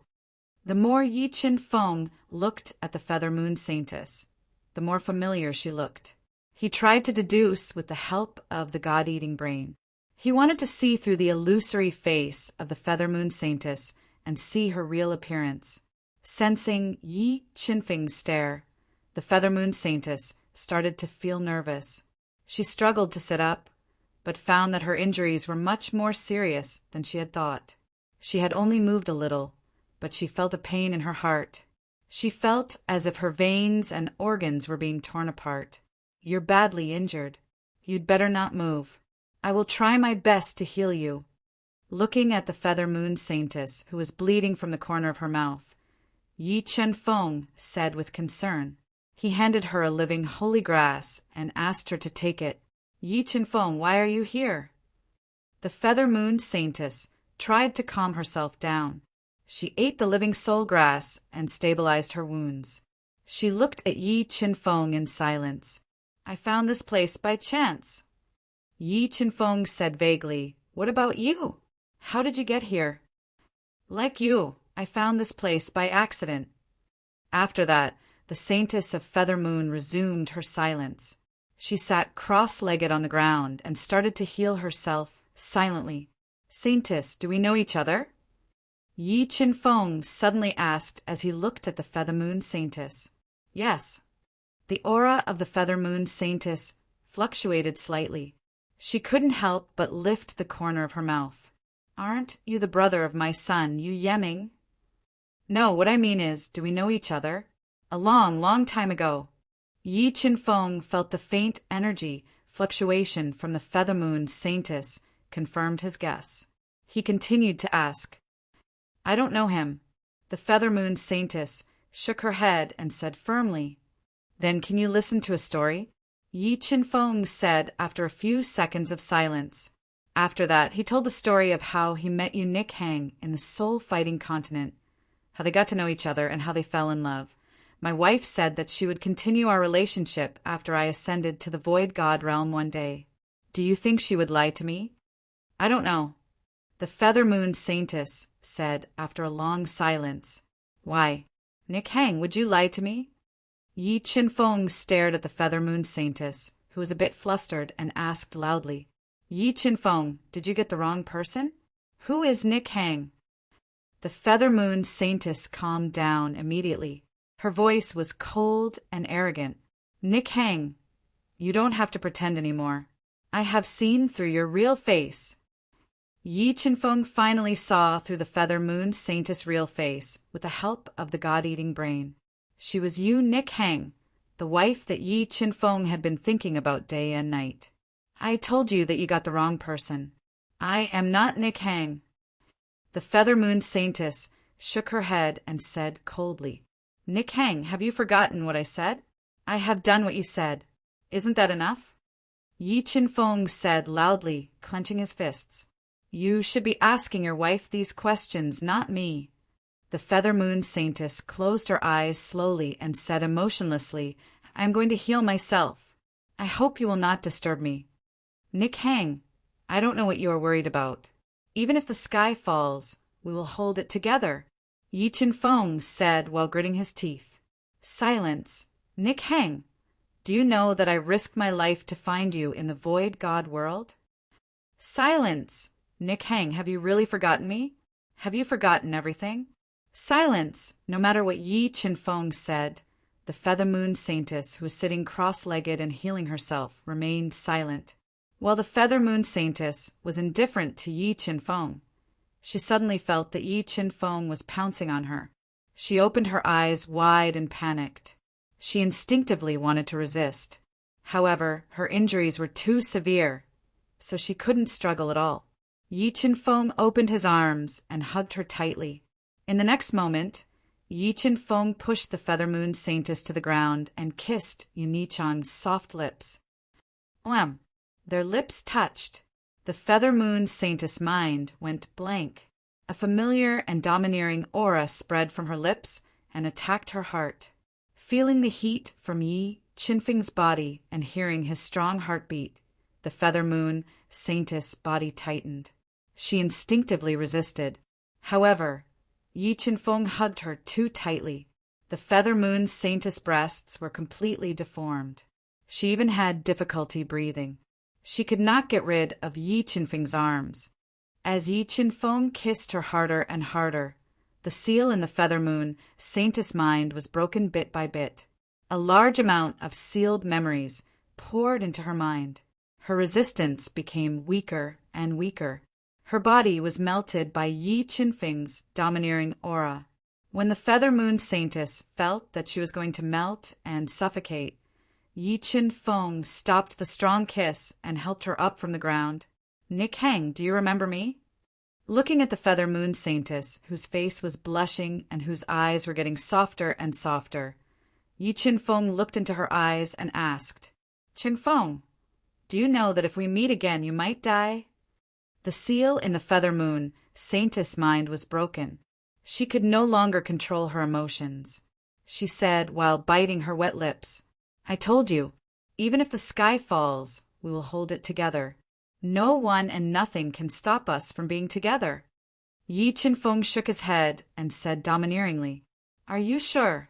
The more Yi Chinfeng looked at the Feather Moon Saintess, the more familiar she looked. He tried to deduce with the help of the God-eating brain. He wanted to see through the illusory face of the Feather Moon Saintess and see her real appearance. Sensing Yi Chinfeng's stare, the Feather Moon Saintess started to feel nervous. She struggled to sit up, but found that her injuries were much more serious than she had thought. She had only moved a little, but she felt a pain in her heart. She felt as if her veins and organs were being torn apart. You're badly injured. You'd better not move. I will try my best to heal you. Looking at the Feather Moon Saintess, who was bleeding from the corner of her mouth, Yi Chinfeng said with concern. He handed her a living holy grass and asked her to take it. Yi Chinfeng, why are you here? The Feather Moon Saintess tried to calm herself down. She ate the living soul grass and stabilized her wounds. She looked at Yi Chinfeng in silence. I found this place by chance. Yi Chinfeng said vaguely, What about you? How did you get here? Like you, I found this place by accident. After that, the Saintess of Feather Moon resumed her silence. She sat cross-legged on the ground and started to heal herself silently. Saintess, do we know each other? Yi Chinfeng suddenly asked as he looked at the Feather Moon Saintess. Yes. The aura of the Feather Moon Saintess fluctuated slightly. She couldn't help but lift the corner of her mouth. Aren't you the brother of my son, Yu Yeming? No, what I mean is, do we know each other? A long, long time ago. Yi Chinfeng felt the faint energy fluctuation from the Feather Moon Saintess confirmed his guess. He continued to ask. I don't know him. The Feather Moon Saintess shook her head and said firmly. Then can you listen to a story? Yi Chinfeng said after a few seconds of silence. After that, he told the story of how he met Yu Nikhang in the soul-fighting continent, how they got to know each other and how they fell in love. My wife said that she would continue our relationship after I ascended to the Void God realm one day. Do you think she would lie to me? I don't know. The Feather Moon Saintess said after a long silence. Why, Nikhang, would you lie to me? Yi Chinfeng stared at the Feather Moon Saintess, who was a bit flustered, and asked loudly, Yi Chinfeng, did you get the wrong person? Who is Nikhang? The Feather Moon Saintess calmed down immediately. Her voice was cold and arrogant. Nikhang, you don't have to pretend anymore. I have seen through your real face. Yi Chinfeng finally saw through the Feather Moon Saintess' real face with the help of the God-eating brain. She was Yu Nikhang, the wife that Yi Chinfeng had been thinking about day and night. I told you that you got the wrong person. I am not Nikhang. The Feather Moon Saintess shook her head and said coldly, "Nick Hang, have you forgotten what I said? I have done what you said. Isn't that enough?" Yi Chin-fong said loudly, clenching his fists, "You should be asking your wife these questions, not me." The Feather Moon Saintess closed her eyes slowly and said emotionlessly, "I am going to heal myself. I hope you will not disturb me. Nick Hang, I don't know what you are worried about. Even if the sky falls, we will hold it together," Yi Chin-fong said while gritting his teeth. "Silence. Nick Hang, do you know that I risked my life to find you in the Void God world?" "Silence. Nick Hang, have you really forgotten me? Have you forgotten everything?" Silence. No matter what Yi Chin-fong said, the Feather Moon Saintess, who was sitting cross-legged and healing herself, remained silent. While the Feather Moon Saintess was indifferent to Yi Chin-fong, she suddenly felt that Yi Chin-fong was pouncing on her. She opened her eyes wide and panicked. She instinctively wanted to resist. However, her injuries were too severe, so she couldn't struggle at all. Yi Chin-fong opened his arms and hugged her tightly. In the next moment, Yi Chin-fong pushed the Feather Moon Saintess to the ground and kissed Yunichang's soft lips. Wham! Their lips touched. The Feather Moon Saintess' mind went blank. A familiar and domineering aura spread from her lips and attacked her heart. Feeling the heat from Yi Chin-fong's body and hearing his strong heartbeat, the Feather Moon Saintess' body tightened. She instinctively resisted. However, Yi Chin-fong hugged her too tightly. The Feather Moon Saintess' breasts were completely deformed. She even had difficulty breathing. She could not get rid of Yi Chin-fong's arms. As Yi Chin-fong kissed her harder and harder, the seal in the Feather Moon Saintess' mind was broken bit by bit. A large amount of sealed memories poured into her mind. Her resistance became weaker and weaker. Her body was melted by Yi Chin-fong's domineering aura. When the Feather Moon Saintess felt that she was going to melt and suffocate, Yi Chin-fong stopped the strong kiss and helped her up from the ground. "Nick Hang, do you remember me?" Looking at the Feather Moon Saintess, whose face was blushing and whose eyes were getting softer and softer, Yi Chin-fong looked into her eyes and asked, "Chin-fong, do you know that if we meet again you might die?" The seal in the Feather Moon Saintess' mind was broken. She could no longer control her emotions. She said while biting her wet lips, "I told you, even if the sky falls, we will hold it together. No one and nothing can stop us from being together." Yi Chin-fong shook his head and said domineeringly, "Are you sure?"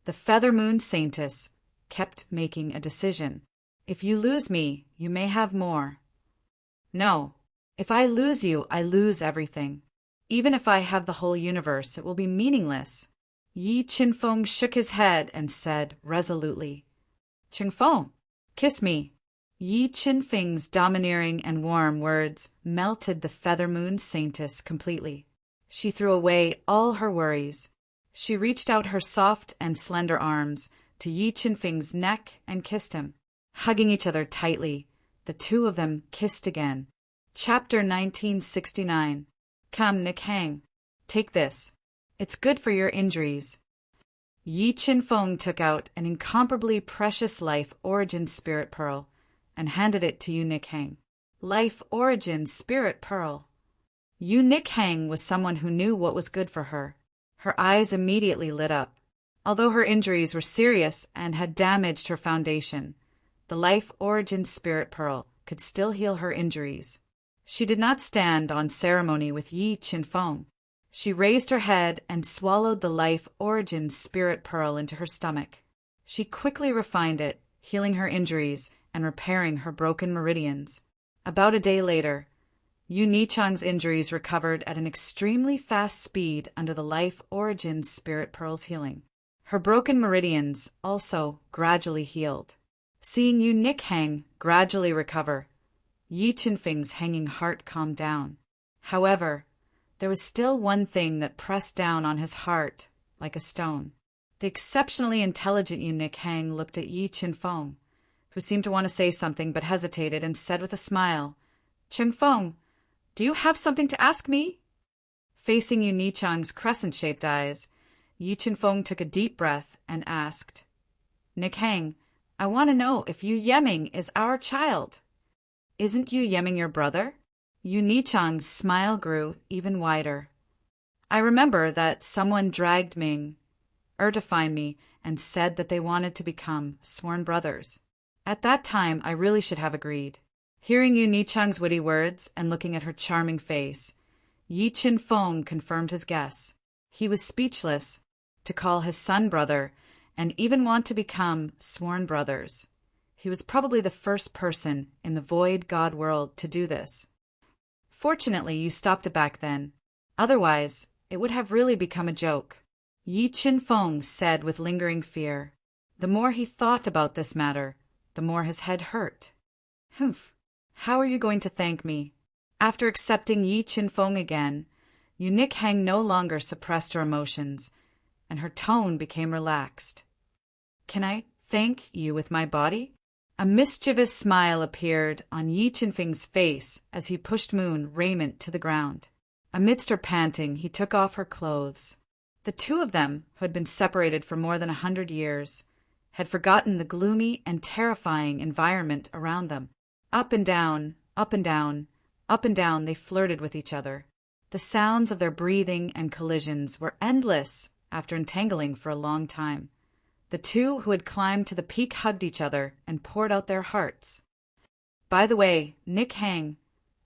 The Feather Moon Saintess kept making a decision. "If you lose me, you may have more." "No. If I lose you, I lose everything. Even if I have the whole universe, it will be meaningless." Yi Chin-fong shook his head and said resolutely, "Chin-fong, kiss me." Yi Chin-fong's domineering and warm words melted the Feather Moon Saintess completely. She threw away all her worries. She reached out her soft and slender arms to Yi Chin-fong's neck and kissed him. Hugging each other tightly, the two of them kissed again. Chapter 1969. "Come, Nick Hang. Take this. It's good for your injuries." Yi Chin-fong took out an incomparably precious Life Origin Spirit Pearl and handed it to Yu Nick Hang. Life Origin Spirit Pearl. Yu Nick Hang was someone who knew what was good for her. Her eyes immediately lit up. Although her injuries were serious and had damaged her foundation, the Life Origin Spirit Pearl could still heal her injuries. She did not stand on ceremony with Yi Chin-fong. She raised her head and swallowed the Life Origin Spirit Pearl into her stomach. She quickly refined it, healing her injuries and repairing her broken meridians. About a day later, Yu Nichang's injuries recovered at an extremely fast speed under the Life Origin Spirit Pearl's healing. Her broken meridians also gradually healed. Seeing Yu Nick Hang gradually recover, Yi Chin-fong's hanging heart calmed down. However, there was still one thing that pressed down on his heart like a stone. The exceptionally intelligent Yu Nick Hang looked at Yi Chin-fong, who seemed to want to say something but hesitated and said with a smile, "Chin-fong, do you have something to ask me?" Facing Yu Nichang's crescent-shaped eyes, Yi Chinfeng took a deep breath and asked, "Nick Hang, I want to know if Yu Yeming is our child." "Isn't Yu Yeming your brother?" Yu Nichang's smile grew even wider. "I remember that someone dragged Ming to find me and said that they wanted to become sworn brothers. At that time, I really should have agreed." Hearing Yu Nichang's witty words and looking at her charming face, Yi Chinfeng confirmed his guess. He was speechless. To call his son brother and even want to become sworn brothers. He was probably the first person in the void god world to do this. "Fortunately, you stopped it back then. Otherwise, it would have really become a joke," Yi Chinfeng said with lingering fear. The more he thought about this matter, the more his head hurt. "Humph! How are you going to thank me?" After accepting Yi Chinfeng again, Yu Nichang no longer suppressed her emotions, and her tone became relaxed. "Can I thank you with my body?" A mischievous smile appeared on Yi Chinfeng's face as he pushed Moon raiment to the ground. Amidst her panting, he took off her clothes. The two of them, who had been separated for more than 100 years, had forgotten the gloomy and terrifying environment around them. Up and down, up and down, up and down they flirted with each other. The sounds of their breathing and collisions were endless after entangling for a long time. The two who had climbed to the peak hugged each other and poured out their hearts. "By the way, Nick Hang,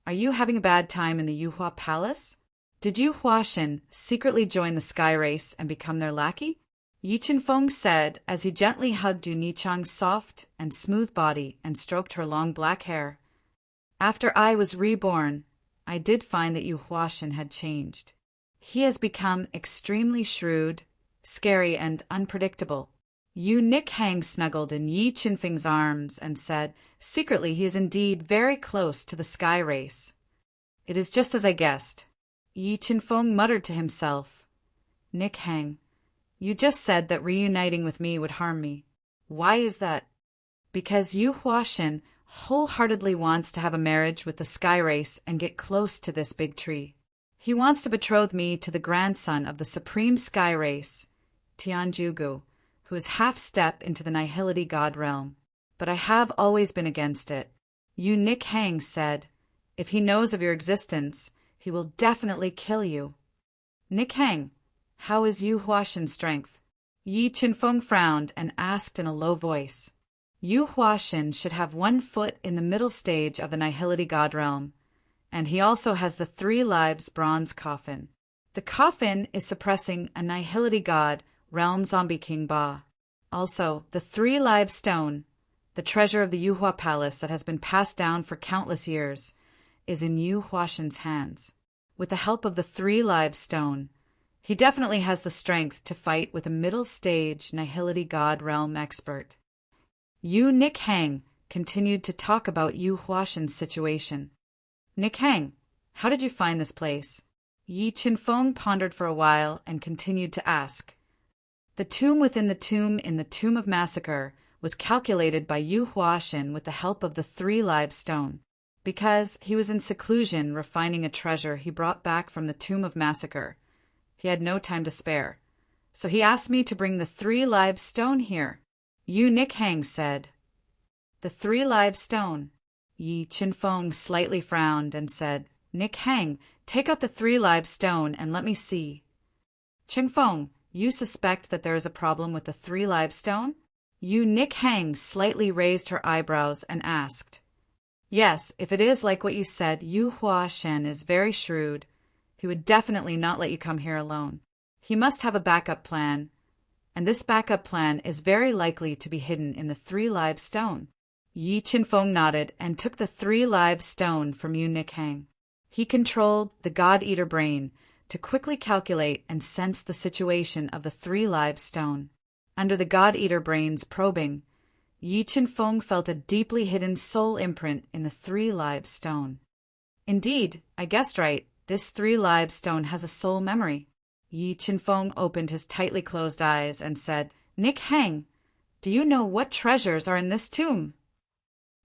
are you having a bad time in the Yuhua Palace? Did Yu Huashen secretly join the sky race and become their lackey?" Yi Chinfeng said as he gently hugged Yu Nichang's soft and smooth body and stroked her long black hair. "After I was reborn, I did find that Yu Huashen had changed. He has become extremely shrewd, scary, and unpredictable." Yu Nichang snuggled in Yi Chinfeng's arms and said, "Secretly he is indeed very close to the sky race." "It is just as I guessed." Yi Chinfeng muttered to himself, "Nick Hang, you just said that reuniting with me would harm me. Why is that?" "Because Yu Huashen wholeheartedly wants to have a marriage with the sky race and get close to this big tree. He wants to betroth me to the grandson of the supreme sky race, Tianjugu, who is half-step into the nihility god realm. But I have always been against it." Yu Nichang said, "If he knows of your existence, he will definitely kill you." "Nick Hang, how is Yu Huashen's strength?" Yi Chinfeng frowned and asked in a low voice. "Yu Huashen should have 1 foot in the middle stage of the nihility god realm, and he also has the 3 lives bronze coffin. The coffin is suppressing a nihility god realm zombie king Ba. Also, the 3 live stone, the treasure of the Yuhua Palace that has been passed down for countless years, is in Yu Huashen's hands. With the help of the 3 live stone, he definitely has the strength to fight with a middle-stage nihility god realm expert." Yu Nichang continued to talk about Yu Huashen's situation. "Nick Hang, how did you find this place?" Yi Chinfeng pondered for a while and continued to ask. "The tomb within the tomb in the Tomb of Massacre was calculated by Yu Huashen with the help of the 3 live stone. Because he was in seclusion refining a treasure he brought back from the Tomb of Massacre, he had no time to spare. So he asked me to bring the 3 live stone here." Yu Nichang said, "The 3 live stone." Yi Chinfeng slightly frowned and said, "Nick Hang, take out the 3 live stone and let me see." "Chinfeng, you suspect that there is a problem with the 3 live stone?" Yu Nichang slightly raised her eyebrows and asked. "Yes, if it is like what you said, Yu Huashen is very shrewd. He would definitely not let you come here alone. He must have a backup plan, and this backup plan is very likely to be hidden in the 3 live stone." Yi Chinfeng nodded and took the 3 live stone from Yu Nichang. He controlled the God-Eater brain to quickly calculate and sense the situation of the 3 live stone. Under the God-Eater brain's probing, Yi Chinfeng felt a deeply hidden soul imprint in the 3 live stone. "Indeed, I guessed right. This 3 live stone has a soul memory." Yi Chinfeng opened his tightly closed eyes and said, "Nick Hang, do you know what treasures are in this tomb?"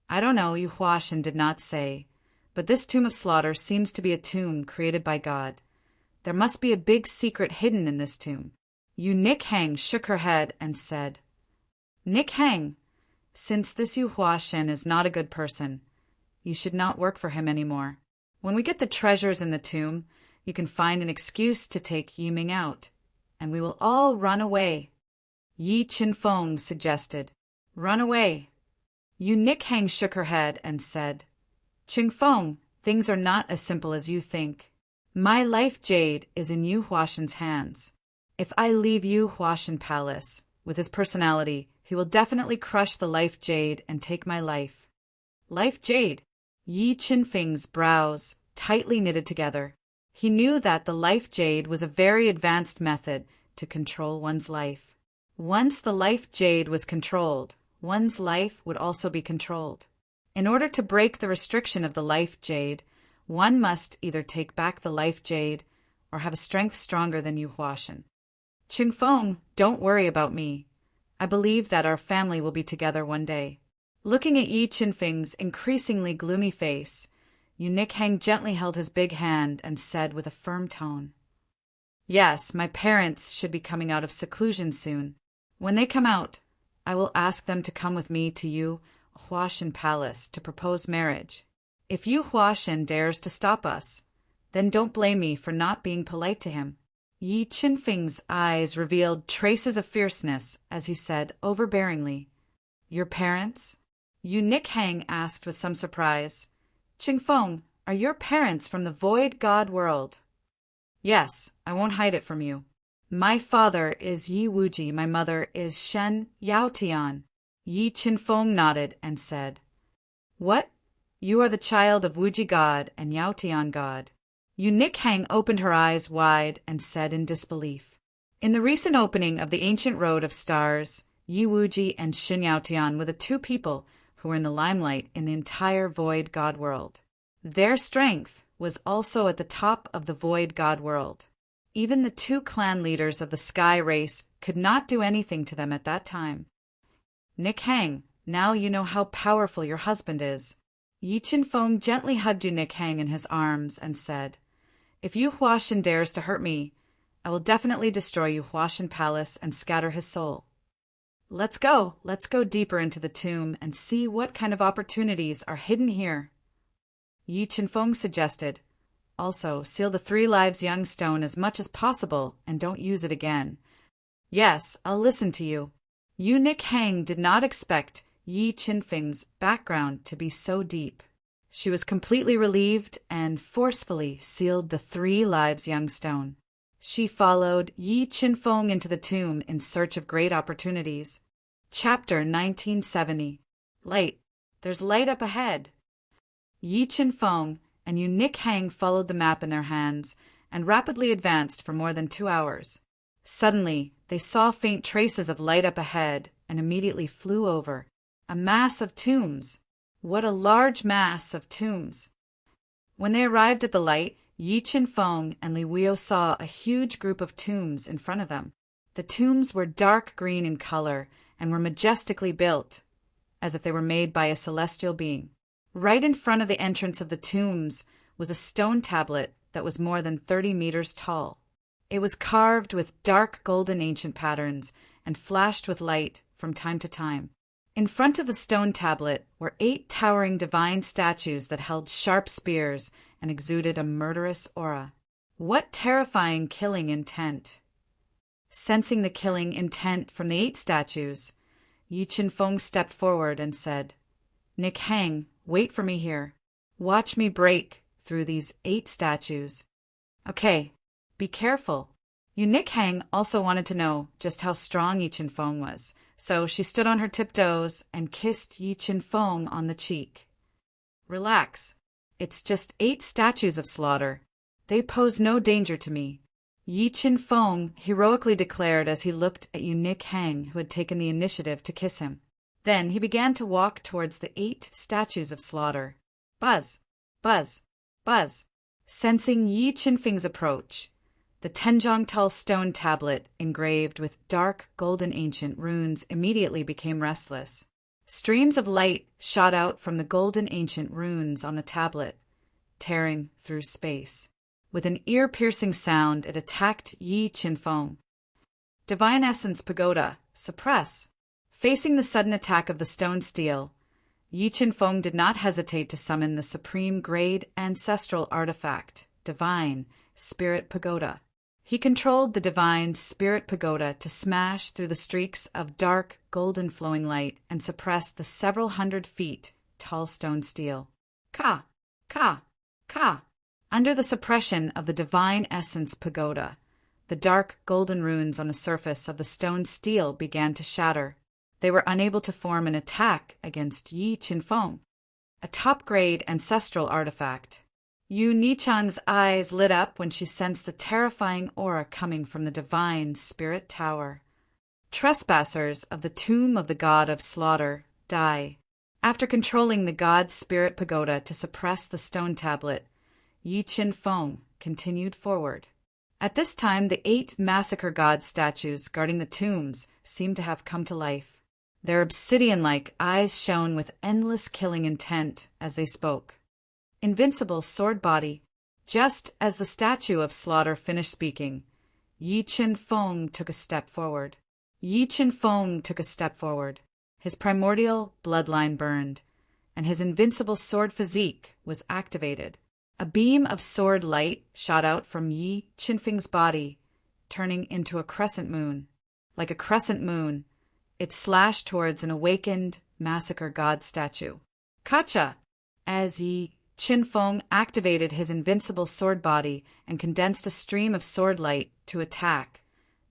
"I don't know," Yu Huashen did not say, "but this tomb of slaughter seems to be a tomb created by God. There must be a big secret hidden in this tomb. Yu Nikhang shook her head and said, Nikhang, since this Yu Huashen is not a good person, you should not work for him anymore. When we get the treasures in the tomb, you can find an excuse to take Yiming out, and we will all run away. Yi Qinfeng suggested, Run away. Yu Nikhang shook her head and said, Qingfeng, things are not as simple as you think. My life jade is in Yu Huashen's hands. If I leave Yu Huashen Palace, with his personality, he will definitely crush the life jade and take my life. Life jade? Yi Qinfeng's brows tightly knitted together. He knew that the life jade was a very advanced method to control one's life. Once the life jade was controlled, one's life would also be controlled. In order to break the restriction of the life jade, one must either take back the life jade or have a strength stronger than Yu Huashen. Qingfeng, don't worry about me. I believe that our family will be together one day. Looking at Yi Qinfeng's increasingly gloomy face, Yu Nikhang gently held his big hand and said with a firm tone, Yes, my parents should be coming out of seclusion soon. When they come out, I will ask them to come with me to Yu Huashen Palace to propose marriage. If Yu Huashen dares to stop us, then don't blame me for not being polite to him. Yi Qinfeng's eyes revealed traces of fierceness as he said overbearingly, Your parents? Yu Nikhang asked with some surprise, Qingfeng, are your parents from the void god world? Yes, I won't hide it from you. My father is Yi Wuji, my mother is Shen Yaotian. Yi Qinfeng nodded and said, What? You are the child of Wuji god and Yaotian god. Yu Nikhang opened her eyes wide and said in disbelief, In the recent opening of the ancient road of stars, Yi Wuji and Shen Yaotian were the two people who were in the limelight in the entire void god world. Their strength was also at the top of the void god world. Even the two clan leaders of the sky race could not do anything to them at that time. Nikhang, now you know how powerful your husband is. Yi Qinfeng gently hugged Yu Nikhang in his arms and said, If Yu Huashen dares to hurt me, I will definitely destroy Yu Huashen Palace and scatter his soul. Let's go deeper into the tomb and see what kind of opportunities are hidden here. Yi Qinfeng suggested, Also, seal the 3 lives young stone as much as possible and don't use it again. Yes, I'll listen to you. Yu Nikhang did not expect Yi Qinfeng's background to be so deep. She was completely relieved and forcefully sealed the 3 lives young stone. She followed Yi Qinfeng into the tomb in search of great opportunities. Chapter 1970. Light. There's light up ahead. Yi Qinfeng and Yu Nikhang followed the map in their hands and rapidly advanced for more than 2 hours. Suddenly, they saw faint traces of light up ahead and immediately flew over. A mass of tombs. What a large mass of tombs! When they arrived at the light, Yi Qinfeng and Li Weio saw a huge group of tombs in front of them. The tombs were dark green in color and were majestically built, as if they were made by a celestial being. Right in front of the entrance of the tombs was a stone tablet that was more than 30 meters tall. It was carved with dark golden ancient patterns and flashed with light from time to time. In front of the stone tablet were 8 towering divine statues that held sharp spears and exuded a murderous aura. What terrifying killing intent! Sensing the killing intent from the 8 statues, Yi Qinfeng stepped forward and said, Nikhang, wait for me here. Watch me break through these 8 statues. Okay, be careful. Yu Nikhang also wanted to know just how strong Yi Qinfeng was, so she stood on her tiptoes and kissed Yi Qinfeng on the cheek. Relax. It's just 8 statues of slaughter. They pose no danger to me. Yi Qinfeng heroically declared as he looked at Yu Nikhang, who had taken the initiative to kiss him. Then he began to walk towards the 8 statues of slaughter. Buzz, buzz, buzz. Sensing Yi Qinfeng's approach, the Tenjong-tal stone tablet engraved with dark golden ancient runes immediately became restless. Streams of light shot out from the golden ancient runes on the tablet, tearing through space. With an ear-piercing sound, it attacked Yi Qinfeng. Divine Essence Pagoda, suppress. Facing the sudden attack of the stone steel, Yi Qinfeng did not hesitate to summon the supreme grade ancestral artifact, Divine Spirit Pagoda. He controlled the Divine Spirit Pagoda to smash through the streaks of dark, golden flowing light and suppress the several hundred feet tall stone steel. Ka! Ka! Ka! Under the suppression of the Divine Essence Pagoda, the dark golden runes on the surface of the stone steel began to shatter. They were unable to form an attack against Yi Qinfeng, a top-grade ancestral artifact. Yu Nichang's eyes lit up when she sensed the terrifying aura coming from the Divine Spirit Tower. Trespassers of the Tomb of the God of Slaughter, die. After controlling the God Spirit Pagoda to suppress the stone tablet, Yi Qinfeng continued forward. At this time, the 8 massacre god statues guarding the tombs seemed to have come to life. Their obsidian-like eyes shone with endless killing intent as they spoke. Invincible sword body. Just as the statue of slaughter finished speaking, Yi Qinfeng took a step forward. Yi Qinfeng took a step forward. His primordial bloodline burned, and his invincible sword physique was activated. A beam of sword light shot out from Yi Qinfeng's body, turning into a crescent moon. Like a crescent moon, it slashed towards an awakened massacre god statue. Kacha! As Yi Qinfeng activated his invincible sword body and condensed a stream of sword light to attack,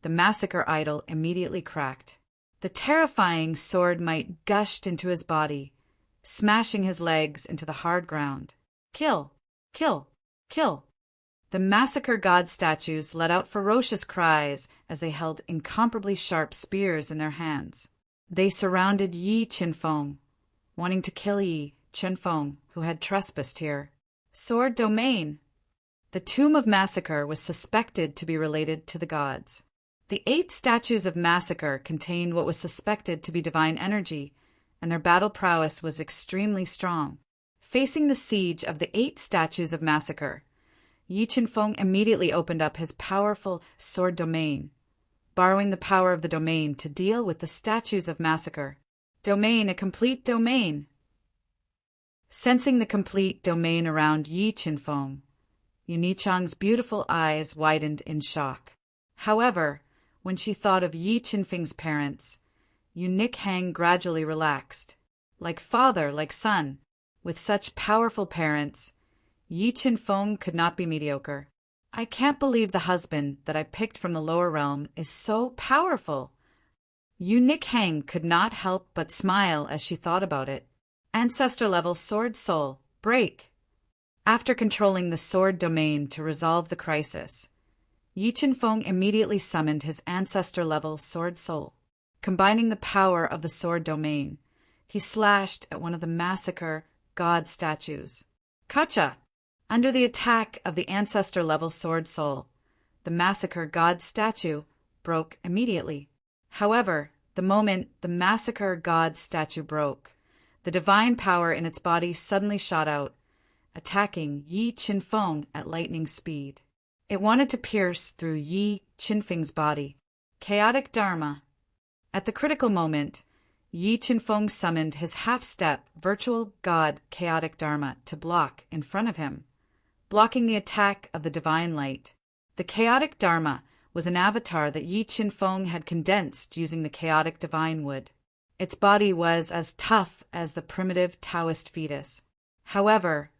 the massacre idol immediately cracked. The terrifying sword might gushed into his body, smashing his legs into the hard ground. Kill! Kill! Kill! The massacre god statues let out ferocious cries as they held incomparably sharp spears in their hands. They surrounded Yi Qinfeng, wanting to kill Yi Qinfeng, who had trespassed here. Sword domain. The Tomb of Massacre was suspected to be related to the gods. The 8 statues of Massacre contained what was suspected to be divine energy, and their battle prowess was extremely strong. Facing the siege of the 8 statues of Massacre, Yi Qinfeng immediately opened up his powerful sword domain, borrowing the power of the domain to deal with the statues of Massacre. Domain, a complete domain. Sensing the complete domain around Yi Qinfeng, Yu Nichang's beautiful eyes widened in shock. However, when she thought of Yi Qinfeng's parents, Yu Nichang gradually relaxed. Like father, like son. With such powerful parents, Yi Qinfeng could not be mediocre. I can't believe the husband that I picked from the lower realm is so powerful. Yu Nichang could not help but smile as she thought about it. Ancestor-level sword soul, break. After controlling the sword domain to resolve the crisis, Yi Qinfeng immediately summoned his ancestor-level sword soul. Combining the power of the sword domain, he slashed at one of the massacre god statues. Kacha! Under the attack of the ancestor-level sword soul, the massacre god statue broke immediately. However, the moment the massacre god statue broke, the divine power in its body suddenly shot out, attacking Yi Qinfeng at lightning speed. It wanted to pierce through Yi Qinfeng's body. Chaotic Dharma. At the critical moment, Yi Qinfeng summoned his half-step virtual god Chaotic Dharma to block in front of him, blocking the attack of the divine light. The Chaotic Dharma was an avatar that Yi Qinfeng had condensed using the chaotic divine wood. Its body was as tough as the primitive Taoist fetus. However,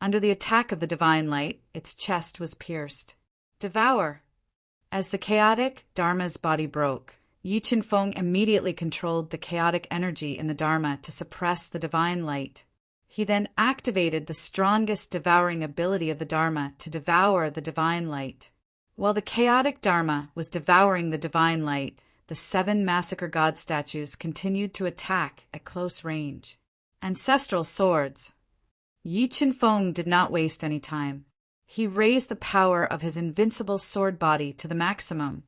under the attack of the divine light, its chest was pierced. Devour. As the chaotic Dharma's body broke, Yi Qinfeng immediately controlled the chaotic energy in the Dharma to suppress the divine light. He then activated the strongest devouring ability of the Dharma to devour the divine light. While the chaotic Dharma was devouring the divine light, the 7 massacre god statues continued to attack at close range. Ancestral swords. Yi Qinfeng did not waste any time. He raised the power of his invincible sword body to the maximum,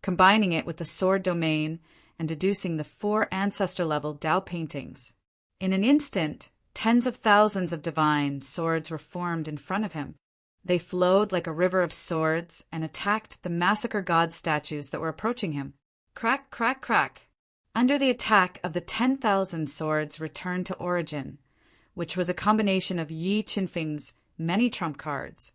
combining it with the sword domain and deducing the 4 ancestor-level Tao paintings. In an instant, tens of thousands of divine swords were formed in front of him. They flowed like a river of swords and attacked the massacre god statues that were approaching him. Crack, crack, crack. Under the attack of the 10,000 swords returned to origin, which was a combination of Yi Qinfeng's many trump cards.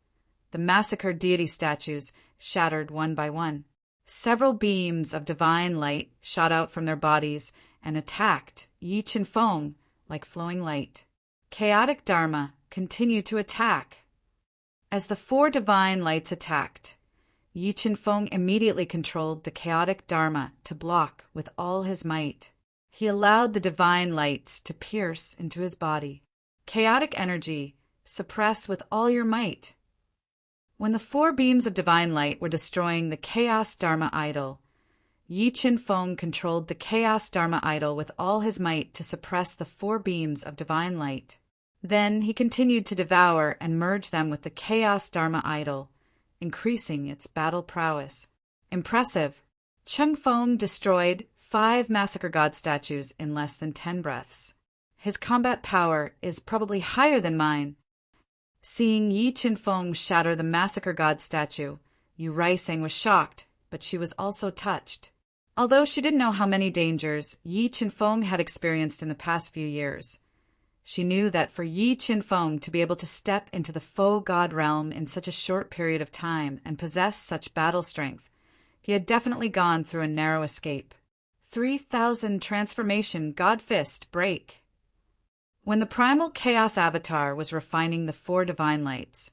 The massacred deity statues shattered one by one. Several beams of divine light shot out from their bodies and attacked Yi Qinfeng like flowing light. Chaotic Dharma continued to attack. As the four divine lights attacked, Yi Qinfeng immediately controlled the chaotic Dharma to block with all his might. He allowed the divine lights to pierce into his body. Chaotic energy, suppress with all your might. When the four beams of divine light were destroying the chaos Dharma idol, Yi Qinfeng controlled the chaos Dharma idol with all his might to suppress the four beams of divine light. Then he continued to devour and merge them with the chaos Dharma idol, increasing its battle prowess. Impressive. Chengfeng destroyed 5 massacre god statues in less than 10 breaths. His combat power is probably higher than mine. Seeing Yi Qinfeng shatter the massacre god statue, Yu Rising was shocked, but she was also touched. Although she didn't know how many dangers Yi Qinfeng had experienced in the past few years, she knew that for Yi Qinfeng to be able to step into the faux god realm in such a short period of time and possess such battle strength, he had definitely gone through a narrow escape. 3,000 transformation god fist break. When the primal chaos avatar was refining the 4 divine lights,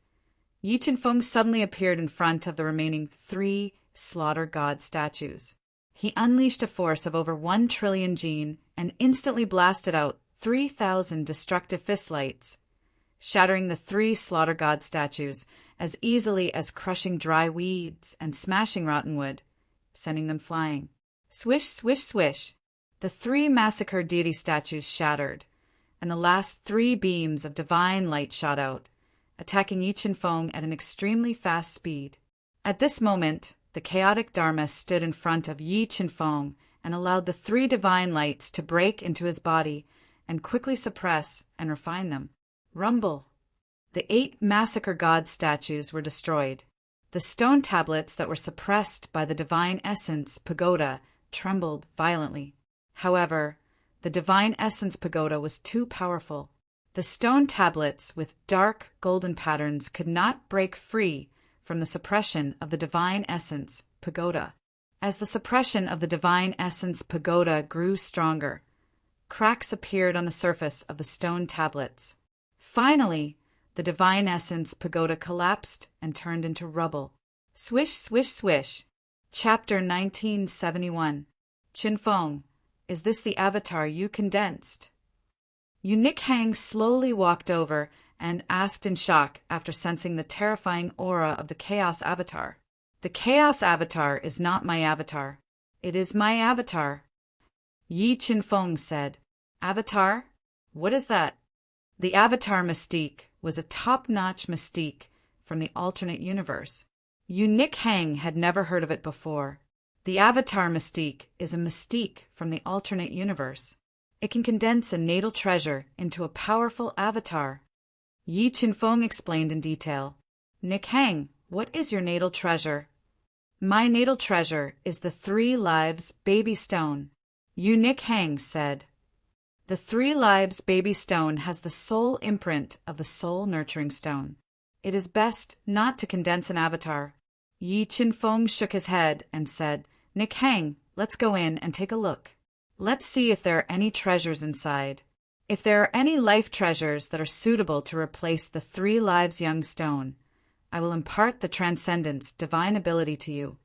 Yi Qinfeng suddenly appeared in front of the remaining 3 slaughter god statues. He unleashed a force of over 1 trillion jin and instantly blasted out 3,000 destructive fist lights, shattering the 3 slaughter god statues as easily as crushing dry weeds and smashing rotten wood, sending them flying. Swish, swish, swish. The 3 massacred deity statues shattered, and the last 3 beams of divine light shot out, attacking Yi Qinfeng at an extremely fast speed. At this moment, the chaotic Dharma stood in front of Yi Qinfeng and allowed the 3 divine lights to break into his body and quickly suppress and refine them. Rumble. The 8 massacre god statues were destroyed. The stone tablets that were suppressed by the divine essence pagoda trembled violently. However, the divine essence pagoda was too powerful. The stone tablets with dark golden patterns could not break free from the suppression of the divine essence pagoda. As the suppression of the divine essence pagoda grew stronger, cracks appeared on the surface of the stone tablets. Finally, the divine essence pagoda collapsed and turned into rubble. Swish, swish, swish. Chapter 1971. Qinfeng, is this the avatar you condensed? Yu Nikhang slowly walked over and asked in shock after sensing the terrifying aura of the Chaos Avatar. The Chaos Avatar is not my avatar. It is my avatar. Yi Qinfeng said. Avatar? What is that? The Avatar mystique was a top-notch mystique from the alternate universe. Yu Nikhang had never heard of it before. The Avatar mystique is a mystique from the alternate universe. It can condense a natal treasure into a powerful avatar. Yi Qinfeng explained in detail. Nikhang, what is your natal treasure? My natal treasure is the 3 lives baby stone. Yu Nikhang said. The 3 lives baby stone has the soul imprint of the soul nurturing stone. It is best not to condense an avatar. Yi Qinfeng shook his head and said, Nikhang, let's go in and take a look. Let's see if there are any treasures inside. If there are any life treasures that are suitable to replace the 3 lives young stone, I will impart the transcendence divine ability to you.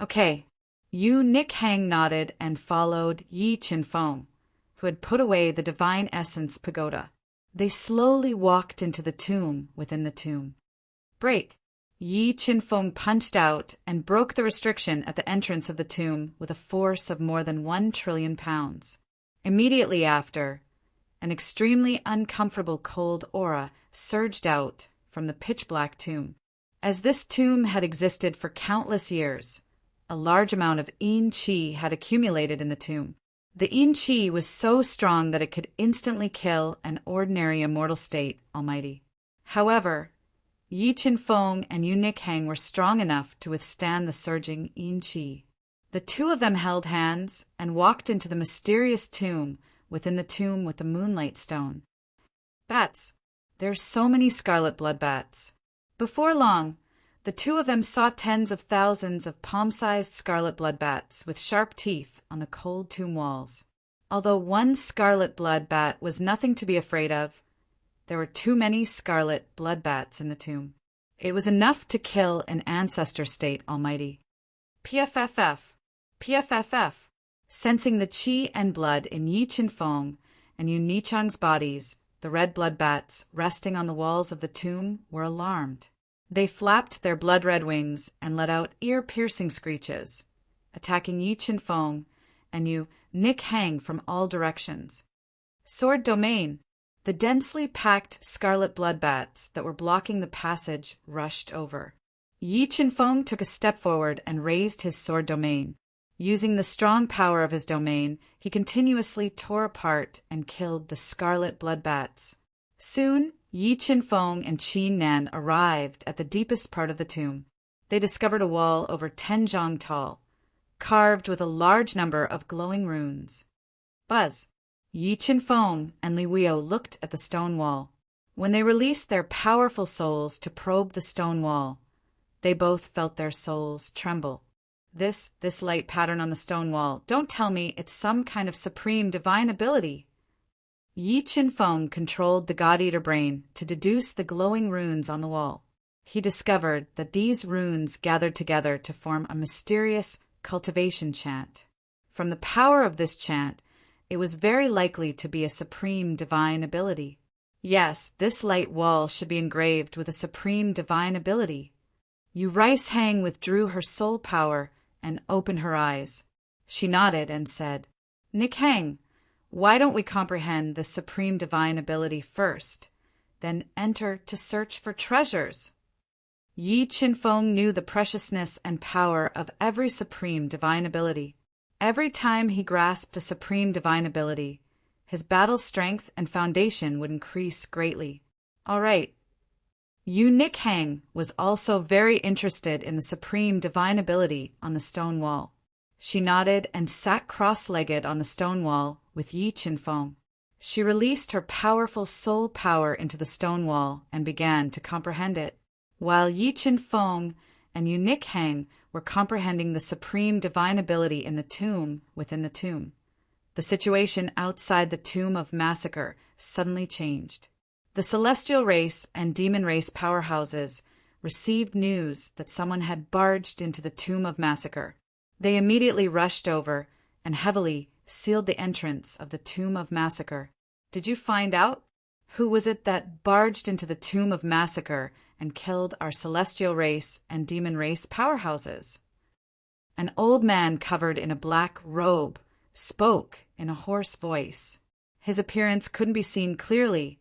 Okay. Yu Nikhang nodded and followed Yi Qinfeng, who had put away the divine essence pagoda. They slowly walked into the tomb within the tomb. Break. Yi Qinfeng punched out and broke the restriction at the entrance of the tomb with a force of more than 1 trillion pounds. Immediately after, an extremely uncomfortable cold aura surged out from the pitch-black tomb. As this tomb had existed for countless years, a large amount of yin qi had accumulated in the tomb. The yin qi was so strong that it could instantly kill an ordinary immortal state almighty. However, Yi Qinfeng and Yu Nikhang were strong enough to withstand the surging yin qi. The two of them held hands and walked into the mysterious tomb within the tomb with the moonlight stone. Bats. There's so many scarlet blood bats. Before long, the two of them saw tens of thousands of palm-sized scarlet blood bats with sharp teeth on the cold tomb walls. Although one scarlet blood bat was nothing to be afraid of, there were too many scarlet blood bats in the tomb. It was enough to kill an ancestor state almighty. PFFF. PFFF. Sensing the qi and blood in Yi Qinfeng and Yu Nichang's bodies, the red blood bats resting on the walls of the tomb were alarmed. They flapped their blood-red wings and let out ear-piercing screeches, attacking Yi Qinfeng and Yu Nikhang from all directions. Sword domain. The densely packed scarlet blood bats that were blocking the passage rushed over. Yi Qinfeng took a step forward and raised his sword domain. Using the strong power of his domain, he continuously tore apart and killed the scarlet blood bats. Soon, Yi Qinfeng and Qin Nan arrived at the deepest part of the tomb. They discovered a wall over 10 zhang tall, carved with a large number of glowing runes. Buzz. Yi Qinfeng and Li Weio looked at the stone wall. When they released their powerful souls to probe the stone wall, they both felt their souls tremble. This light pattern on the stone wall, don't tell me it's some kind of supreme divine ability. Yi Qinfeng controlled the God-Eater brain to deduce the glowing runes on the wall. He discovered that these runes gathered together to form a mysterious cultivation chant. From the power of this chant, it was very likely to be a supreme divine ability. Yes, this light wall should be engraved with a supreme divine ability. Yu Ricehang withdrew her soul power and opened her eyes. She nodded and said, Nikhang, why don't we comprehend the supreme divine ability first, then enter to search for treasures? Yi Qinfeng knew the preciousness and power of every supreme divine ability. Every time he grasped a supreme divine ability, his battle strength and foundation would increase greatly. All right. Yu Nikhang was also very interested in the supreme divine ability on the stone wall. She nodded and sat cross-legged on the stone wall with Yi Qinfeng. She released her powerful soul power into the stone wall and began to comprehend it, while Yi Qinfeng and Yu Nikhang were comprehending the supreme divine ability in the tomb within the tomb. The situation outside the tomb of massacre suddenly changed. The celestial race and demon race powerhouses received news that someone had barged into the tomb of massacre. They immediately rushed over and heavily sealed the entrance of the tomb of massacre. Did you find out? Who was it that barged into the tomb of massacre and killed our celestial race and demon race powerhouses? An old man covered in a black robe spoke in a hoarse voice. His appearance couldn't be seen clearly,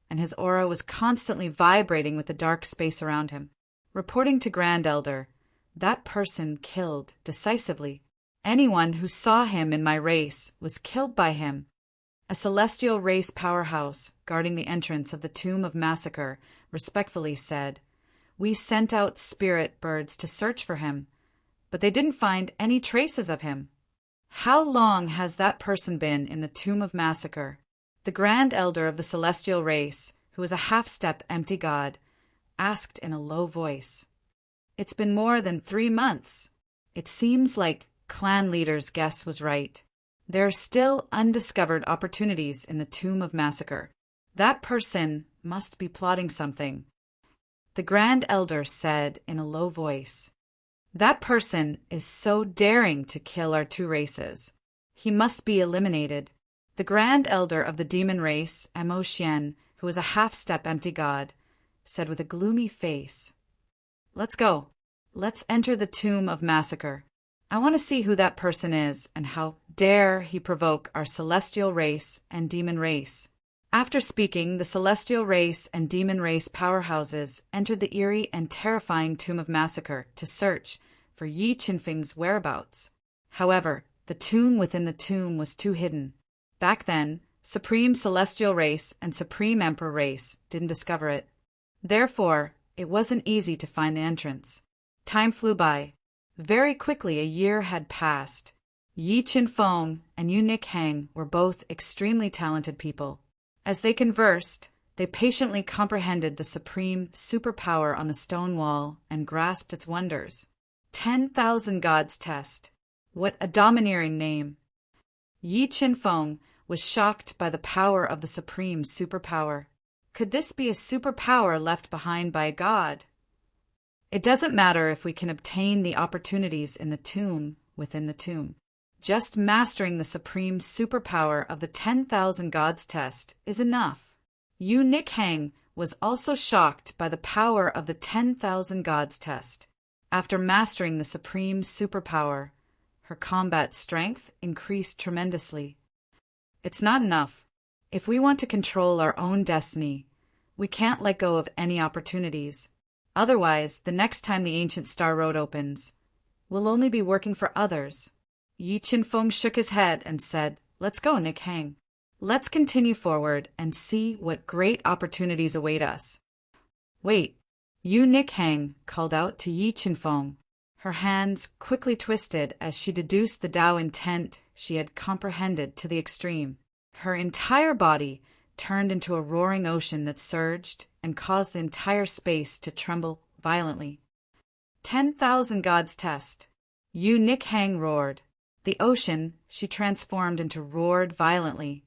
and his aura was constantly vibrating with the dark space around him. Reporting to Grand Elder, that person killed decisively. Anyone who saw him in my race was killed by him. A celestial race powerhouse guarding the entrance of the tomb of massacre respectfully said, "We sent out spirit birds to search for him, but they didn't find any traces of him." How long has that person been in the tomb of massacre? The Grand Elder of the celestial race, who is a half-step empty god, asked in a low voice. It's been more than 3 months. It seems like clan leader's guess was right. There are still undiscovered opportunities in the tomb of massacre. That person must be plotting something. The Grand Elder said in a low voice, "That person is so daring to kill our 2 races. He must be eliminated." The Grand Elder of the demon race, Mo Xian, who is a half-step empty god, said with a gloomy face, "Let's go. Let's enter the tomb of massacre. I want to see who that person is and how dare he provoke our celestial race and demon race." After speaking, the celestial race and demon race powerhouses entered the eerie and terrifying tomb of massacre to search for Yi Qinfeng's whereabouts. However, the tomb within the tomb was too hidden. Back then, Supreme Celestial Race and Supreme Emperor Race didn't discover it. Therefore, it wasn't easy to find the entrance. Time flew by. Very quickly a year had passed. Yi Qinfeng and Yu Nikhang were both extremely talented people. As they conversed, they patiently comprehended the supreme superpower on the stone wall and grasped its wonders. 10,000 Gods Test. What a domineering name! Yi Qinfeng was shocked by the power of the supreme superpower. Could this be a superpower left behind by a god? It doesn't matter if we can obtain the opportunities in the tomb within the tomb. Just mastering the supreme superpower of the 10,000 Gods Test is enough. Yu Nikhang was also shocked by the power of the 10,000 Gods Test. After mastering the supreme superpower, her combat strength increased tremendously. It's not enough. If we want to control our own destiny, we can't let go of any opportunities. Otherwise, the next time the ancient Star Road opens, we'll only be working for others. Yi Qinfeng shook his head and said, "Let's go, Nikhang. Let's continue forward and see what great opportunities await us." "Wait," Yu Nikhang called out to Yi Qinfeng. Her hands quickly twisted as she deduced the Tao intent she had comprehended to the extreme. Her entire body turned into a roaring ocean that surged and caused the entire space to tremble violently. 10,000 Gods Test. Yu Nikhang roared. The ocean she transformed into roared violently,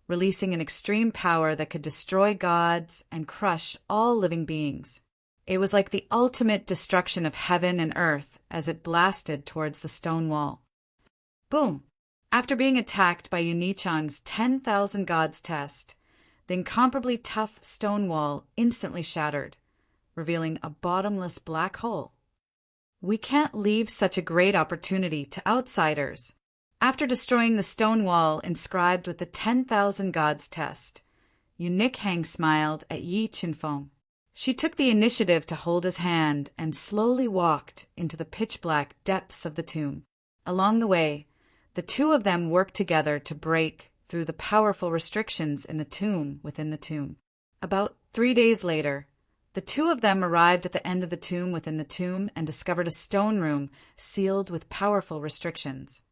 releasing an extreme power that could destroy gods and crush all living beings. It was like the ultimate destruction of heaven and earth as it blasted towards the stone wall. Boom! After being attacked by Yu Nichang's 10,000 Gods Test, the incomparably tough stone wall instantly shattered, revealing a bottomless black hole. We can't leave such a great opportunity to outsiders. After destroying the stone wall inscribed with the 10,000 Gods Test, Yu Nikhang smiled at Yi Qinfeng. She took the initiative to hold his hand and slowly walked into the pitch-black depths of the tomb. Along the way, the two of them worked together to break through the powerful restrictions in the tomb within the tomb. About 3 days later, the two of them arrived at the end of the tomb within the tomb and discovered a stone room sealed with powerful restrictions.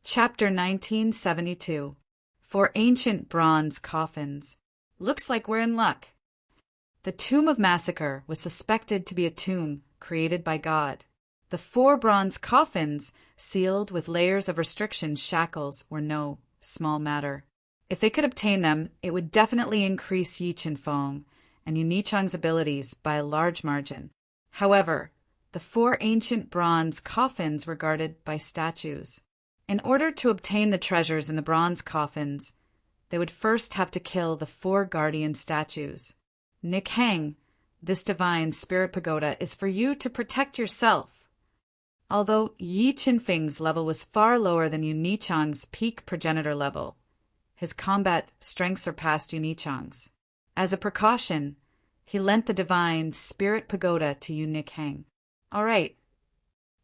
Chapter 1972. 4 Ancient Bronze Coffins. Looks like we're in luck. The Tomb of Massacre was suspected to be a tomb created by God. The 4 bronze coffins, sealed with layers of restriction shackles, were no small matter. If they could obtain them, it would definitely increase Yi Qinfeng and Yu Nichang's abilities by a large margin. However, the 4 ancient bronze coffins were guarded by statues. In order to obtain the treasures in the bronze coffins, they would first have to kill the 4 guardian statues. Nikhang, this divine spirit pagoda is for you to protect yourself. Although Yi Qinfeng's level was far lower than Yu Nichang's peak progenitor level, his combat strength surpassed Yu Nichang's. As a precaution, he lent the divine spirit pagoda to Yu Nikhang. All right.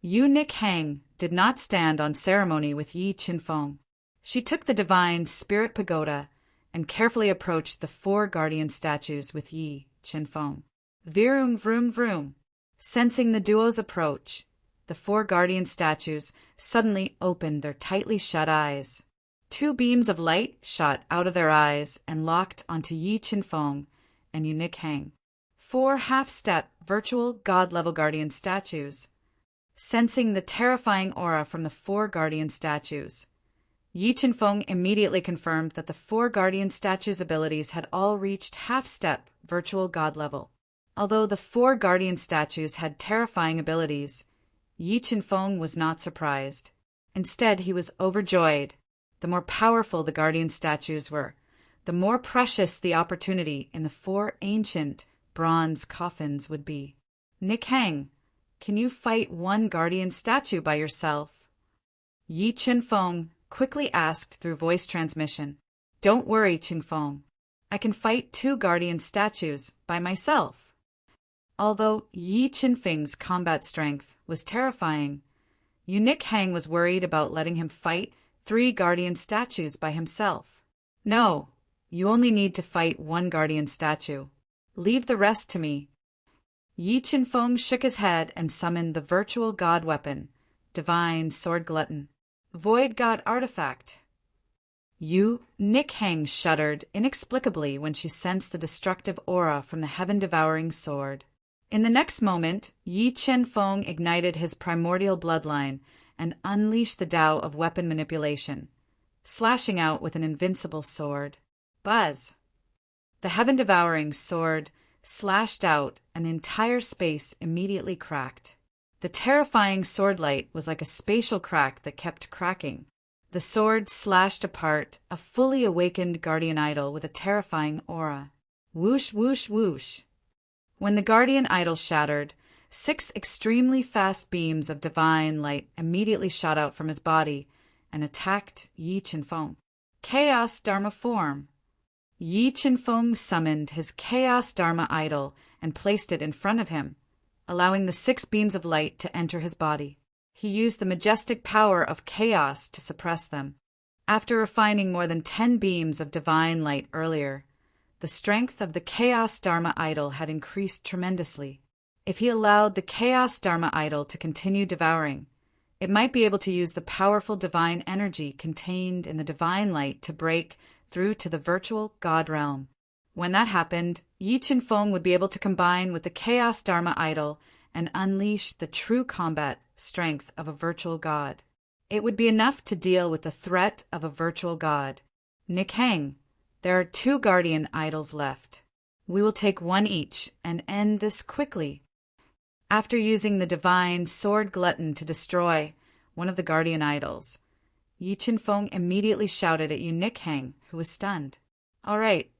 Yu Nikhang did not stand on ceremony with Yi Qinfeng. She took the divine spirit pagoda and carefully approached the 4 guardian statues with Yi Qinfeng. Vroom, vroom, vroom. Sensing the duo's approach, the 4 guardian statues suddenly opened their tightly shut eyes. 2 beams of light shot out of their eyes and locked onto Yi Qinfeng and Yu Nikhang. 4 half-step virtual god-level guardian statues. Sensing the terrifying aura from the 4 guardian statues, Yi Qinfeng immediately confirmed that the 4 guardian statues' abilities had all reached half-step virtual god level. Although the 4 guardian statues had terrifying abilities, Yi Qinfeng was not surprised. Instead, he was overjoyed. The more powerful the guardian statues were, the more precious the opportunity in the 4 ancient bronze coffins would be. Nikhang, can you fight 1 guardian statue by yourself? Yi Qinfeng quickly asked through voice transmission. Don't worry, Qinfeng. I can fight 2 guardian statues by myself. Although Yi Qinfeng's combat strength was terrifying, Yu Nikhang was worried about letting him fight 3 guardian statues by himself. No, you only need to fight 1 guardian statue. Leave the rest to me. Yi Qinfeng shook his head and summoned the virtual god weapon, Divine Sword Glutton. Void God Artifact. Yu Nikhang shuddered inexplicably when she sensed the destructive aura from the heaven-devouring sword. In the next moment, Yi Qinfeng ignited his primordial bloodline and unleashed the Tao of weapon manipulation, slashing out with an invincible sword. Buzz! The heaven-devouring sword slashed out, and the entire space immediately cracked. The terrifying sword light was like a spatial crack that kept cracking. The sword slashed apart a fully awakened guardian idol with a terrifying aura. Whoosh, whoosh, whoosh. When the guardian idol shattered, 6 extremely fast beams of divine light immediately shot out from his body and attacked Yi Qinfeng. Chaos Dharma Form. Yi Qinfeng summoned his Chaos Dharma idol and placed it in front of him, allowing the 6 beams of light to enter his body. He used the majestic power of chaos to suppress them. After refining more than 10 beams of divine light earlier, the strength of the Chaos Dharma idol had increased tremendously. If he allowed the Chaos Dharma idol to continue devouring, it might be able to use the powerful divine energy contained in the divine light to break through to the virtual God realm. When that happened, Yi Qinfeng would be able to combine with the Chaos Dharma idol and unleash the true combat strength of a virtual god. It would be enough to deal with the threat of a virtual god. Nikhang, there are 2 guardian idols left. We will take 1 each and end this quickly. After using the Divine Sword Glutton to destroy one of the guardian idols, Yi Qinfeng immediately shouted at Yu Nikhang, who was stunned. All right.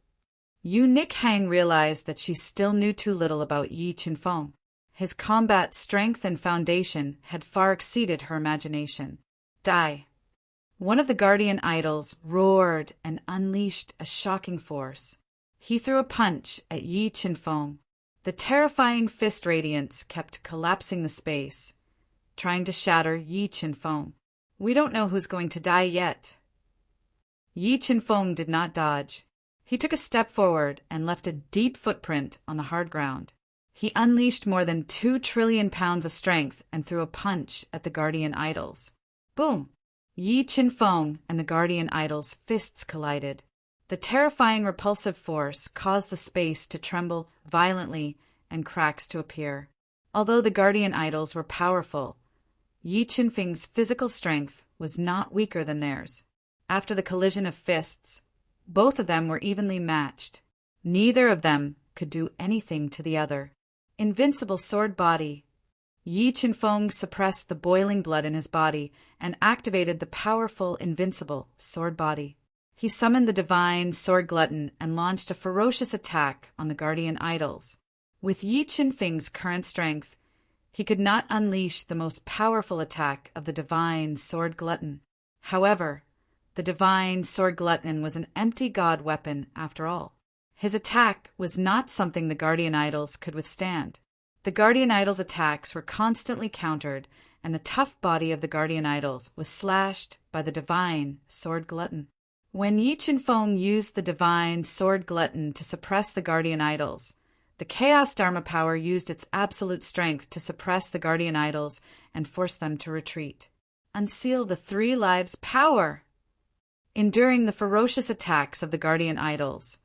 Yu Nikhang realized that she still knew too little about Yi Qinfeng. His combat strength and foundation had far exceeded her imagination. Die! One of the guardian idols roared and unleashed a shocking force. He threw a punch at Yi Qinfeng. The terrifying fist radiance kept collapsing the space, trying to shatter Yi Qinfeng. We don't know who's going to die yet. Yi Qinfeng did not dodge. He took a step forward and left a deep footprint on the hard ground. He unleashed more than 2 trillion pounds of strength and threw a punch at the guardian idols. Boom! Yi Qinfeng and the guardian idol's fists collided. The terrifying repulsive force caused the space to tremble violently and cracks to appear. Although the guardian idols were powerful, Yi Qinfeng's physical strength was not weaker than theirs. After the collision of fists, both of them were evenly matched. Neither of them could do anything to the other. Invincible sword body. Yi Qinfeng suppressed the boiling blood in his body and activated the powerful invincible sword body. He summoned the Divine Sword Glutton and launched a ferocious attack on the guardian idols. With Yi Qinfeng's current strength, he could not unleash the most powerful attack of the Divine Sword Glutton. However, the Divine Sword Glutton was an empty god weapon after all. His attack was not something the guardian idols could withstand. The guardian idols' attacks were constantly countered, and the tough body of the guardian idols was slashed by the Divine Sword Glutton. When Yi Qinfeng used the Divine Sword Glutton to suppress the guardian idols, the Chaos Dharma power used its absolute strength to suppress the guardian idols and force them to retreat. Unseal the 3 lives' power! Enduring the ferocious attacks of the guardian idols,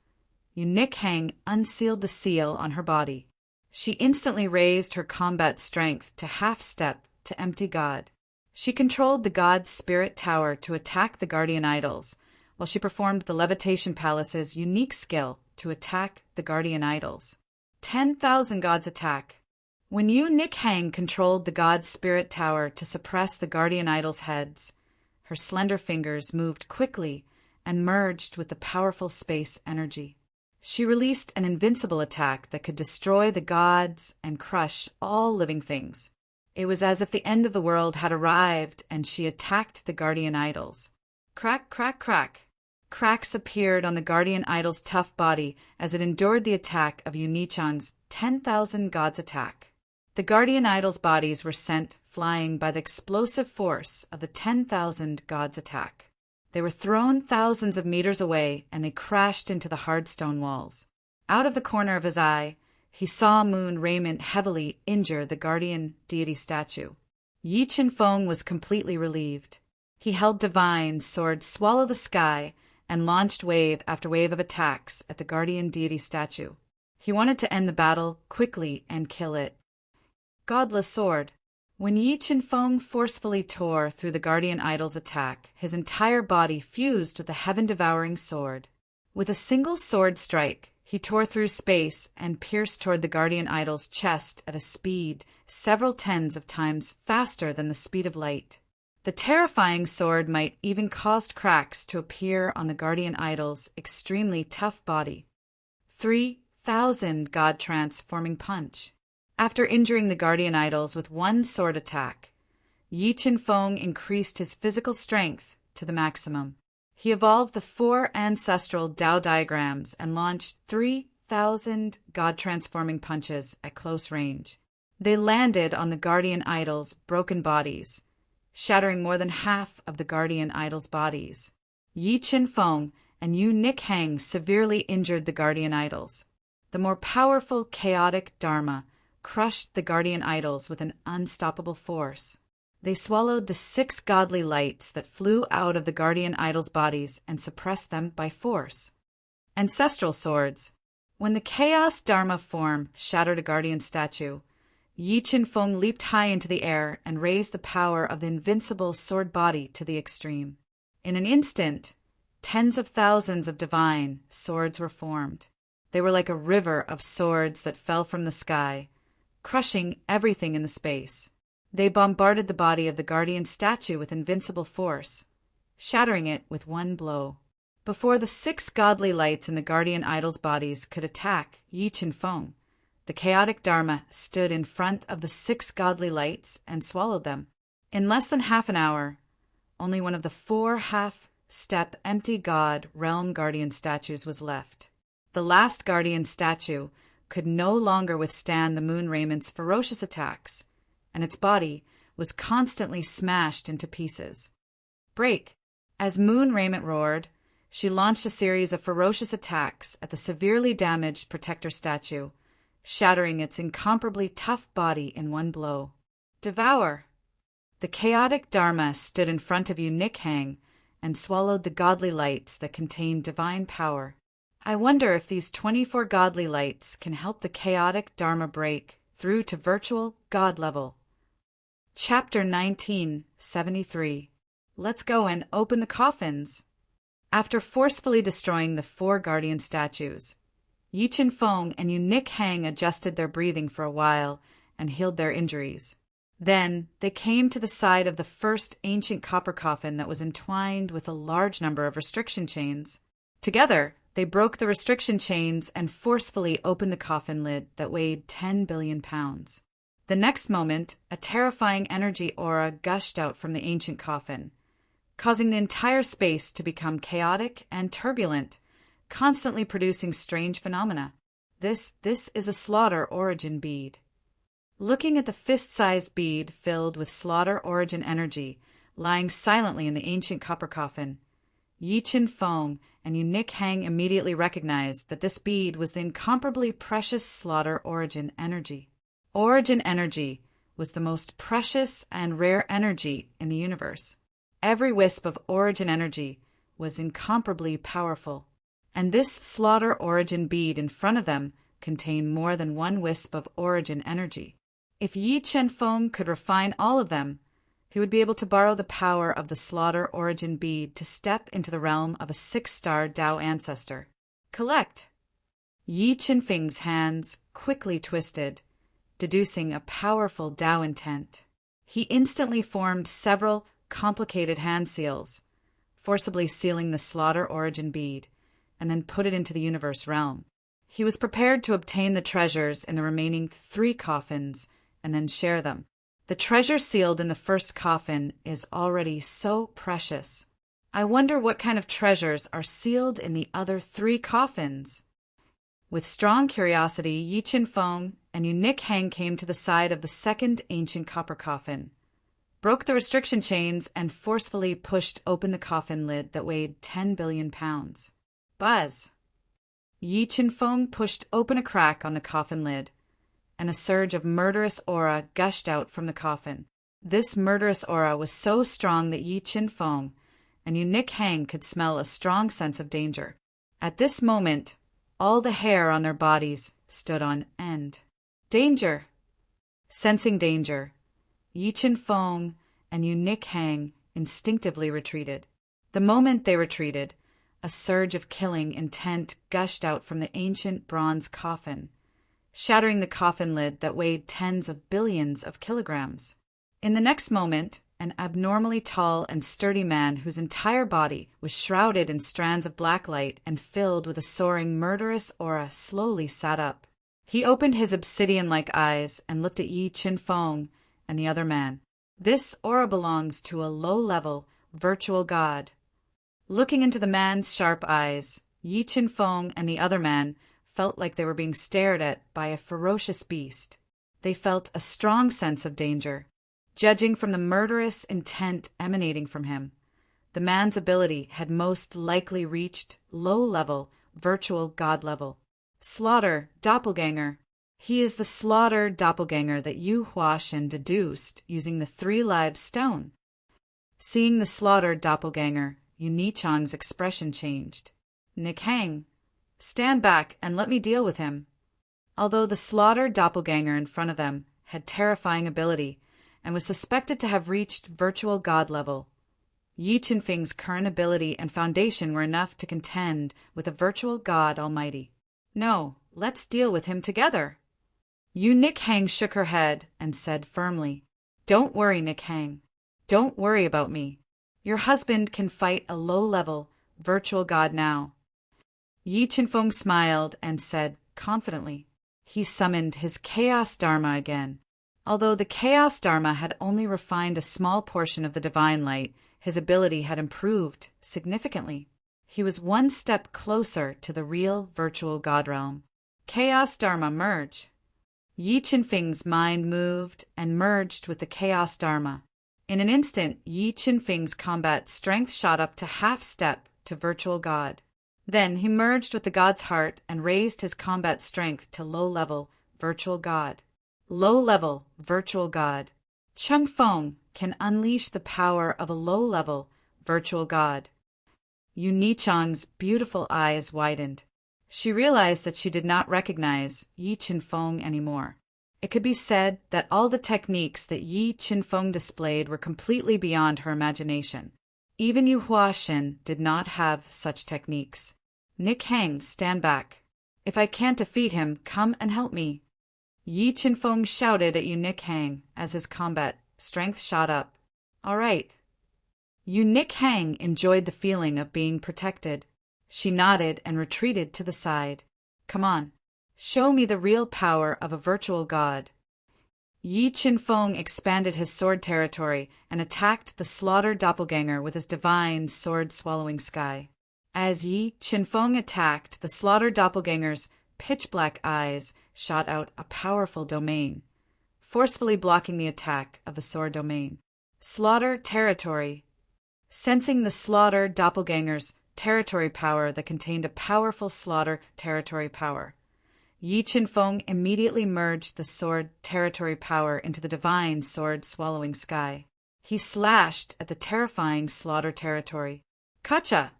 Yu Nikhang unsealed the seal on her body. She instantly raised her combat strength to half-step to empty God. She controlled the God's spirit tower to attack the guardian idols, while she performed the Levitation Palace's unique skill to attack the guardian idols. 10,000 gods attack. When Yu Nikhang controlled the God's spirit tower to suppress the guardian idols' heads, her slender fingers moved quickly and merged with the powerful space energy. She released an invincible attack that could destroy the gods and crush all living things. It was as if the end of the world had arrived, and she attacked the guardian idols. Crack, crack, crack. Cracks appeared on the guardian idol's tough body as it endured the attack of Yu Nichang's 10,000 gods attack. The guardian idols' bodies were sent flying by the explosive force of the 10,000 gods attack. They were thrown thousands of meters away, and they crashed into the hard stone walls. Out of the corner of his eye, he saw Moon Raiment heavily injure the guardian deity statue. Yi Qinfeng was completely relieved. He held Divine Sword Swallow the Sky and launched wave after wave of attacks at the guardian deity statue. He wanted to end the battle quickly and kill it. Godless Sword. When Yi Qinfeng forcefully tore through the guardian idol's attack, his entire body fused with the heaven-devouring sword. With a single sword strike, he tore through space and pierced toward the guardian idol's chest at a speed several tens of times faster than the speed of light. The terrifying sword might even caused cracks to appear on the guardian idol's extremely tough body. 3,000 God-transforming punch. After injuring the guardian idols with one sword attack, Yi Qinfeng increased his physical strength to the maximum. He evolved the 4 ancestral Tao diagrams and launched 3,000 God-transforming punches at close range. They landed on the guardian idols' broken bodies, shattering more than half of the guardian idols' bodies. Yi Qinfeng and Yu Nikhang severely injured the guardian idols. The more powerful chaotic Dharma crushed the guardian idols with an unstoppable force. They swallowed the 6 godly lights that flew out of the guardian idols' bodies and suppressed them by force. Ancestral swords. When the chaos Dharma form shattered a guardian statue, Yi Qinfeng leaped high into the air and raised the power of the invincible sword body to the extreme. In an instant, tens of thousands of divine swords were formed. They were like a river of swords that fell from the sky, crushing everything in the space. They bombarded the body of the guardian statue with invincible force, shattering it with one blow. Before the 6 godly lights in the guardian idols' bodies could attack Yi Qinfeng, the chaotic Dharma stood in front of the 6 godly lights and swallowed them. In less than half an hour, only one of the 4 half-step empty god realm guardian statues was left. The last guardian statue could no longer withstand the Moon Raiment's ferocious attacks, and its body was constantly smashed into pieces. Break! As Moon Raiment roared, she launched a series of ferocious attacks at the severely damaged protector statue, shattering its incomparably tough body in one blow. Devour! The chaotic Dharma stood in front of Yu Nikhang and swallowed the godly lights that contained divine power. I wonder if these 24 godly lights can help the chaotic Dharma break through to virtual God level. Chapter 1973. Let's go and open the coffins. After forcefully destroying the 4 guardian statues, Yi Qinfeng and Yu Nikhang adjusted their breathing for a while and healed their injuries. Then they came to the side of the first ancient copper coffin that was entwined with a large number of restriction chains. Together, they broke the restriction chains and forcefully opened the coffin lid that weighed 10 billion pounds. The next moment, a terrifying energy aura gushed out from the ancient coffin, causing the entire space to become chaotic and turbulent, constantly producing strange phenomena. This is a slaughter origin bead. Looking at the fist-sized bead filled with slaughter origin energy, lying silently in the ancient copper coffin, Yi Qinfeng and Yu Nikhang immediately recognized that this bead was the incomparably precious slaughter origin energy. Origin energy was the most precious and rare energy in the universe. Every wisp of origin energy was incomparably powerful, and this slaughter origin bead in front of them contained more than one wisp of origin energy. If Yi Qinfeng could refine all of them, he would be able to borrow the power of the slaughter origin bead to step into the realm of a 6-star Tao ancestor. Collect! Yi Qinfeng's hands quickly twisted, deducing a powerful Tao intent. He instantly formed several complicated hand seals, forcibly sealing the slaughter origin bead, and then put it into the universe realm. He was prepared to obtain the treasures in the remaining 3 coffins and then share them. The treasure sealed in the first coffin is already so precious. I wonder what kind of treasures are sealed in the other 3 coffins. With strong curiosity, Yi Qinfeng and Yu Nikhang came to the side of the second ancient copper coffin, broke the restriction chains, and forcefully pushed open the coffin lid that weighed 10 billion pounds. Buzz! Yi Qinfeng pushed open a crack on the coffin lid, and a surge of murderous aura gushed out from the coffin. This murderous aura was so strong that Yi Qinfeng and Yu Nikhang could smell a strong sense of danger. At this moment, all the hair on their bodies stood on end. Danger! Sensing danger, Yi Qinfeng and Yu Nikhang instinctively retreated. The moment they retreated, a surge of killing intent gushed out from the ancient bronze coffin, shattering the coffin lid that weighed tens of billions of kilograms. In the next moment, an abnormally tall and sturdy man whose entire body was shrouded in strands of black light and filled with a soaring murderous aura slowly sat up. He opened his obsidian-like eyes and looked at Yi Qinfeng and the other man. This aura belongs to a low-level, virtual god. Looking into the man's sharp eyes, Yi Qinfeng and the other man felt like they were being stared at by a ferocious beast. They felt a strong sense of danger. Judging from the murderous intent emanating from him, the man's ability had most likely reached low-level, virtual god level. Slaughter, doppelganger. He is the slaughter doppelganger that Yu Huashen deduced using the 3 live stone. Seeing the slaughter doppelganger, Yu Nichang's expression changed. Nikhang, stand back and let me deal with him. Although the slaughter doppelganger in front of them had terrifying ability and was suspected to have reached virtual god level, Yi Qinfeng's current ability and foundation were enough to contend with a virtual god almighty. No, let's deal with him together. Yu Nikhang shook her head and said firmly, Don't worry, Nikhang. Don't worry about me. Your husband can fight a low-level, virtual god now. Yi Qinfeng smiled and said confidently. He summoned his Chaos Dharma again. Although the Chaos Dharma had only refined a small portion of the divine light, his ability had improved significantly. He was one step closer to the real virtual god realm. Chaos Dharma merge. Yi Qinfeng's mind moved and merged with the Chaos Dharma. In an instant, Yi Qinfeng's combat strength shot up to half-step to virtual god. Then he merged with the god's heart and raised his combat strength to low-level virtual god. Low-level virtual god. Cheng Feng can unleash the power of a low-level virtual god. Yu Nichang's beautiful eyes widened. She realized that she did not recognize Yi Qinfeng anymore. It could be said that all the techniques that Yi Qinfeng displayed were completely beyond her imagination. Even Yu Huashen did not have such techniques. Nikhang, stand back. If I can't defeat him, come and help me. Yi Qinfeng shouted at Yu Nikhang as his combat strength shot up. All right. Yu Nikhang enjoyed the feeling of being protected. She nodded and retreated to the side. Come on. Show me the real power of a virtual god. Yi Qinfeng expanded his sword territory and attacked the slaughtered doppelganger with his divine sword-swallowing sky. As Yi Qinfeng attacked, the slaughtered doppelganger's pitch-black eyes shot out a powerful domain, forcefully blocking the attack of the sword domain. Slaughter territory. Sensing the slaughter doppelganger's territory power that contained a powerful slaughter territory power, Yi Qinfeng immediately merged the sword territory power into the divine sword-swallowing sky. He slashed at the terrifying slaughter territory. Kacha!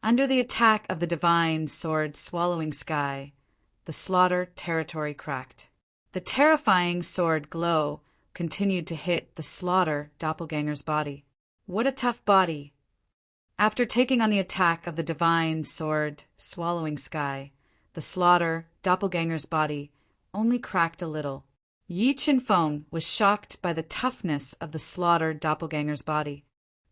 Under the attack of the divine sword-swallowing sky, the slaughter territory cracked. The terrifying sword glow continued to hit the slaughter doppelganger's body. What a tough body! After taking on the attack of the divine sword-swallowing sky, the slaughter doppelganger's body only cracked a little. Yi Qinfeng was shocked by the toughness of the slaughter doppelganger's body.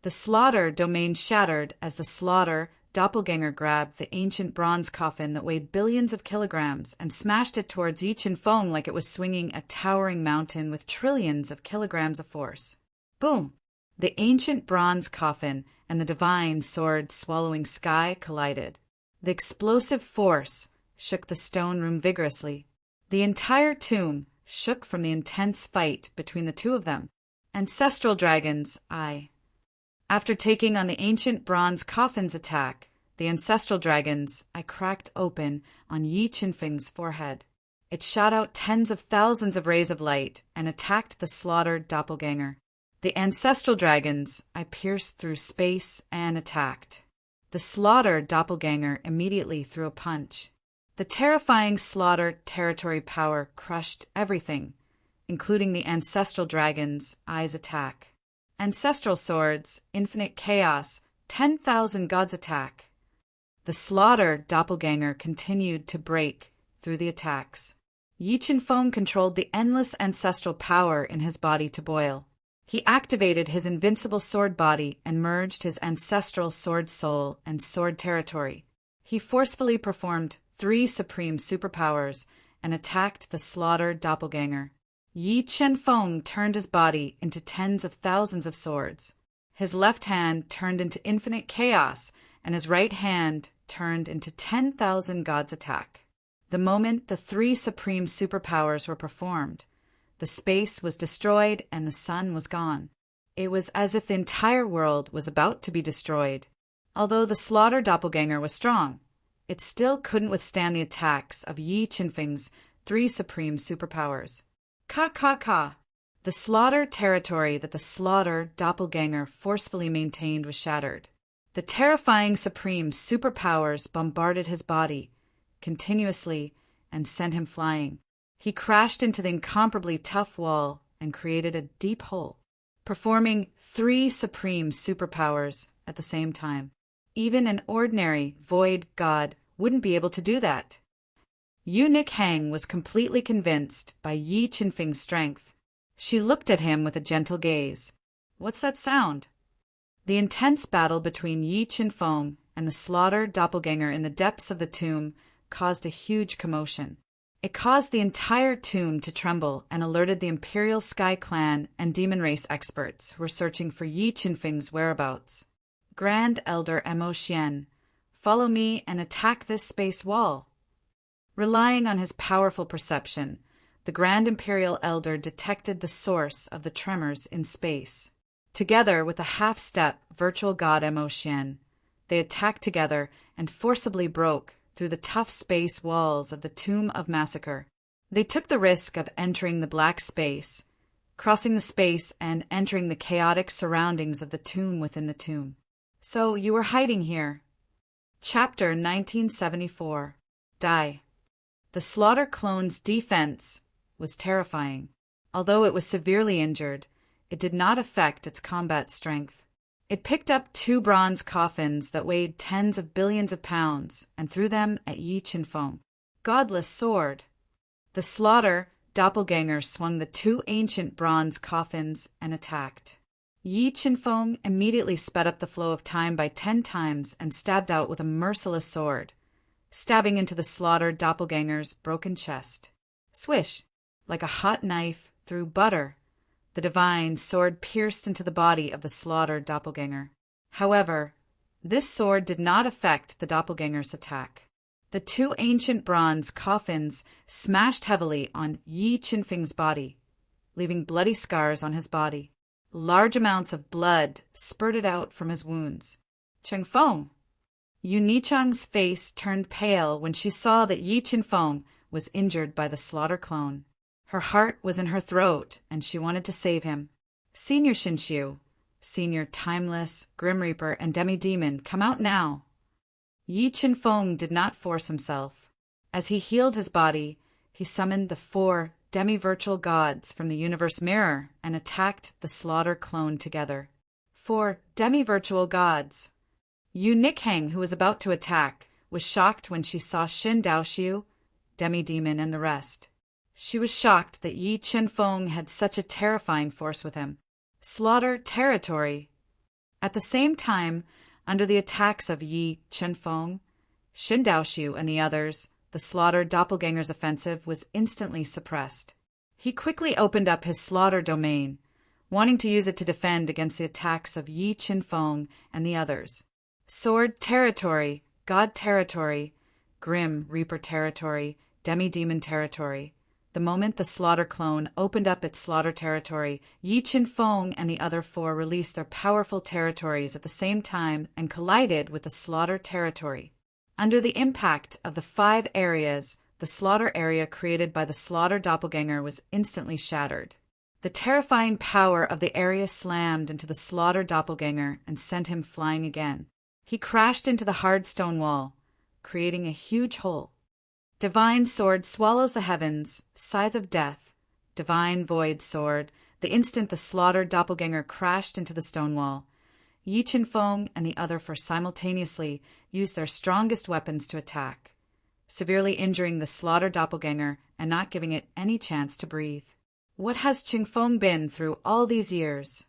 The slaughter domain shattered as the slaughter doppelganger grabbed the ancient bronze coffin that weighed billions of kilograms and smashed it towards Yi Qinfeng like it was swinging a towering mountain with trillions of kilograms of force. Boom! The ancient bronze coffin and the divine sword-swallowing sky collided. The explosive force shook the stone room vigorously. The entire tomb shook from the intense fight between the two of them. Ancestral dragons, After taking on the ancient bronze coffin's attack, the ancestral dragons, I cracked open on Yi Qinfeng's forehead. It shot out tens of thousands of rays of light and attacked the slaughtered doppelganger. The ancestral dragons, I pierced through space and attacked. The slaughtered doppelganger immediately threw a punch. The terrifying slaughtered territory power crushed everything, including the ancestral dragon's eyes attack. Ancestral swords, infinite chaos, 10,000 gods attack. The slaughtered doppelganger continued to break through the attacks. Yi Qinfeng controlled the endless ancestral power in his body to boil. He activated his invincible sword body and merged his ancestral sword soul and sword territory. He forcefully performed 3 supreme superpowers and attacked the slaughtered doppelganger. Yi Qinfeng turned his body into tens of thousands of swords. His left hand turned into infinite chaos, and his right hand turned into 10,000 gods attack. The moment the 3 supreme superpowers were performed, the space was destroyed and the sun was gone. It was as if the entire world was about to be destroyed. Although the slaughtered doppelganger was strong, it still couldn't withstand the attacks of Yi Qinfeng's 3 supreme superpowers. Ka. The slaughtered territory that the slaughtered doppelganger forcefully maintained was shattered. The terrifying supreme superpowers bombarded his body continuously and sent him flying. He crashed into the incomparably tough wall and created a deep hole, performing 3 supreme superpowers at the same time. Even an ordinary void god wouldn't be able to do that. Yu Nikhang was completely convinced by Yi Qinfeng's strength. She looked at him with a gentle gaze. What's that sound? The intense battle between Yi Qinfeng and the slaughtered doppelganger in the depths of the tomb caused a huge commotion. It caused the entire tomb to tremble and alerted the Imperial Sky Clan and Demon Race experts who were searching for Yi Qinfeng's whereabouts. Grand Elder Mo Xian, follow me and attack this space wall. Relying on his powerful perception, the Grand Imperial Elder detected the source of the tremors in space. Together with a half-step virtual god Mo Xian, they attacked together and forcibly broke through the tough space walls of the Tomb of Massacre. They took the risk of entering the black space, crossing the space and entering the chaotic surroundings of the tomb within the tomb. So you were hiding here. Chapter 1974. Die. The Slaughter clone's defense was terrifying. Although it was severely injured, it did not affect its combat strength. It picked up 2 bronze coffins that weighed tens of billions of pounds and threw them at Yi Qinfeng. Godless sword. The Slaughter doppelganger swung the 2 ancient bronze coffins and attacked. Yi Qinfeng immediately sped up the flow of time by 10 times and stabbed out with a merciless sword, stabbing into the slaughtered doppelganger's broken chest. Swish! Like a hot knife through butter, the divine sword pierced into the body of the slaughtered doppelganger. However, this sword did not affect the doppelganger's attack. The 2 ancient bronze coffins smashed heavily on Yi Qinfeng's body, leaving bloody scars on his body. Large amounts of blood spurted out from his wounds. Chengfeng! Yu Nichang's face turned pale when she saw that Yi Qinfeng was injured by the Slaughter clone. Her heart was in her throat, and she wanted to save him. Senior Xinqiu, Senior Timeless, Grim Reaper, and Demi-Demon, come out now. Yi Qinfeng did not force himself. As he healed his body, he summoned the 4 demi-virtual gods from the universe mirror and attacked the Slaughter clone together. 4 demi-virtual gods. Yu Nikhang, who was about to attack, was shocked when she saw Xin Daoxiu, Demi-Demon, and the rest. She was shocked that Yi Qinfeng had such a terrifying force with him. Slaughter territory. At the same time, under the attacks of Yi Qinfeng, Xin Daoxiu, and the others, the Slaughter doppelganger's offensive was instantly suppressed. He quickly opened up his Slaughter domain, wanting to use it to defend against the attacks of Yi Qinfeng and the others. Sword territory, God territory, Grim Reaper territory, Demi-Demon territory. The moment the slaughter clone opened up its slaughter territory, Yi Qinfeng and the other four released their powerful territories at the same time and collided with the slaughter territory. Under the impact of the 5 areas, the slaughter area created by the slaughter doppelganger was instantly shattered. The terrifying power of the area slammed into the slaughter doppelganger and sent him flying again. He crashed into the hard stone wall, creating a huge hole. Divine sword swallows the heavens, scythe of death, divine void sword. The instant the slaughter doppelganger crashed into the stone wall, Yi Qinfeng and the other four simultaneously used their strongest weapons to attack, severely injuring the slaughter doppelganger and not giving it any chance to breathe. What has Qinfeng been through all these years?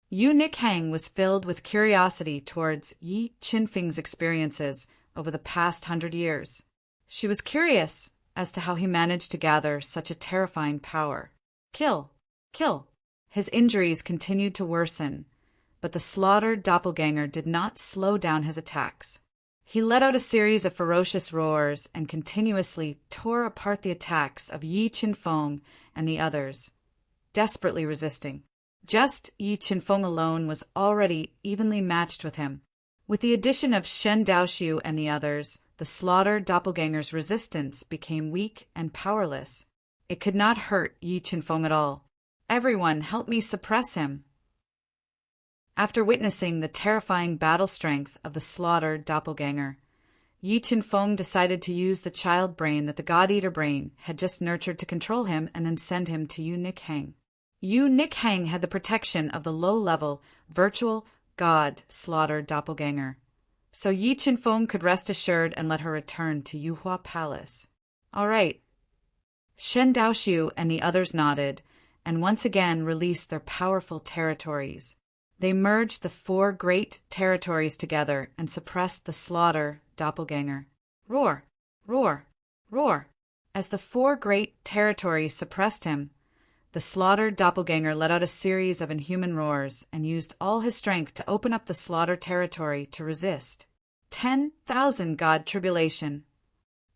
Yu Nikhang was filled with curiosity towards Yi Qinfeng's experiences over the past 100 years. She was curious as to how he managed to gather such a terrifying power. Kill! Kill! His injuries continued to worsen, but the slaughtered doppelganger did not slow down his attacks. He let out a series of ferocious roars and continuously tore apart the attacks of Yi Qinfeng and the others, desperately resisting. Just Yi Qinfeng alone was already evenly matched with him. With the addition of Shen Daoxiu and the others, the slaughtered doppelganger's resistance became weak and powerless. It could not hurt Yi Qinfeng at all. Everyone help me suppress him. After witnessing the terrifying battle strength of the slaughtered doppelganger, Yi Qinfeng decided to use the child brain that the God-Eater brain had just nurtured to control him and then send him to Yu Nikhang. Yu Nikhang had the protection of the low-level, virtual God slaughtered doppelganger, so Yi Qinfeng could rest assured and let her return to Yuhua Palace. All right. Shen Daoxiu and the others nodded, and once again released their powerful territories. They merged the 4 great territories together and suppressed the slaughter doppelganger. Roar! Roar! Roar! As the 4 great territories suppressed him, the slaughtered doppelganger let out a series of inhuman roars and used all his strength to open up the slaughter territory to resist. 10,000 God tribulation.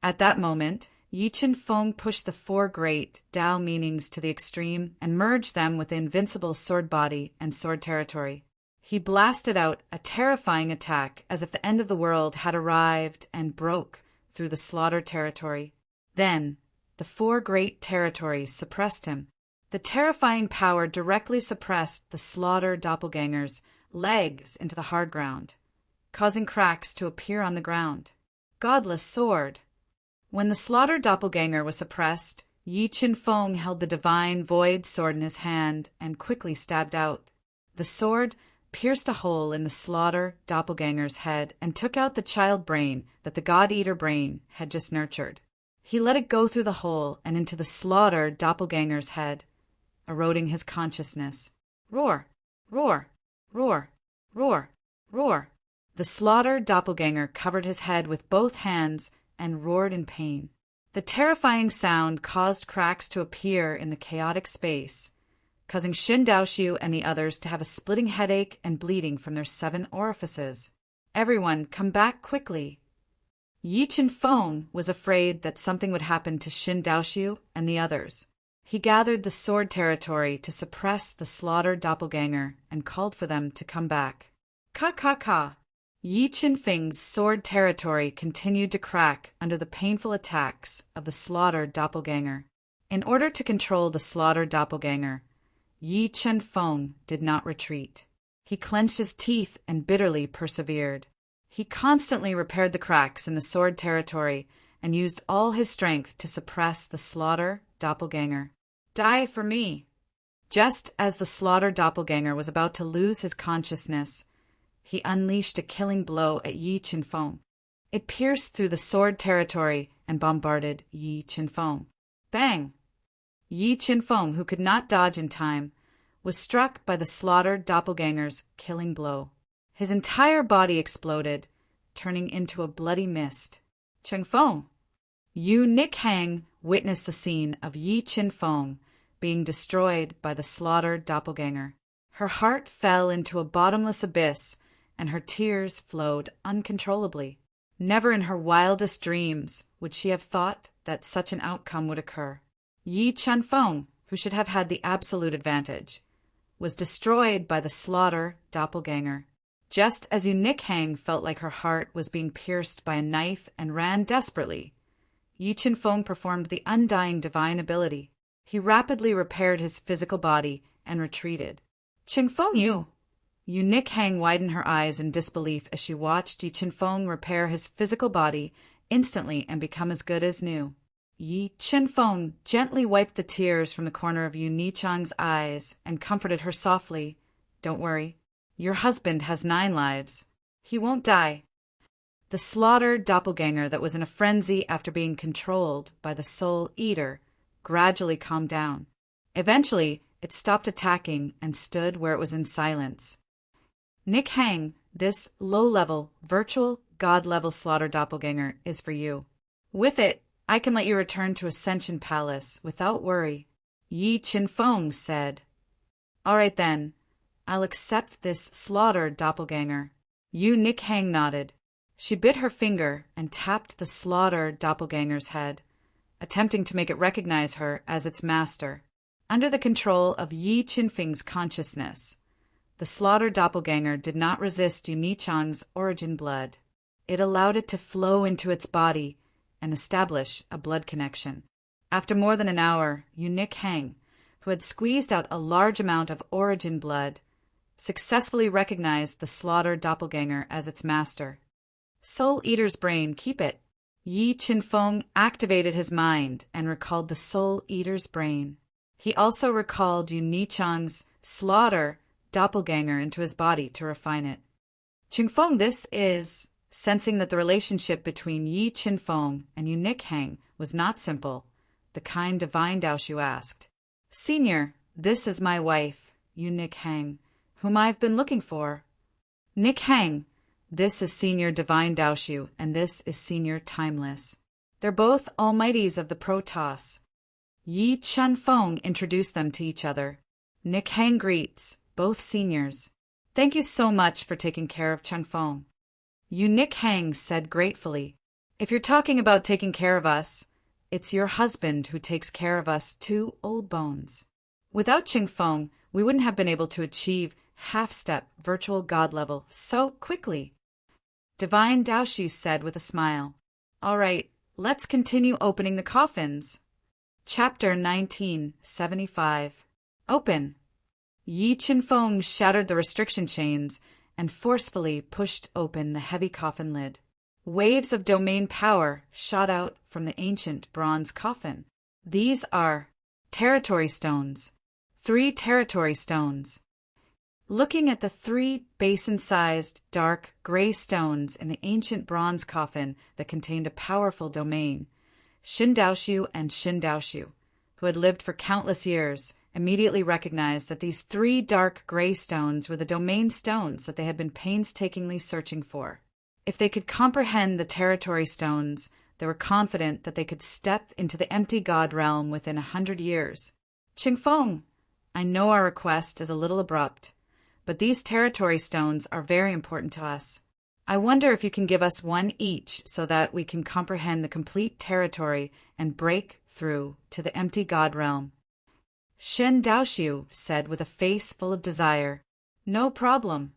At that moment, Yi Qinfeng pushed the 4 great Dao meanings to the extreme and merged them with the invincible sword body and sword territory. He blasted out a terrifying attack as if the end of the world had arrived and broke through the slaughter territory. Then, the 4 great territories suppressed him. The terrifying power directly suppressed the slaughter doppelganger's legs into the hard ground, causing cracks to appear on the ground. Godless sword. When the slaughter doppelganger was suppressed, Yi Qinfeng held the divine void sword in his hand and quickly stabbed out. The sword pierced a hole in the slaughter doppelganger's head and took out the child brain that the God-Eater brain had just nurtured. He let it go through the hole and into the slaughter doppelganger's head, eroding his consciousness. Roar! Roar! Roar! Roar! Roar! The slaughtered doppelganger covered his head with both hands and roared in pain. The terrifying sound caused cracks to appear in the chaotic space, causing Shen Daoxiu and the others to have a splitting headache and bleeding from their 7 orifices. Everyone, come back quickly. Yi Qinfeng was afraid that something would happen to Shen Daoxiu and the others. He gathered the sword territory to suppress the slaughtered doppelganger and called for them to come back. Ka. Yi Qinfeng's sword territory continued to crack under the painful attacks of the slaughtered doppelganger. In order to control the slaughtered doppelganger, Yi Qinfeng did not retreat. He clenched his teeth and bitterly persevered. He constantly repaired the cracks in the sword territory and used all his strength to suppress the slaughter doppelganger. Die for me! Just as the slaughter doppelganger was about to lose his consciousness, he unleashed a killing blow at Yi Qinfeng. It pierced through the sword territory and bombarded Yi Qinfeng. Bang! Yi Qinfeng, who could not dodge in time, was struck by the slaughtered doppelganger's killing blow. His entire body exploded, turning into a bloody mist. Qinfeng! Yu Nikhang witnessed the scene of Yi Qinfeng being destroyed by the slaughtered doppelganger. Her heart fell into a bottomless abyss, and her tears flowed uncontrollably. Never in her wildest dreams would she have thought that such an outcome would occur. Yi Chunfeng, who should have had the absolute advantage, was destroyed by the slaughter doppelganger. Just as Yu Nikhang felt like her heart was being pierced by a knife and ran desperately, Yi Chunfeng performed the undying divine ability. He rapidly repaired his physical body and retreated. Chingfeng Yu! Yu Nikhang widened her eyes in disbelief as she watched Yi Chunfeng repair his physical body instantly and become as good as new. Yi Chunfeng gently wiped the tears from the corner of Yu Nichang's eyes and comforted her softly. Don't worry. Your husband has 9 lives. He won't die. The slaughtered doppelganger that was in a frenzy after being controlled by the Soul Eater gradually calmed down. Eventually, it stopped attacking and stood where it was in silence. Nikhang, this low-level, virtual, god-level slaughter doppelganger is for you. With it, I can let you return to Ascension Palace without worry. Yi Chunfeng said. All right then. I'll accept this slaughtered doppelganger. Yu Nikhang nodded. She bit her finger and tapped the slaughtered doppelganger's head, attempting to make it recognize her as its master. Under the control of Yi Chunfeng's consciousness, the slaughtered doppelganger did not resist Yu Nichang's origin blood. It allowed it to flow into its body and establish a blood connection. After more than an hour, Yu Nikhang, who had squeezed out a large amount of origin blood, successfully recognized the slaughtered doppelganger as its master. Soul Eater's brain, keep it. Yi Chunfeng activated his mind and recalled the Soul Eater's brain. He also recalled Yu Nichang's slaughter doppelganger into his body to refine it. Chunfeng, this is... Sensing that the relationship between Yi Chunfeng and Yu Nikhang was not simple, the kind divine Daoshu asked, Senior, this is my wife, Yu Nikhang, whom I've been looking for. Nikhang, this is Senior Divine Daoshu, and this is Senior Timeless. They're both almighties of the Protoss. Yi Chunfeng introduced them to each other. Nikhang greets, both seniors. Thank you so much for taking care of Chunfeng. Yu Nikhang said gratefully, If you're talking about taking care of us, it's your husband who takes care of us 2 old bones. Without Chunfeng, we wouldn't have been able to achieve half-step virtual god level so quickly. Divine Daoshu said with a smile, All right, let's continue opening the coffins. Chapter 1975. Open. Yi Chunfeng shattered the restriction chains and forcefully pushed open the heavy coffin lid. Waves of domain power shot out from the ancient bronze coffin. These are territory stones. 3 territory stones. Looking at the 3 basin-sized, dark, gray stones in the ancient bronze coffin that contained a powerful domain, Shin Daoshu and Shin Daoshu, who had lived for countless years, immediately recognized that these 3 dark gray stones were the domain stones that they had been painstakingly searching for. If they could comprehend the territory stones, they were confident that they could step into the empty god realm within 100 years. Chunfeng, I know our request is a little abrupt, but these territory stones are very important to us. I wonder if you can give us 1 each so that we can comprehend the complete territory and break through to the empty god realm. Shin Daoshu said with a face full of desire, No problem.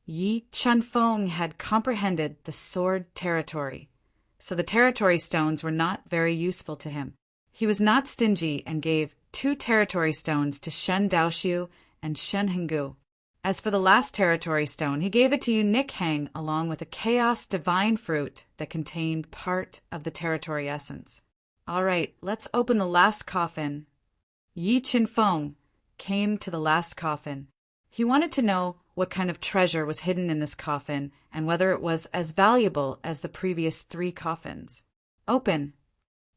Yi Chunfeng had comprehended the sword territory, so the territory stones were not very useful to him. He was not stingy and gave 2 territory stones to Shin Daoshu and Shin Hengu. As for the last territory stone, he gave it to Yu Nikhang along with a chaos divine fruit that contained part of the territory essence. All right, let's open the last coffin. Yi Chunfeng came to the last coffin. He wanted to know what kind of treasure was hidden in this coffin and whether it was as valuable as the previous 3 coffins. Open.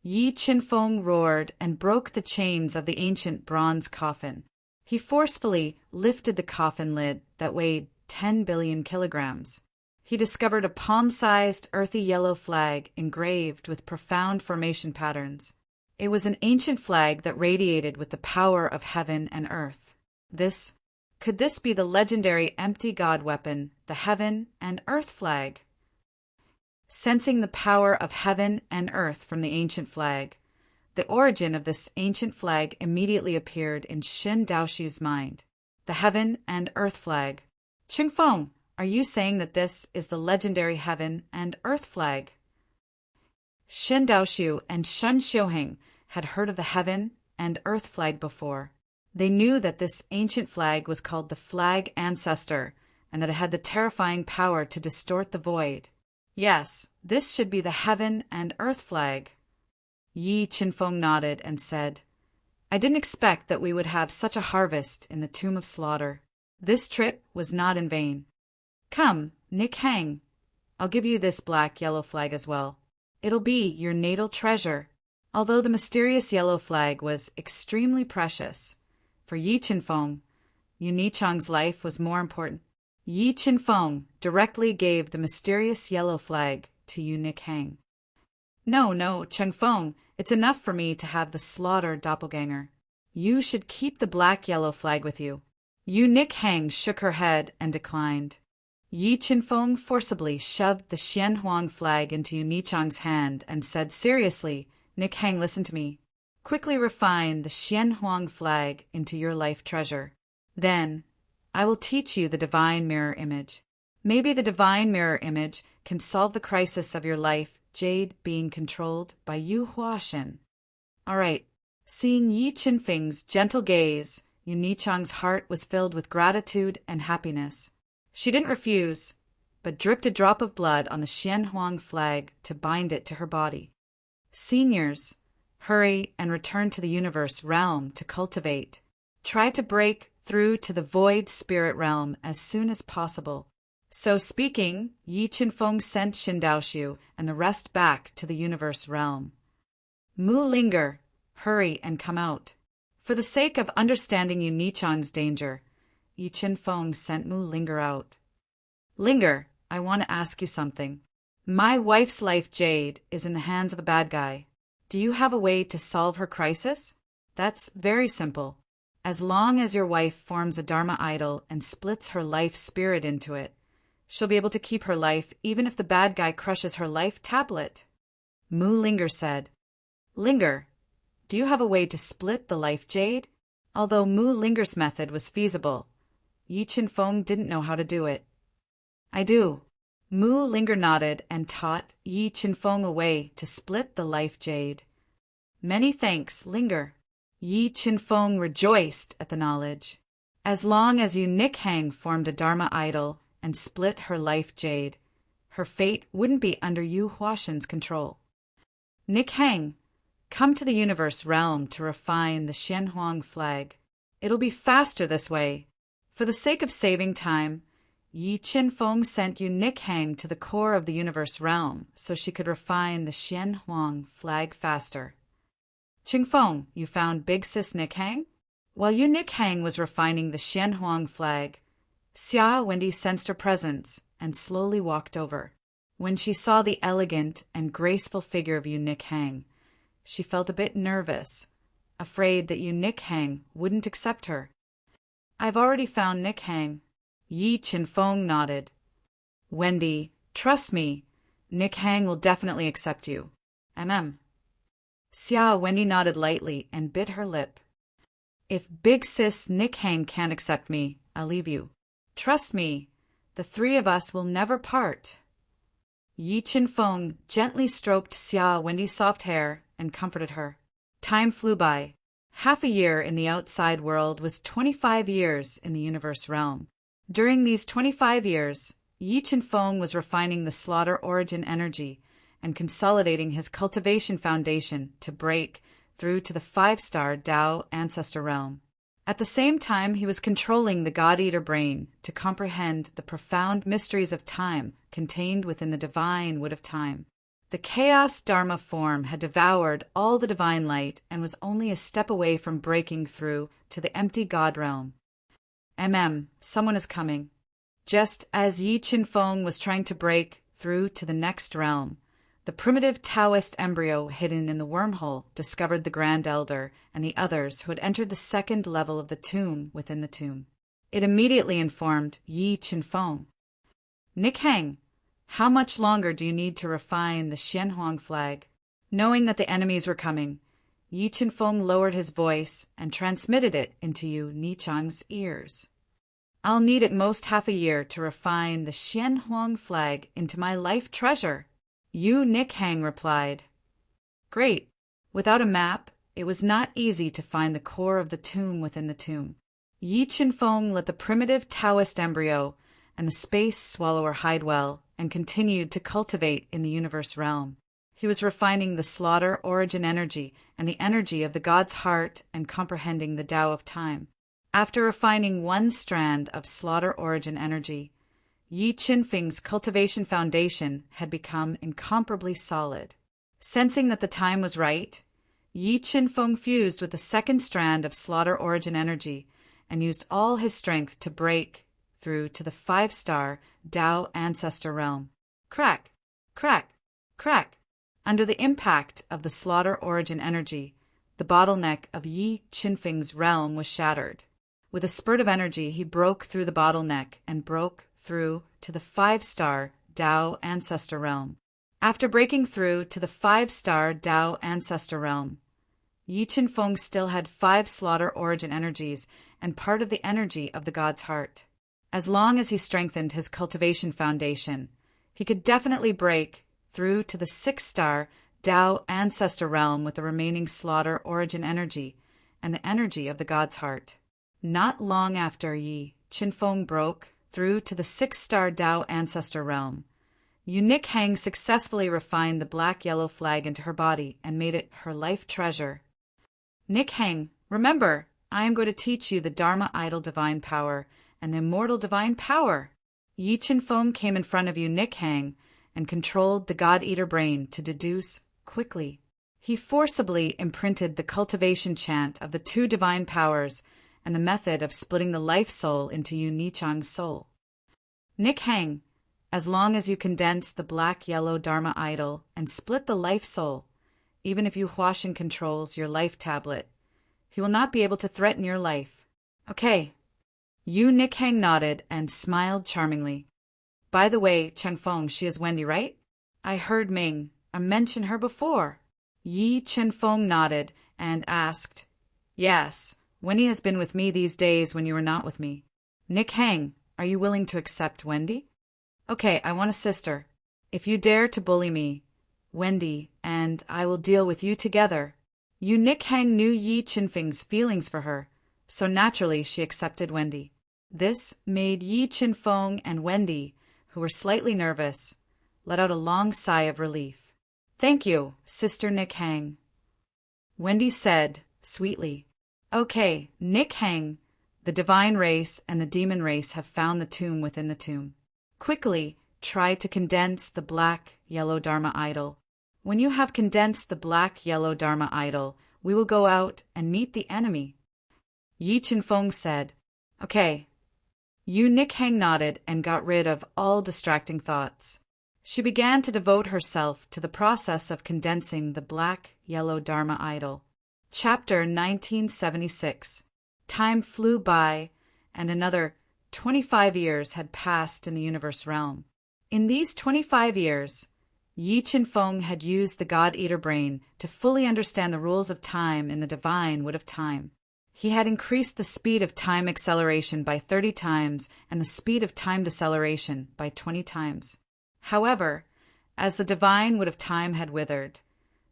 Yi Chunfeng roared and broke the chains of the ancient bronze coffin. He forcefully lifted the coffin lid that weighed 10 billion kilograms. He discovered a palm-sized earthy yellow flag engraved with profound formation patterns. It was an ancient flag that radiated with the power of heaven and earth. Could this be the legendary empty god weapon, the Heaven and Earth flag? Sensing the power of heaven and earth from the ancient flag, The origin of this ancient flag immediately appeared in Xin Daoshu's mind. The heaven and earth flag. Qingfeng, are you saying that this is the legendary heaven and earth flag? Xin Daoshu and Shen Xiuheng had heard of the heaven and earth flag before. They knew that this ancient flag was called the Flag Ancestor, and that it had the terrifying power to distort the void. Yes, this should be the heaven and earth flag. Yi Qinfeng nodded and said, I didn't expect that we would have such a harvest in the Tomb of Slaughter. This trip was not in vain. Come, Nick Hang, I'll give you this black yellow flag as well. It'll be your natal treasure. Although the mysterious yellow flag was extremely precious, for Yi Qinfeng, Yu Nichang's life was more important. Yi Qinfeng directly gave the mysterious yellow flag to Yu Nikhang. No, Chengfeng, it's enough for me to have the Slaughter doppelganger. You should keep the black-yellow flag with you. Yu Nikhang shook her head and declined. Yi Qinfeng forcibly shoved the Xianhuang flag into Yu Nichang's hand and said seriously, Nikhang, listen to me. Quickly refine the Xianhuang flag into your life treasure. Then, I will teach you the divine mirror image. Maybe the divine mirror image can solve the crisis of your life, jade being controlled by Yu Huashen. All right. Seeing Yi Qinfeng's gentle gaze, Yu Nichang's heart was filled with gratitude and happiness. She didn't refuse, but dripped a drop of blood on the Xianhuang flag to bind it to her body. Seniors, hurry and return to the universe realm to cultivate. Try to break through to the void spirit realm as soon as possible. So speaking, Yi Qinfeng sent Xin Daoshu and the rest back to the universe realm. Mu Linger, hurry and come out. For the sake of understanding Yu Nichang's danger, Yi Qinfeng sent Mu Linger out. Linger, I want to ask you something. My wife's life jade is in the hands of a bad guy. Do you have a way to solve her crisis? That's very simple. As long as your wife forms a Dharma idol and splits her life spirit into it, she'll be able to keep her life even if the bad guy crushes her life tablet. Mu Linger said, Linger, do you have a way to split the life jade? Although Mu Linger's method was feasible, Yi Qinfeng didn't know how to do it. I do. Mu Linger nodded and taught Yi Qinfeng a way to split the life jade. Many thanks, Linger. Yi Qinfeng rejoiced at the knowledge. As long as Yu Nikhang formed a Dharma idol and split her life jade, her fate wouldn't be under Yu Huashen's control. Nikhang, come to the universe realm to refine the Xianhuang flag. It'll be faster this way. For the sake of saving time, Yi Qinfeng sent Yu Nikhang to the core of the universe realm so she could refine the Xianhuang flag faster. Qingfeng, you found Big Sis Nikhang? While Yu Nikhang was refining the Xianhuang flag, Xia Wendy sensed her presence and slowly walked over. When she saw the elegant and graceful figure of Yu Nikhang, she felt a bit nervous, afraid that Yu Nikhang wouldn't accept her. I've already found Nikhang. Yi Qinfeng nodded. Wendy, trust me, Nikhang will definitely accept you. Xia Wendy nodded lightly and bit her lip. If Big Sis Nikhang can't accept me, I'll leave you. Trust me, the three of us will never part. Yi Qinfeng gently stroked Xia Wendy's soft hair and comforted her. Time flew by. Half a year in the outside world was 25 years in the universe realm. During these 25 years, Yi Qinfeng was refining the Slaughter origin energy and consolidating his cultivation foundation to break through to the 5-star Tao ancestor realm. At the same time, he was controlling the God-Eater brain to comprehend the profound mysteries of time contained within the divine wood of time. The Chaos Dharma form had devoured all the divine light and was only a step away from breaking through to the empty God realm. Someone is coming. Just as Yi Qinfeng was trying to break through to the next realm, the primitive Taoist embryo hidden in the wormhole discovered the Grand Elder and the others who had entered the second level of the tomb within the tomb. It immediately informed Yi Qinfeng. Nikhang, how much longer do you need to refine the Xianhuang flag? Knowing that the enemies were coming, Yi Chinfeng lowered his voice and transmitted it into Yu Nichang's ears. I'll need at most half a year to refine the Xianhuang flag into my life treasure, Yu Nikhang replied. Great. Without a map, it was not easy to find the core of the tomb within the tomb. Yi Chinfeng let the primitive Taoist embryo and the space swallower hide well and continued to cultivate in the universe realm. He was refining the slaughter origin energy and the energy of the god's heart and comprehending the Tao of time. After refining one strand of slaughter origin energy, Yi Chinfeng's cultivation foundation had become incomparably solid. Sensing that the time was right, Yi Chinfeng fused with the second strand of slaughter origin energy and used all his strength to break through to the 5-star Tao ancestor realm. Crack, crack, crack. Under the impact of the slaughter origin energy, the bottleneck of Yi Chinfeng's realm was shattered. With a spurt of energy, he broke through the bottleneck and broke through to the 5-star Tao ancestor realm. After breaking through to the 5-star Tao ancestor realm, Yi Chinfeng still had 5 slaughter origin energies and part of the energy of the god's heart. As long as he strengthened his cultivation foundation, he could definitely break through to the 6-star Tao ancestor realm with the remaining slaughter origin energy and the energy of the god's heart. Not long after Yi Chinfeng broke through to the 6-star Tao ancestor realm, Yu Nikhang successfully refined the black-yellow flag into her body and made it her life treasure. Nikhang, remember, I am going to teach you the Dharma idol divine power and the immortal divine power. Yi Chinfeng came in front of Yu Nikhang and controlled the God-Eater brain to deduce quickly. He forcibly imprinted the cultivation chant of the 2 divine powers and the method of splitting the life soul into Yu Nichang's soul. Nikhang, as long as you condense the black-yellow Dharma idol and split the life soul, even if Yu Huashan controls your life tablet, he will not be able to threaten your life. Okay. Yu Nikhang nodded and smiled charmingly. By the way, Chenfeng, she is Wendy, right? I heard Ming mention her before. Yi Chinfeng nodded and asked, Yes, Wendy has been with me these days when you were not with me. Nikhang, are you willing to accept Wendy? Okay, I want a sister. If you dare to bully me, Wendy and I will deal with you together. Yu Nikhang knew Yi Chinfeng's feelings for her, so naturally she accepted Wendy. This made Yi Chinfeng and Wendy, who were slightly nervous, let out a long sigh of relief. Thank you, Sister Nikhang. Wendy said, sweetly. Okay, Nikhang, the divine race and the demon race have found the tomb within the tomb. Quickly, try to condense the black-yellow Dharma idol. When you have condensed the black-yellow Dharma idol, we will go out and meet the enemy. Yi Chinfeng said, Okay. Yu Nikhang nodded and got rid of all distracting thoughts. She began to devote herself to the process of condensing the black-yellow Dharma idol. Chapter 1976. Time flew by, and another 25 years had passed in the universe realm. In these 25 years, Yi Chinfeng had used the God-Eater brain to fully understand the rules of time in the divine wood of time. He had increased the speed of time acceleration by 30 times and the speed of time deceleration by 20 times. However, as the divine wood of time had withered,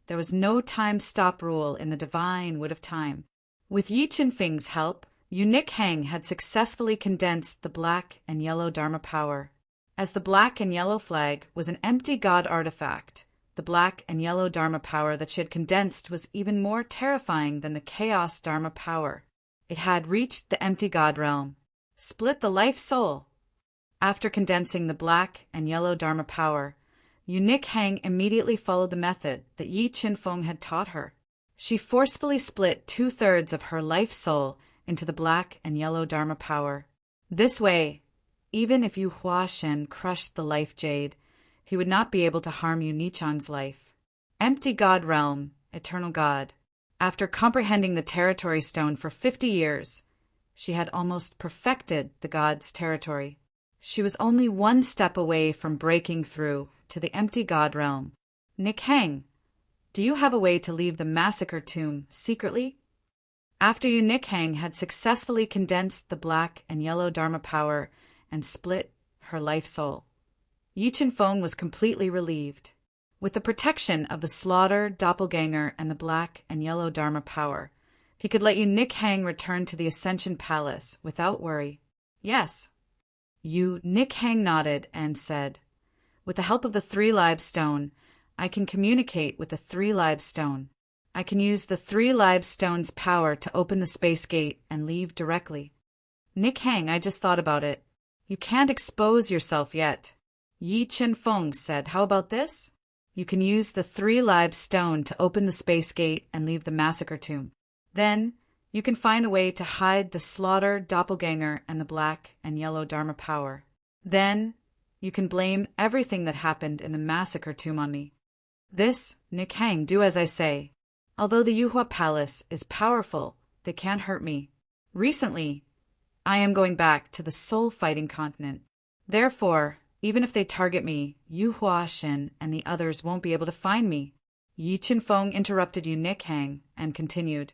there was no time stop rule in the divine wood of time. With Yi Chinfeng's help, Yu Nikhang had successfully condensed the black and yellow Dharma power. As the black and yellow flag was an empty God artifact, the black and yellow Dharma power that she had condensed was even more terrifying than the chaos Dharma power. It had reached the empty God realm, split the life soul. After condensing the black and yellow Dharma power, Yu Nikhang immediately followed the method that Yi Chinfeng had taught her. She forcefully split 2/3 of her life soul into the black and yellow Dharma power. This way, even if Yu Huashan crushed the life jade, he would not be able to harm Yu Nichang's life. Empty God realm, eternal God. After comprehending the territory stone for 50 years, she had almost perfected the God's territory. She was only one step away from breaking through to the empty God realm. Nikhang, Do you have a way to leave the massacre tomb secretly? After Yu Nikhang had successfully condensed the black and yellow Dharma power and split her life soul, Yi Chenfeng was completely relieved. With the protection of the slaughter, doppelganger, and the black and yellow Dharma power, he could let Yu Nikhang return to the Ascension Palace without worry. Yes. Yu Nikhang nodded and said, "With the help of the Three Lives Stone, I can communicate with the Three Lives Stone. I can use the Three Lives Stone's power to open the space gate and leave directly." "Nikhang, I just thought about it. You can't expose yourself yet." Yi Chenfeng said, "How about this? You can use the Three Lives Stone to open the space gate and leave the massacre tomb. Then you can find a way to hide the slaughter, doppelganger, and the black and yellow Dharma power. Then you can blame everything that happened in the massacre tomb on me." "This, Nikhang, do as I say. Although the Yuhua Palace is powerful, they can't hurt me. Recently, I am going back to the soul-fighting continent. Therefore, even if they target me, Yu Huaxin and the others won't be able to find me." Yi Chenfeng interrupted Yu Nikhang and continued,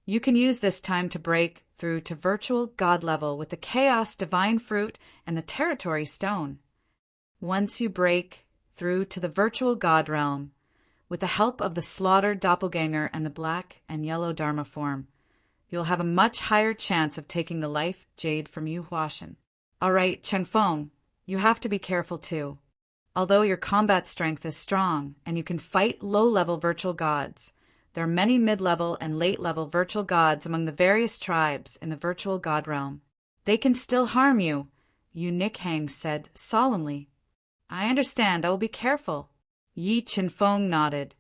"You can use this time to break through to virtual god level with the Chaos Divine Fruit and the Territory Stone. Once you break through to the virtual god realm, with the help of the slaughtered doppelganger and the black and yellow Dharma form, you'll have a much higher chance of taking the life jade from Yu Huaxin. All right, Chenfeng, you have to be careful too. Although your combat strength is strong and you can fight low-level virtual gods, there are many mid-level and late-level virtual gods among the various tribes in the virtual god realm. They can still harm you," Yu Nikhang said solemnly. "I understand. I will be careful." Yi Chenfeng nodded.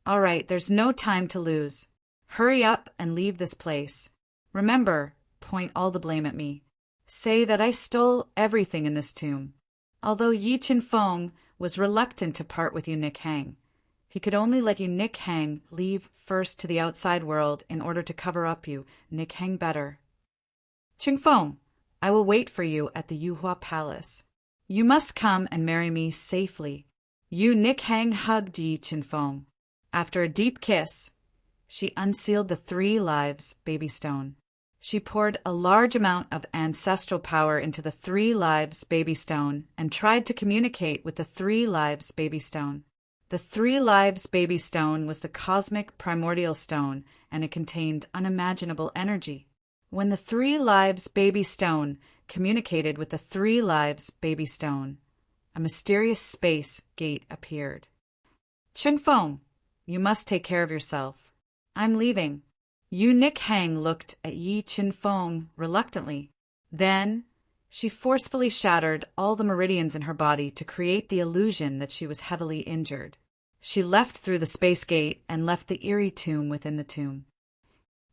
"All right, there's no time to lose. Hurry up and leave this place. Remember, point all the blame at me. Say that I stole everything in this tomb." Although Yi Chenfeng was reluctant to part with Yu Nikhang, he could only let Yu Nikhang leave first to the outside world in order to cover up Yu Nikhang better. "Chenfeng, I will wait for you at the Yuhua Palace. You must come and marry me safely." Yu Nikhang hugged Yi Chenfeng. After a deep kiss, she unsealed the Three Lives Baby Stone. She poured a large amount of ancestral power into the Three Lives Baby Stone and tried to communicate with the Three Lives Baby Stone. The Three Lives Baby Stone was the cosmic primordial stone, and it contained unimaginable energy. When the Three Lives Baby Stone communicated with the Three Lives Baby Stone, a mysterious space gate appeared. "Chenfeng, you must take care of yourself. I'm leaving." Yu Nikhang looked at Yi Chenfeng reluctantly. Then she forcefully shattered all the meridians in her body to create the illusion that she was heavily injured. She left through the space gate and left the eerie tomb within the tomb.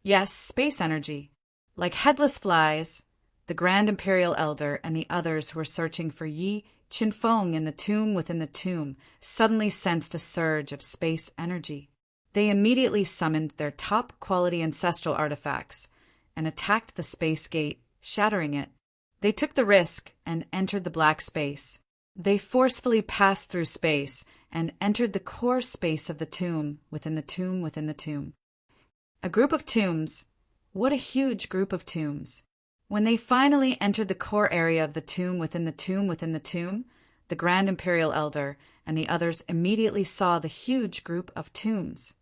Yes, space energy. Like headless flies, the Grand Imperial Elder and the others who were searching for Yi Chenfeng in the tomb within the tomb suddenly sensed a surge of space energy. They immediately summoned their top-quality ancestral artifacts and attacked the space gate, shattering it. They took the risk and entered the black space. They forcefully passed through space and entered the core space of the tomb within the tomb within the tomb. A group of tombs. What a huge group of tombs. When they finally entered the core area of the tomb within the tomb within the tomb, the Grand Imperial Elder and the others immediately saw the huge group of tombs.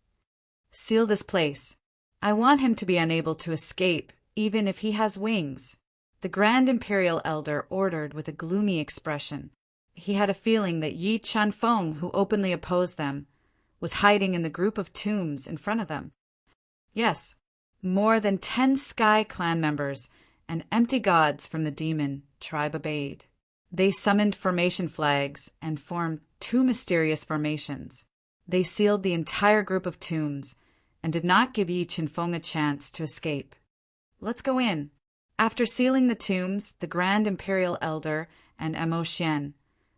"Seal this place. I want him to be unable to escape, even if he has wings," the Grand Imperial Elder ordered with a gloomy expression. He had a feeling that Yi Chenfeng, who openly opposed them, was hiding in the group of tombs in front of them. Yes, more than 10 Sky Clan members and empty gods from the demon tribe obeyed. They summoned formation flags and formed 2 mysterious formations. They sealed the entire group of tombs and did not give Yi Chenfeng a chance to escape. "Let's go in." After sealing the tombs, the Grand Imperial Elder and Mo Xian,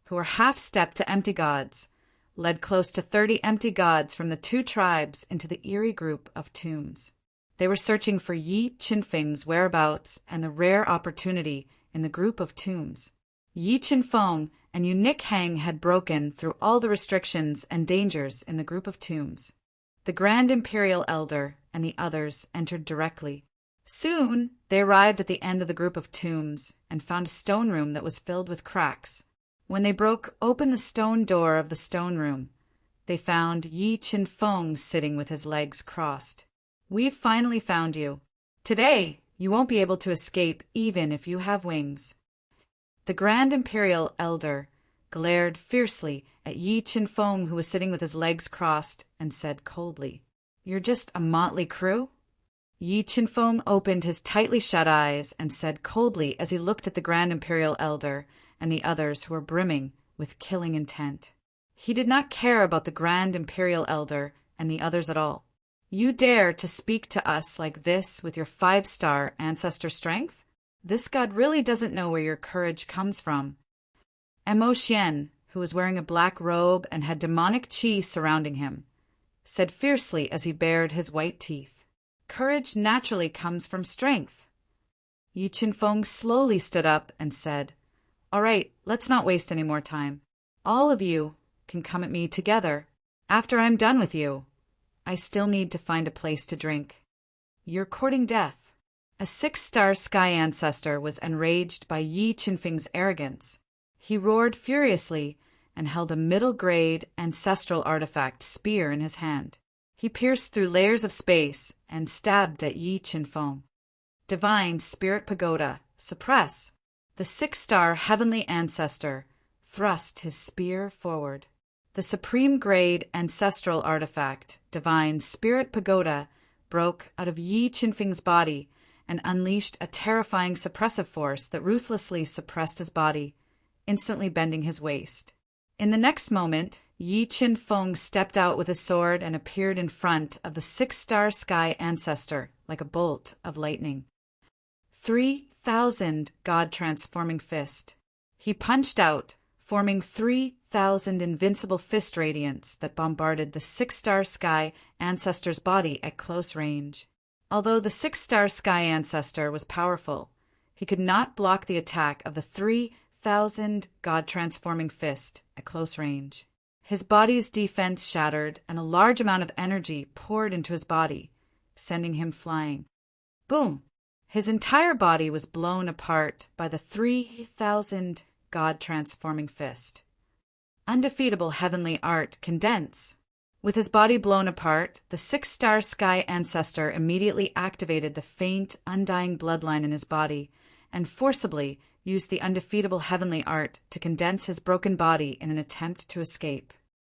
who were half-stepped to empty gods, led close to 30 empty gods from the 2 tribes into the eerie group of tombs. They were searching for Yi Chenfeng's whereabouts and the rare opportunity in the group of tombs. Yi Chenfeng and Yu Nikhang had broken through all the restrictions and dangers in the group of tombs. The Grand Imperial Elder and the others entered directly. Soon, they arrived at the end of the group of tombs and found a stone room that was filled with cracks. When they broke open the stone door of the stone room, they found Yi Qinfeng sitting with his legs crossed. "We've finally found you. Today, you won't be able to escape even if you have wings." The Grand Imperial Elder glared fiercely at Yi Qinfeng, who was sitting with his legs crossed, and said coldly, "You're just a motley crew?" Yi Qinfeng opened his tightly shut eyes and said coldly as he looked at the Grand Imperial Elder and the others who were brimming with killing intent. He did not care about the Grand Imperial Elder and the others at all. "You dare to speak to us like this with your 5-star ancestor strength? This god really doesn't know where your courage comes from." And Mo Xian, who was wearing a black robe and had demonic qi surrounding him, said fiercely as he bared his white teeth, "Courage naturally comes from strength." Yi Qinfeng slowly stood up and said, "All right, let's not waste any more time. All of you can come at me together. After I'm done with you, I still need to find a place to drink. You're courting death." A 6-star sky ancestor was enraged by Yi Qinfeng's arrogance. He roared furiously and held a middle-grade ancestral artifact spear in his hand. He pierced through layers of space and stabbed at Yi Qinfeng. "Divine Spirit Pagoda, suppress!" The 6-star heavenly ancestor thrust his spear forward. The supreme-grade ancestral artifact, Divine Spirit Pagoda, broke out of Yi Qinfeng's body and unleashed a terrifying suppressive force that ruthlessly suppressed his body, instantly bending his waist. In the next moment, Yi Qinfeng stepped out with a sword and appeared in front of the 6-star sky ancestor like a bolt of lightning. 3,000 God-transforming fist. He punched out, forming 3,000 invincible fist radiants that bombarded the 6-star sky ancestor's body at close range. Although the 6-star sky ancestor was powerful, he could not block the attack of the 3,000 God-transforming fist at close range. His body's defense shattered, and a large amount of energy poured into his body, sending him flying. Boom! His entire body was blown apart by the 3,000 God-transforming fist. Undefeatable heavenly art, condense! With his body blown apart, the 6-star sky ancestor immediately activated the faint, undying bloodline in his body and forcibly used the undefeatable heavenly art to condense his broken body in an attempt to escape.